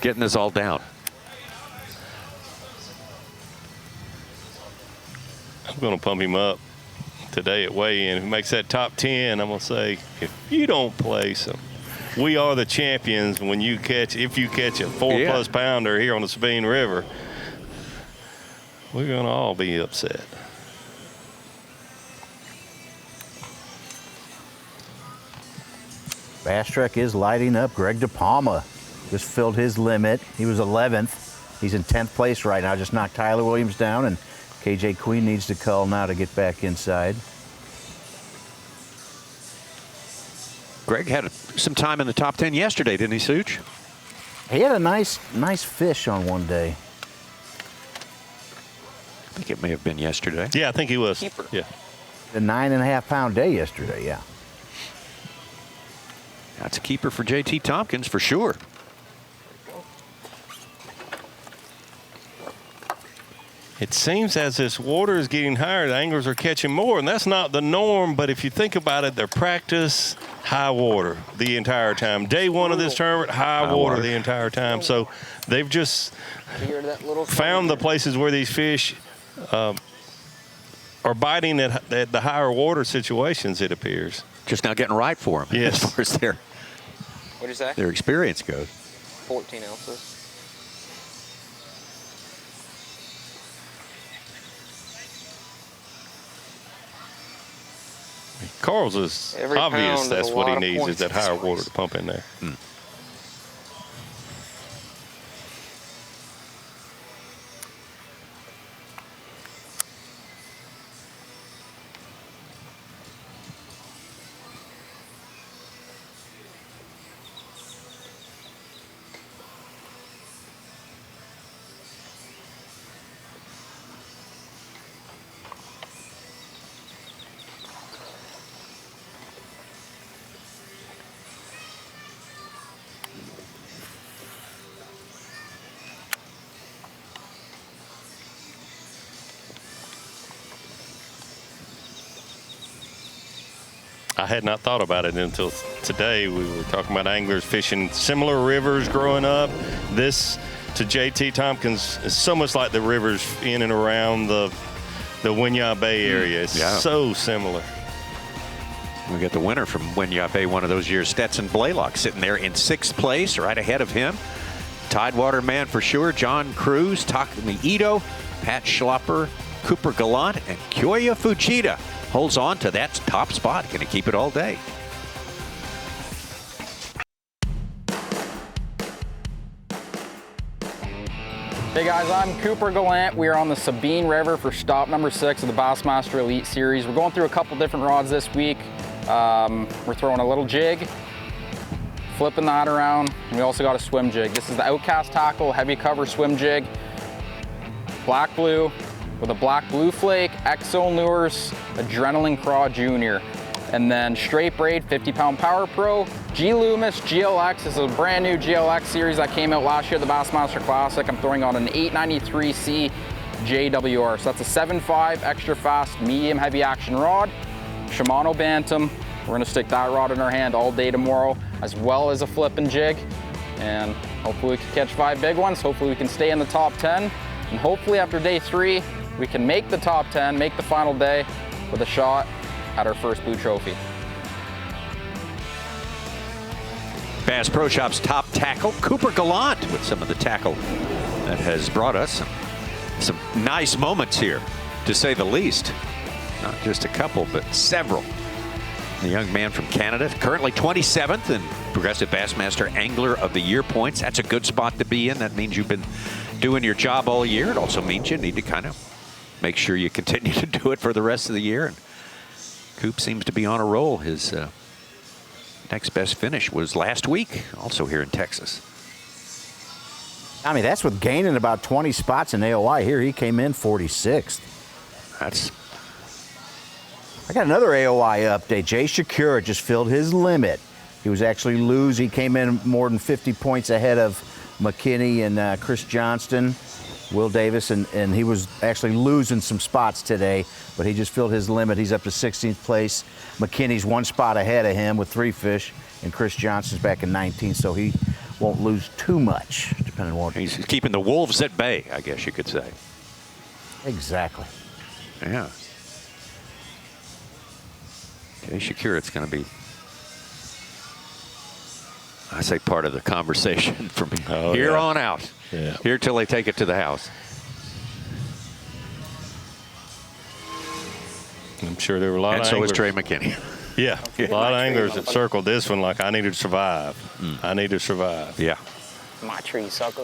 getting this all down. I'm going to pump him up today at weigh-in. If he makes that top 10, I'm going to say, if you don't place him, we are the champions when you catch, if you catch a 4+ pounder here on the Sabine River, we're going to all be upset. Bass Trek is lighting up. Greg DePalma just filled his limit. He was 11th. He's in 10th place right now. Just knocked Tyler Williams down, and KJ Queen needs to cull now to get back inside. Greg had some time in the top 10 yesterday, didn't he, Such? He had a nice fish on one day. I think it may have been yesterday. Yeah, I think he was. Keeper. Yeah. A 9.5 pound day yesterday, yeah. That's a keeper for JT Tompkins for sure. It seems as this water is getting higher, the anglers are catching more, and that's not the norm, but if you think about it, they're practice high water the entire time. Day one of this tournament, high water the entire time. So they've just found the places where these fish are biting at the higher water situations, it appears. Just now getting right for them. Yes. As far as What'd you say? their experience goes. 14 ounces. Carl's is Every obvious pound that's is a what he lot of needs is points that in higher this water race. to pump in there. I had not thought about it until today. We were talking about anglers fishing similar rivers growing up. This, to JT Tompkins, is so much like the rivers in and around the Winyah Bay area. It's so similar. We got the winner from Winyah Bay one of those years, Stetson Blaylock, sitting there in 6th place, right ahead of him. Tidewater man for sure, John Cruz, Takumi Ito, Pat Schlopper, Cooper Galant, and Koya Fujita holds on to that top spot. Going to keep it all day. Hey guys, I'm Cooper Galant. We are on the Sabine River for stop number 6 of the Bassmaster Elite Series. We're going through a couple different rods this week. We're throwing a little jig, flipping that around, and we also got a swim jig. This is the Outcast Tackle Heavy Cover Swim Jig, black blue, with a black blue flake, X-Zone Lures, Adrenaline Craw Junior. And then straight braid 50-pound Power Pro. G Loomis GLX is a brand new GLX series that came out last year at the Bassmaster Classic. I'm throwing on an 893C JWR. So that's a 7.5 extra fast medium heavy action rod. Shimano Bantam. We're gonna stick that rod in our hand all day tomorrow, as well as a flipping jig. And hopefully we can catch 5 big ones. Hopefully we can stay in the top 10. And hopefully after day 3, we can make the top 10, make the final day with a shot at our first blue trophy. Bass Pro Shop's top tackle, Cooper Galant, with some of the tackle that has brought us some nice moments here, to say the least. Not just a couple, but several. The young man from Canada, currently 27th in Progressive Bassmaster Angler of the Year points. That's a good spot to be in. That means you've been doing your job all year. It also means you need to kind of make sure you continue to do it for the rest of the year. And Coop seems to be on a roll. His next best finish was last week, also here in Texas. I mean, that's with gaining about 20 spots in AOI. Here he came in 46th. I got another AOI update. Jay Shakura just filled his limit. He was actually losing. He came in more than 50 points ahead of McKinney and Chris Johnston, Will Davis, and he was actually losing some spots today, but he just filled his limit. He's up to 16th place. McKinney's 1 spot ahead of him with 3 fish, and Chris Johnston's back in 19th, so he won't lose too much, depending on what. He's keeping the wolves at bay, I guess you could say. Exactly. Yeah. Jay Shakura, it's going to be, I say, part of the conversation from here on out. Yeah. Here till they take it to the house. I'm sure there were a lot of And so anglers. is Trey McKinney. Yeah, a lot of anglers that circled this one like, I need to survive. I need to survive. Yeah. My tree sucker.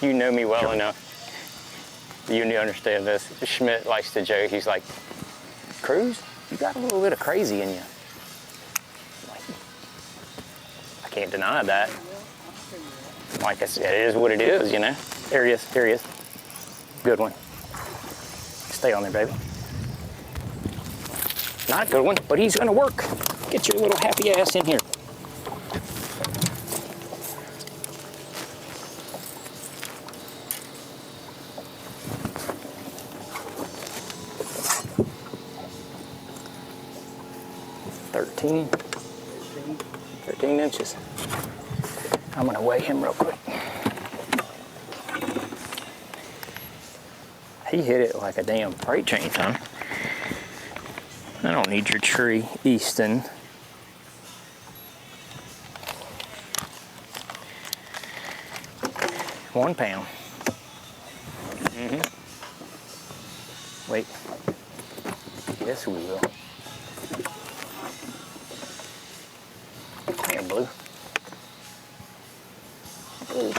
You know me well enough. You need to understand this. Schmidt likes to joke. He's like, Cruz, you got a little bit of crazy in you. I'm like, I can't deny that. Like I said, it is what it is, you know. There he is. There he is. Good one. Stay on there, baby. Not a good one, but he's gonna work. Get your little happy ass in here. Thirteen inches. I'm gonna weigh him real quick. He hit it like a damn freight train, son. I don't need your tree, Easton. £1 pound. Wait. Yes, we will. Come here, Blue. Blue.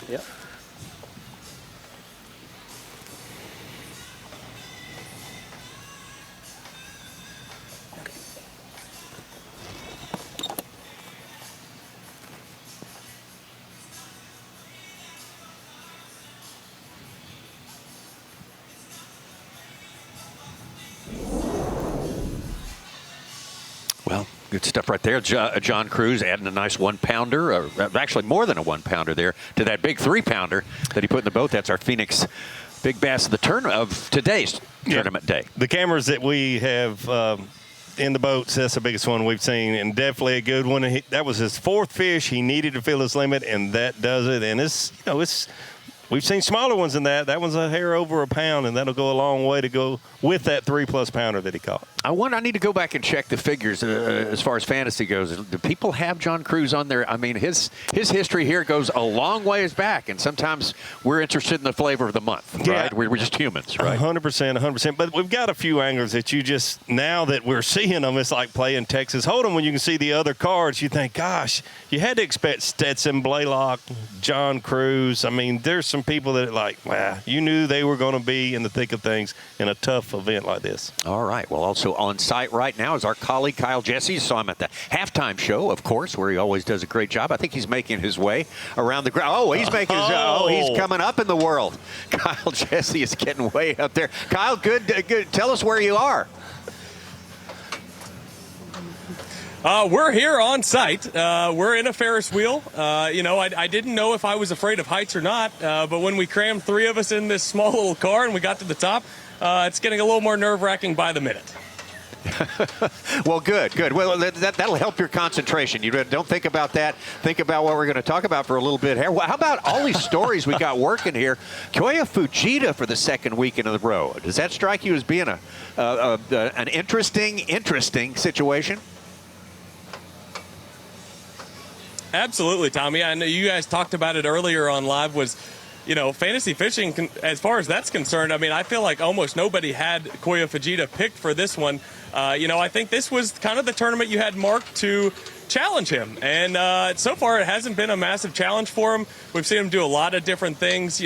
Yep. Well, good stuff right there. John Cruz adding a nice 1-pounder, or actually more than a 1-pounder there, to that big 3-pounder that he put in the boat. That's our Phoenix Big Bass of today's tournament day. The cameras that we have in the boats, that's the biggest one we've seen, and definitely a good one. That was his 4th fish. He needed to fill his limit, and that does it. And we've seen smaller ones than that. That one's a hair over a pound, and that'll go a long way to go with that 3+ pounder that he caught. I need to go back and check the figures as far as fantasy goes. Do people have John Cruz on there? I mean, his history here goes a long ways back, and sometimes we're interested in the flavor of the month, right? Yeah. We're just humans, right? 100%. But we've got a few anglers that you just, now that we're seeing them, it's like playing Texas Hold'em. When you can see the other cards, you think, gosh, you had to expect Stetson Blaylock, John Cruz. I mean, there's some people that wow, you knew they were going to be in the thick of things in a tough event like this. All right. Well, also on site right now is our colleague Kyle Jesse. Saw him at the halftime show, of course, where he always does a great job. I think he's making his way around the ground. Oh, he's making his. Oh, he's coming up in the world. Kyle Jesse is getting way up there. Kyle, good. Tell us where you are. We're here on site. We're in a Ferris wheel. I didn't know if I was afraid of heights or not, but when we crammed 3 of us in this small little car and we got to the top, it's getting a little more nerve-wracking by the minute. Well, good. Well, that'll help your concentration. You don't think about that. Think about what we're going to talk about for a little bit here. Well, how about all these stories we got working here? Koya Fujita for the 2nd weekend in a row. Does that strike you as being an interesting situation? Absolutely, Tommy. I know you guys talked about it earlier on live. Fantasy fishing, as far as that's concerned, I mean, I feel like almost nobody had Koya Fujita picked for this one. I think this was kind of the tournament you had marked to challenge him. And so far, it hasn't been a massive challenge for him. We've seen him do a lot of different things,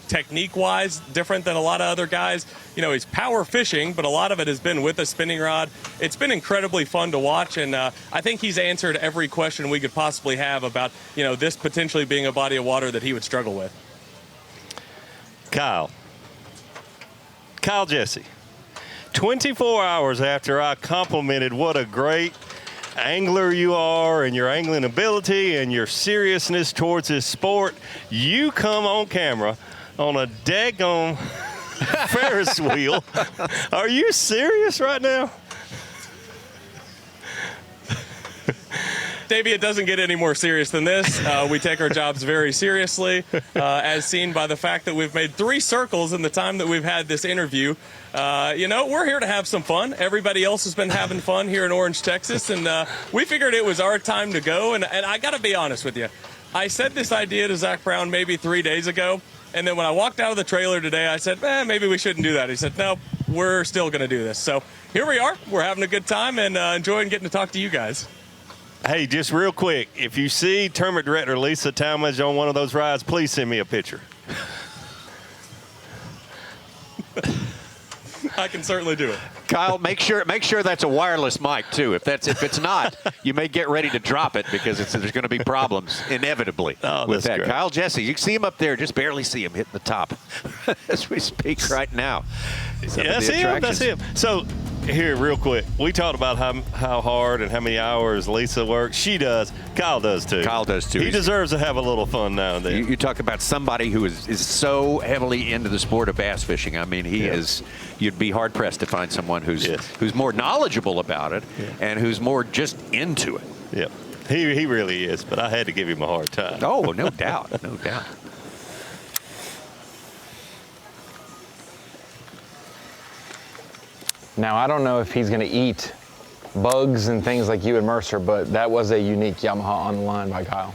technique-wise, different than a lot of other guys. He's power fishing, but a lot of it has been with a spinning rod. It's been incredibly fun to watch, and I think he's answered every question we could possibly have about, this potentially being a body of water that he would struggle with. Kyle Jesse, 24 hours after I complimented what a great angler you are and your angling ability and your seriousness towards this sport, you come on camera on a daggone Ferris wheel. Are you serious right now? Davey, it doesn't get any more serious than this. We take our jobs very seriously, as seen by the fact that we've made 3 circles in the time that we've had this interview. We're here to have some fun. Everybody else has been having fun here in Orange, Texas, and we figured it was our time to go. And I got to be honest with you. I said this idea to Zach Brown maybe 3 days ago, and then when I walked out of the trailer today, I said, maybe we shouldn't do that. He said, no, we're still going to do this. So here we are. We're having a good time and enjoying getting to talk to you guys. Hey, just real quick, if you see Tournament Director Lisa Talmadge on one of those rides, please send me a picture. I can certainly do it. Kyle, make sure that's a wireless mic too. If it's not, you may get ready to drop it because there's going to be problems inevitably with that. Great. Kyle Jesse, you can see him up there, just barely see him hitting the top as we speak right now. Yeah, that's him. So here real quick. We talked about how hard and how many hours Lisa works. She does. Kyle does too. Kyle does too. He deserves to have a little fun now and then. You talk about somebody who is so heavily into the sport of bass fishing. I mean, he is. You'd be hard pressed to find someone who's more knowledgeable about it and who's more just into it. Yep. He really is, but I had to give him a hard time. Oh, no doubt, no doubt. Now, I don't know if he's going to eat bugs and things like you and Mercer, but that was a unique Yamaha on the line by Kyle.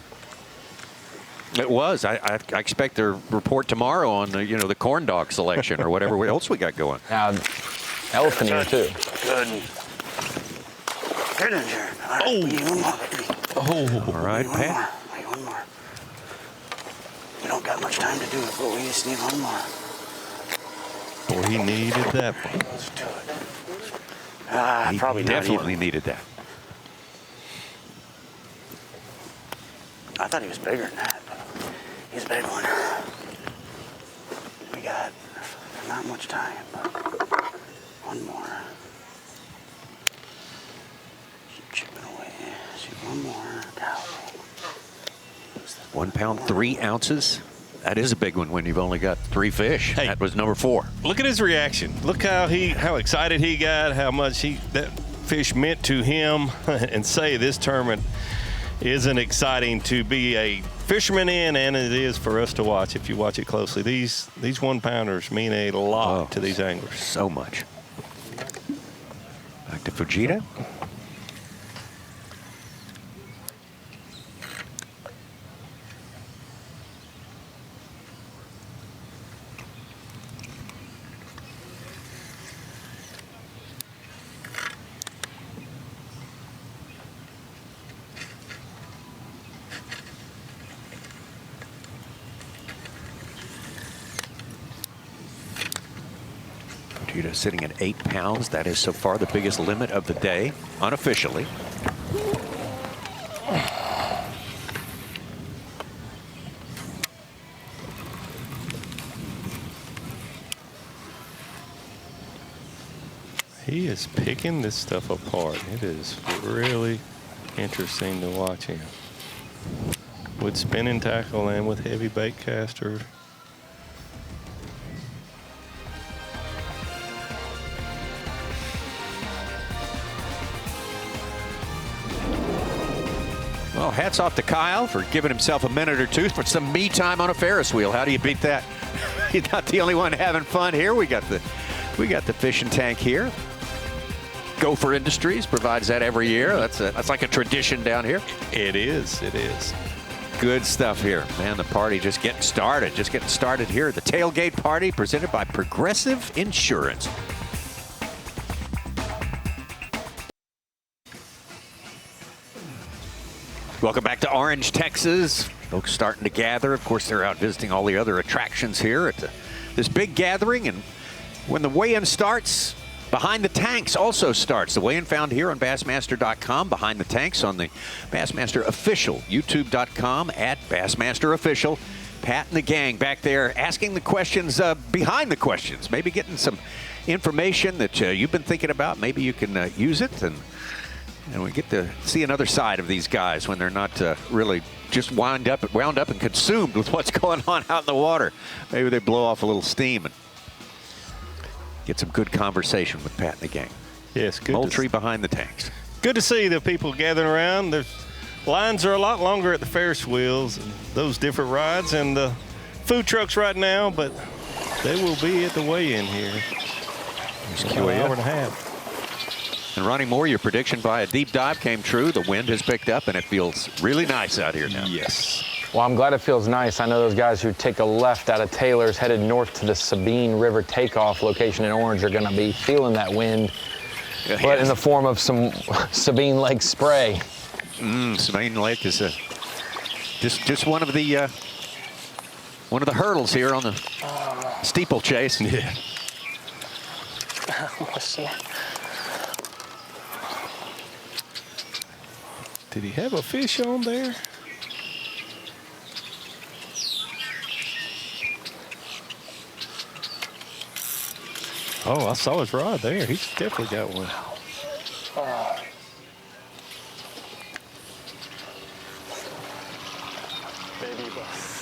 It was. I expect a report tomorrow on the the corn dog selection or whatever else we got going. Elephant ear too. Good. Get in here. All right, we need one more. All right, Pat. Wait, one more. We don't got much time to do it, but we just need one more. Boy, he needed that one. Let's do it. He Probably definitely needed that. I thought he was bigger than that, but he's a big one. We got not much time, but one more. Keep chipping away. See, one more. Cow. 1 pound 3 ounces. That is a big one when you've only got 3 fish. Hey, that was number 4. Look at his reaction. Look how excited he got, how much that fish meant to him, and say this tournament isn't exciting to be a fisherman in, and it is for us to watch if you watch it closely. These 1 pounders mean a lot to these anglers. So much. Back to Fujita. Sitting at 8 pounds. That is so far the biggest limit of the day, unofficially. He is picking this stuff apart. It is really interesting to watch him. With spinning tackle and with heavy bait caster. Well, hats off to Kyle for giving himself a minute or two for some me time on a Ferris wheel. How do you beat that? He's not the only one having fun here. We got the fishing tank here. Gopher Industries provides that every year. That's like a tradition down here. It is. It is. Good stuff here. Man, the party just getting started. Just getting started here. The tailgate party presented by Progressive Insurance. Welcome back to Orange, Texas. Folks starting to gather. Of course, they're out visiting all the other attractions here at this big gathering. And when the weigh-in starts, Behind the Tanks also starts. The weigh-in found here on Bassmaster.com. Behind the Tanks on the Bassmaster Official, YouTube.com at Bassmaster Official. Pat and the gang back there asking the questions behind the questions. Maybe getting some information that you've been thinking about. Maybe you can use it. And we get to see another side of these guys when they're not really just wound up and consumed with what's going on out in the water. Maybe they blow off a little steam and get some good conversation with Pat and the gang. Yes, good. Moultrie Behind the Tanks. Good to see the people gathering around. The lines are a lot longer at the Ferris wheels and those different rides and the food trucks right now, but they will be at the weigh-in here. There's an hour and a half. And Ronnie Moore, your prediction by a deep dive came true. The wind has picked up, and it feels really nice out here now. Yes. Well, I'm glad it feels nice. I know those guys who take a left out of Taylor's headed north to the Sabine River takeoff location in Orange are going to be feeling that wind, but in the form of some Sabine Lake spray. Sabine Lake is just one of the hurdles here on the steeplechase. Yeah. Did he have a fish on there? Oh, I saw his rod there. He's definitely got one. Baby bus.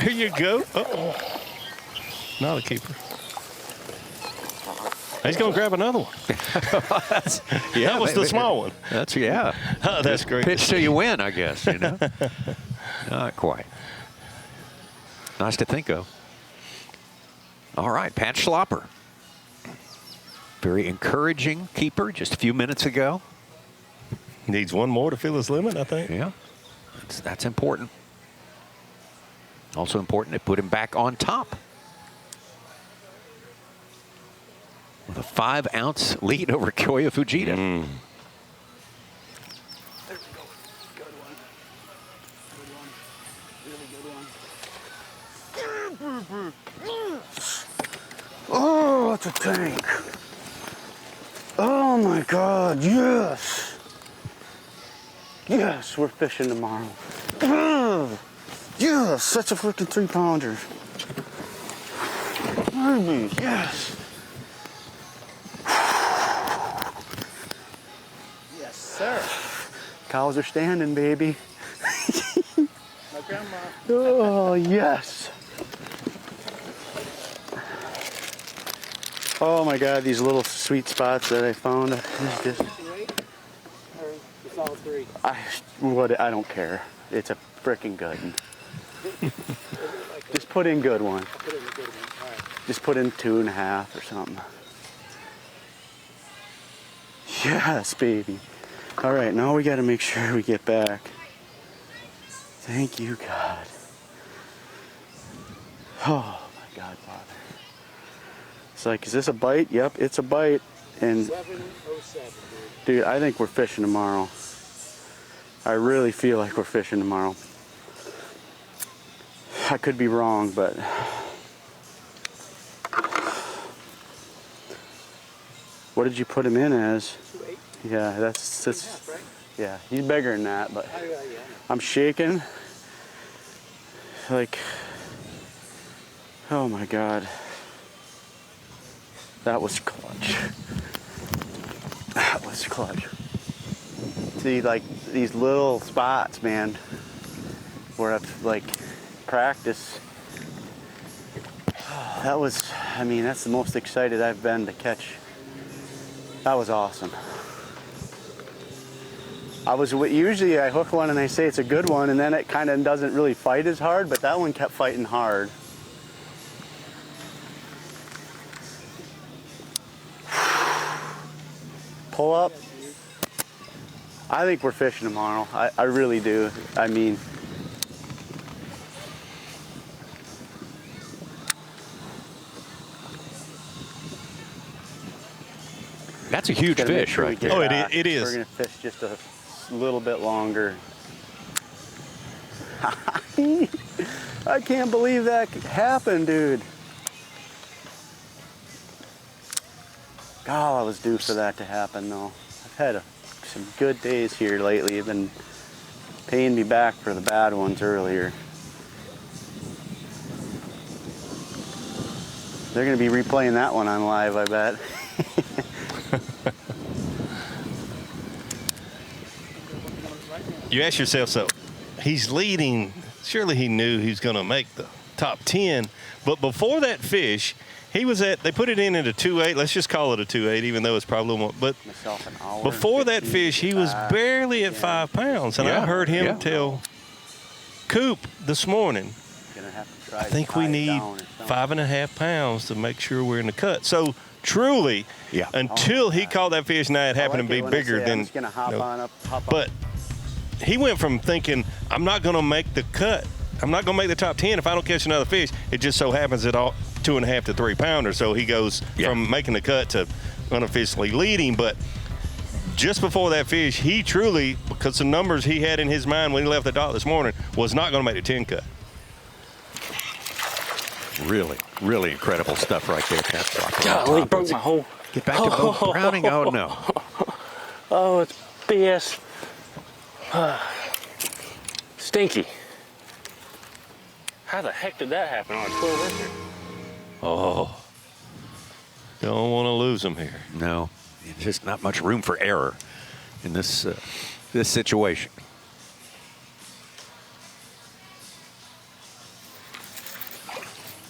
There you go. Uh-oh. Not a keeper. He's going to grab another one. That was the small one. That's Oh, that's great. Pitch till you win, I guess, you know. Not quite. Nice to think of. All right, Pat Schlopper. Very encouraging keeper just a few minutes ago. Needs one more to fill his limit, I think. Yeah, that's important. Also important to put him back on top. With a 5-ounce lead over Koya Fujita. There we go. Good one. Good one. Really good one. Oh, it's a tank. Oh my God, yes. Yes, we're fishing tomorrow. Yes, that's a freaking 3-pounder. Baby, yes. Yes, sir. Cows are standing, baby. My grandma. Oh, yes. Oh my God, these little sweet spots that I found. It's just, It's all three. I don't care. It's a freaking good one. Just put in good one. Put in a good one. All right. Just put in 2.5 or something. Yes, baby. All right, now we got to make sure we get back. Thank you, God. Oh my God, Father. It's like, is this a bite? Yep, it's a bite. And 707, dude, I think we're fishing tomorrow. I really feel like we're fishing tomorrow. I could be wrong, but what did you put him in as? 2.8. Yeah, that's Right? yeah. He's bigger than that, but Yeah. I'm shaking. Like, oh my God, that was clutch. That was clutch. See, like these little spots, man, where I've like practiced. That was, I mean, that's the most excited I've been to catch. That was awesome. Usually I hook one and I say it's a good one, and then it kind of doesn't really fight as hard, but that one kept fighting hard. Pull up. I think we're fishing tomorrow. I really do. I mean, that's a huge fish right there. Oh, it is. We're going to fish just a little bit longer. I can't believe that happened, dude. God, I was due for that to happen, though. I've had some good days here lately. You've been paying me back for the bad ones earlier. They're going to be replaying that one on live, I bet. You ask yourself, so he's leading. Surely he knew he was going to make the top 10. But before that fish, he was at, they put it in at a 2.8. Let's just call it a 2.8, even though it's probably more. But before that fish, he was barely at 5 pounds. And I heard him tell Coop this morning, I think we need 5.5 pounds to make sure we're in the cut. So truly, until he caught that fish, now it happened to be bigger than. But he went from thinking, I'm not going to make the cut, I'm not going to make the top 10 if I don't catch another fish. It just so happens that all 2.5 to 3 pounders. So he goes from making the cut to unofficially leading. But just before that fish, he truly, because the numbers he had in his mind when he left the dock this morning, was not going to make the 10 cut. Really, really incredible stuff right there, Pat. Golly, broke my whole. Get back to boat browning. Oh, no. Oh, it's B.S. Stinky. How the heck did that happen on a 12 incher? Oh. Don't want to lose him here. No, there's just not much room for error in this this situation.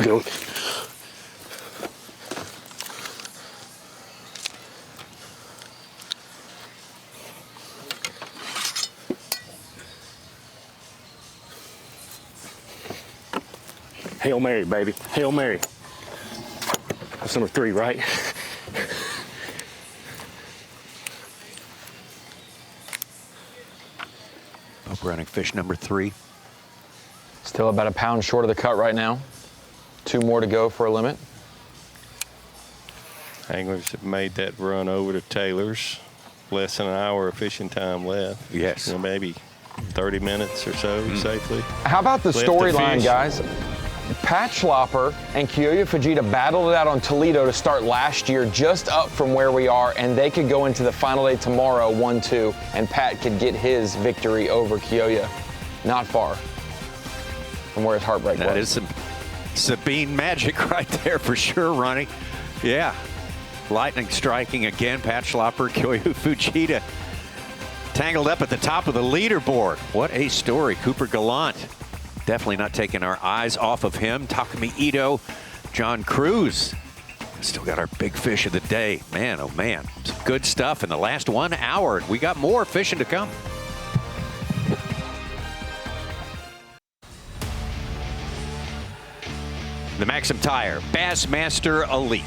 Go. Hail Mary, baby. Hail Mary. That's number 3, right? Boat browning fish number 3. Still about a pound short of the cut right now. 2 more to go for a limit. Anglers have made that run over to Taylor's. Less than an hour of fishing time left. Yes. You know, maybe 30 minutes or so safely. How about the Left storyline, fish. guys? Pat Schlopper and Koya Fujita battled it out on Toledo to start last year, just up from where we are, and they could go into the final day tomorrow 1-2, and Pat could get his victory over Koya. Not far from where his heartbreak was. That is some Sabine magic right there for sure, Ronnie. Yeah. Lightning striking again. Pat Schlopper, Koya Fujita tangled up at the top of the leaderboard. What a story. Cooper Galant. Definitely not taking our eyes off of him. Takumi Ito, John Cruz. Still got our big fish of the day. Man, oh man, some good stuff in the last 1 hour. We got more fishing to come. The MAXAM Tire Bassmaster Elite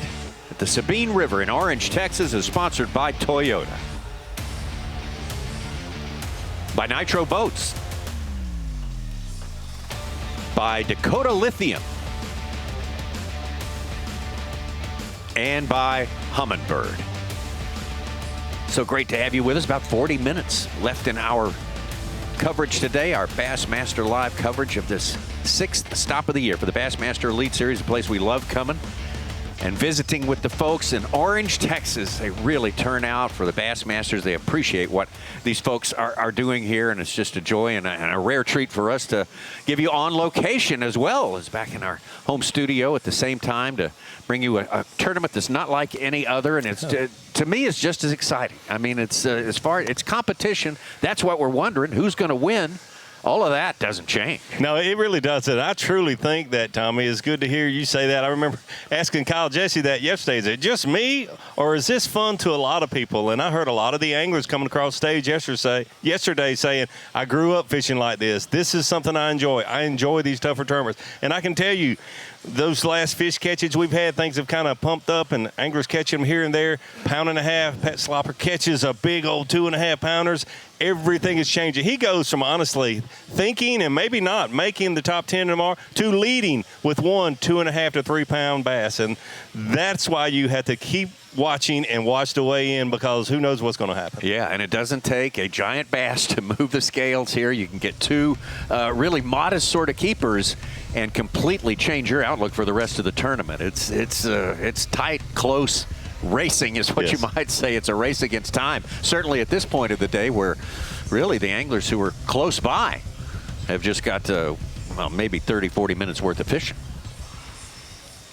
at the Sabine River in Orange, Texas is sponsored by Toyota. By Nitro Boats. By Dakota Lithium. And by Humminbird. So great to have you with us. About 40 minutes left in our coverage today, our Bassmaster Live coverage of this 6th stop of the year for the Bassmaster Elite Series, a place we love coming and visiting with the folks in Orange, Texas. They really turn out for the Bassmasters. They appreciate what these folks are doing here, and it's just a joy and a rare treat for us to give you on location as well as back in our home studio at the same time to bring you a tournament that's not like any other, and it's to me it's just as exciting. I mean, it's as far as it's competition. That's what we're wondering, who's going to win. All of that doesn't change. No, it really doesn't. I truly think that, Tommy. It's good to hear you say that. I remember asking Kyle Jesse that yesterday. Is it just me, or is this fun to a lot of people? And I heard a lot of the anglers coming across stage yesterday saying, I grew up fishing like this. This is something I enjoy. I enjoy these tougher tournaments. And I can tell you, those last fish catches we've had, things have kind of pumped up, and anglers catch them here and there. Pound and a half. Pat Schlopper catches a big old 2.5 pounders. Everything is changing. He goes from honestly thinking and maybe not making the top 10 tomorrow to leading with 1 2.5 to 3 pound bass. And that's why you have to keep watching and watch the way in, because who knows what's going to happen. Yeah, and it doesn't take a giant bass to move the scales here. You can get 2 really modest sort of keepers and completely change your outlook for the rest of the tournament. It's tight, close racing is what you might say. It's a race against time. Certainly at this point of the day, where really the anglers who are close by have just got well, maybe 30, 40 minutes worth of fishing.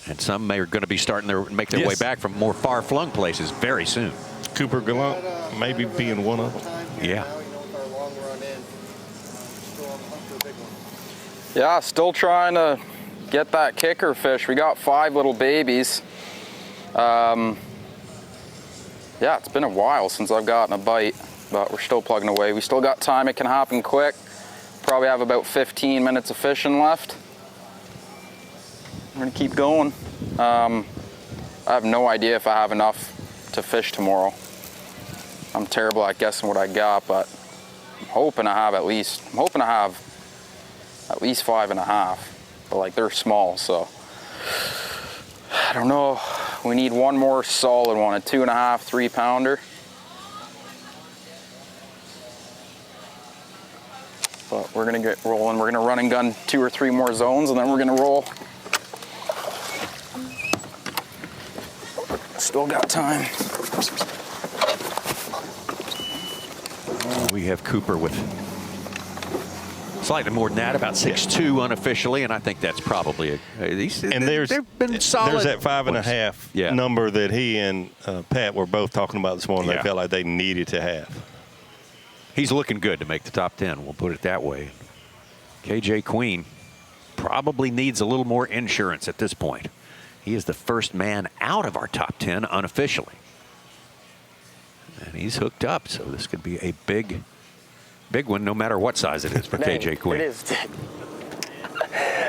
And some are going to be starting to make their way back from more far-flung places very soon. Cooper Galant maybe being one of them. Yeah. Yeah, still trying to get that kicker fish. We got 5 little babies. Yeah, it's been a while since I've gotten a bite, but we're still plugging away. We still got time. It can happen quick. Probably have about 15 minutes of fishing left. We're gonna keep going. I have no idea if I have enough to fish tomorrow. I'm terrible at guessing what I got, but I'm hoping I have at least. I'm hoping I have at least 5.5, but like they're small, so I don't know. We need one more solid one, a 2.5, 3 pounder. But we're gonna get rolling. We're gonna run and gun 2 or 3 more zones, and then we're gonna roll. Still got time. We have Cooper with slightly more than that, about 6'2" unofficially, and I think that's probably they've been solid. There's that 5.5 number that he and Pat were both talking about this morning. They felt like they needed to have. He's looking good to make the top 10. We'll put it that way. KJ Queen probably needs a little more insurance at this point. He is the first man out of our top 10 unofficially. And he's hooked up, so this could be a big one, no matter what size it is for KJ Queen. It is.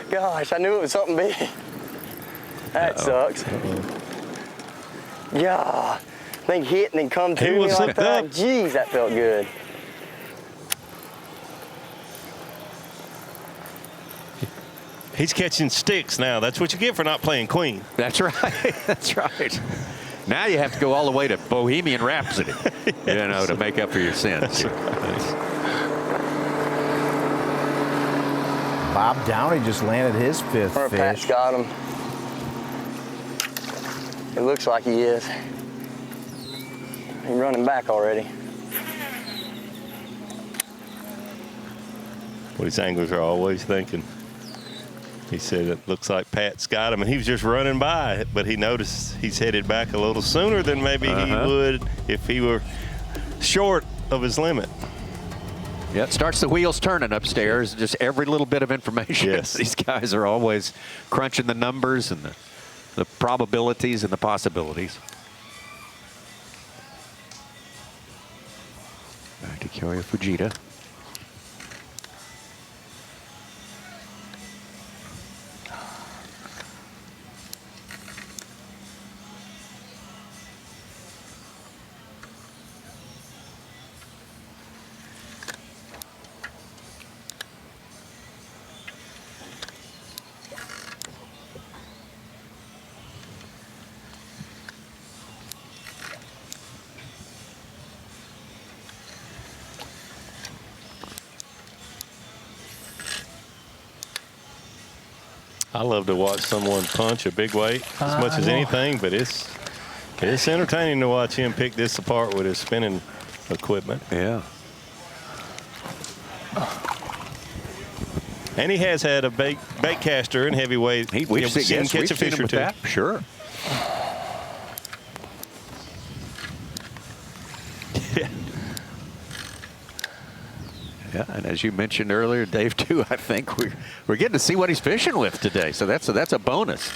Gosh, I knew it was something big. That sucks. Yeah, thing hit and then come to me like that. Jeez, that felt good. He's catching sticks now. That's what you get for not playing Queen. That's right. That's right. Now you have to go all the way to Bohemian Rhapsody, you know, to make up for your sins. Bob Downey just landed his 5th fish. Pat's got him. It looks like he is. He's running back already. What these anglers are always thinking. He said it looks like Pat's got him, and he was just running by, but he noticed he's headed back a little sooner than maybe he would if he were short of his limit. Yeah, it starts the wheels turning upstairs. Just every little bit of information. Yes. These guys are always crunching the numbers and the probabilities and the possibilities. Back to Koya Fujita. I love to watch someone punch a big weight as much as anything, but it's entertaining to watch him pick this apart with his spinning equipment. Yeah. And he has had a bait caster and heavyweight. We've seen him catch a fish or two. that. Sure. Yeah, and as you mentioned earlier, Dave, too, I think we're getting to see what he's fishing with today. So that's a bonus.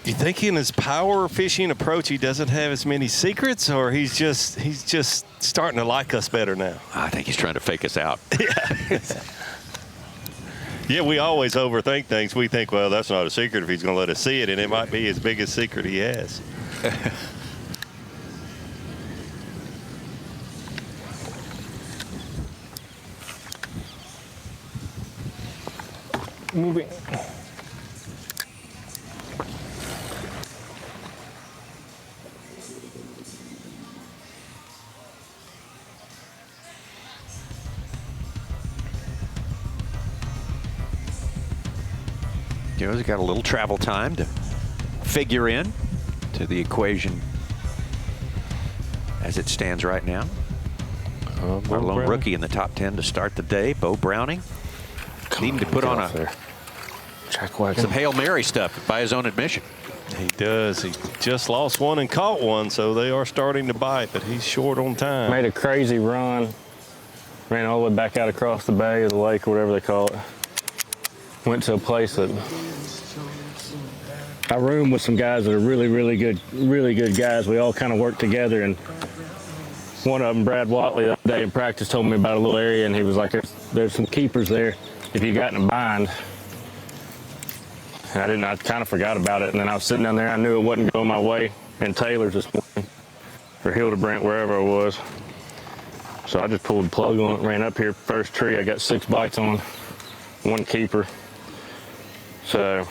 You think in his power fishing approach he doesn't have as many secrets, or he's just starting to like us better now? I think he's trying to fake us out. Yeah, we always overthink things. We think, well, that's not a secret if he's going to let us see it, and it might be his biggest secret he has. Moving. You know, he's got a little travel time to figure in to the equation as it stands right now. Our lone rookie in the top 10 to start the day, Bo Browning. Needing to put on some Hail Mary stuff by his own admission. He does. He just lost one and caught one, so they are starting to bite, but he's short on time. Made a crazy run. Ran all the way back out across the bay or the lake or whatever they call it. Went to a place that I roomed with some guys that are really good guys. We all kind of work together, and one of them, Brad Watley, the other day in practice told me about a little area, and he was like, there's some keepers there if you got in a bind. And I kind of forgot about it, and then I was sitting down there. I knew it wasn't going my way in Taylor's this morning, or Hildebrand, wherever I was. So I just pulled the plug on it, ran up here, first tree. I got 6 bites on, 1 keeper. So,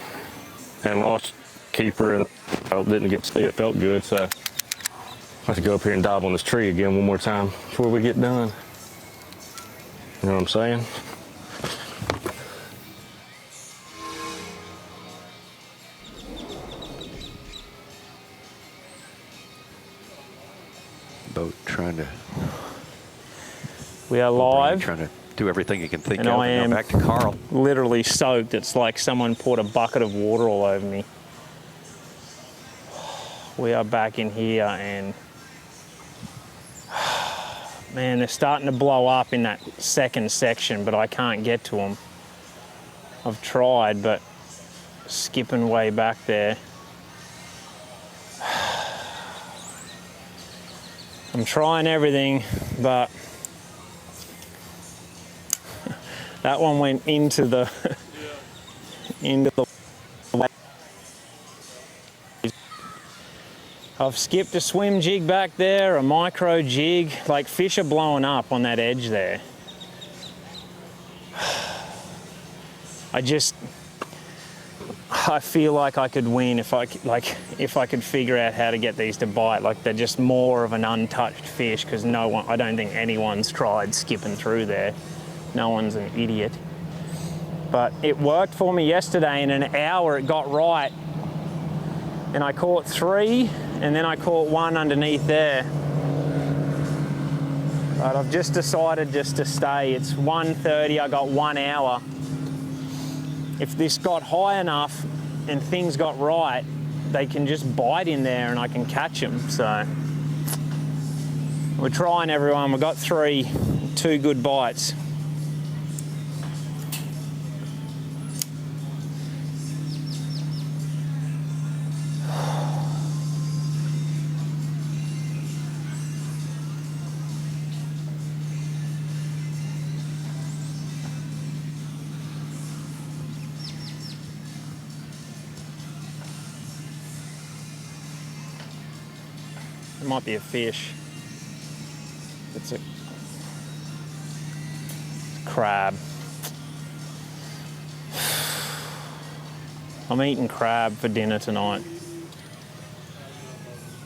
and lost keeper, and I didn't get to see it. Felt good, so I have to go up here and dive on this tree again one more time before we get done. You know what I'm saying? Boat trying to. We are live. Trying to do everything you can think And of. I am now back to Carl. Literally soaked. It's like someone poured a bucket of water all over me. We are back in here and man, they're starting to blow up in that second section, but I can't get to them. I've tried, but skipping way back there. I'm trying everything, but that one went into the I've skipped a swim jig back there, a micro jig, like fish are blowing up on that edge there. I feel like I could win if I could figure out how to get these to bite. Like they're just more of an untouched fish because I don't think anyone's tried skipping through there. No one's an idiot. But it worked for me yesterday. In an hour it got right. And I caught 3 and then I caught 1 underneath there. But I've just decided just to stay. It's 1:30, I got 1 hour. If this got high enough and things got right, they can just bite in there and I can catch them. So we're trying, everyone. We've got 3, 2 good bites. It might be a fish. It's a crab. I'm eating crab for dinner tonight.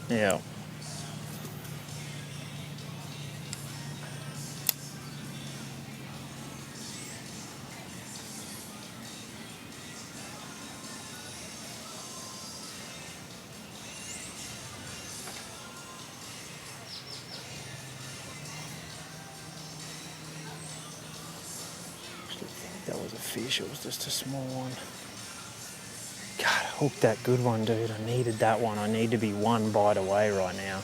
Yeah. That was a fish, it was just a small one. God, I hooked that good one, dude. I needed that one. I need to be 1 bite away right now.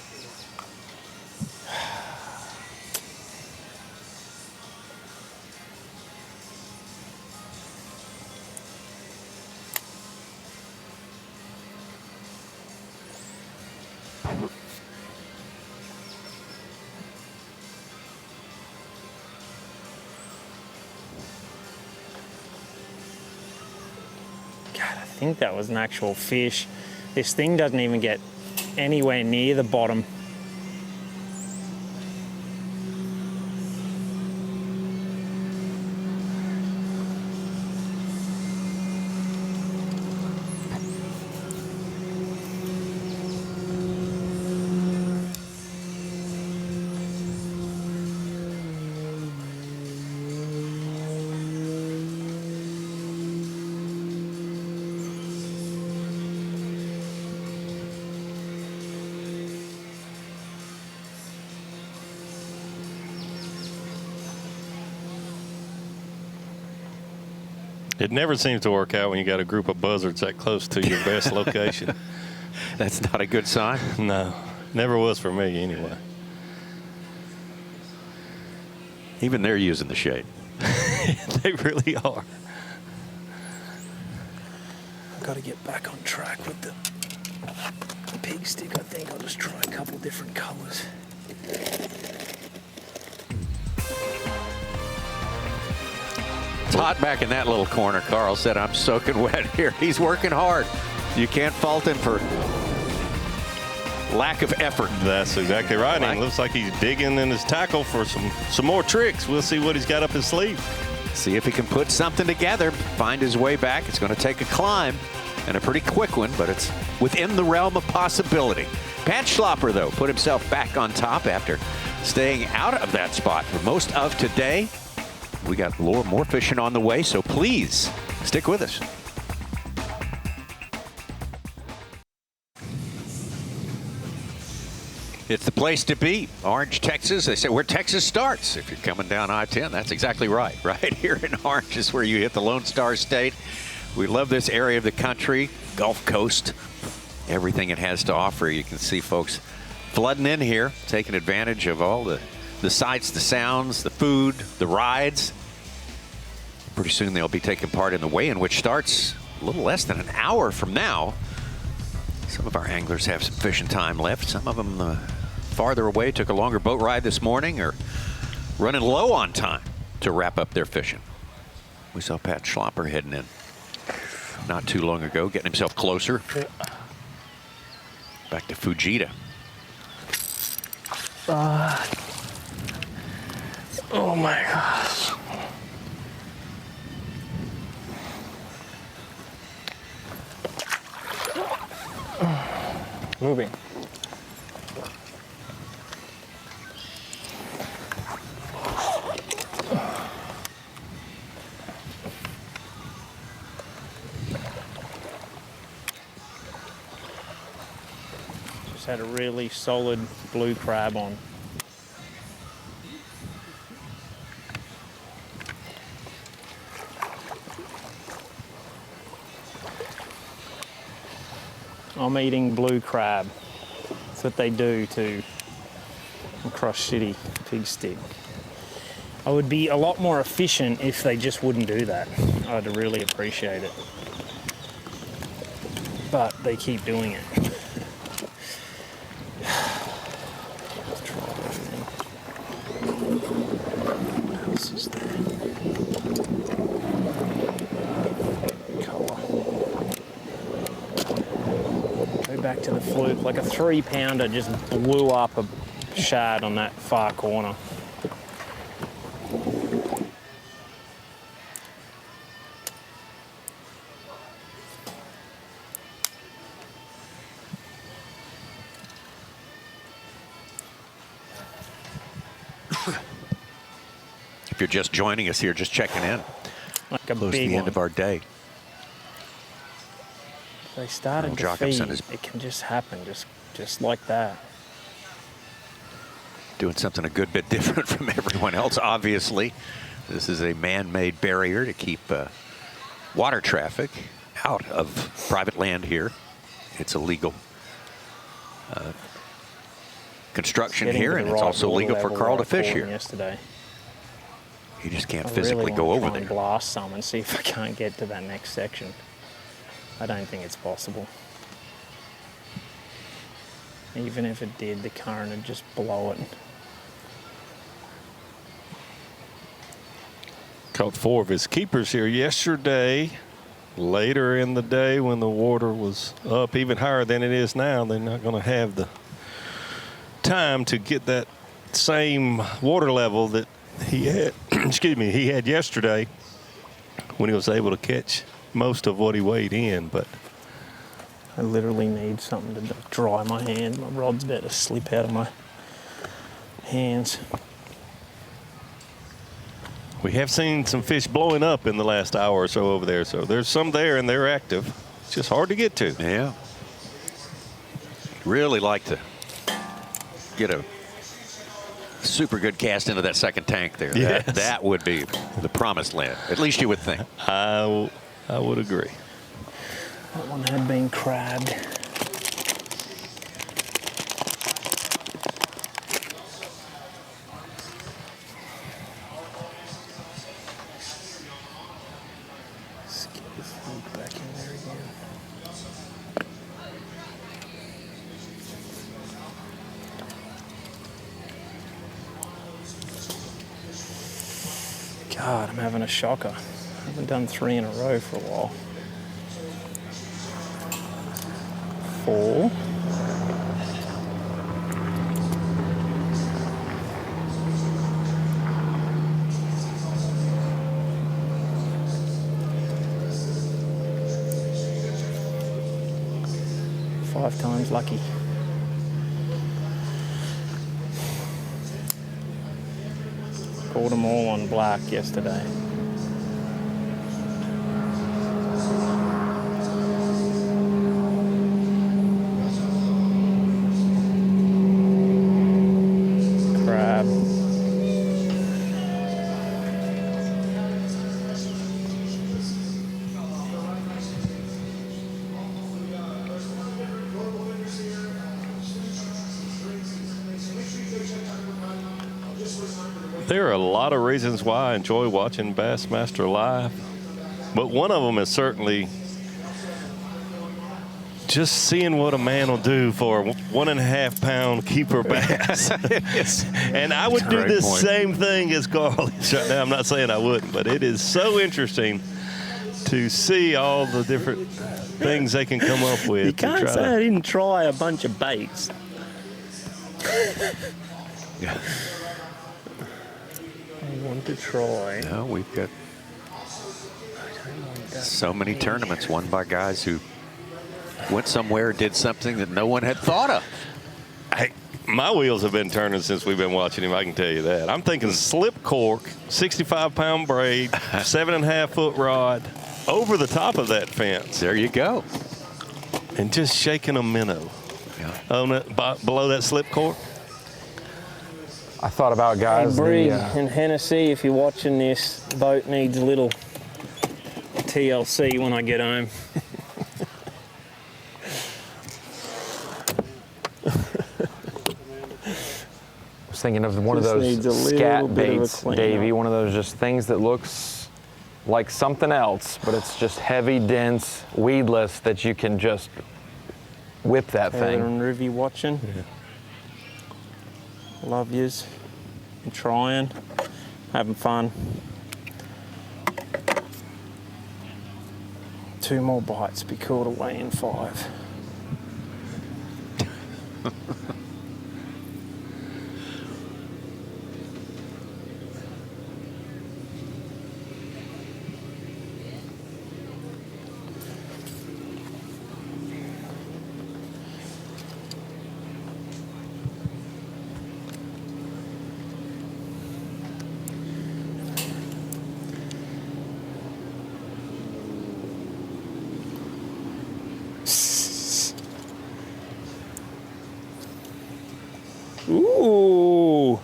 I think that was an actual fish. This thing doesn't even get anywhere near the bottom. It never seems to work out when you got a group of buzzards that close to your best location. That's not a good sign. No, never was for me anyway. Even they're using the shade. They really are. I've got to get back on track with the pig stick. I think I'll just try a couple different colors. It's hot back in that little corner. Carl said, I'm soaking wet here. He's working hard. You can't fault him for lack of effort. That's exactly right. And it looks like he's digging in his tackle for some more tricks. We'll see what he's got up his sleeve. See if he can put something together, find his way back. It's going to take a climb and a pretty quick one, but it's within the realm of possibility. Pat Schlopper, though, put himself back on top after staying out of that spot for most of today. We got more fishing on the way, so please stick with us. It's the place to be. Orange, Texas. They say where Texas starts. If you're coming down I-10, that's exactly right. Right here in Orange is where you hit the Lone Star State. We love this area of the country, Gulf Coast, everything it has to offer. You can see folks flooding in here, taking advantage of all the sights, the sounds, the food, the rides. Pretty soon they'll be taking part in the weigh-in, which starts a little less than an hour from now. Some of our anglers have some fishing time left. Some of them farther away took a longer boat ride this morning or running low on time to wrap up their fishing. We saw Pat Schlopper heading in not too long ago, getting himself closer. Back to Fujita. Oh my gosh. Moving. Just had a really solid blue crab on. I'm eating blue crab. That's what they do to Crush City Pig Stick. I would be a lot more efficient if they just wouldn't do that. I'd really appreciate it. But they keep doing it. Let's try everything. What else is there? Back to the fluke, like a 3-pounder just blew up a shad on that far corner. If you're just joining us here, just checking in. Like a close to big the end one. of our day. They started to Jacobson feed. is It can just happen, just like that. Doing something a good bit different from everyone else, obviously. This is a man-made barrier to keep water traffic out of private land here. It's illegal construction Getting here, to and the it's right also water legal for level Carl where to I fish caught here. him yesterday. You just can't I physically really go wanna over try and there. blast some and see if I can't get to that next section. I don't think it's possible. Even if it did, the current would just blow it. Caught 4 of his keepers here yesterday. Later in the day when the water was up even higher than it is now, they're not going to have the time to get that same water level that he had, excuse me, he had yesterday when he was able to catch most of what he weighed in. But I literally need something to dry my hand. My rod's about to slip out of my hands. we have seen some fish blowing up in the last hour or so over there. So there's some there and they're active. It's just hard to get to. Yeah. Really like to get a super good cast into that second tank there. Yes. That would be the promised land. At least you would think. I would agree. That one had been crabbed. Let's get the food back in there again. God, I'm having a shocker. I haven't done 3 in a row for a while. 4. 5 times lucky. Caught them all on black yesterday. Crab. There are a lot of reasons why I enjoy watching Bassmaster live, but one of them is certainly just seeing what a man will do for a 1.5 pound keeper bass. And I would do the same thing as Carly right now. I'm not saying I wouldn't, but it is so interesting to see all the different things they can come up with. You can't say I didn't try a bunch of baits. I want to try. No, we've got so many tournaments won by guys who went somewhere, did something that no one had thought of. Hey, my wheels have been turning since we've been watching him, I can tell you that. I'm thinking slip cork, 65-pound braid, 7.5-foot rod, over the top of that fence. There you go. And just shaking a minnow. Yeah. Below that slip cork. I thought about guys. Hey, Bree and Hennessy, if you're watching this, boat needs a little TLC when I get home. I was thinking of one of those scat baits, Davey, one of those just things that looks like something else, but it's just heavy, dense, weedless that you can just whip that thing. And Ruby watching. Yeah. Love yous. I'm trying. Having fun. 2 more bites, be caught away in 5. Ooh.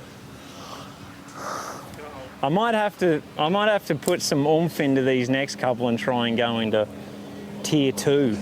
I might have to put some oomph into these next couple and try and go into tier 2.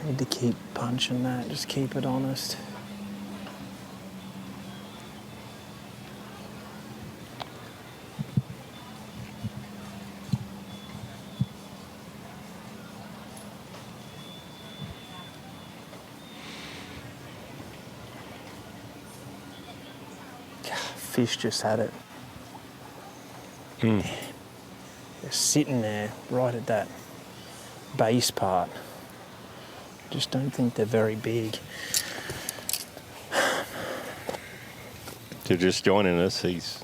Need to keep punching that, just keep it honest. God, fish just had it. They're sitting there right at that base part. Just don't think they're very big. They're just joining us. He's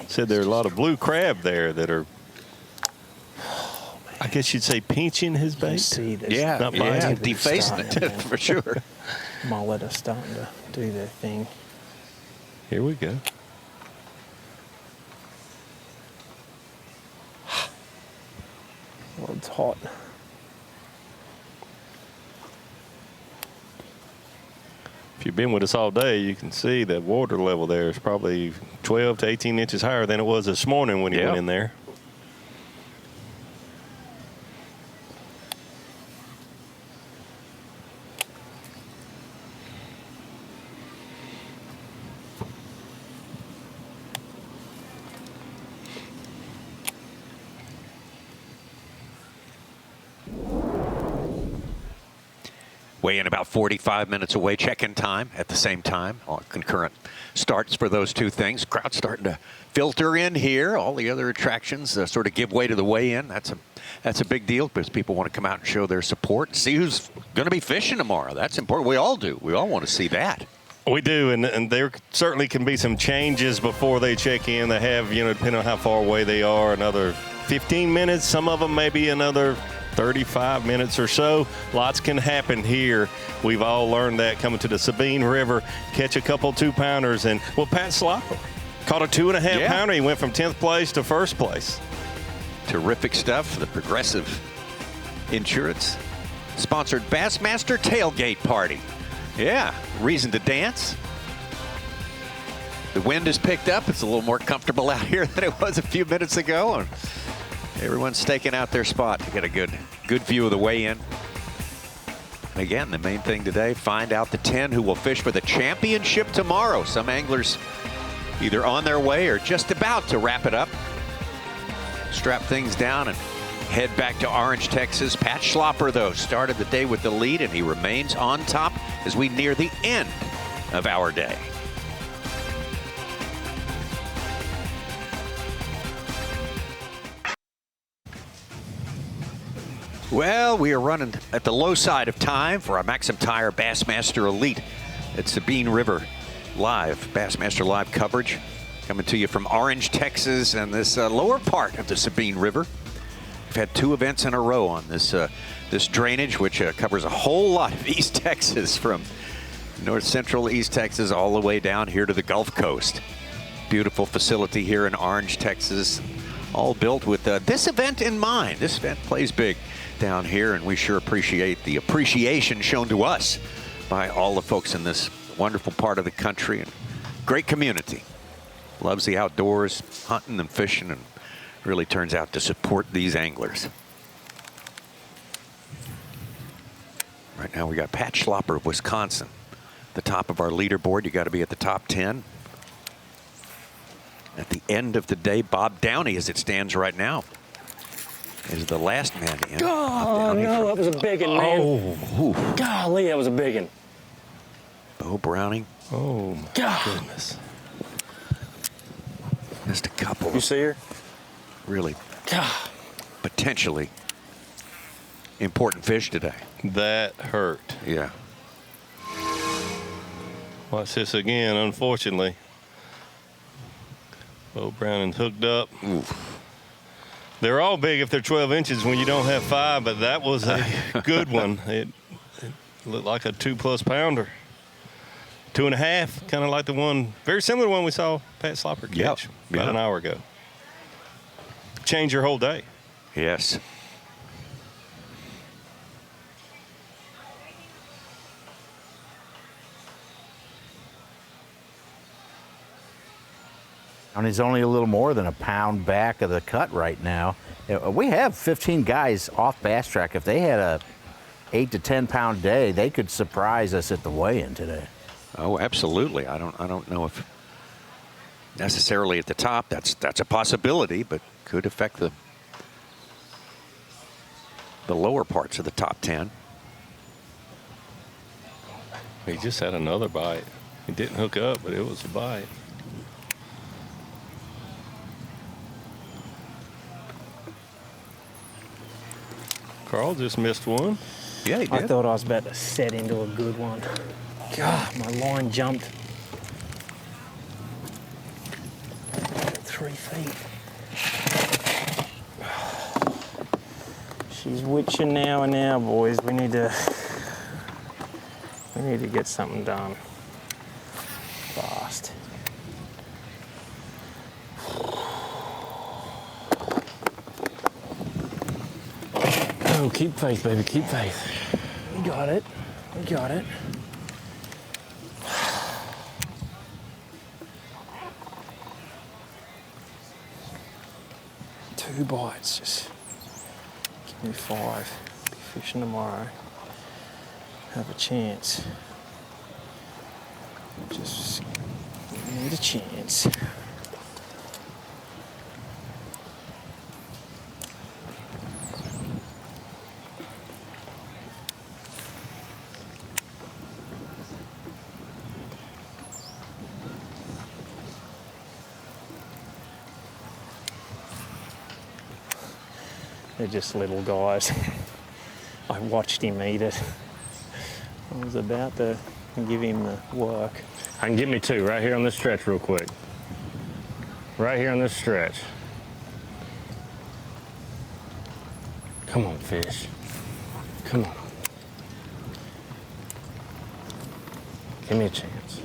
said there are a lot of blue crab there that are, I guess you'd say, pinching his bait. See this? Yeah, not yeah, defacing it for sure. Mullet are starting to do their thing. Here we go. Well, it's hot. If you've been with us all day, you can see that water level there is probably 12 to 18 inches higher than it was this morning when you went in there. Weigh in about 45 minutes away. Check-in time at the same time. All concurrent starts for those two things. Crowd starting to filter in here. All the other attractions sort of give way to the weigh-in. That's a big deal because people want to come out and show their support. See who's going to be fishing tomorrow. That's important. We all do. We all want to see that. We do, and there certainly can be some changes before they check in. They have, depending on how far away they are, another 15 minutes. Some of them maybe another 35 minutes or so. Lots can happen here. We've all learned that coming to the Sabine River, catch a couple 2-pounders. And, well, Pat Slopper caught a 2.5 pounder. He went from 10th place to 1st place. Terrific stuff. The Progressive Insurance sponsored Bassmaster Tailgate Party. Yeah, reason to dance. The wind has picked up. It's a little more comfortable out here than it was a few minutes ago. And everyone's staking out their spot to get a good view of the weigh-in. Again, the main thing today, find out the 10 who will fish for the championship tomorrow. Some anglers either on their way or just about to wrap it up. Strap things down and head back to Orange, Texas. Pat Schlopper, though, started the day with the lead, and he remains on top as we near the end of our day. Well, we are running at the low side of time for our MAXAM Tire Bassmaster Elite at Sabine River Live. Bassmaster Live coverage coming to you from Orange, Texas, and this lower part of the Sabine River. We've had 2 events in a row on this this drainage, which covers a whole lot of East Texas, from north central East Texas all the way down here to the Gulf Coast. Beautiful facility here in Orange, Texas, all built with this event in mind. This event plays big down here, and we sure appreciate the appreciation shown to us by all the folks in this wonderful part of the country and great community. Loves the outdoors, hunting and fishing, and really turns out to support these anglers. Right now we got Pat Schlopper of Wisconsin, the top of our leaderboard. You got to be at the top 10. At the end of the day, Bob Downey, as it stands right now, is the last man in. Oh, no, that was a big one, man. Oh, golly, that was a big one. Bo Browning. Oh, my goodness. Just a couple. You see her? Really potentially important fish today. That hurt. Yeah. Watch this again, unfortunately. Bo Browning's hooked up. Oof. They're all big if they're 12 inches when you don't have 5, but that was a good one. It looked like a 2+ pounder. 2.5, kind of like the one, very similar to one we saw Pat Slopper catch about an hour ago. Change your whole day. Yes. And he's only a little more than a pound back of the cut right now. We have 15 guys off Bass Track. If they had a 8 to 10 pound day, they could surprise us at the weigh-in today. Oh, absolutely. I don't know if necessarily at the top that's a possibility, but could affect the lower parts of the top 10. He just had another bite. He didn't hook up, but it was a bite. Carl just missed one. Yeah, he did. I thought I was about to set into a good one. God, my line jumped 3 feet. She's witching now, boys. We need to get something done fast. Oh, keep faith, baby, keep faith. We got it. We got it. Two bites, just give me 5. Be fishing tomorrow. Have a chance. Just need a chance. They're just little guys. I watched him eat it. I was about to give him the work. I can get me 2 right here on this stretch real quick. Right here on this stretch. Come on, fish. Come on. Give me a chance.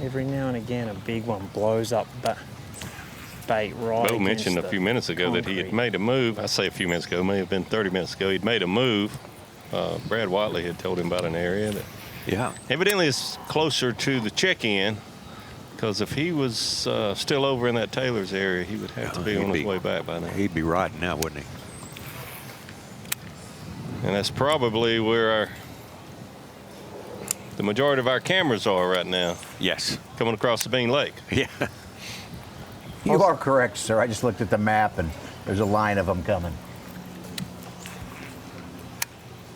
Every now and again, a big one blows up bait right. Bo mentioned a few minutes ago that he had made a move. I say a few minutes ago, it may have been 30 minutes ago. He'd made a move. Brad Watley had told him about an area that evidently is closer to the check-in, because if he was still over in that Taylor's area, he would have to be on his way back by now. He'd be riding now, wouldn't he? And that's probably where the majority of our cameras are right now. Yes. Coming across Sabine Lake. Yeah. You are correct, sir. I just looked at the map, and there's a line of them coming.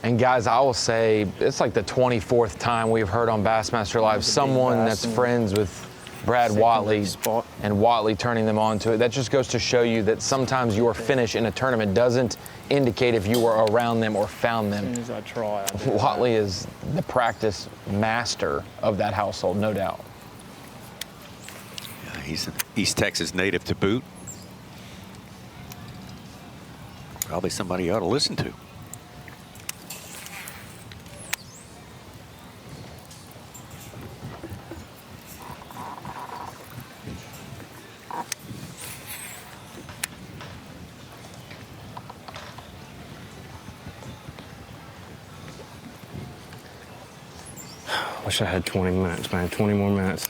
And guys, I will say it's like the 24th time we've heard on Bassmaster Live someone that's friends with Brad Watley and Watley turning them on to it. That just goes to show you that sometimes your finish in a tournament doesn't indicate if you were around them or found them. As soon as I try, Watley is the practice master of that household, no doubt. Yeah, he's an East Texas native to boot. Probably somebody you ought to listen to. Wish I had 20 minutes, man. 20 more minutes.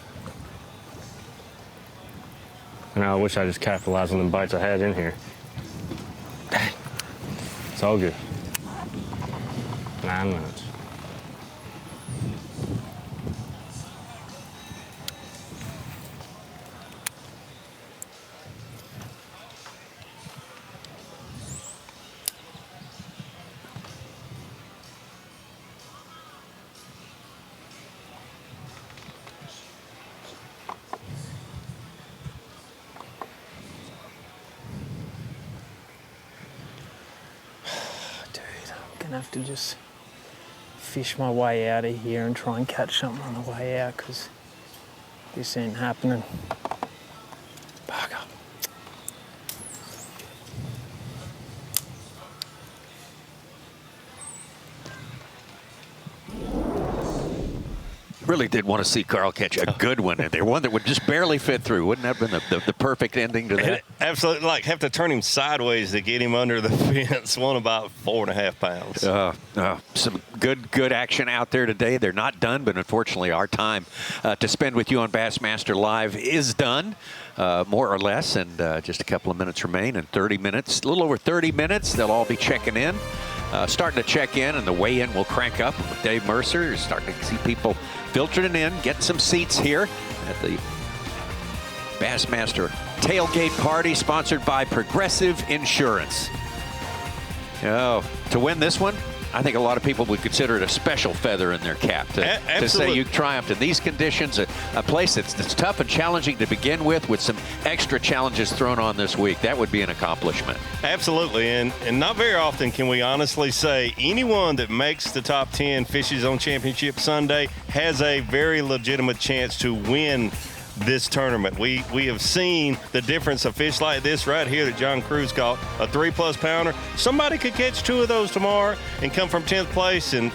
And I wish I just capitalized on the bites I had in here. Dang. It's all good. 9 minutes. Gonna have to just fish my way out of here and try and catch something on the way out, because this ain't happening. Bugger. Really did want to see Carl catch a good one in there, one that would just barely fit through. Wouldn't that have been the perfect ending to that? Absolutely. Like, have to turn him sideways to get him under the fence. One about 4.5 pounds. Some good action out there today. They're not done, but unfortunately our time to spend with you on Bassmaster Live is done, more or less, and just a couple of minutes remain. And 30 minutes, a little over 30 minutes, they'll all be checking in. Starting to check in, and the weigh-in will crank up with Dave Mercer. You're starting to see people filtering in, getting some seats here at the Bassmaster tailgate party, sponsored by Progressive Insurance. Oh, to win this one, I think a lot of people would consider it a special feather in their cap to say you triumphed in these conditions, a place that's tough and challenging to begin with some extra challenges thrown on this week. That would be an accomplishment. Absolutely, and not very often can we honestly say anyone that makes the top 10 fishes on Championship Sunday has a very legitimate chance to win this tournament. We have seen the difference of fish like this right here that John Cruz caught, a 3+ pounder. Somebody could catch 2 of those tomorrow and come from 10th place and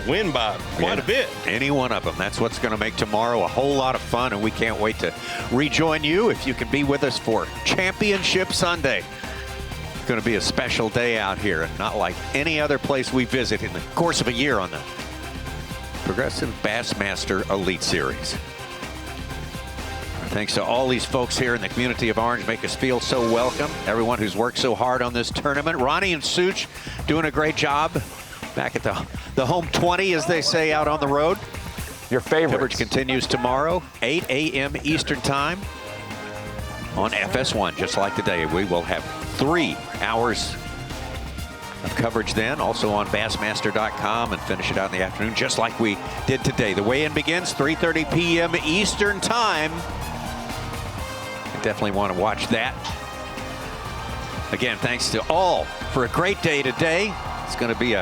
win by quite a bit. Any one of them. That's what's going to make tomorrow a whole lot of fun, and we can't wait to rejoin you if you can be with us for Championship Sunday. It's going to be a special day out here, and not like any other place we visit in the course of a year on the Progressive Bassmaster Elite Series. Thanks to all these folks here in the community of Orange, make us feel so welcome. Everyone who's worked so hard on this tournament. Ronnie and Such doing a great job back at the home 20, as they say, out on the road. Your favorites. Coverage continues tomorrow, 8 a.m. Eastern Time on FS1. Just like today, we will have 3 hours of coverage then, also on Bassmaster.com, and finish it out in the afternoon, just like we did today. The weigh-in begins 3:30 p.m. Eastern Time. You definitely want to watch that. Again, thanks to all for a great day today. It's going to be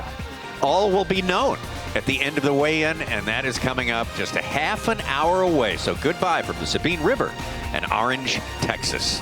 all will be known at the end of the weigh-in, and that is coming up just a half an hour away. So goodbye from the Sabine River and Orange, Texas.